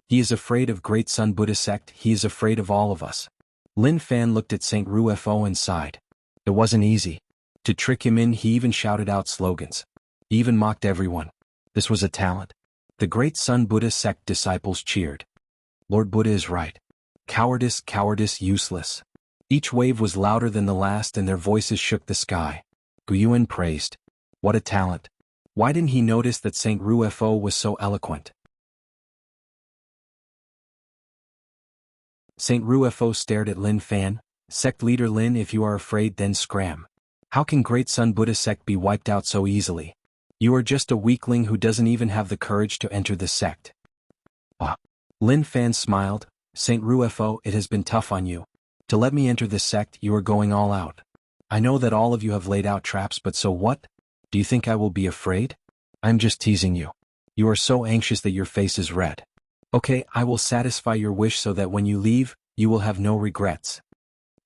He is afraid of Great Sun Buddha sect, he is afraid of all of us." Lin Fan looked at Saint Rufo and sighed. It wasn't easy. To trick him in, he even shouted out slogans. He even mocked everyone. This was a talent. The Great Sun Buddha sect disciples cheered. Lord Buddha is right. Cowardice, cowardice, useless. Each wave was louder than the last and their voices shook the sky. Guyuan praised. What a talent. Why didn't he notice that Saint Rufo was so eloquent? Saint Rufo stared at Lin Fan. Sect leader Lin, if you are afraid, then scram. How can Great Sun Buddha sect be wiped out so easily? You are just a weakling who doesn't even have the courage to enter the sect. Ah. Lin Fan smiled. Saint Rufo, it has been tough on you. To let me enter this sect, you are going all out. I know that all of you have laid out traps, but so what? Do you think I will be afraid? I'm just teasing you. You are so anxious that your face is red. Okay, I will satisfy your wish so that when you leave, you will have no regrets.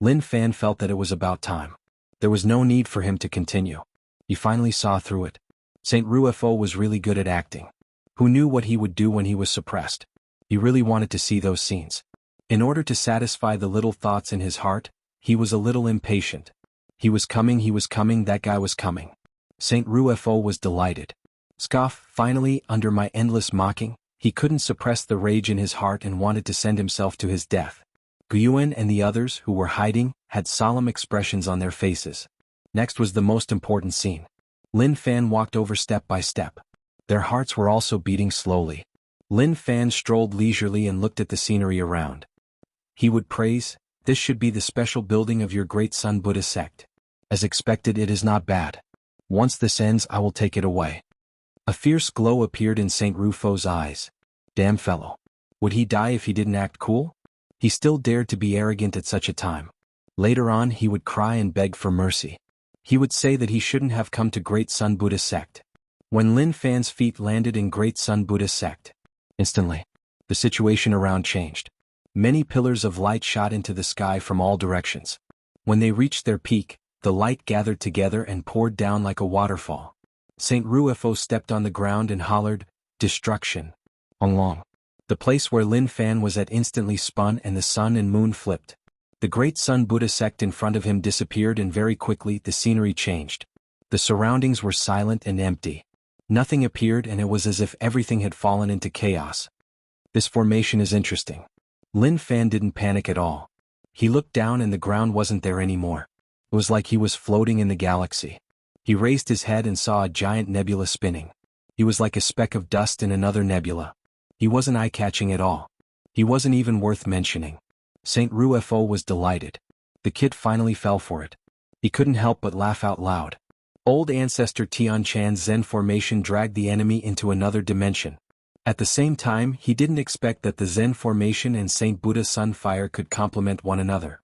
Lin Fan felt that it was about time. There was no need for him to continue. He finally saw through it. Saint Rufo was really good at acting. Who knew what he would do when he was suppressed? He really wanted to see those scenes. In order to satisfy the little thoughts in his heart, he was a little impatient. He was coming, that guy was coming. Saint Rufo was delighted. Scoff, finally, under my endless mocking, he couldn't suppress the rage in his heart and wanted to send himself to his death. Guyuan and the others, who were hiding, had solemn expressions on their faces. Next was the most important scene. Lin Fan walked over step by step. Their hearts were also beating slowly. Lin Fan strolled leisurely and looked at the scenery around. He would praise, "This should be the special building of your Great Sun Buddha sect. As expected, it is not bad. Once this ends, I will take it away." A fierce glow appeared in Saint Rufo's eyes. Damn fellow. Would he die if he didn't act cool? He still dared to be arrogant at such a time. Later on, he would cry and beg for mercy. He would say that he shouldn't have come to Great Sun Buddha sect. When Lin Fan's feet landed in Great Sun Buddha sect, instantly, the situation around changed. Many pillars of light shot into the sky from all directions. When they reached their peak, the light gathered together and poured down like a waterfall. Saint Rufo stepped on the ground and hollered, "Destruction." Long. The place where Lin Fan was at instantly spun and the sun and moon flipped. The Great Sun Buddha sect in front of him disappeared and very quickly the scenery changed. The surroundings were silent and empty. Nothing appeared and it was as if everything had fallen into chaos. This formation is interesting. Lin Fan didn't panic at all. He looked down and the ground wasn't there anymore. It was like he was floating in the galaxy. He raised his head and saw a giant nebula spinning. He was like a speck of dust in another nebula. He wasn't eye-catching at all. He wasn't even worth mentioning. Saint Rufo was delighted. The kid finally fell for it. He couldn't help but laugh out loud. Old ancestor Tian Chan's Zen formation dragged the enemy into another dimension. At the same time, he didn't expect that the Zen formation and Saint Buddha Sun Fire could complement one another.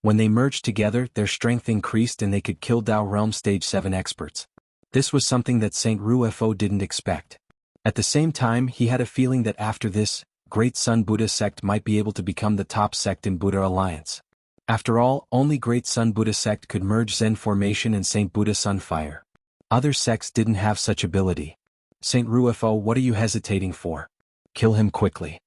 When they merged together, their strength increased and they could kill Dao Realm Stage 7 experts. This was something that Saint Rufo didn't expect. At the same time, he had a feeling that after this, Great Sun Buddha sect might be able to become the top sect in Buddha Alliance. After all, only Great Sun Buddha sect could merge Zen formation and Saint Buddha Sunfire. Other sects didn't have such ability. Saint Ruofo, what are you hesitating for? Kill him quickly.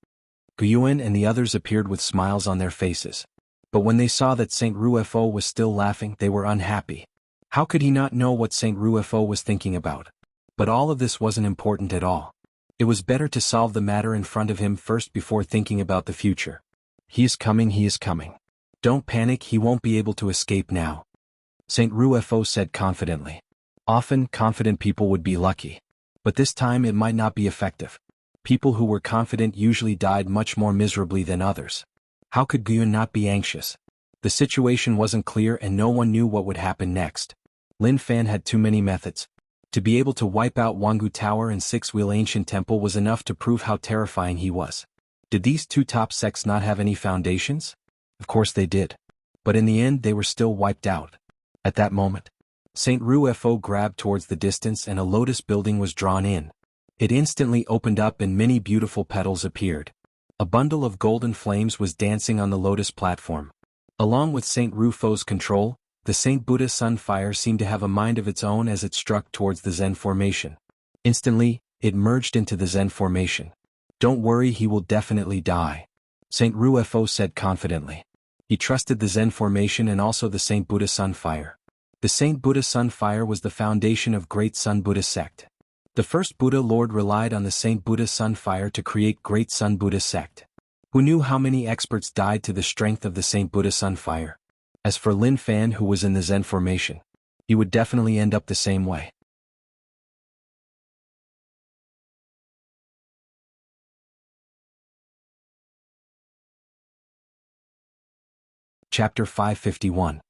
Guyuan and the others appeared with smiles on their faces. But when they saw that Saint Ruofo was still laughing, they were unhappy. How could he not know what Saint Ruofo was thinking about? But all of this wasn't important at all. It was better to solve the matter in front of him first before thinking about the future. He is coming, he is coming. Don't panic, he won't be able to escape now. Saint Ruofo said confidently. Often, confident people would be lucky. But this time it might not be effective. People who were confident usually died much more miserably than others. How could Guyuan not be anxious? The situation wasn't clear and no one knew what would happen next. Lin Fan had too many methods. To be able to wipe out Jianghu Tower and Six-Wheel Ancient Temple was enough to prove how terrifying he was. Did these two top sects not have any foundations? Of course they did. But in the end they were still wiped out. At that moment, Saint Ruofo grabbed towards the distance and a lotus building was drawn in. It instantly opened up and many beautiful petals appeared. A bundle of golden flames was dancing on the lotus platform. Along with Saint Rufo's control, the Saint Buddha Sunfire seemed to have a mind of its own as it struck towards the Zen formation. Instantly, it merged into the Zen formation. Don't worry, he will definitely die. Saint Ruofo said confidently. He trusted the Zen formation and also the Saint Buddha Sunfire. The Saint Buddha Sunfire was the foundation of Great Sun Buddha sect. The first Buddha Lord relied on the Saint Buddha Sunfire to create Great Sun Buddha sect. Who knew how many experts died to the strength of the Saint Buddha Sunfire? As for Lin Fan, who was in the Zen formation, he would definitely end up the same way. Chapter 551.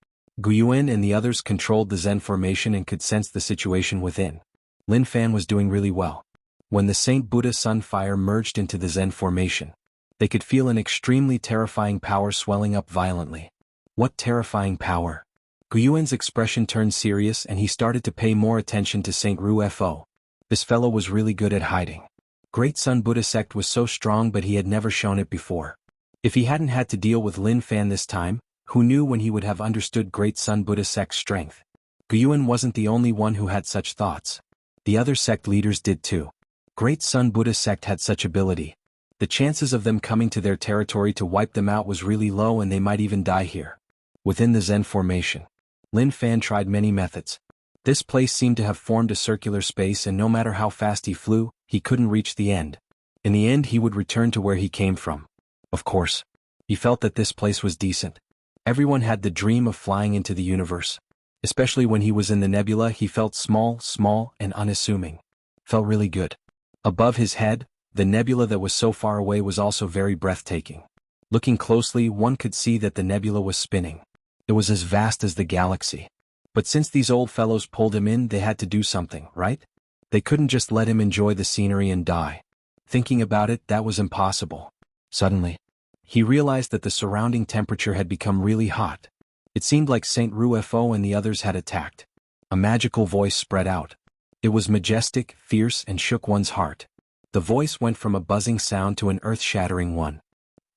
Guyuan and the others controlled the Zen formation and could sense the situation within. Lin Fan was doing really well. When the Saint Buddha Sunfire merged into the Zen formation, they could feel an extremely terrifying power swelling up violently. What terrifying power! Guyuan's expression turned serious and he started to pay more attention to Saint Ruofo. This fellow was really good at hiding. Great Sun Buddha sect was so strong but he had never shown it before. If he hadn't had to deal with Lin Fan this time, who knew when he would have understood Great Sun Buddha sect's strength? Guyuan wasn't the only one who had such thoughts. The other sect leaders did too. Great Sun Buddha sect had such ability. The chances of them coming to their territory to wipe them out was really low and they might even die here. Within the Zen formation, Lin Fan tried many methods. This place seemed to have formed a circular space and no matter how fast he flew, he couldn't reach the end. In the end he would return to where he came from. Of course, he felt that this place was decent. Everyone had the dream of flying into the universe. Especially when he was in the nebula, he felt small and unassuming. Felt really good. Above his head, the nebula that was so far away was also very breathtaking. Looking closely, one could see that the nebula was spinning. It was as vast as the galaxy. But since these old fellows pulled him in, they had to do something, right? They couldn't just let him enjoy the scenery and die. Thinking about it, that was impossible. Suddenly, he realized that the surrounding temperature had become really hot. It seemed like Saint Ruofo and the others had attacked. A magical voice spread out. It was majestic, fierce, and shook one's heart. The voice went from a buzzing sound to an earth-shattering one.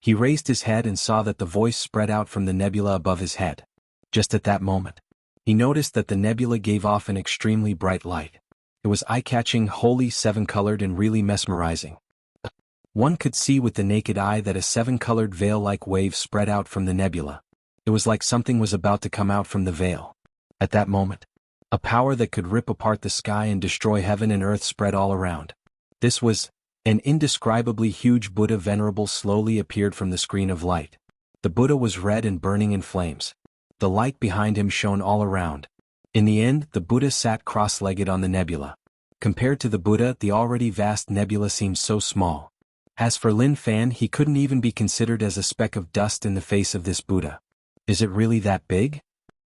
He raised his head and saw that the voice spread out from the nebula above his head. Just at that moment, he noticed that the nebula gave off an extremely bright light. It was eye-catching, wholly seven-colored and really mesmerizing. One could see with the naked eye that a seven-colored veil-like wave spread out from the nebula. It was like something was about to come out from the veil. At that moment, a power that could rip apart the sky and destroy heaven and earth spread all around. This was an indescribably huge Buddha. Venerable slowly appeared from the screen of light. The Buddha was red and burning in flames. The light behind him shone all around. In the end, the Buddha sat cross-legged on the nebula. Compared to the Buddha, the already vast nebula seemed so small. As for Lin Fan, he couldn't even be considered as a speck of dust in the face of this Buddha. Is it really that big?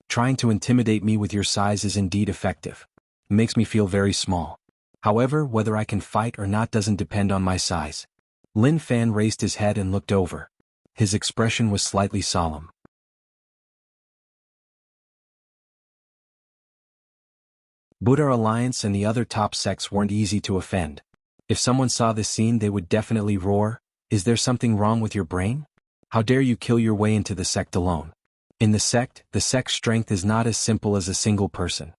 Trying to intimidate me with your size is indeed effective. It makes me feel very small. However, whether I can fight or not doesn't depend on my size. Lin Fan raised his head and looked over. His expression was slightly solemn. Buddha Alliance and the other top sects weren't easy to offend. If someone saw this scene, they would definitely roar, Is there something wrong with your brain? How dare you kill your way into the sect alone? In the sect's strength is not as simple as a single person.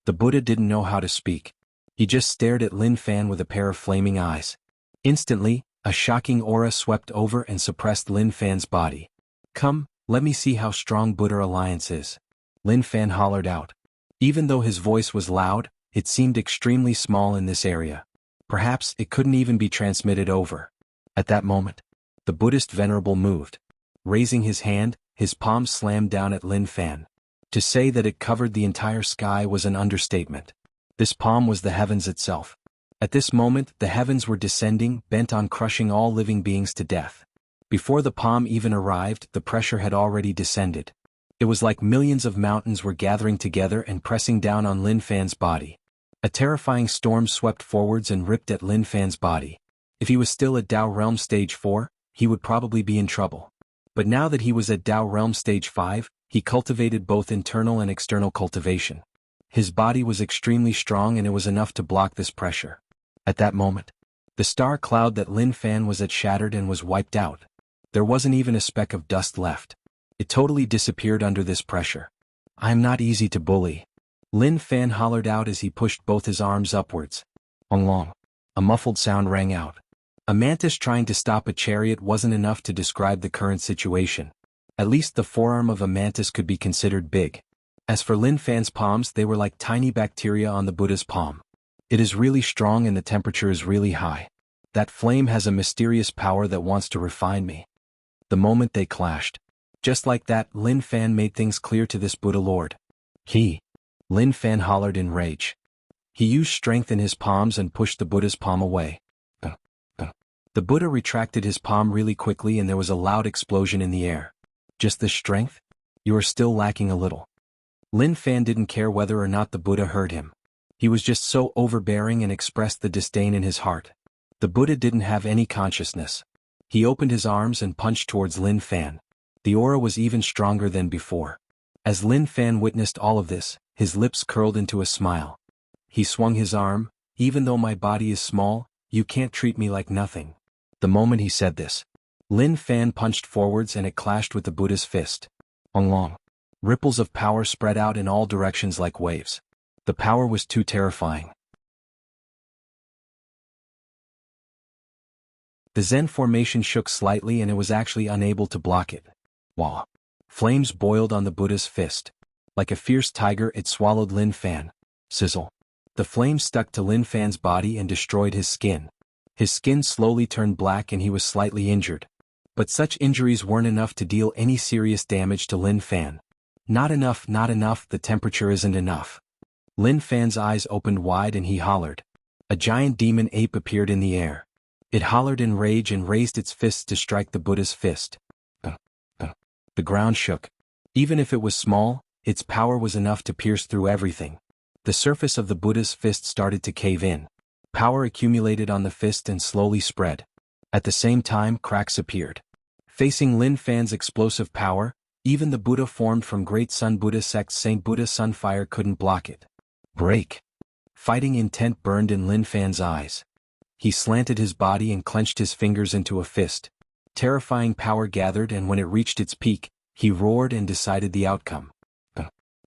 The Buddha didn't know how to speak. He just stared at Lin Fan with a pair of flaming eyes. Instantly, a shocking aura swept over and suppressed Lin Fan's body. Come, let me see how strong Buddha Alliance is. Lin Fan hollered out. Even though his voice was loud, it seemed extremely small in this area. Perhaps it couldn't even be transmitted over. At that moment, the Buddhist venerable moved. Raising his hand, his palm slammed down at Lin Fan. To say that it covered the entire sky was an understatement. This palm was the heavens itself. At this moment, the heavens were descending, bent on crushing all living beings to death. Before the palm even arrived, the pressure had already descended. It was like millions of mountains were gathering together and pressing down on Lin Fan's body. A terrifying storm swept forwards and ripped at Lin Fan's body. If he was still at Dao Realm Stage 4, he would probably be in trouble. But now that he was at Dao Realm Stage 5, he cultivated both internal and external cultivation. His body was extremely strong and it was enough to block this pressure. At that moment, the star cloud that Lin Fan was at shattered and was wiped out. There wasn't even a speck of dust left. It totally disappeared under this pressure. I am not easy to bully. Lin Fan hollered out as he pushed both his arms upwards. Long. A muffled sound rang out. A mantis trying to stop a chariot wasn't enough to describe the current situation. At least the forearm of a mantis could be considered big. As for Lin Fan's palms, they were like tiny bacteria on the Buddha's palm. It is really strong and the temperature is really high. That flame has a mysterious power that wants to refine me. The moment they clashed. Just like that, Lin Fan made things clear to this Buddha Lord. Lin Fan hollered in rage. He used strength in his palms and pushed the Buddha's palm away. The Buddha retracted his palm really quickly and there was a loud explosion in the air. Just this strength? You are still lacking a little. Lin Fan didn't care whether or not the Buddha heard him. He was just so overbearing and expressed the disdain in his heart. The Buddha didn't have any consciousness. He opened his arms and punched towards Lin Fan. The aura was even stronger than before. As Lin Fan witnessed all of this, his lips curled into a smile. He swung his arm. Even though my body is small, you can't treat me like nothing. The moment he said this, Lin Fan punched forwards and it clashed with the Buddha's fist. Long. Ripples of power spread out in all directions like waves. The power was too terrifying. The Zen formation shook slightly and it was actually unable to block it. Wah! Flames boiled on the Buddha's fist. Like a fierce tiger, it swallowed Lin Fan. Sizzle. The flames stuck to Lin Fan's body and destroyed his skin. His skin slowly turned black and he was slightly injured. But such injuries weren't enough to deal any serious damage to Lin Fan. Not enough, the temperature isn't enough. Lin Fan's eyes opened wide and he hollered. A giant demon ape appeared in the air. It hollered in rage and raised its fists to strike the Buddha's fist. The ground shook. Even if it was small, its power was enough to pierce through everything. The surface of the Buddha's fist started to cave in. Power accumulated on the fist and slowly spread. At the same time, cracks appeared. Facing Lin Fan's explosive power, even the Buddha formed from Great Sun Buddha sect's Saint Buddha Sunfire couldn't block it. Break! Fighting intent burned in Lin Fan's eyes. He slanted his body and clenched his fingers into a fist. Terrifying power gathered and when it reached its peak, he roared and decided the outcome.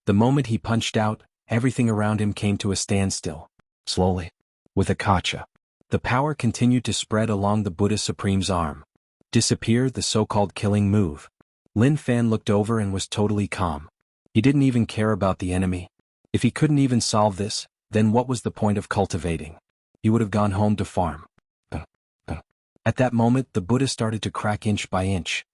The moment he punched out, everything around him came to a standstill. Slowly. With a kacha. The power continued to spread along the Buddha Supreme's arm. Disappear, the so-called killing move. Lin Fan looked over and was totally calm. He didn't even care about the enemy. If he couldn't even solve this, then what was the point of cultivating? He would have gone home to farm. At that moment, the Buddha started to crack inch by inch.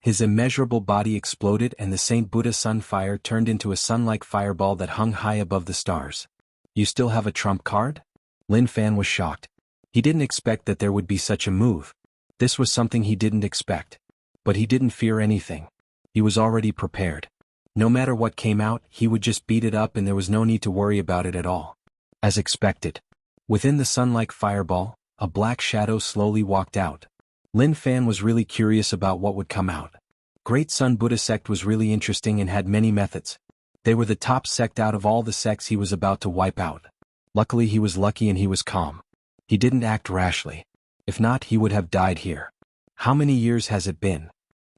His immeasurable body exploded and the Saint Buddha Sunfire turned into a sun-like fireball that hung high above the stars. You still have a trump card? Lin Fan was shocked. He didn't expect that there would be such a move. This was something he didn't expect. But he didn't fear anything. He was already prepared. No matter what came out, he would just beat it up and there was no need to worry about it at all. As expected. Within the sun-like fireball, a black shadow slowly walked out. Lin Fan was really curious about what would come out. Great Sun Buddha sect was really interesting and had many methods. They were the top sect out of all the sects he was about to wipe out. Luckily he was lucky and he was calm. He didn't act rashly. If not, he would have died here. How many years has it been?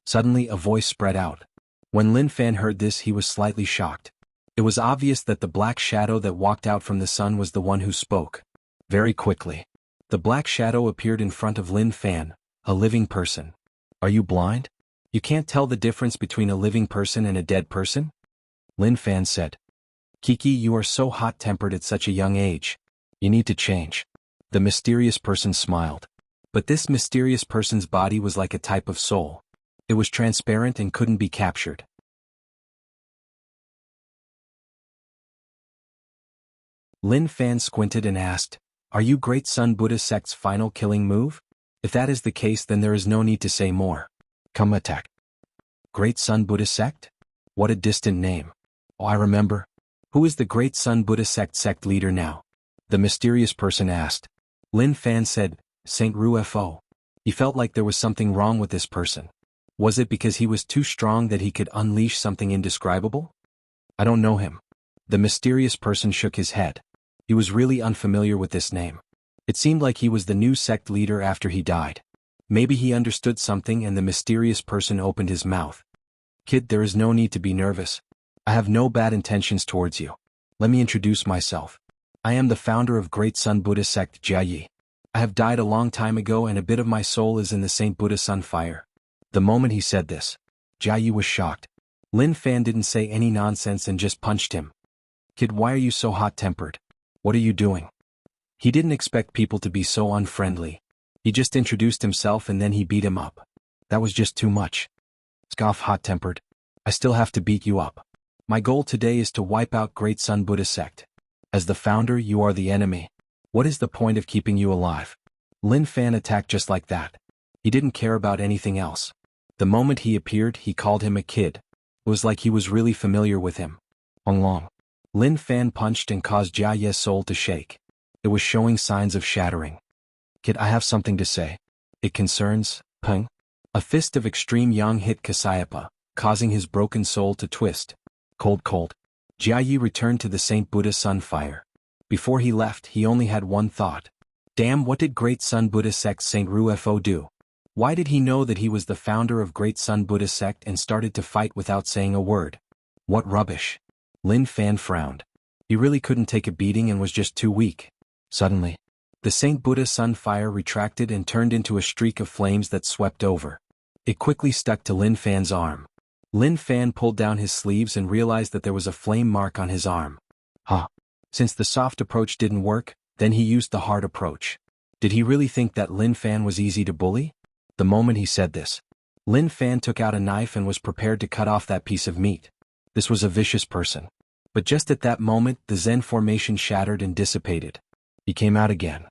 Suddenly a voice spread out. When Lin Fan heard this, he was slightly shocked. It was obvious that the black shadow that walked out from the sun was the one who spoke. Very quickly, the black shadow appeared in front of Lin Fan, a living person. Are you blind? You can't tell the difference between a living person and a dead person? Lin Fan said. Kiki, you are so hot-tempered at such a young age. You need to change. The mysterious person smiled. But this mysterious person's body was like a type of soul. It was transparent and couldn't be captured. Lin Fan squinted and asked, "Are you Great Sun Buddha sect's final killing move? If that is the case, then there is no need to say more. Come attack." Great Sun Buddha sect? What a distant name. Oh, I remember. Who is the Great Sun Buddha sect leader now? The mysterious person asked. Lin Fan said, Saint Rufo. He felt like there was something wrong with this person. Was it because he was too strong that he could unleash something indescribable? I don't know him. The mysterious person shook his head. He was really unfamiliar with this name. It seemed like he was the new sect leader after he died. Maybe he understood something and the mysterious person opened his mouth. Kid, there is no need to be nervous. I have no bad intentions towards you. Let me introduce myself. I am the founder of Great Sun Buddha sect Jianghu. I have died a long time ago and a bit of my soul is in the Saint Buddha Sun fire. The moment he said this, Jianghu was shocked. Lin Fan didn't say any nonsense and just punched him. Kid, why are you so hot-tempered? What are you doing? He didn't expect people to be so unfriendly. He just introduced himself and then he beat him up. That was just too much. Scoff, hot-tempered. I still have to beat you up. My goal today is to wipe out Great Sun Buddha sect. As the founder, you are the enemy. What is the point of keeping you alive? Lin Fan attacked just like that. He didn't care about anything else. The moment he appeared, he called him a kid. It was like he was really familiar with him. Long. Lin Fan punched and caused Jia Ye's soul to shake. It was showing signs of shattering. Kid, I have something to say. It concerns, Peng. A fist of extreme yang hit Kasayapa, causing his broken soul to twist. Cold. Jianghu returned to the Saint Buddha Sun fire. Before he left, he only had one thought. Damn, what did Great Sun Buddha sect Saint Rufo do? Why did he know that he was the founder of Great Sun Buddha sect and started to fight without saying a word? What rubbish. Lin Fan frowned. He really couldn't take a beating and was just too weak. Suddenly, the Saint Buddha Sun fire retracted and turned into a streak of flames that swept over. It quickly stuck to Lin Fan's arm. Lin Fan pulled down his sleeves and realized that there was a flame mark on his arm. Since the soft approach didn't work, then he used the hard approach. Did he really think that Lin Fan was easy to bully? The moment he said this, Lin Fan took out a knife and was prepared to cut off that piece of meat. This was a vicious person. But just at that moment, the Zen formation shattered and dissipated. He came out again.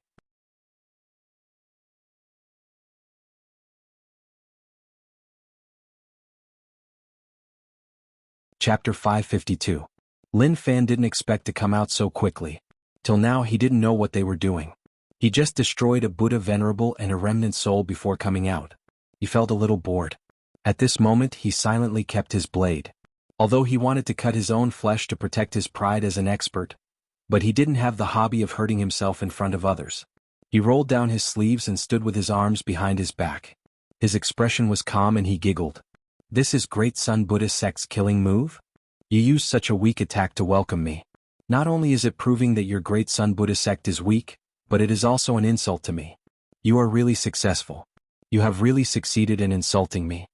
Chapter 552. Lin Fan didn't expect to come out so quickly. Till now he didn't know what they were doing. He just destroyed a Buddha venerable and a remnant soul before coming out. He felt a little bored. At this moment he silently kept his blade. Although he wanted to cut his own flesh to protect his pride as an expert, but he didn't have the hobby of hurting himself in front of others. He rolled down his sleeves and stood with his arms behind his back. His expression was calm and he giggled. This is Great Sun Buddha sect's killing move? You used such a weak attack to welcome me. Not only is it proving that your Great Sun Buddha sect is weak, but it is also an insult to me. You are really successful. You have really succeeded in insulting me.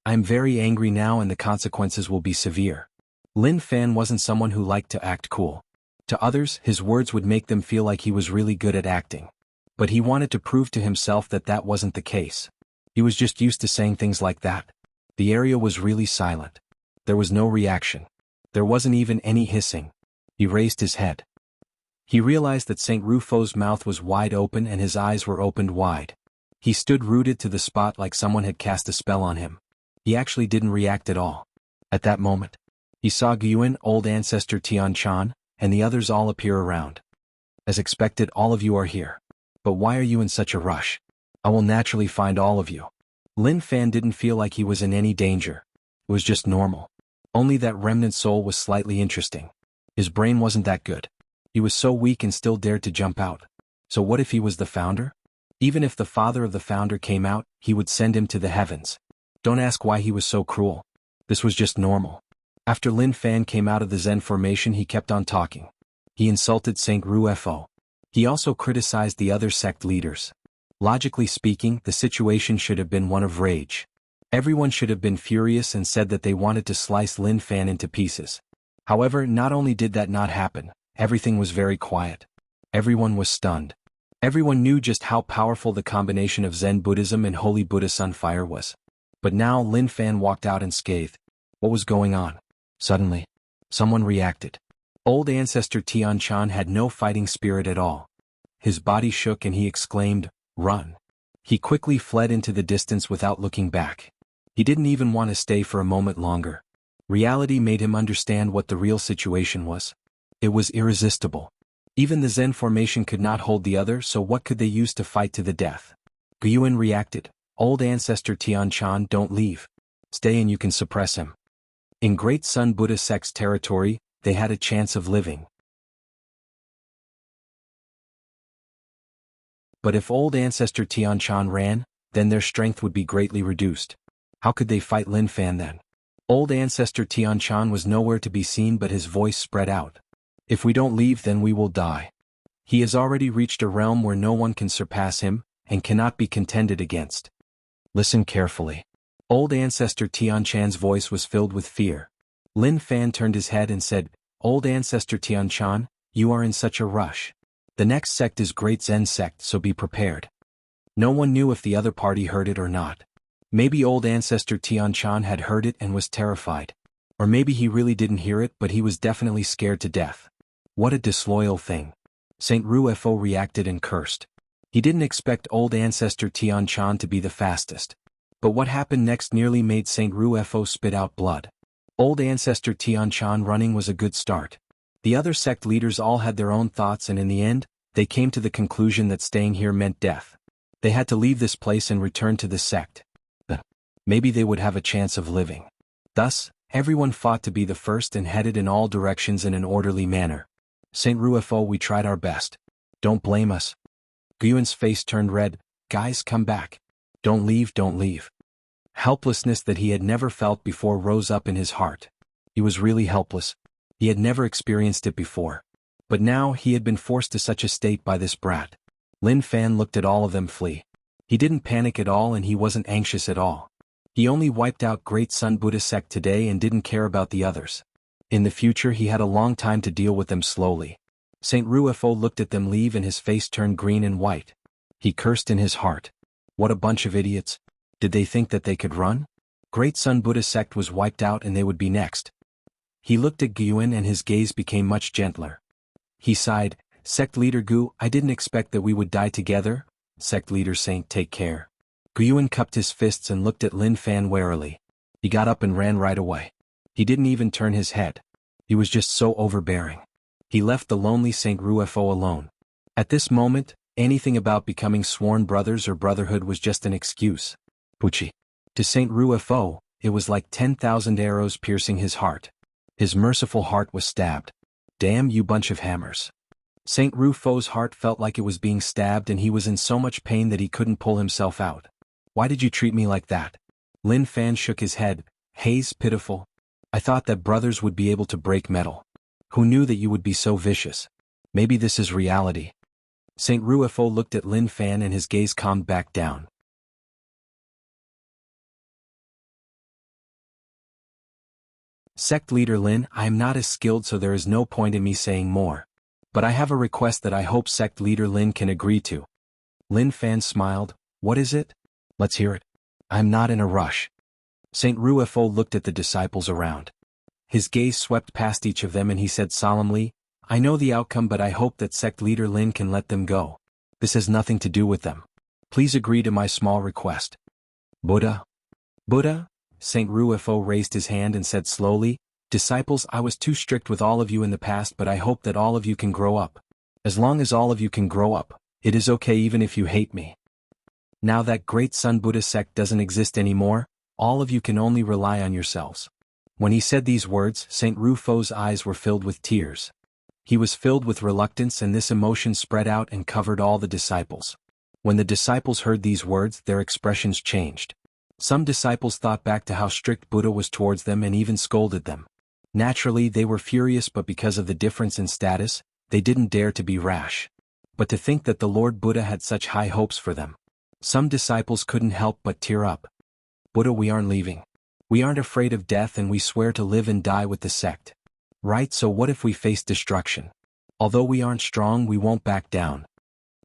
I am very angry now and the consequences will be severe. Lin Fan wasn't someone who liked to act cool. To others, his words would make them feel like he was really good at acting. But he wanted to prove to himself that that wasn't the case. He was just used to saying things like that. The area was really silent. There was no reaction. There wasn't even any hissing. He raised his head. He realized that Saint Rufo's mouth was wide open and his eyes were opened wide. He stood rooted to the spot like someone had cast a spell on him. He actually didn't react at all. At that moment, he saw Gyuan, old ancestor Tian Chan, and the others all appear around. As expected, all of you are here. But why are you in such a rush? I will naturally find all of you. Lin Fan didn't feel like he was in any danger. It was just normal. Only that remnant soul was slightly interesting. His brain wasn't that good. He was so weak and still dared to jump out. So what if he was the founder? Even if the father of the founder came out, he would send him to the heavens. Don't ask why he was so cruel. This was just normal. After Lin Fan came out of the Zen formation, he kept on talking. He insulted Saint Rufo. He also criticized the other sect leaders. Logically speaking, the situation should have been one of rage. Everyone should have been furious and said that they wanted to slice Lin Fan into pieces. However, not only did that not happen, everything was very quiet. Everyone was stunned. Everyone knew just how powerful the combination of Zen Buddhism and Holy Buddha Sunfire was. But now Lin Fan walked out unscathed. What was going on? Suddenly, someone reacted. Old Ancestor Tian Shan had no fighting spirit at all. His body shook and he exclaimed, "Run!" He quickly fled into the distance without looking back. He didn't even want to stay for a moment longer. Reality made him understand what the real situation was. It was irresistible. Even the Zen formation could not hold the other, so what could they use to fight to the death? Gyuan reacted, "Old Ancestor Tian Shan, don't leave. Stay and you can suppress him." In Great Sun Buddha sect's territory, they had a chance of living. But if Old Ancestor Tian Shan ran, then their strength would be greatly reduced. How could they fight Lin Fan then? Old Ancestor Tian Shan was nowhere to be seen, but his voice spread out. "If we don't leave, then we will die. He has already reached a realm where no one can surpass him, and cannot be contended against." Listen carefully. Old Ancestor Tian Shan's voice was filled with fear. Lin Fan turned his head and said, "Old Ancestor Tian Shan, you are in such a rush. The next sect is Great Zen Sect, so be prepared." No one knew if the other party heard it or not. Maybe Old Ancestor Tian Shan had heard it and was terrified. Or maybe he really didn't hear it, but he was definitely scared to death. What a disloyal thing. Saint Rufo reacted and cursed. He didn't expect Old Ancestor Tian Shan to be the fastest. But what happened next nearly made Saint Rufo spit out blood. Old Ancestor Tian Shan running was a good start. The other sect leaders all had their own thoughts, and in the end, they came to the conclusion that staying here meant death. They had to leave this place and return to the sect. Maybe they would have a chance of living. Thus, everyone fought to be the first and headed in all directions in an orderly manner. Saint Rufo, we tried our best. Don't blame us. Gyuan's face turned red. Guys, come back. Don't leave, don't leave. Helplessness that he had never felt before rose up in his heart. He was really helpless. He had never experienced it before. But now he had been forced to such a state by this brat. Lin Fan looked at all of them flee. He didn't panic at all and he wasn't anxious at all. He only wiped out Great Sun Buddha sect today and didn't care about the others. In the future he had a long time to deal with them slowly. Saint Rufo looked at them leave and his face turned green and white. He cursed in his heart. What a bunch of idiots. Did they think that they could run? Great Sun Buddha sect was wiped out and they would be next. He looked at Gyuan and his gaze became much gentler. He sighed, "Sect leader Gu, I didn't expect that we would die together." Sect leader Saint, take care. Gyuan cupped his fists and looked at Lin Fan warily. He got up and ran right away. He didn't even turn his head. He was just so overbearing. He left the lonely Saint Rufo alone. At this moment, anything about becoming sworn brothers or brotherhood was just an excuse. Pucci. To Saint Rufo, it was like 10,000 arrows piercing his heart. His merciful heart was stabbed. Damn you bunch of hammers. Saint Rufo's heart felt like it was being stabbed and he was in so much pain that he couldn't pull himself out. Why did you treat me like that? Lin Fan shook his head. Haze, pitiful. I thought that brothers would be able to break metal. Who knew that you would be so vicious? Maybe this is reality. Saint Rufo looked at Lin Fan and his gaze calmed back down. Sect leader Lin, I am not as skilled, so there is no point in me saying more. But I have a request that I hope sect leader Lin can agree to. Lin Fan smiled. What is it? Let's hear it. I'm not in a rush. Saint Rufo looked at the disciples around. His gaze swept past each of them and he said solemnly, I know the outcome, but I hope that sect leader Lin can let them go. This has nothing to do with them. Please agree to my small request. Buddha? Buddha? Saint Rufo raised his hand and said slowly, Disciples, I was too strict with all of you in the past, but I hope that all of you can grow up. As long as all of you can grow up, it is okay even if you hate me. Now that Great Sun Buddha sect doesn't exist anymore, all of you can only rely on yourselves. When he said these words, Saint Rufo's eyes were filled with tears. He was filled with reluctance and this emotion spread out and covered all the disciples. When the disciples heard these words, their expressions changed. Some disciples thought back to how strict Buddha was towards them and even scolded them. Naturally, they were furious, but because of the difference in status, they didn't dare to be rash. But to think that the Lord Buddha had such high hopes for them. Some disciples couldn't help but tear up. Buddha, we aren't leaving. We aren't afraid of death and we swear to live and die with the sect. Right, so what if we face destruction? Although we aren't strong, we won't back down.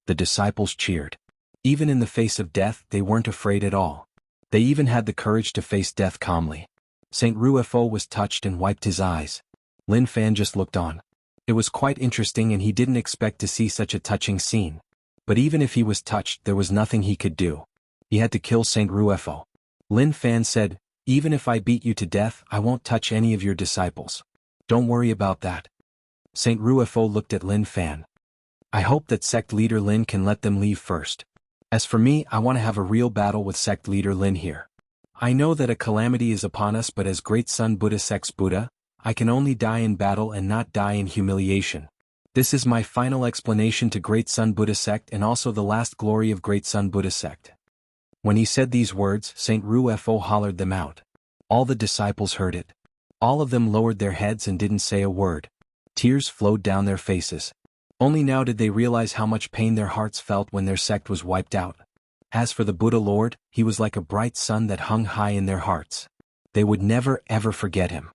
The disciples cheered. Even in the face of death, they weren't afraid at all. They even had the courage to face death calmly. Saint Ruefo was touched and wiped his eyes. Lin Fan just looked on. It was quite interesting and he didn't expect to see such a touching scene. But even if he was touched, there was nothing he could do. He had to kill Saint Ruefo. Lin Fan said, "Even if I beat you to death, I won't touch any of your disciples. Don't worry about that." Saint Ruefo looked at Lin Fan. "I hope that sect leader Lin can let them leave first. As for me, I want to have a real battle with sect leader Lin here. I know that a calamity is upon us, but as Great Sun Buddha sect's Buddha, I can only die in battle and not die in humiliation. This is my final explanation to Great Sun Buddha sect and also the last glory of Great Sun Buddha sect." When he said these words, Saint Ruefo hollered them out. All the disciples heard it. All of them lowered their heads and didn't say a word. Tears flowed down their faces. Only now did they realize how much pain their hearts felt when their sect was wiped out. As for the Buddha Lord, he was like a bright sun that hung high in their hearts. They would never ever forget him.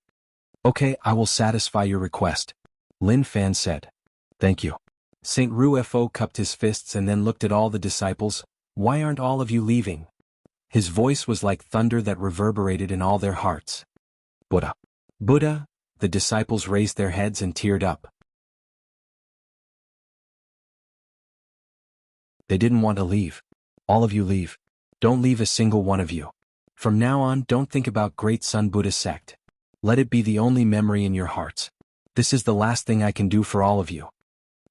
"Okay, I will satisfy your request," Lin Fan said. "Thank you." Saint Ruefo cupped his fists and then looked at all the disciples. "Why aren't all of you leaving?" His voice was like thunder that reverberated in all their hearts. "Buddha. Buddha." The disciples raised their heads and teared up. They didn't want to leave. "All of you leave. Don't leave a single one of you. From now on, don't think about Great Sun Buddha sect. Let it be the only memory in your hearts. This is the last thing I can do for all of you."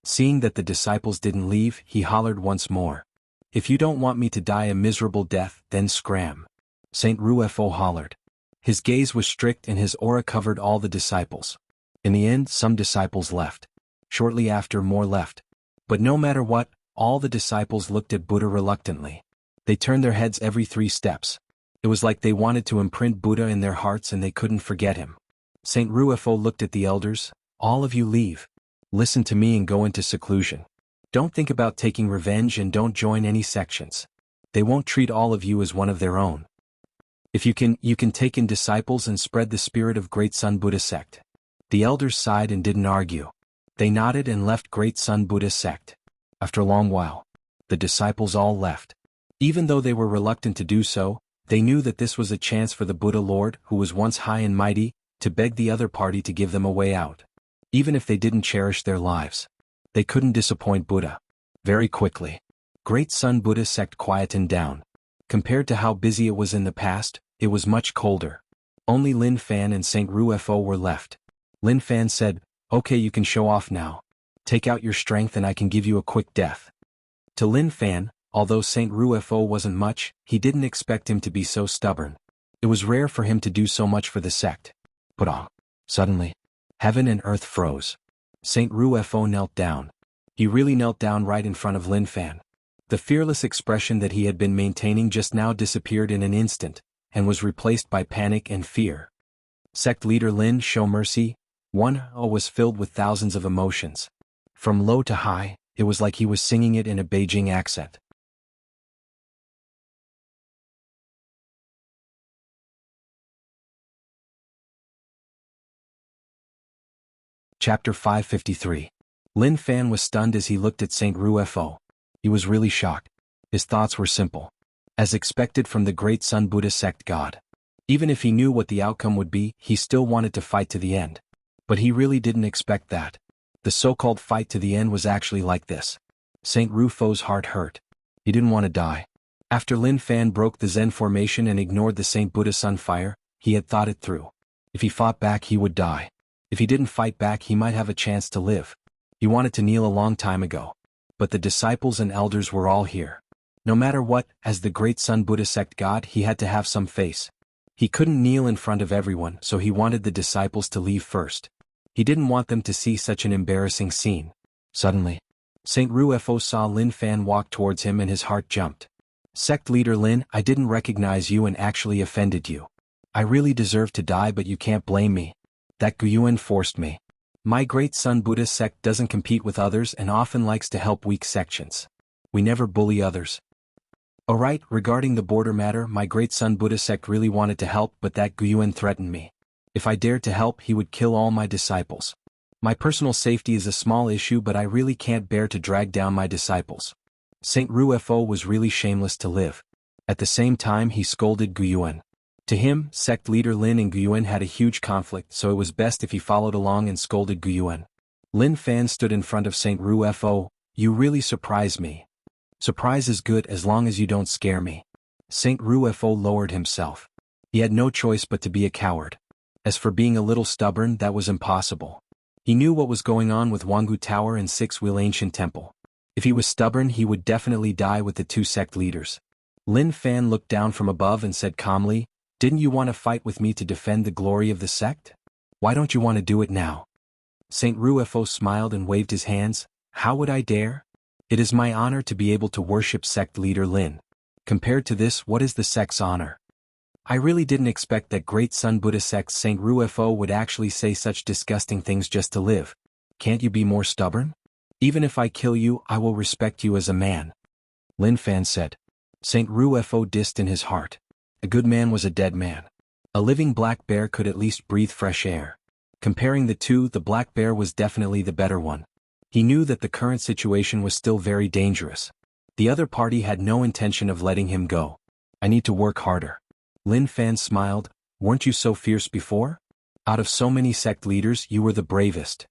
Seeing that the disciples didn't leave, he hollered once more. "If you don't want me to die a miserable death, then scram." Saint Ruefo hollered. His gaze was strict and his aura covered all the disciples. In the end, some disciples left. Shortly after, more left. But no matter what, all the disciples looked at Buddha reluctantly. They turned their heads every 3 steps. It was like they wanted to imprint Buddha in their hearts and they couldn't forget him. Saint Ruefo looked at the elders. "All of you leave. Listen to me and go into seclusion. Don't think about taking revenge and don't join any sections. They won't treat all of you as one of their own. If you can take in disciples and spread the spirit of Great Sun Buddha sect." The elders sighed and didn't argue. They nodded and left Great Sun Buddha sect. After a long while, the disciples all left. Even though they were reluctant to do so, they knew that this was a chance for the Buddha Lord, who was once high and mighty, to beg the other party to give them a way out. Even if they didn't cherish their lives, they couldn't disappoint Buddha. Very quickly, Great Sun Buddha sect quietened down. Compared to how busy it was in the past, it was much colder. Only Lin Fan and Saint Ruefo were left. Lin Fan said, "Okay, you can show off now. Take out your strength and I can give you a quick death." To Lin Fan, although Saint Ruefo wasn't much, he didn't expect him to be so stubborn. It was rare for him to do so much for the sect. But suddenly, heaven and earth froze. Saint Ruefo knelt down. He really knelt down right in front of Lin Fan. The fearless expression that he had been maintaining just now disappeared in an instant, and was replaced by panic and fear. Sect leader Lin, show mercy. Was filled with thousands of emotions. From low to high, it was like he was singing it in a Beijing accent. Chapter 553. Lin Fan was stunned as he looked at Saint Ruefo. He was really shocked. His thoughts were simple. As expected from the Great Sun Buddha sect god. Even if he knew what the outcome would be, he still wanted to fight to the end. But he really didn't expect that. The so-called fight to the end was actually like this. Saint Ruefo's heart hurt. He didn't want to die. After Lin Fan broke the Zen formation and ignored the Saint Buddha Sun fire, he had thought it through. If he fought back, he would die. If he didn't fight back, he might have a chance to live. He wanted to kneel a long time ago. But the disciples and elders were all here. No matter what, as the Great Sun Buddha sect god, he had to have some face. He couldn't kneel in front of everyone, so he wanted the disciples to leave first. He didn't want them to see such an embarrassing scene. Suddenly, Saint Rufo saw Lin Fan walk towards him and his heart jumped. Sect leader Lin, I didn't recognize you and actually offended you. I really deserve to die, but you can't blame me. That Guyuan forced me. My great son Buddha sect doesn't compete with others and often likes to help weak sections. We never bully others. Alright, regarding the border matter, my great son Buddha sect really wanted to help, but that Guyuan threatened me. If I dared to help, he would kill all my disciples. My personal safety is a small issue, but I really can't bear to drag down my disciples. Saint Rufo was really shameless to live. At the same time, he scolded Guyuan. To him, sect leader Lin and Guyuan had a huge conflict, so it was best if he followed along and scolded Guyuan. Lin Fan stood in front of Saint Rufo. You really surprise me. Surprise is good as long as you don't scare me. Saint Rufo lowered himself. He had no choice but to be a coward. As for being a little stubborn, that was impossible. He knew what was going on with Jianghu Tower and Six-Wheel Ancient Temple. If he was stubborn, he would definitely die with the two sect leaders. Lin Fan looked down from above and said calmly, Didn't you want to fight with me to defend the glory of the sect? Why don't you want to do it now? Saint Rufo smiled and waved his hands. How would I dare? It is my honor to be able to worship sect leader Lin. Compared to this, what is the sect's honor? I really didn't expect that great son Buddha sect's Saint Rufo would actually say such disgusting things just to live. Can't you be more stubborn? Even if I kill you, I will respect you as a man. Lin Fan said. Saint Rufo dissed in his heart. A good man was a dead man. A living black bear could at least breathe fresh air. Comparing the two, the black bear was definitely the better one. He knew that the current situation was still very dangerous. The other party had no intention of letting him go. I need to work harder. Lin Fan smiled. Weren't you so fierce before? Out of so many sect leaders, you were the bravest.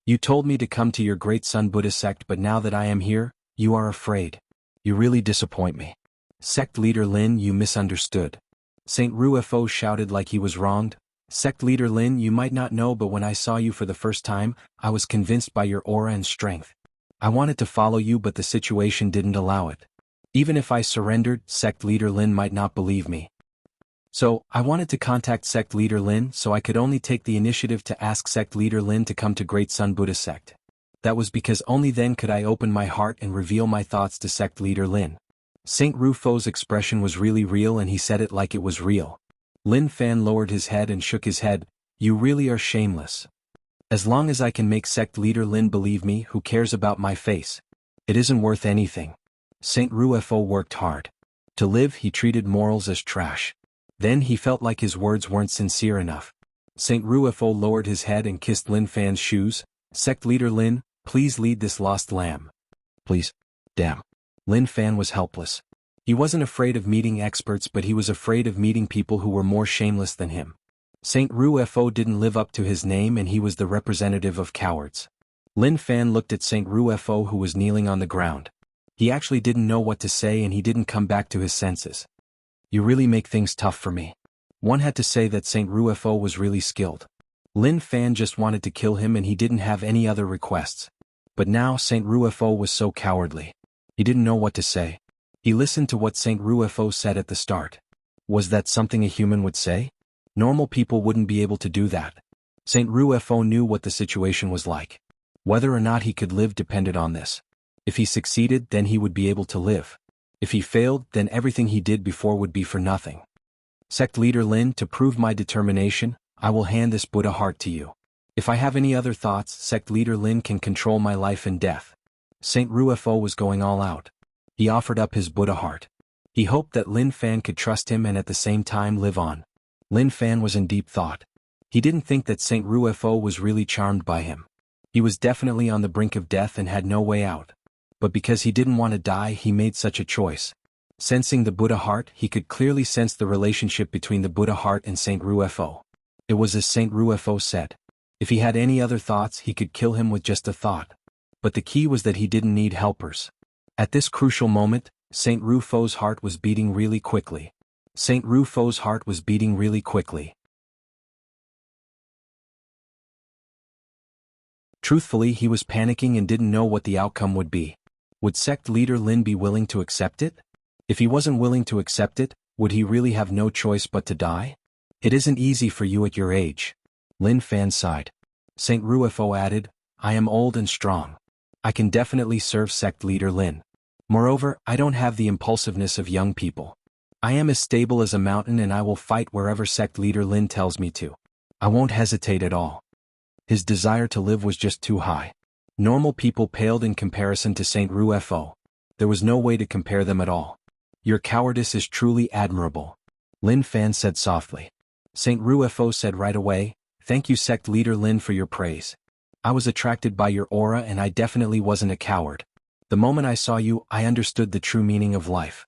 You told me to come to your great son Buddha sect, but now that I am here, you are afraid. You really disappoint me. Sect leader Lin, you misunderstood. Saint Rufo shouted like he was wronged. Sect leader Lin, you might not know, but when I saw you for the first time, I was convinced by your aura and strength. I wanted to follow you, but the situation didn't allow it. Even if I surrendered, sect leader Lin might not believe me. So, I wanted to contact sect leader Lin, so I could only take the initiative to ask sect leader Lin to come to Great Sun Buddha sect. That was because only then could I open my heart and reveal my thoughts to sect leader Lin. Saint Rufo's expression was really real, and he said it like it was real. Lin Fan lowered his head and shook his head. You really are shameless. As long as I can make sect leader Lin believe me, who cares about my face? It isn't worth anything. Saint Rufo worked hard. To live, he treated morals as trash. Then he felt like his words weren't sincere enough. Saint Rufo lowered his head and kissed Lin Fan's shoes. Sect leader Lin, please lead this lost lamb. Please. Damn. Lin Fan was helpless. He wasn't afraid of meeting experts, but he was afraid of meeting people who were more shameless than him. Saint Rufo didn't live up to his name, and he was the representative of cowards. Lin Fan looked at Saint Rufo, who was kneeling on the ground. He actually didn't know what to say, and he didn't come back to his senses. You really make things tough for me. One had to say that Saint Rufo was really skilled. Lin Fan just wanted to kill him, and he didn't have any other requests. But now Saint Rufo was so cowardly. He didn't know what to say. He listened to what Saint Rufo said at the start. Was that something a human would say? Normal people wouldn't be able to do that. Saint Rufo knew what the situation was like. Whether or not he could live depended on this. If he succeeded, then he would be able to live. If he failed, then everything he did before would be for nothing. Sect leader Lin, to prove my determination, I will hand this Buddha heart to you. If I have any other thoughts, sect leader Lin can control my life and death. Saint Rufo was going all out. He offered up his Buddha heart. He hoped that Lin Fan could trust him and at the same time live on. Lin Fan was in deep thought. He didn't think that Saint Rufo was really charmed by him. He was definitely on the brink of death and had no way out. But because he didn't want to die, he made such a choice. Sensing the Buddha heart, he could clearly sense the relationship between the Buddha heart and Saint Rufo. It was as Saint Rufo said. If he had any other thoughts, he could kill him with just a thought. But the key was that he didn't need helpers. At this crucial moment, Saint Rufo's heart was beating really quickly. Saint Rufo's heart was beating really quickly. Truthfully, he was panicking and didn't know what the outcome would be. Would sect leader Lin be willing to accept it? If he wasn't willing to accept it, would he really have no choice but to die? It isn't easy for you at your age. Lin Fan sighed. Saint Ruefo added, I am old and strong. I can definitely serve sect leader Lin. Moreover, I don't have the impulsiveness of young people. I am as stable as a mountain and I will fight wherever sect leader Lin tells me to. I won't hesitate at all. His desire to live was just too high. Normal people paled in comparison to Saint Ruefo. There was no way to compare them at all. Your cowardice is truly admirable. Lin Fan said softly. Saint Ruefo said right away, thank you sect leader Lin for your praise. I was attracted by your aura and I definitely wasn't a coward. The moment I saw you, I understood the true meaning of life.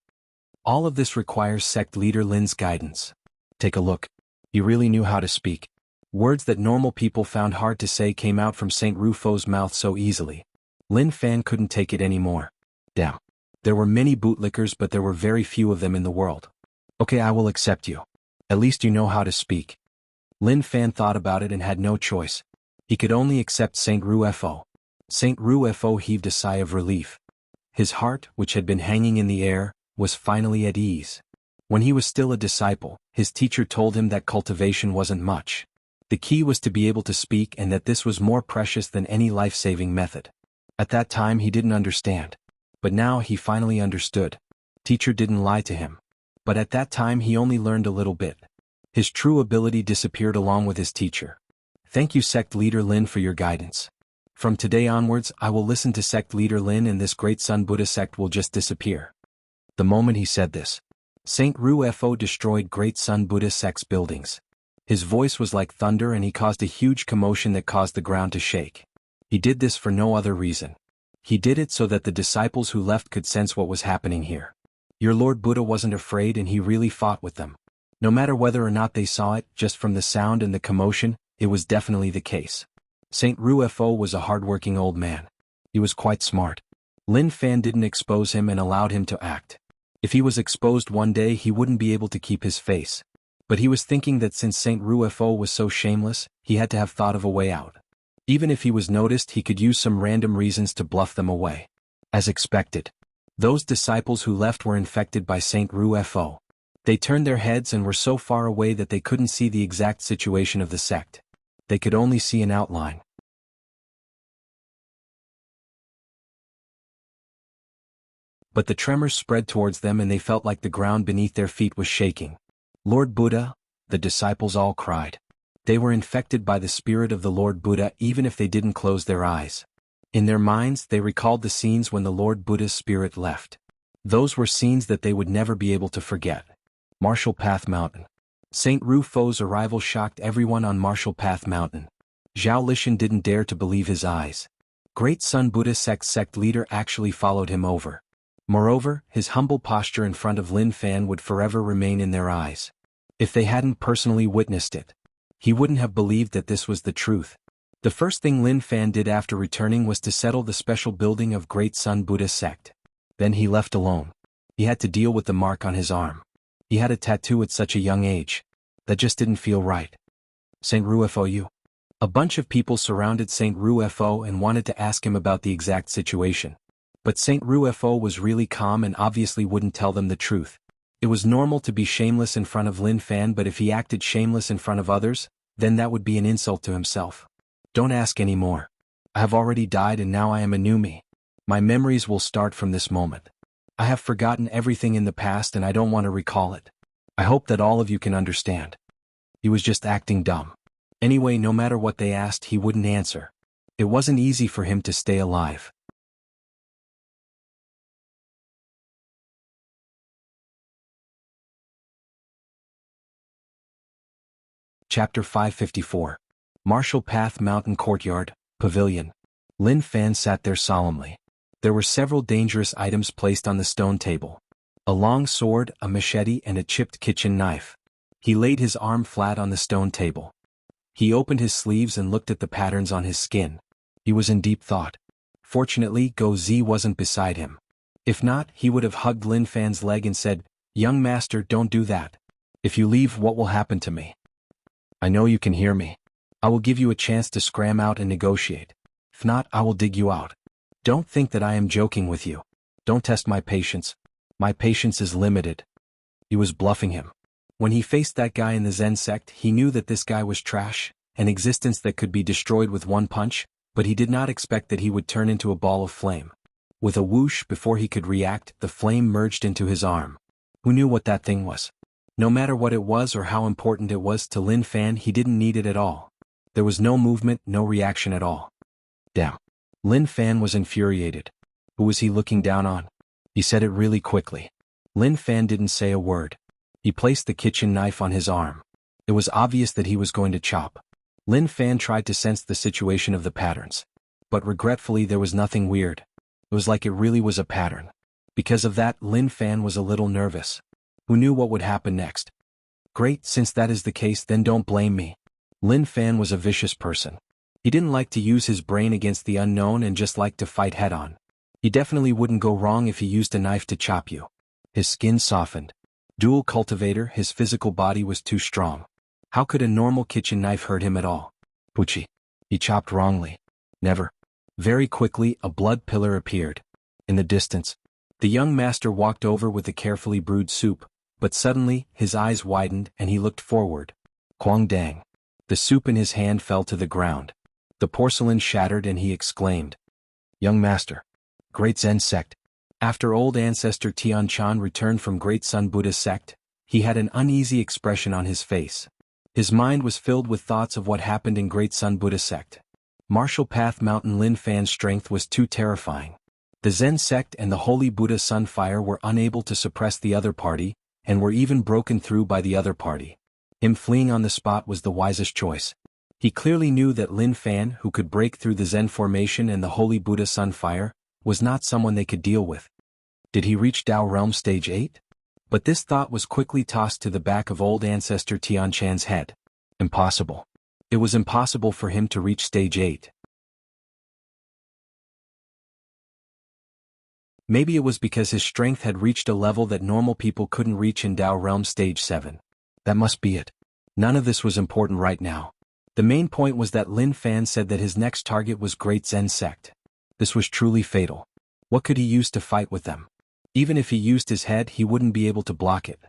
All of this requires sect leader Lin's guidance. Take a look. He really knew how to speak. Words that normal people found hard to say came out from Saint Rufo's mouth so easily. Lin Fan couldn't take it anymore. Damn. There were many bootlickers but there were very few of them in the world. Okay, I will accept you. At least you know how to speak. Lin Fan thought about it and had no choice. He could only accept Saint Ruefo. Saint Ruefo heaved a sigh of relief. His heart, which had been hanging in the air, was finally at ease. When he was still a disciple, his teacher told him that cultivation wasn't much. The key was to be able to speak and that this was more precious than any life-saving method. At that time he didn't understand. But now he finally understood. Teacher didn't lie to him. But at that time he only learned a little bit. His true ability disappeared along with his teacher. Thank you sect leader Lin for your guidance. From today onwards I will listen to sect leader Lin and this great Sun Buddha sect will just disappear. The moment he said this, Saint Ruefo destroyed great Sun Buddha sect's buildings. His voice was like thunder and he caused a huge commotion that caused the ground to shake. He did this for no other reason. He did it so that the disciples who left could sense what was happening here. Your Lord Buddha wasn't afraid and he really fought with them. No matter whether or not they saw it, just from the sound and the commotion, it was definitely the case. Saint Ruefo was a hard-working old man. He was quite smart. Lin Fan didn't expose him and allowed him to act. If he was exposed one day he wouldn't be able to keep his face. But he was thinking that since Saint Ruefo was so shameless, he had to have thought of a way out. Even if he was noticed he could use some random reasons to bluff them away. As expected. Those disciples who left were infected by Saint Ruefo. They turned their heads and were so far away that they couldn't see the exact situation of the sect. They could only see an outline. But the tremors spread towards them and they felt like the ground beneath their feet was shaking. Lord Buddha, the disciples all cried. They were infected by the spirit of the Lord Buddha even if they didn't close their eyes. In their minds they recalled the scenes when the Lord Buddha's spirit left. Those were scenes that they would never be able to forget. Martial Path Mountain. Saint Rufo's arrival shocked everyone on Martial Path Mountain. Zhao Lishan didn't dare to believe his eyes. Great Sun Buddha sect leader actually followed him over. Moreover, his humble posture in front of Lin Fan would forever remain in their eyes. If they hadn't personally witnessed it, he wouldn't have believed that this was the truth. The first thing Lin Fan did after returning was to settle the special building of Great Sun Buddha sect. Then he left alone. He had to deal with the mark on his arm. He had a tattoo at such a young age. That just didn't feel right. Saint Ruefo, you. A bunch of people surrounded Saint Ruefo and wanted to ask him about the exact situation. But Saint Ruefo was really calm and obviously wouldn't tell them the truth. It was normal to be shameless in front of Lin Fan, but if he acted shameless in front of others, then that would be an insult to himself. Don't ask any more. I have already died and now I am a new me. My memories will start from this moment. I have forgotten everything in the past and I don't want to recall it. I hope that all of you can understand. He was just acting dumb. Anyway, no matter what they asked, he wouldn't answer. It wasn't easy for him to stay alive. Chapter 554. Martial Path Mountain Courtyard, Pavilion. Lin Fan sat there solemnly. There were several dangerous items placed on the stone table. A long sword, a machete and a chipped kitchen knife. He laid his arm flat on the stone table. He opened his sleeves and looked at the patterns on his skin. He was in deep thought. Fortunately, Go Zi wasn't beside him. If not, he would have hugged Lin Fan's leg and said, "Young master, don't do that. If you leave, what will happen to me? I know you can hear me. I will give you a chance to scram out and negotiate. If not, I will dig you out. Don't think that I am joking with you. Don't test my patience. My patience is limited." He was bluffing him. When he faced that guy in the Zen sect, he knew that this guy was trash, an existence that could be destroyed with one punch, but he did not expect that he would turn into a ball of flame. With a whoosh, before he could react, the flame merged into his arm. Who knew what that thing was? No matter what it was or how important it was to Lin Fan, he didn't need it at all. There was no movement, no reaction at all. Damn. Lin Fan was infuriated. Who was he looking down on? He said it really quickly. Lin Fan didn't say a word. He placed the kitchen knife on his arm. It was obvious that he was going to chop. Lin Fan tried to sense the situation of the patterns. But regretfully there was nothing weird. It was like it really was a pattern. Because of that, Lin Fan was a little nervous. Who knew what would happen next? Great, since that is the case, then don't blame me. Lin Fan was a vicious person. He didn't like to use his brain against the unknown and just liked to fight head-on. He definitely wouldn't go wrong if he used a knife to chop you. His skin softened. Dual cultivator, his physical body was too strong. How could a normal kitchen knife hurt him at all? Pucci. He chopped wrongly. Never. Very quickly, a blood pillar appeared. In the distance, the young master walked over with the carefully brewed soup, but suddenly, his eyes widened and he looked forward. Quang dang. The soup in his hand fell to the ground. The porcelain shattered and he exclaimed. Young master. Great Zen sect. After old ancestor Tian Chan returned from Great Sun Buddha sect, he had an uneasy expression on his face. His mind was filled with thoughts of what happened in Great Sun Buddha sect. Martial Path Mountain Lin Fan's strength was too terrifying. The Zen sect and the Holy Buddha Sun Fire were unable to suppress the other party, and were even broken through by the other party. Him fleeing on the spot was the wisest choice. He clearly knew that Lin Fan, who could break through the Zen formation and the Holy Buddha Sun Fire, was not someone they could deal with. Did he reach Dao Realm Stage 8? But this thought was quickly tossed to the back of old ancestor Tian Chan's head. Impossible. It was impossible for him to reach Stage 8. Maybe it was because his strength had reached a level that normal people couldn't reach in Dao Realm Stage 7. That must be it. None of this was important right now. The main point was that Lin Fan said that his next target was Great Zen Sect. This was truly fatal. What could he use to fight with them? Even if he used his head, he wouldn't be able to block it.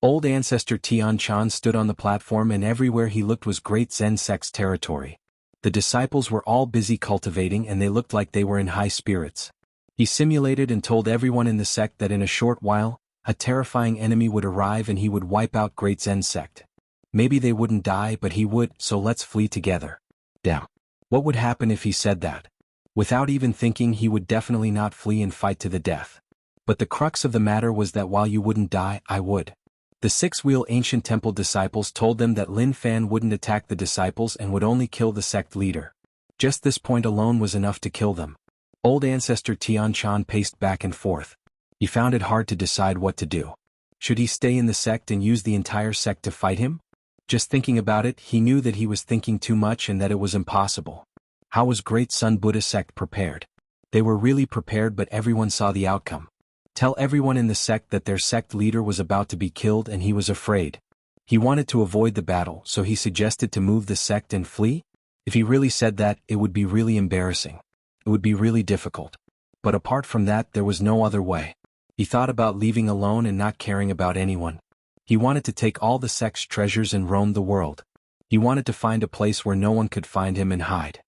Old ancestor Tian Chan stood on the platform and everywhere he looked was Great Zen Sect's territory. The disciples were all busy cultivating and they looked like they were in high spirits. He simulated and told everyone in the sect that in a short while, a terrifying enemy would arrive and he would wipe out Great Zen Sect. Maybe they wouldn't die, but he would, so let's flee together. Damn. What would happen if he said that? Without even thinking, he would definitely not flee and fight to the death. But the crux of the matter was that while you wouldn't die, I would. The six-wheel ancient temple disciples told them that Lin Fan wouldn't attack the disciples and would only kill the sect leader. Just this point alone was enough to kill them. Old ancestor Tian Chan paced back and forth. He found it hard to decide what to do. Should he stay in the sect and use the entire sect to fight him? Just thinking about it, he knew that he was thinking too much and that it was impossible. How was Great Sun Buddha sect prepared? They were really prepared, but everyone saw the outcome. Tell everyone in the sect that their sect leader was about to be killed and he was afraid. He wanted to avoid the battle, so he suggested to move the sect and flee? If he really said that, it would be really embarrassing. It would be really difficult. But apart from that, there was no other way. He thought about leaving alone and not caring about anyone. He wanted to take all the sect's treasures and roam the world. He wanted to find a place where no one could find him and hide.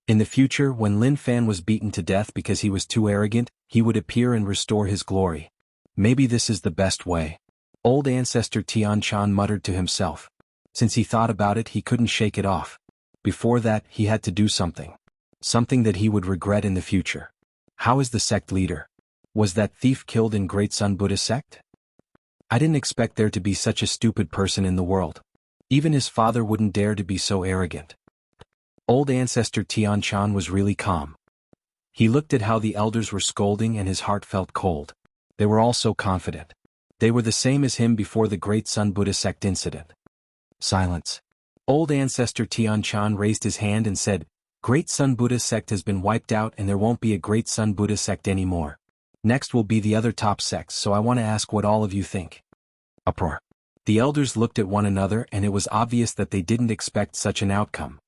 In the future, when Lin Fan was beaten to death because he was too arrogant, he would appear and restore his glory. Maybe this is the best way. Old ancestor Tian Chan muttered to himself. Since he thought about it, he couldn't shake it off. Before that, he had to do something. Something that he would regret in the future. How is the sect leader? Was that thief killed in Great Sun Buddha sect? I didn't expect there to be such a stupid person in the world. Even his father wouldn't dare to be so arrogant. Old ancestor Tian Chan was really calm. He looked at how the elders were scolding and his heart felt cold. They were all so confident. They were the same as him before the Great Sun Buddha sect incident. Silence. Old ancestor Tian Chan raised his hand and said, Great Sun Buddha sect has been wiped out and there won't be a Great Sun Buddha sect anymore. Next will be the other top sects, so I want to ask what all of you think. Uproar. The elders looked at one another and it was obvious that they didn't expect such an outcome.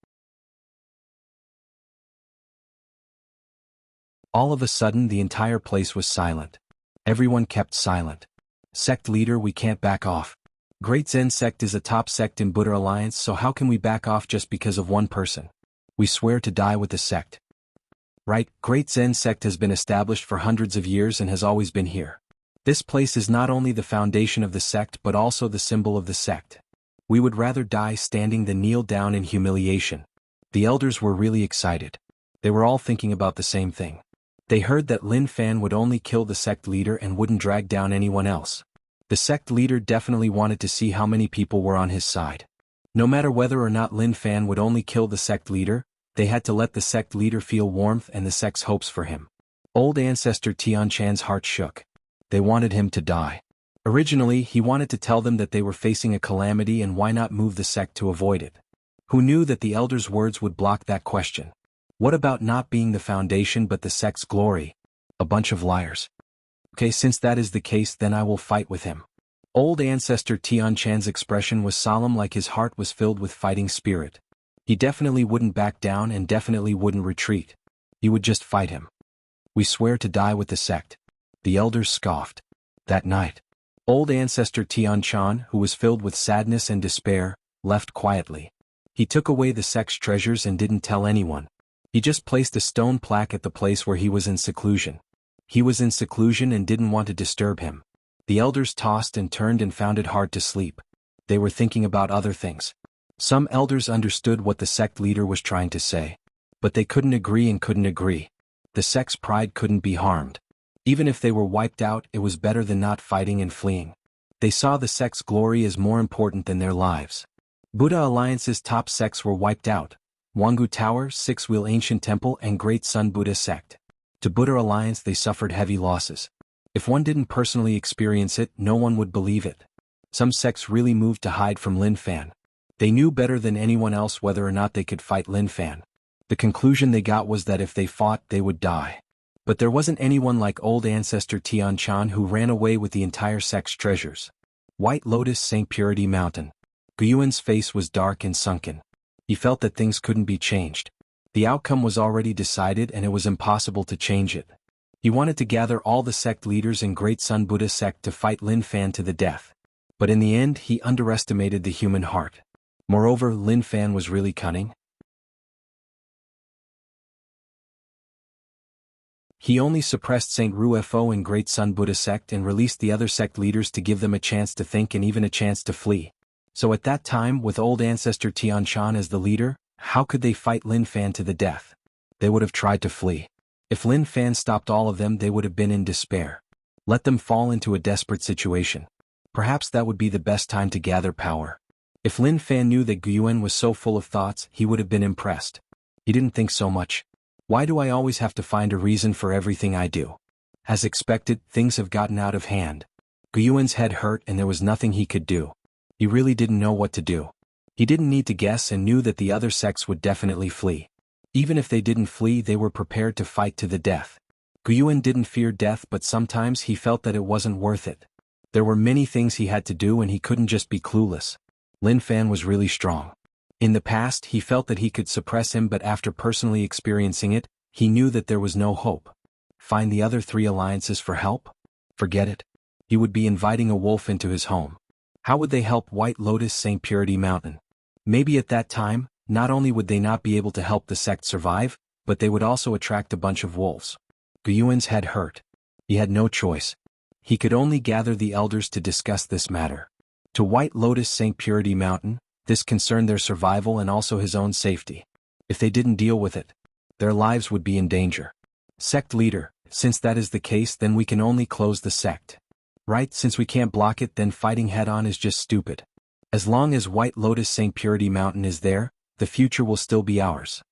All of a sudden the entire place was silent. Everyone kept silent. Sect leader, we can't back off. Great Zen sect is a top sect in Buddha Alliance, so how can we back off just because of one person? We swear to die with the sect. Right, Great Zen sect has been established for hundreds of years and has always been here. This place is not only the foundation of the sect but also the symbol of the sect. We would rather die standing than kneel down in humiliation. The elders were really excited. They were all thinking about the same thing. They heard that Lin Fan would only kill the sect leader and wouldn't drag down anyone else. The sect leader definitely wanted to see how many people were on his side. No matter whether or not Lin Fan would only kill the sect leader, they had to let the sect leader feel warmth and the sect's hopes for him. Old ancestor Tian Chan's heart shook. They wanted him to die. Originally, he wanted to tell them that they were facing a calamity and why not move the sect to avoid it. Who knew that the elders' words would block that question? What about not being the foundation but the sect's glory? A bunch of liars. Okay, since that is the case, then I will fight with him. Old ancestor Tian Chan's expression was solemn, like his heart was filled with fighting spirit. He definitely wouldn't back down and definitely wouldn't retreat. He would just fight him. We swear to die with the sect. The elders scoffed. That night, old ancestor Tian Chan, who was filled with sadness and despair, left quietly. He took away the sect's treasures and didn't tell anyone. He just placed a stone plaque at the place where he was in seclusion. He was in seclusion and didn't want to disturb him. The elders tossed and turned and found it hard to sleep. They were thinking about other things. Some elders understood what the sect leader was trying to say. But they couldn't agree and couldn't agree. The sect's pride couldn't be harmed. Even if they were wiped out, it was better than not fighting and fleeing. They saw the sect's glory as more important than their lives. Buddha Alliance's top sects were wiped out. Jianghu Tower, Six-Wheel Ancient Temple and Great Sun Buddha Sect. To Buddha Alliance they suffered heavy losses. If one didn't personally experience it, no one would believe it. Some sects really moved to hide from Lin Fan. They knew better than anyone else whether or not they could fight Lin Fan. The conclusion they got was that if they fought, they would die. But there wasn't anyone like old ancestor Tian Chan, who ran away with the entire sect's treasures. White Lotus, St. Purity Mountain. Guyuan's face was dark and sunken. He felt that things couldn't be changed. The outcome was already decided and it was impossible to change it. He wanted to gather all the sect leaders in Great Sun Buddha sect to fight Lin Fan to the death. But in the end he underestimated the human heart. Moreover, Lin Fan was really cunning. He only suppressed St. Ruefo in Great Sun Buddha sect and released the other sect leaders to give them a chance to think and even a chance to flee. So at that time, with old ancestor Tian Chan as the leader, how could they fight Lin Fan to the death? They would have tried to flee. If Lin Fan stopped all of them, they would have been in despair. Let them fall into a desperate situation. Perhaps that would be the best time to gather power. If Lin Fan knew that Guyuan was so full of thoughts, he would have been impressed. He didn't think so much. Why do I always have to find a reason for everything I do? As expected, things have gotten out of hand. Guyuan's head hurt and there was nothing he could do. He really didn't know what to do. He didn't need to guess and knew that the other sects would definitely flee. Even if they didn't flee, they were prepared to fight to the death. Guyuan didn't fear death, but sometimes he felt that it wasn't worth it. There were many things he had to do and he couldn't just be clueless. Lin Fan was really strong. In the past, he felt that he could suppress him, but after personally experiencing it, he knew that there was no hope. Find the other three alliances for help? Forget it. He would be inviting a wolf into his home. How would they help White Lotus, St. Purity Mountain? Maybe at that time, not only would they not be able to help the sect survive, but they would also attract a bunch of wolves. Guyuan's head hurt. He had no choice. He could only gather the elders to discuss this matter. To White Lotus, St. Purity Mountain, this concerned their survival and also his own safety. If they didn't deal with it, their lives would be in danger. Sect leader, since that is the case, then we can only close the sect. Right, since we can't block it, then fighting head-on is just stupid. As long as White Lotus St. Purity Mountain is there, the future will still be ours.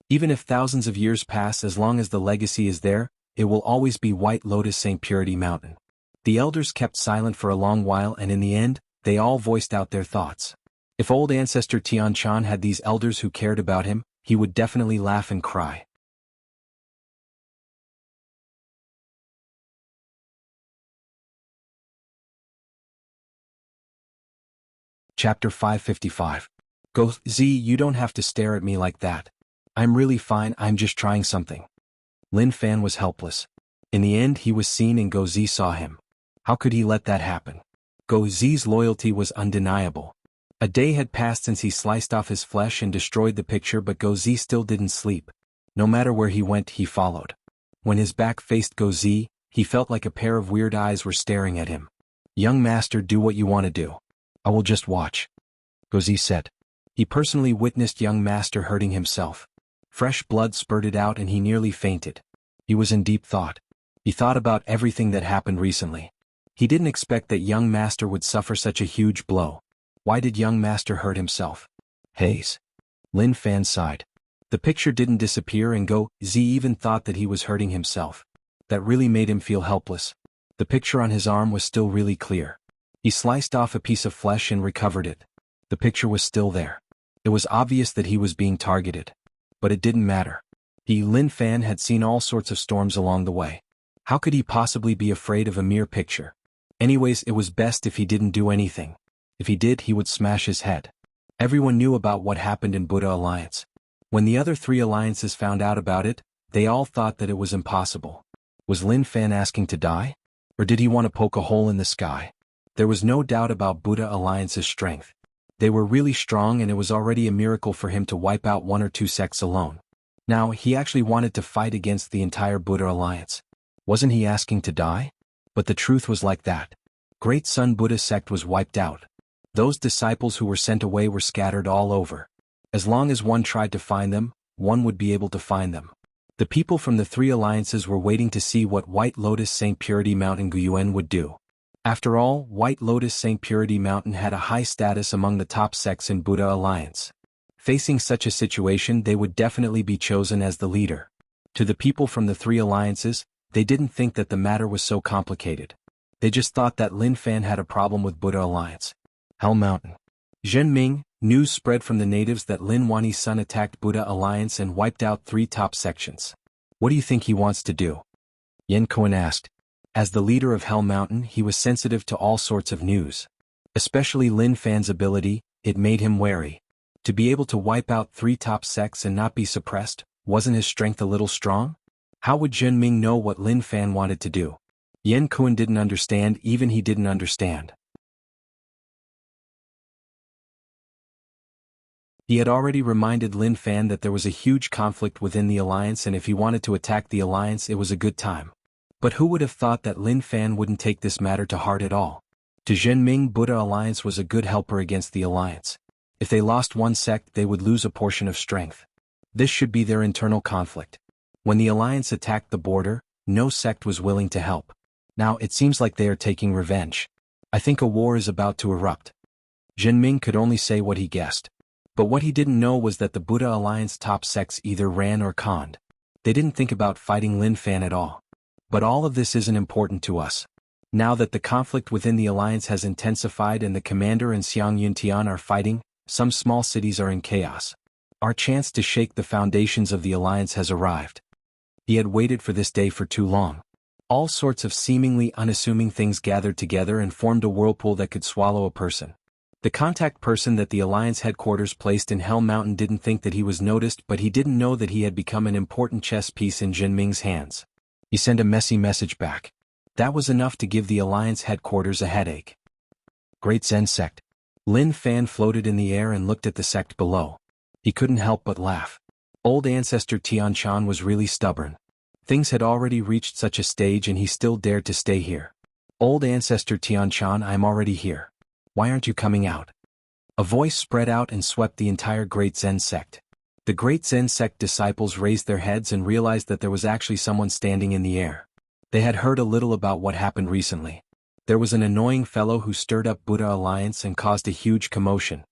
Even if thousands of years pass, as long as the legacy is there, it will always be White Lotus St. Purity Mountain. The elders kept silent for a long while and in the end, they all voiced out their thoughts. If old ancestor Tian Chan had these elders who cared about him, he would definitely laugh and cry. Chapter 555. Go, Z, you don't have to stare at me like that. I'm really fine, I'm just trying something. Lin Fan was helpless. In the end he was seen and Go Z saw him. How could he let that happen? Go Zi's loyalty was undeniable. A day had passed since he sliced off his flesh and destroyed the picture, but Go Zi still didn't sleep. No matter where he went, he followed. When his back faced Go Zi, he felt like a pair of weird eyes were staring at him. "Young master, do what you want to do. I will just watch," Go Zi said. He personally witnessed young master hurting himself. Fresh blood spurted out and he nearly fainted. He was in deep thought. He thought about everything that happened recently. He didn't expect that young master would suffer such a huge blow. Why did young master hurt himself? Haze. Lin Fan sighed. The picture didn't disappear and Go Zi even thought that he was hurting himself. That really made him feel helpless. The picture on his arm was still really clear. He sliced off a piece of flesh and recovered it. The picture was still there. It was obvious that he was being targeted. But it didn't matter. Lin Fan had seen all sorts of storms along the way. How could he possibly be afraid of a mere picture? Anyways, it was best if he didn't do anything. If he did, he would smash his head. Everyone knew about what happened in Buddha Alliance. When the other 3 alliances found out about it, they all thought that it was impossible. Was Lin Fan asking to die? Or did he want to poke a hole in the sky? There was no doubt about Buddha Alliance's strength. They were really strong and it was already a miracle for him to wipe out 1 or 2 sects alone. Now, he actually wanted to fight against the entire Buddha Alliance. Wasn't he asking to die? But the truth was like that. Great Sun Buddha sect was wiped out. Those disciples who were sent away were scattered all over. As long as one tried to find them, one would be able to find them. The people from the 3 alliances were waiting to see what White Lotus St. Purity Mountain Guyuan would do. After all, White Lotus St. Purity Mountain had a high status among the top sects in Buddha Alliance. Facing such a situation, they would definitely be chosen as the leader. To the people from the 3 alliances, they didn't think that the matter was so complicated. They just thought that Lin Fan had a problem with Buddha Alliance. Hell Mountain. Zhenming, news spread from the natives that Lin Wani's son attacked Buddha Alliance and wiped out 3 top sections. What do you think he wants to do? Yan Kuan asked. As the leader of Hell Mountain, he was sensitive to all sorts of news. Especially Lin Fan's ability, it made him wary. To be able to wipe out 3 top sects and not be suppressed, wasn't his strength a little strong? How would Zhenming know what Lin Fan wanted to do? Yan Kuan didn't understand, even he didn't understand. He had already reminded Lin Fan that there was a huge conflict within the alliance and if he wanted to attack the alliance it was a good time. But who would have thought that Lin Fan wouldn't take this matter to heart at all? To Zhenming, Buddha Alliance was a good helper against the alliance. If they lost one sect they would lose a portion of strength. This should be their internal conflict. When the alliance attacked the border, no sect was willing to help. Now it seems like they are taking revenge. I think a war is about to erupt. Zhenming could only say what he guessed. But what he didn't know was that the Buddha Alliance top sects either ran or conned. They didn't think about fighting Lin Fan at all. But all of this isn't important to us. Now that the conflict within the alliance has intensified and the commander and Xiang Yuntian are fighting, some small cities are in chaos. Our chance to shake the foundations of the alliance has arrived. He had waited for this day for too long. All sorts of seemingly unassuming things gathered together and formed a whirlpool that could swallow a person. The contact person that the Alliance headquarters placed in Hell Mountain didn't think that he was noticed, but he didn't know that he had become an important chess piece in Zhenming's hands. He sent a messy message back. That was enough to give the Alliance headquarters a headache. Great Zen Sect. Lin Fan floated in the air and looked at the sect below. He couldn't help but laugh. Old ancestor Tian Chan was really stubborn. Things had already reached such a stage and he still dared to stay here. Old ancestor Tian Chan, I'm already here. Why aren't you coming out? A voice spread out and swept the entire Great Zen Sect. The Great Zen Sect disciples raised their heads and realized that there was actually someone standing in the air. They had heard a little about what happened recently. There was an annoying fellow who stirred up Buddha Alliance and caused a huge commotion.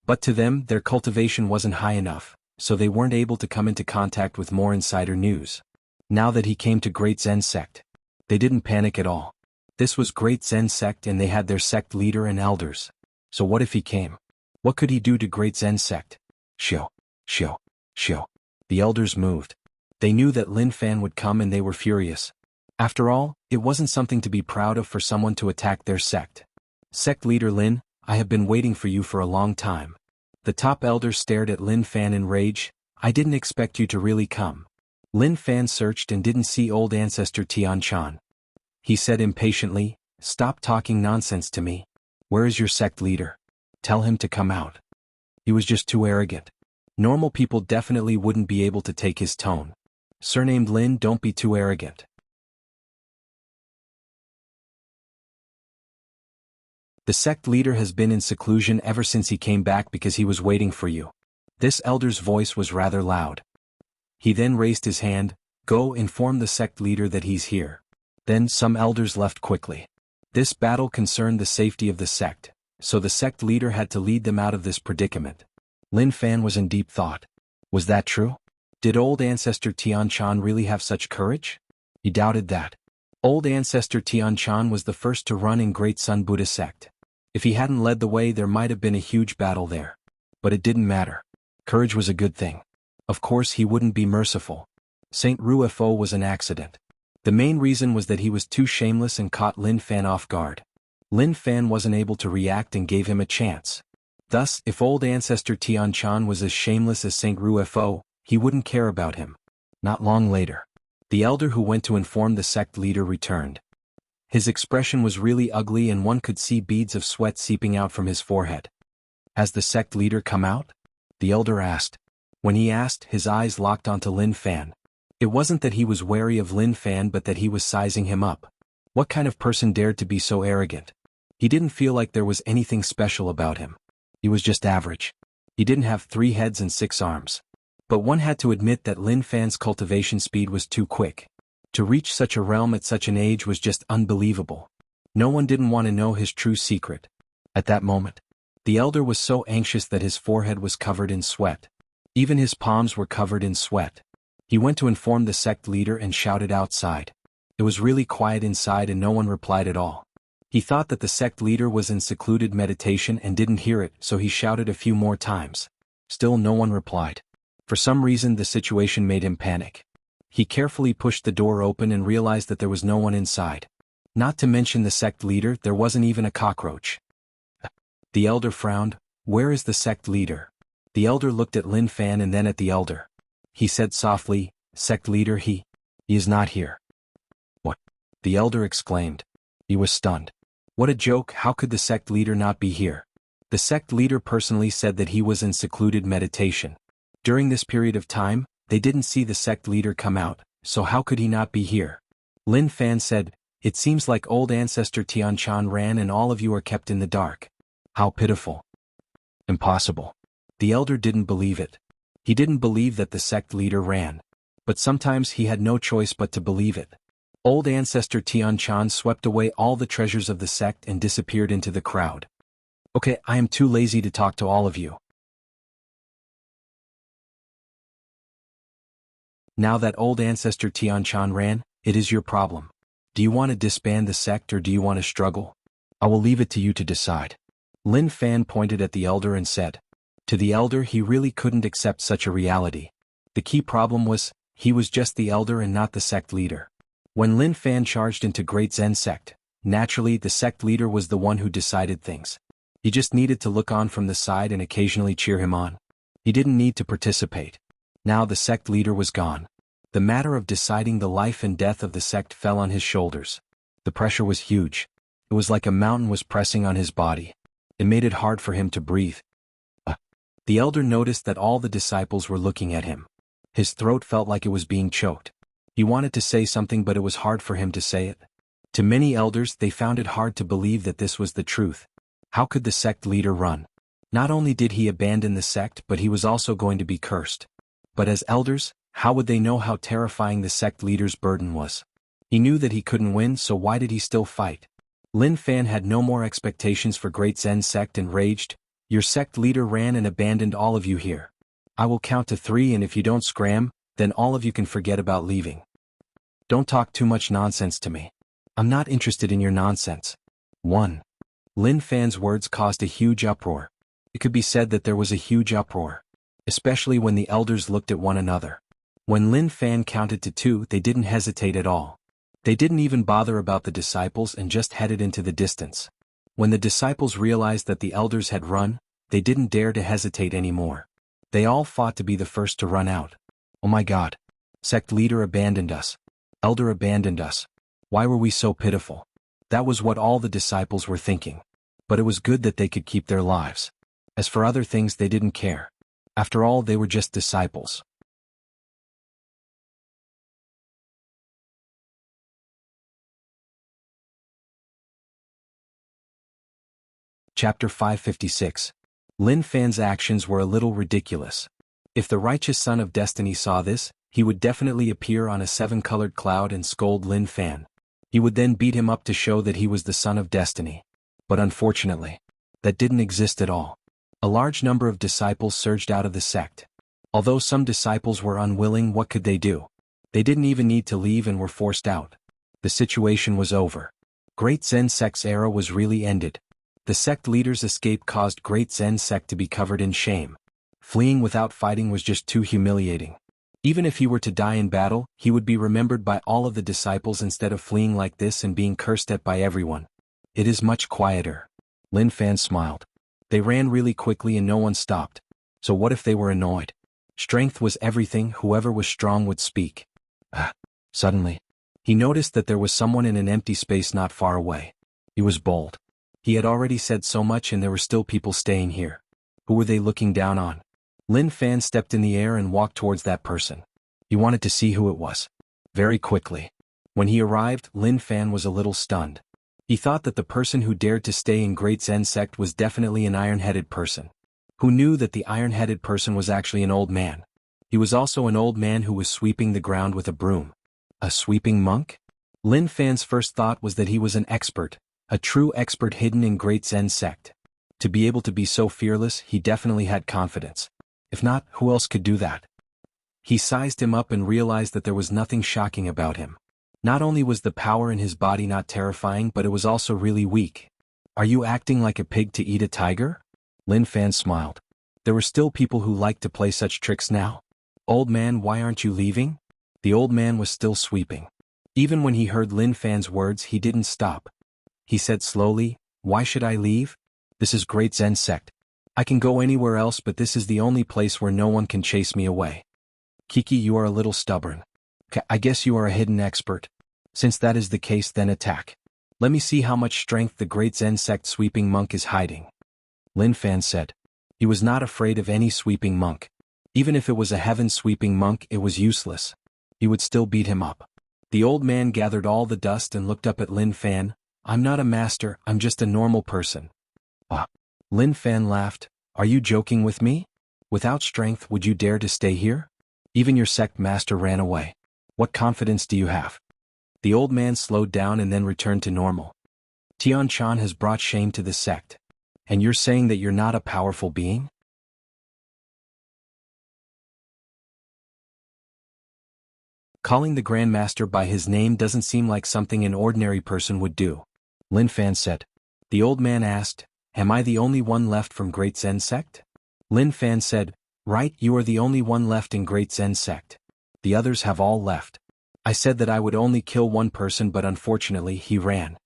But to them, their cultivation wasn't high enough, so they weren't able to come into contact with more insider news. Now that he came to Great Zen Sect, they didn't panic at all. This was Great Zen Sect and they had their sect leader and elders. So what if he came? What could he do to Great Zen Sect? Shio. The elders moved. They knew that Lin Fan would come and they were furious. After all, it wasn't something to be proud of for someone to attack their sect. Sect leader Lin, I have been waiting for you for a long time. The top elder stared at Lin Fan in rage. I didn't expect you to really come. Lin Fan searched and didn't see old ancestor Tian Chan. He said impatiently, stop talking nonsense to me. Where is your sect leader? Tell him to come out. He was just too arrogant. Normal people definitely wouldn't be able to take his tone. Surnamed Lin, don't be too arrogant. The sect leader has been in seclusion ever since he came back because he was waiting for you. This elder's voice was rather loud. He then raised his hand. Go inform the sect leader that he's here. Then some elders left quickly. This battle concerned the safety of the sect, so the sect leader had to lead them out of this predicament. Lin Fan was in deep thought. Was that true? Did old ancestor Tian Chan really have such courage? He doubted that. Old ancestor Tian Chan was the first to run in Great Sun Buddha sect. If he hadn't led the way, there might have been a huge battle there. But it didn't matter. Courage was a good thing. Of course he wouldn't be merciful. Saint Ruefo was an accident. The main reason was that he was too shameless and caught Lin Fan off guard. Lin Fan wasn't able to react and gave him a chance. Thus, if old ancestor Tian Chan was as shameless as Saint Ruefo, he wouldn't care about him. Not long later, the elder who went to inform the sect leader returned. His expression was really ugly and one could see beads of sweat seeping out from his forehead. Has the sect leader come out? The elder asked. When he asked, his eyes locked onto Lin Fan. It wasn't that he was wary of Lin Fan but that he was sizing him up. What kind of person dared to be so arrogant? He didn't feel like there was anything special about him. He was just average. He didn't have 3 heads and 6 arms. But one had to admit that Lin Fan's cultivation speed was too quick. To reach such a realm at such an age was just unbelievable. No one didn't want to know his true secret. At that moment, the elder was so anxious that his forehead was covered in sweat. Even his palms were covered in sweat. He went to inform the sect leader and shouted outside. It was really quiet inside and no one replied at all. He thought that the sect leader was in secluded meditation and didn't hear it, so he shouted a few more times. Still no one replied. For some reason the situation made him panic. He carefully pushed the door open and realized that there was no one inside. Not to mention the sect leader, there wasn't even a cockroach. The elder frowned. Where is the sect leader? The elder looked at Lin Fan and then at the elder. He said softly, Sect leader, he is not here. What? The elder exclaimed. He was stunned. What a joke, how could the sect leader not be here? The sect leader personally said that he was in secluded meditation. During this period of time, they didn't see the sect leader come out, so how could he not be here? Lin Fan said, It seems like old ancestor Tian Chan ran and all of you are kept in the dark. How pitiful. Impossible. The elder didn't believe it. He didn't believe that the sect leader ran. But sometimes he had no choice but to believe it. Old ancestor Tian Chan swept away all the treasures of the sect and disappeared into the crowd. Okay, I am too lazy to talk to all of you. Now that old ancestor Tian Chan ran, it is your problem. Do you want to disband the sect or do you want to struggle? I will leave it to you to decide. Lin Fan pointed at the elder and said. To the elder, he really couldn't accept such a reality. The key problem was, he was just the elder and not the sect leader. When Lin Fan charged into Great Zen sect, naturally the sect leader was the one who decided things. He just needed to look on from the side and occasionally cheer him on. He didn't need to participate. Now the sect leader was gone. The matter of deciding the life and death of the sect fell on his shoulders. The pressure was huge. It was like a mountain was pressing on his body. It made it hard for him to breathe. The elder noticed that all the disciples were looking at him. His throat felt like it was being choked. He wanted to say something but it was hard for him to say it. To many elders, they found it hard to believe that this was the truth. How could the sect leader run? Not only did he abandon the sect but he was also going to be cursed. But as elders, how would they know how terrifying the sect leader's burden was? He knew that he couldn't win, so why did he still fight? Lin Fan had no more expectations for Great Zen sect and raged. Your sect leader ran and abandoned all of you here. I will count to 3 and if you don't scram, then all of you can forget about leaving. Don't talk too much nonsense to me. I'm not interested in your nonsense. 1. Lin Fan's words caused a huge uproar. It could be said that there was a huge uproar. Especially when the elders looked at one another. When Lin Fan counted to 2, they didn't hesitate at all. They didn't even bother about the disciples and just headed into the distance. When the disciples realized that the elders had run, they didn't dare to hesitate anymore. They all fought to be the first to run out. Oh my God. Sect leader abandoned us. Elder abandoned us. Why were we so pitiful? That was what all the disciples were thinking. But it was good that they could keep their lives. As for other things, they didn't care. After all, they were just disciples. Chapter 556. Lin Fan's actions were a little ridiculous. If the righteous son of destiny saw this, he would definitely appear on a seven-colored cloud and scold Lin Fan. He would then beat him up to show that he was the son of destiny. But unfortunately, that didn't exist at all. A large number of disciples surged out of the sect. Although some disciples were unwilling, what could they do? They didn't even need to leave and were forced out. The situation was over. Great Zen sect's era was really ended. The sect leader's escape caused Great Zen sect to be covered in shame. Fleeing without fighting was just too humiliating. Even if he were to die in battle, he would be remembered by all of the disciples instead of fleeing like this and being cursed at by everyone. It is much quieter. Lin Fan smiled. They ran really quickly and no one stopped. So what if they were annoyed? Strength was everything, whoever was strong would speak. Suddenly, he noticed that there was someone in an empty space not far away. He was bold. He had already said so much and there were still people staying here. Who were they looking down on? Lin Fan stepped in the air and walked towards that person. He wanted to see who it was. Very quickly. When he arrived, Lin Fan was a little stunned. He thought that the person who dared to stay in Great Zen sect was definitely an iron-headed person. Who knew that the iron-headed person was actually an old man? He was also an old man who was sweeping the ground with a broom. A sweeping monk? Lin Fan's first thought was that he was an expert. A true expert hidden in Great Zen sect. To be able to be so fearless, he definitely had confidence. If not, who else could do that? He sized him up and realized that there was nothing shocking about him. Not only was the power in his body not terrifying, but it was also really weak. Are you acting like a pig to eat a tiger? Lin Fan smiled. There were still people who liked to play such tricks now. Old man, why aren't you leaving? The old man was still sweeping. Even when he heard Lin Fan's words, he didn't stop. He said slowly, why should I leave? This is Great Zen sect. I can go anywhere else, but this is the only place where no one can chase me away. Kiki, you are a little stubborn. I guess you are a hidden expert. Since that is the case, then attack. Let me see how much strength the Great Zen sect sweeping monk is hiding. Lin Fan said. He was not afraid of any sweeping monk. Even if it was a heaven sweeping monk, it was useless. He would still beat him up. The old man gathered all the dust and looked up at Lin Fan. I'm not a master, I'm just a normal person. Lin Fan laughed. Are you joking with me? Without strength, would you dare to stay here? Even your sect master ran away. What confidence do you have? The old man slowed down and then returned to normal. Tian Chan has brought shame to the sect. And you're saying that you're not a powerful being? Calling the Grand Master by his name doesn't seem like something an ordinary person would do. Lin Fan said. The old man asked, am I the only one left from Great Zen sect? Lin Fan said, right, you are the only one left in Great Zen sect. The others have all left. I said that I would only kill one person, but unfortunately he ran.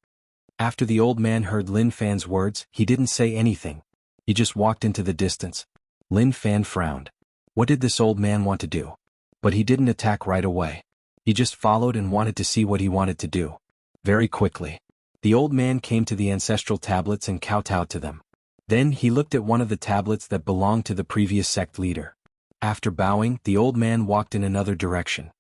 After the old man heard Lin Fan's words, he didn't say anything. He just walked into the distance. Lin Fan frowned. What did this old man want to do? But he didn't attack right away. He just followed and wanted to see what he wanted to do. Very quickly, the old man came to the ancestral tablets and kowtowed to them. Then he looked at one of the tablets that belonged to the previous sect leader. After bowing, the old man walked in another direction.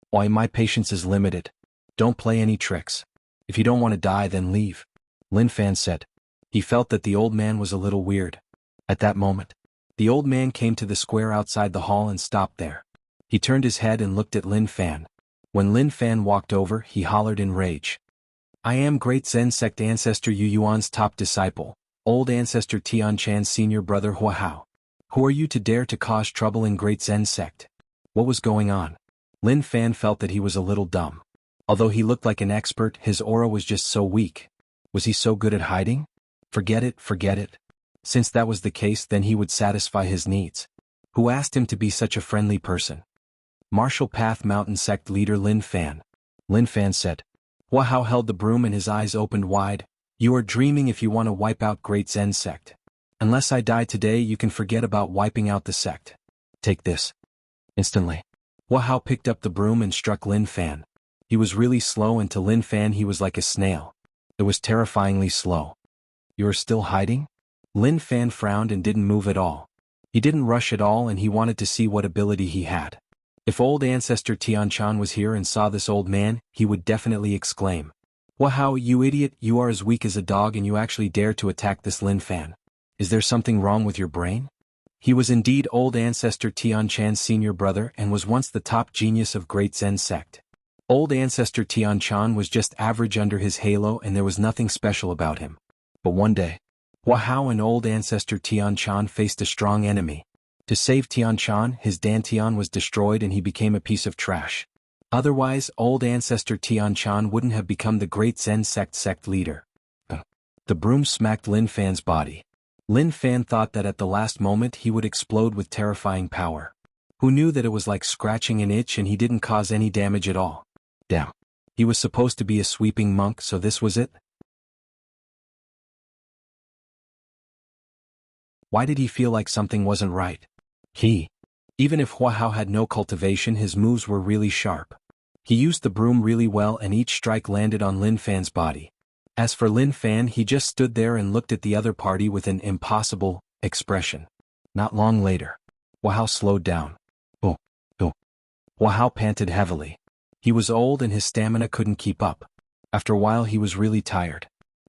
Why, my patience is limited. Don't play any tricks. If you don't want to die, then leave. Lin Fan said. He felt that the old man was a little weird. At that moment, the old man came to the square outside the hall and stopped there. He turned his head and looked at Lin Fan. When Lin Fan walked over, he hollered in rage. I am Great Zen sect ancestor Yu Yuan's top disciple, old ancestor Tian Chan's senior brother Hua Hao. Who are you to dare to cause trouble in Great Zen sect? What was going on? Lin Fan felt that he was a little dumb. Although he looked like an expert, his aura was just so weak. Was he so good at hiding? Forget it, forget it. Since that was the case, then he would satisfy his needs. Who asked him to be such a friendly person? Martial Path Mountain sect leader Lin Fan. Lin Fan said. Hua Hao held the broom and his eyes opened wide. You are dreaming if you want to wipe out Great Zen sect. Unless I die today, you can forget about wiping out the sect. Take this. Instantly, Hua Hao picked up the broom and struck Lin Fan. He was really slow, and to Lin Fan he was like a snail. It was terrifyingly slow. You are still hiding? Lin Fan frowned and didn't move at all. He didn't rush at all and he wanted to see what ability he had. If old ancestor Tianchan was here and saw this old man, he would definitely exclaim, "Wow, you idiot, you are as weak as a dog and you actually dare to attack this Lin Fan. Is there something wrong with your brain?" He was indeed old ancestor Tianchan's senior brother and was once the top genius of Great Zen sect. Old ancestor Tianchan was just average under his halo and there was nothing special about him. But one day, Wahao and old ancestor Tianchan faced a strong enemy. To save Tianchan, his Dantian was destroyed and he became a piece of trash. Otherwise, old ancestor Tianchan wouldn't have become the Great Zen sect leader. The broom smacked Lin Fan's body. Lin Fan thought that at the last moment he would explode with terrifying power. Who knew that it was like scratching an itch and he didn't cause any damage at all? Damn. He was supposed to be a sweeping monk, so this was it? Why did he feel like something wasn't right? Even if Huahao had no cultivation, his moves were really sharp. He used the broom really well and each strike landed on Lin Fan's body. As for Lin Fan, he just stood there and looked at the other party with an impossible expression. Not long later, Huahao slowed down. Oh. Huahao panted heavily. He was old and his stamina couldn't keep up. After a while he was really tired.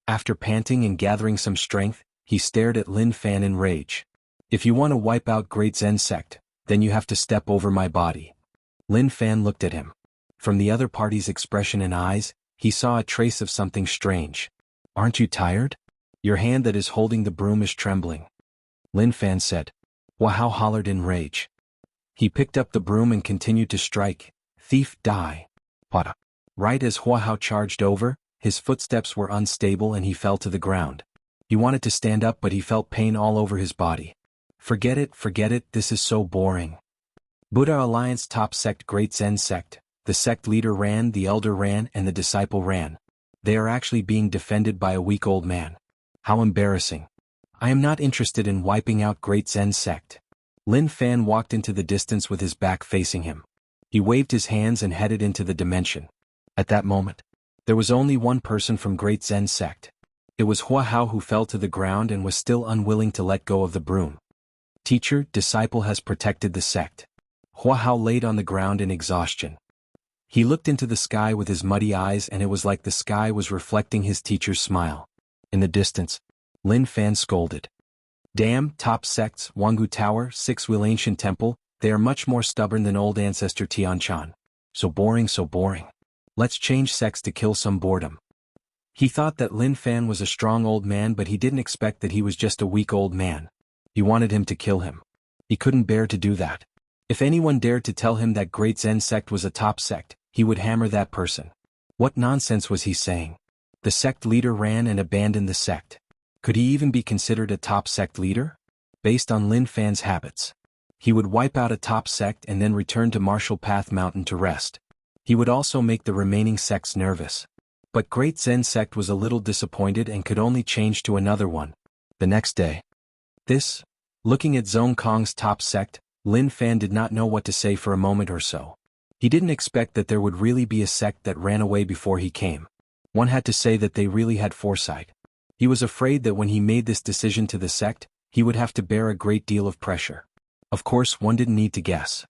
After panting and gathering some strength, he stared at Lin Fan in rage. "If you want to wipe out Great Zen sect, then you have to step over my body." Lin Fan looked at him. From the other party's expression and eyes, he saw a trace of something strange. "Aren't you tired? Your hand that is holding the broom is trembling." Lin Fan said. Wahao hollered in rage. He picked up the broom and continued to strike. "Thief, die." Pada. Right as Huahao charged over, his footsteps were unstable and he fell to the ground. He wanted to stand up but he felt pain all over his body. Forget it, this is so boring." Buddha Alliance top sect Great Zen sect. The sect leader ran, the elder ran, and the disciple ran. They are actually being defended by a weak old man. How embarrassing. I am not interested in wiping out Great Zen sect. Lin Fan walked into the distance with his back facing him. He waved his hands and headed into the dimension. At that moment, there was only one person from Great Zen sect. It was Huahao, who fell to the ground and was still unwilling to let go of the broom. Teacher, disciple has protected the sect. Huahao laid on the ground in exhaustion. He looked into the sky with his muddy eyes and it was like the sky was reflecting his teacher's smile. In the distance, Lin Fan scolded. "Damn, top sects, Jianghu Tower, Six-Wheel Ancient Temple, they are much more stubborn than old ancestor Tianchan. So boring. Let's change sects to kill some boredom." He thought that Lin Fan was a strong old man but he didn't expect that he was just a weak old man. He wanted him to kill him. He couldn't bear to do that. If anyone dared to tell him that Great Zen sect was a top sect, he would hammer that person. What nonsense was he saying? The sect leader ran and abandoned the sect. Could he even be considered a top sect leader? Based on Lin Fan's habits, he would wipe out a top sect and then return to Martial Path Mountain to rest. He would also make the remaining sects nervous. But Great Zen sect was a little disappointed and could only change to another one. The next day. Looking at Zhong Kong's top sect, Lin Fan did not know what to say for a moment or so. He didn't expect that there would really be a sect that ran away before he came. One had to say that they really had foresight. He was afraid that when he made this decision to the sect, he would have to bear a great deal of pressure. Of course, one didn't need to guess.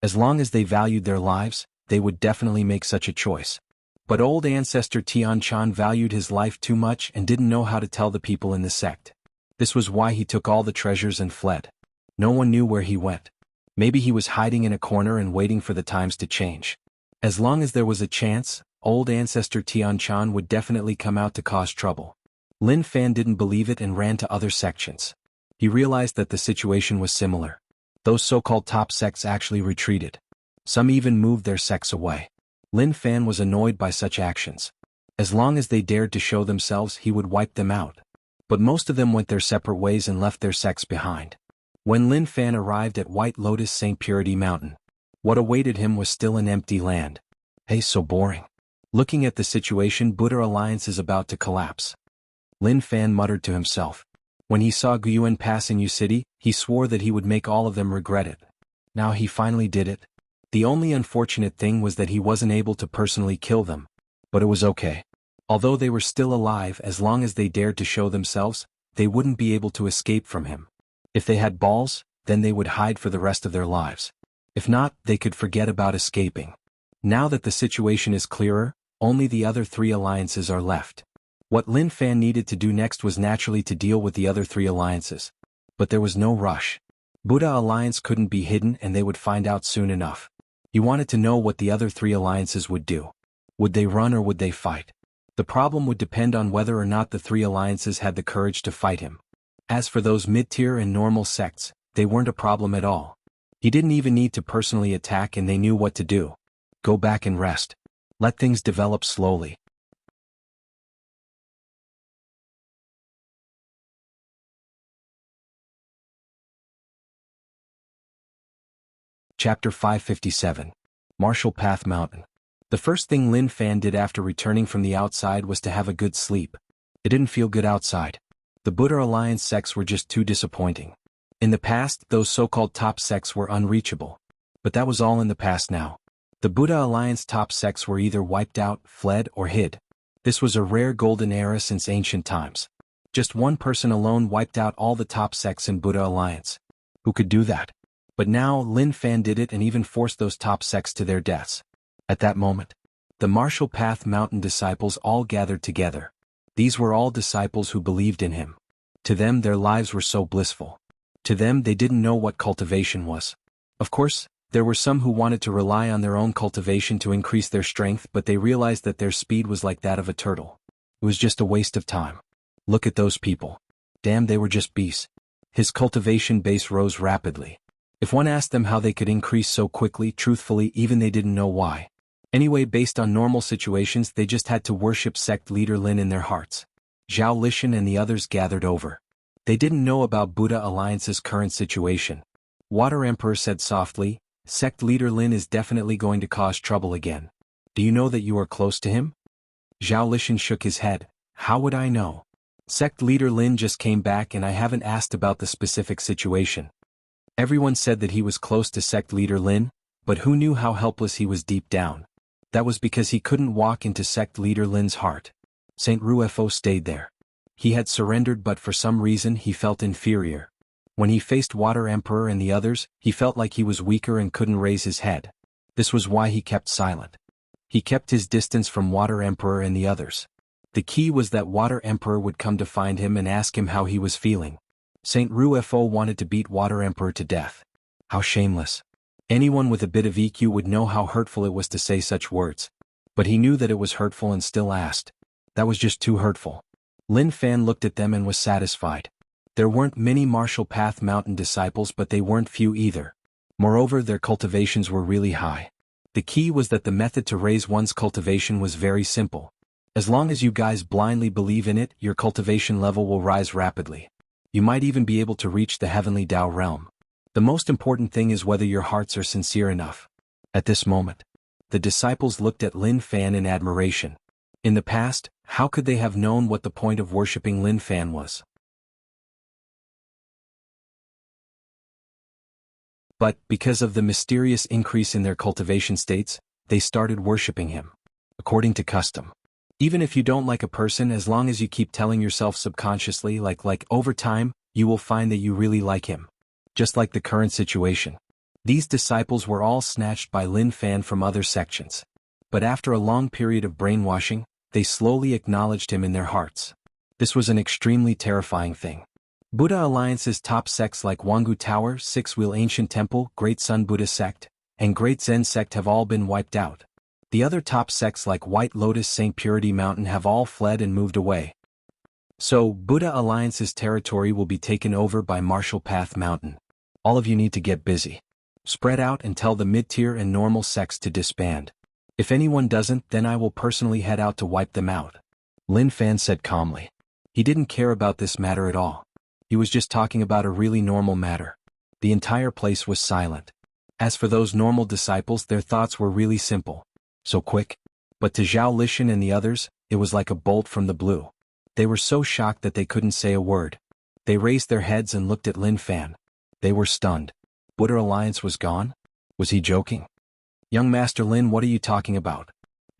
As long as they valued their lives, they would definitely make such a choice. But old ancestor Tianchan valued his life too much and didn't know how to tell the people in the sect. This was why he took all the treasures and fled. No one knew where he went. Maybe he was hiding in a corner and waiting for the times to change. As long as there was a chance, old ancestor Tianchan would definitely come out to cause trouble. Lin Fan didn't believe it and ran to other sections. He realized that the situation was similar. Those so-called top sects actually retreated. Some even moved their sects away. Lin Fan was annoyed by such actions. As long as they dared to show themselves, he would wipe them out. But most of them went their separate ways and left their sects behind. When Lin Fan arrived at White Lotus St. Purity Mountain, what awaited him was still an empty land. Hey, so boring. Looking at the situation, Buddha Alliance is about to collapse. Lin Fan muttered to himself. When he saw Guyuan pass in Yu City, he swore that he would make all of them regret it. Now he finally did it. The only unfortunate thing was that he wasn't able to personally kill them. But it was okay. Although they were still alive, as long as they dared to show themselves, they wouldn't be able to escape from him. If they had balls, then they would hide for the rest of their lives. If not, they could forget about escaping. Now that the situation is clearer, only the other three alliances are left. What Lin Fan needed to do next was naturally to deal with the other three alliances. But there was no rush. Buddha Alliance couldn't be hidden and they would find out soon enough. He wanted to know what the other three alliances would do. Would they run or would they fight? The problem would depend on whether or not the three alliances had the courage to fight him. As for those mid-tier and normal sects, they weren't a problem at all. He didn't even need to personally attack and they knew what to do. Go back and rest. Let things develop slowly. Chapter 557. Martial Path Mountain. The first thing Lin Fan did after returning from the outside was to have a good sleep. It didn't feel good outside. The Buddha Alliance sects were just too disappointing. In the past, those so-called top sects were unreachable. But that was all in the past now. The Buddha Alliance top sects were either wiped out, fled, or hid. This was a rare golden era since ancient times. Just one person alone wiped out all the top sects in Buddha Alliance. Who could do that? But now, Lin Fan did it and even forced those top sects to their deaths. At that moment, the Martial Path Mountain disciples all gathered together. These were all disciples who believed in him. To them, their lives were so blissful. To them, they didn't know what cultivation was. Of course, there were some who wanted to rely on their own cultivation to increase their strength, but they realized that their speed was like that of a turtle. It was just a waste of time. Look at those people. Damn, they were just beasts. His cultivation base rose rapidly. If one asked them how they could increase so quickly, truthfully, even they didn't know why. Anyway, based on normal situations, they just had to worship sect leader Lin in their hearts. Zhao Lishan and the others gathered over. They didn't know about Buddha Alliance's current situation. Water Emperor said softly, "Sect leader Lin is definitely going to cause trouble again. Do you know that you are close to him?" Zhao Lishan shook his head. "How would I know? Sect leader Lin just came back and I haven't asked about the specific situation." Everyone said that he was close to sect leader Lin, but who knew how helpless he was deep down? That was because he couldn't walk into sect leader Lin's heart. Saint Ruefo stayed there. He had surrendered, but for some reason he felt inferior. When he faced Water Emperor and the others, he felt like he was weaker and couldn't raise his head. This was why he kept silent. He kept his distance from Water Emperor and the others. The key was that Water Emperor would come to find him and ask him how he was feeling. Saint Ruefo wanted to beat Water Emperor to death. How shameless. Anyone with a bit of EQ would know how hurtful it was to say such words. But he knew that it was hurtful and still asked. That was just too hurtful. Lin Fan looked at them and was satisfied. There weren't many Martial Path Mountain disciples, but they weren't few either. Moreover, their cultivations were really high. The key was that the method to raise one's cultivation was very simple. As long as you guys blindly believe in it, your cultivation level will rise rapidly. You might even be able to reach the heavenly Tao realm. The most important thing is whether your hearts are sincere enough. At this moment, the disciples looked at Lin Fan in admiration. In the past, how could they have known what the point of worshipping Lin Fan was? But, because of the mysterious increase in their cultivation states, they started worshipping him. According to custom. Even if you don't like a person, as long as you keep telling yourself subconsciously like over time, you will find that you really like him. Just like the current situation. These disciples were all snatched by Lin Fan from other sections. But after a long period of brainwashing, they slowly acknowledged him in their hearts. This was an extremely terrifying thing. Buddha Alliance's top sects like Jianghu Tower, Six Wheel Ancient Temple, Great Sun Buddha Sect, and Great Zen Sect have all been wiped out. The other top sects like White Lotus St. Purity Mountain have all fled and moved away. So, Buddha Alliance's territory will be taken over by Martial Path Mountain. All of you need to get busy. Spread out and tell the mid-tier and normal sects to disband. If anyone doesn't, then I will personally head out to wipe them out. Lin Fan said calmly. He didn't care about this matter at all. He was just talking about a really normal matter. The entire place was silent. As for those normal disciples, their thoughts were really simple. So quick. But to Zhao Lishan and the others, it was like a bolt from the blue. They were so shocked that they couldn't say a word. They raised their heads and looked at Lin Fan. They were stunned. Buddha Alliance was gone? Was he joking? Young Master Lin, what are you talking about?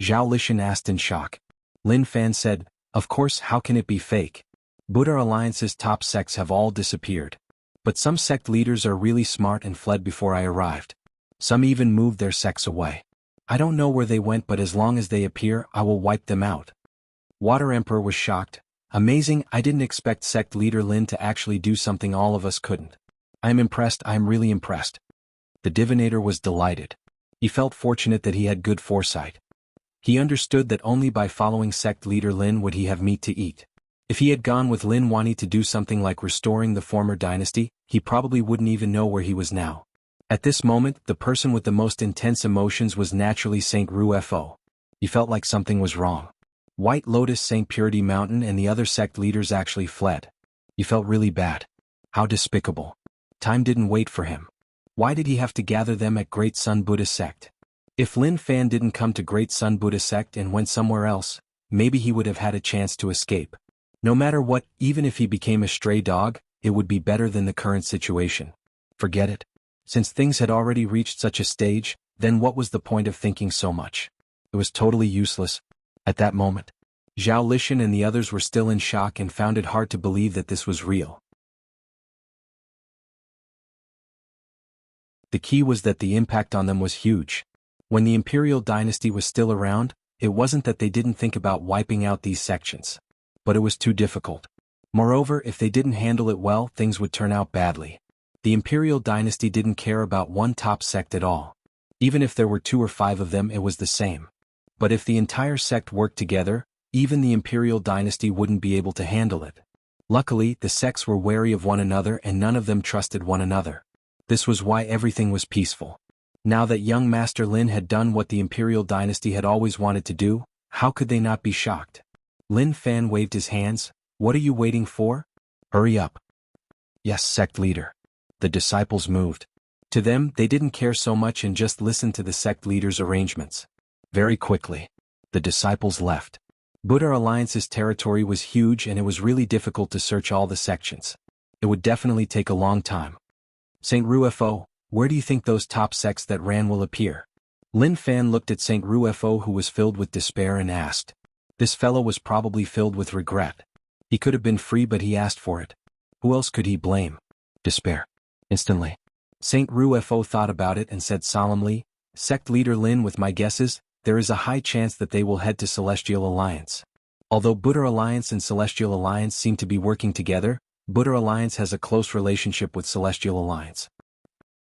Zhao Lishan asked in shock. Lin Fan said, "Of course, how can it be fake? Buddha Alliance's top sects have all disappeared. But some sect leaders are really smart and fled before I arrived. Some even moved their sects away. I don't know where they went, but as long as they appear, I will wipe them out." Water Emperor was shocked. "Amazing, I didn't expect sect leader Lin to actually do something all of us couldn't. I'm impressed, I'm really impressed." The divinator was delighted. He felt fortunate that he had good foresight. He understood that only by following sect leader Lin would he have meat to eat. If he had gone with Lin Wani to do something like restoring the former dynasty, he probably wouldn't even know where he was now. At this moment, the person with the most intense emotions was naturally Saint Ruofo. He felt like something was wrong. White Lotus, Saint Purity Mountain and the other sect leaders actually fled. He felt really bad. How despicable. Time didn't wait for him. Why did he have to gather them at Great Sun Buddha Sect? If Lin Fan didn't come to Great Sun Buddha Sect and went somewhere else, maybe he would have had a chance to escape. No matter what, even if he became a stray dog, it would be better than the current situation. Forget it. Since things had already reached such a stage, then what was the point of thinking so much? It was totally useless. At that moment, Zhao Lishan and the others were still in shock and found it hard to believe that this was real. The key was that the impact on them was huge. When the imperial dynasty was still around, it wasn't that they didn't think about wiping out these sections. But it was too difficult. Moreover, if they didn't handle it well, things would turn out badly. The imperial dynasty didn't care about one top sect at all. Even if there were 2 or 5 of them, it was the same. But if the entire sect worked together, even the imperial dynasty wouldn't be able to handle it. Luckily, the sects were wary of one another and none of them trusted one another. This was why everything was peaceful. Now that young Master Lin had done what the imperial dynasty had always wanted to do, how could they not be shocked? Lin Fan waved his hands. "What are you waiting for? Hurry up." "Yes, sect leader." The disciples moved. To them, they didn't care so much and just listened to the sect leader's arrangements. Very quickly, the disciples left. Buddha Alliance's territory was huge and it was really difficult to search all the sections. It would definitely take a long time. "Saint Ruofo, where do you think those top sects that ran will appear?" Lin Fan looked at Saint Ruofo, who was filled with despair, and asked. This fellow was probably filled with regret. He could have been free, but he asked for it. Who else could he blame? Despair. Instantly. Saint Ruofo thought about it and said solemnly, "Sect leader Lin, with my guesses, there is a high chance that they will head to Celestial Alliance. Although Buddha Alliance and Celestial Alliance seem to be working together, Buddha Alliance has a close relationship with Celestial Alliance.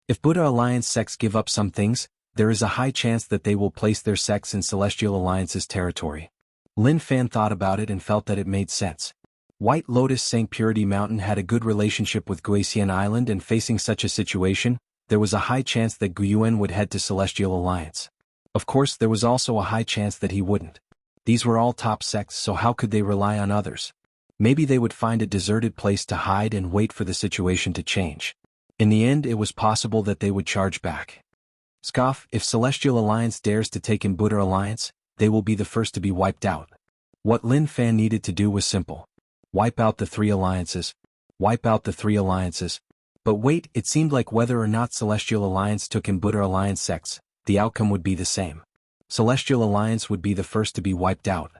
If Buddha Alliance sects give up some things, there is a high chance that they will place their sects in Celestial Alliance's territory." Lin Fan thought about it and felt that it made sense. White Lotus St. Purity Mountain had a good relationship with Guisian Island, and facing such a situation, there was a high chance that Guyuan would head to Celestial Alliance. Of course, there was also a high chance that he wouldn't. These were all top sects, so how could they rely on others? Maybe they would find a deserted place to hide and wait for the situation to change. In the end, it was possible that they would charge back. Scoff, if Celestial Alliance dares to take in Buddha Alliance, they will be the first to be wiped out. What Lin Fan needed to do was simple. Wipe out the 3 alliances. Wipe out the 3 alliances. But wait, it seemed like whether or not Celestial Alliance took in Buddha Alliance sects, the outcome would be the same. Celestial Alliance would be the first to be wiped out.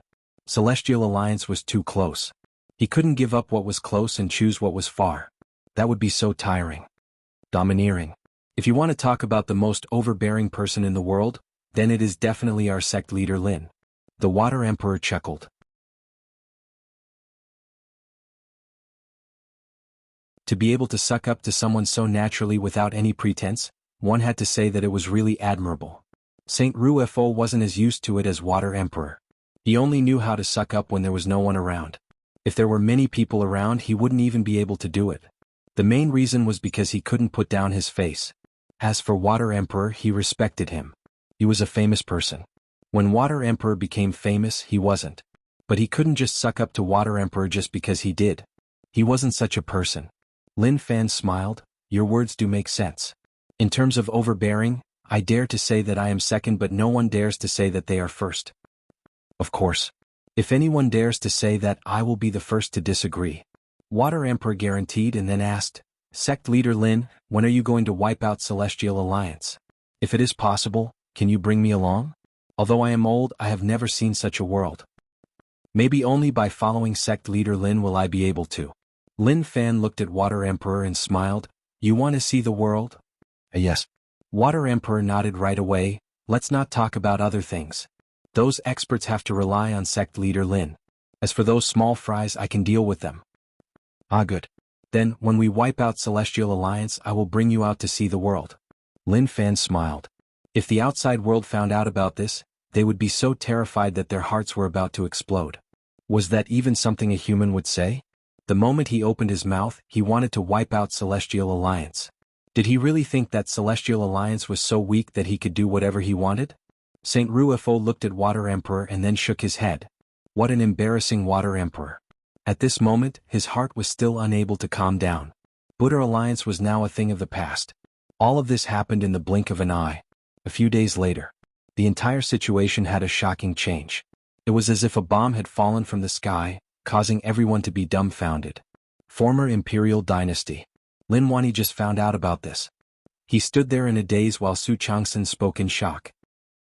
Celestial Alliance was too close. He couldn't give up what was close and choose what was far. That would be so tiring. Domineering. If you want to talk about the most overbearing person in the world, then it is definitely our sect leader Lin. The Water Emperor chuckled. To be able to suck up to someone so naturally without any pretense, one had to say that it was really admirable. Saint Ruofo wasn't as used to it as Water Emperor. He only knew how to suck up when there was no one around. If there were many people around, he wouldn't even be able to do it. The main reason was because he couldn't put down his face. As for Water Emperor, he respected him. He was a famous person. When Water Emperor became famous, he wasn't. But he couldn't just suck up to Water Emperor just because he did. He wasn't such a person. Lin Fan smiled. Your words do make sense. In terms of overbearing, I dare to say that I am second, but no one dares to say that they are first. Of course. If anyone dares to say that, I will be the first to disagree. Water Emperor guaranteed, and then asked, Sect Leader Lin, when are you going to wipe out Celestial Alliance? If it is possible, can you bring me along? Although I am old, I have never seen such a world. Maybe only by following sect leader Lin will I be able to. Lin Fan looked at Water Emperor and smiled. You want to see the world? Yes. Water Emperor nodded right away. Let's not talk about other things. Those experts have to rely on sect leader Lin. As for those small fries, I can deal with them. Ah, good. Then, when we wipe out Celestial Alliance, I will bring you out to see the world. Lin Fan smiled. If the outside world found out about this, they would be so terrified that their hearts were about to explode. Was that even something a human would say? The moment he opened his mouth, he wanted to wipe out Celestial Alliance. Did he really think that Celestial Alliance was so weak that he could do whatever he wanted? Saint Ruefo looked at Water Emperor and then shook his head. What an embarrassing Water Emperor. At this moment, his heart was still unable to calm down. Buddha Alliance was now a thing of the past. All of this happened in the blink of an eye. A few days later, the entire situation had a shocking change. It was as if a bomb had fallen from the sky, causing everyone to be dumbfounded. Former Imperial Dynasty. Lin Wani just found out about this. He stood there in a daze while Su Changsun spoke in shock.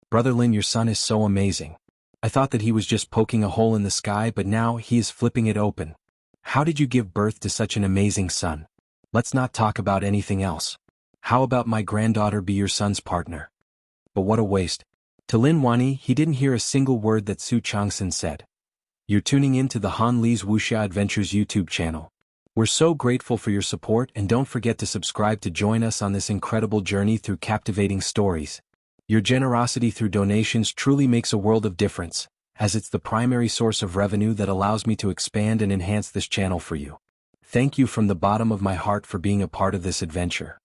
Brother Lin, your son is so amazing. I thought that he was just poking a hole in the sky, but now he is flipping it open. How did you give birth to such an amazing son? Let's not talk about anything else. How about my granddaughter be your son's partner? But what a waste. To Lin Wani, he didn't hear a single word that Su Changsun said. You're tuning in to the Han Li's Wuxia Adventures YouTube channel. We're so grateful for your support, and don't forget to subscribe to join us on this incredible journey through captivating stories. Your generosity through donations truly makes a world of difference, as it's the primary source of revenue that allows me to expand and enhance this channel for you. Thank you from the bottom of my heart for being a part of this adventure.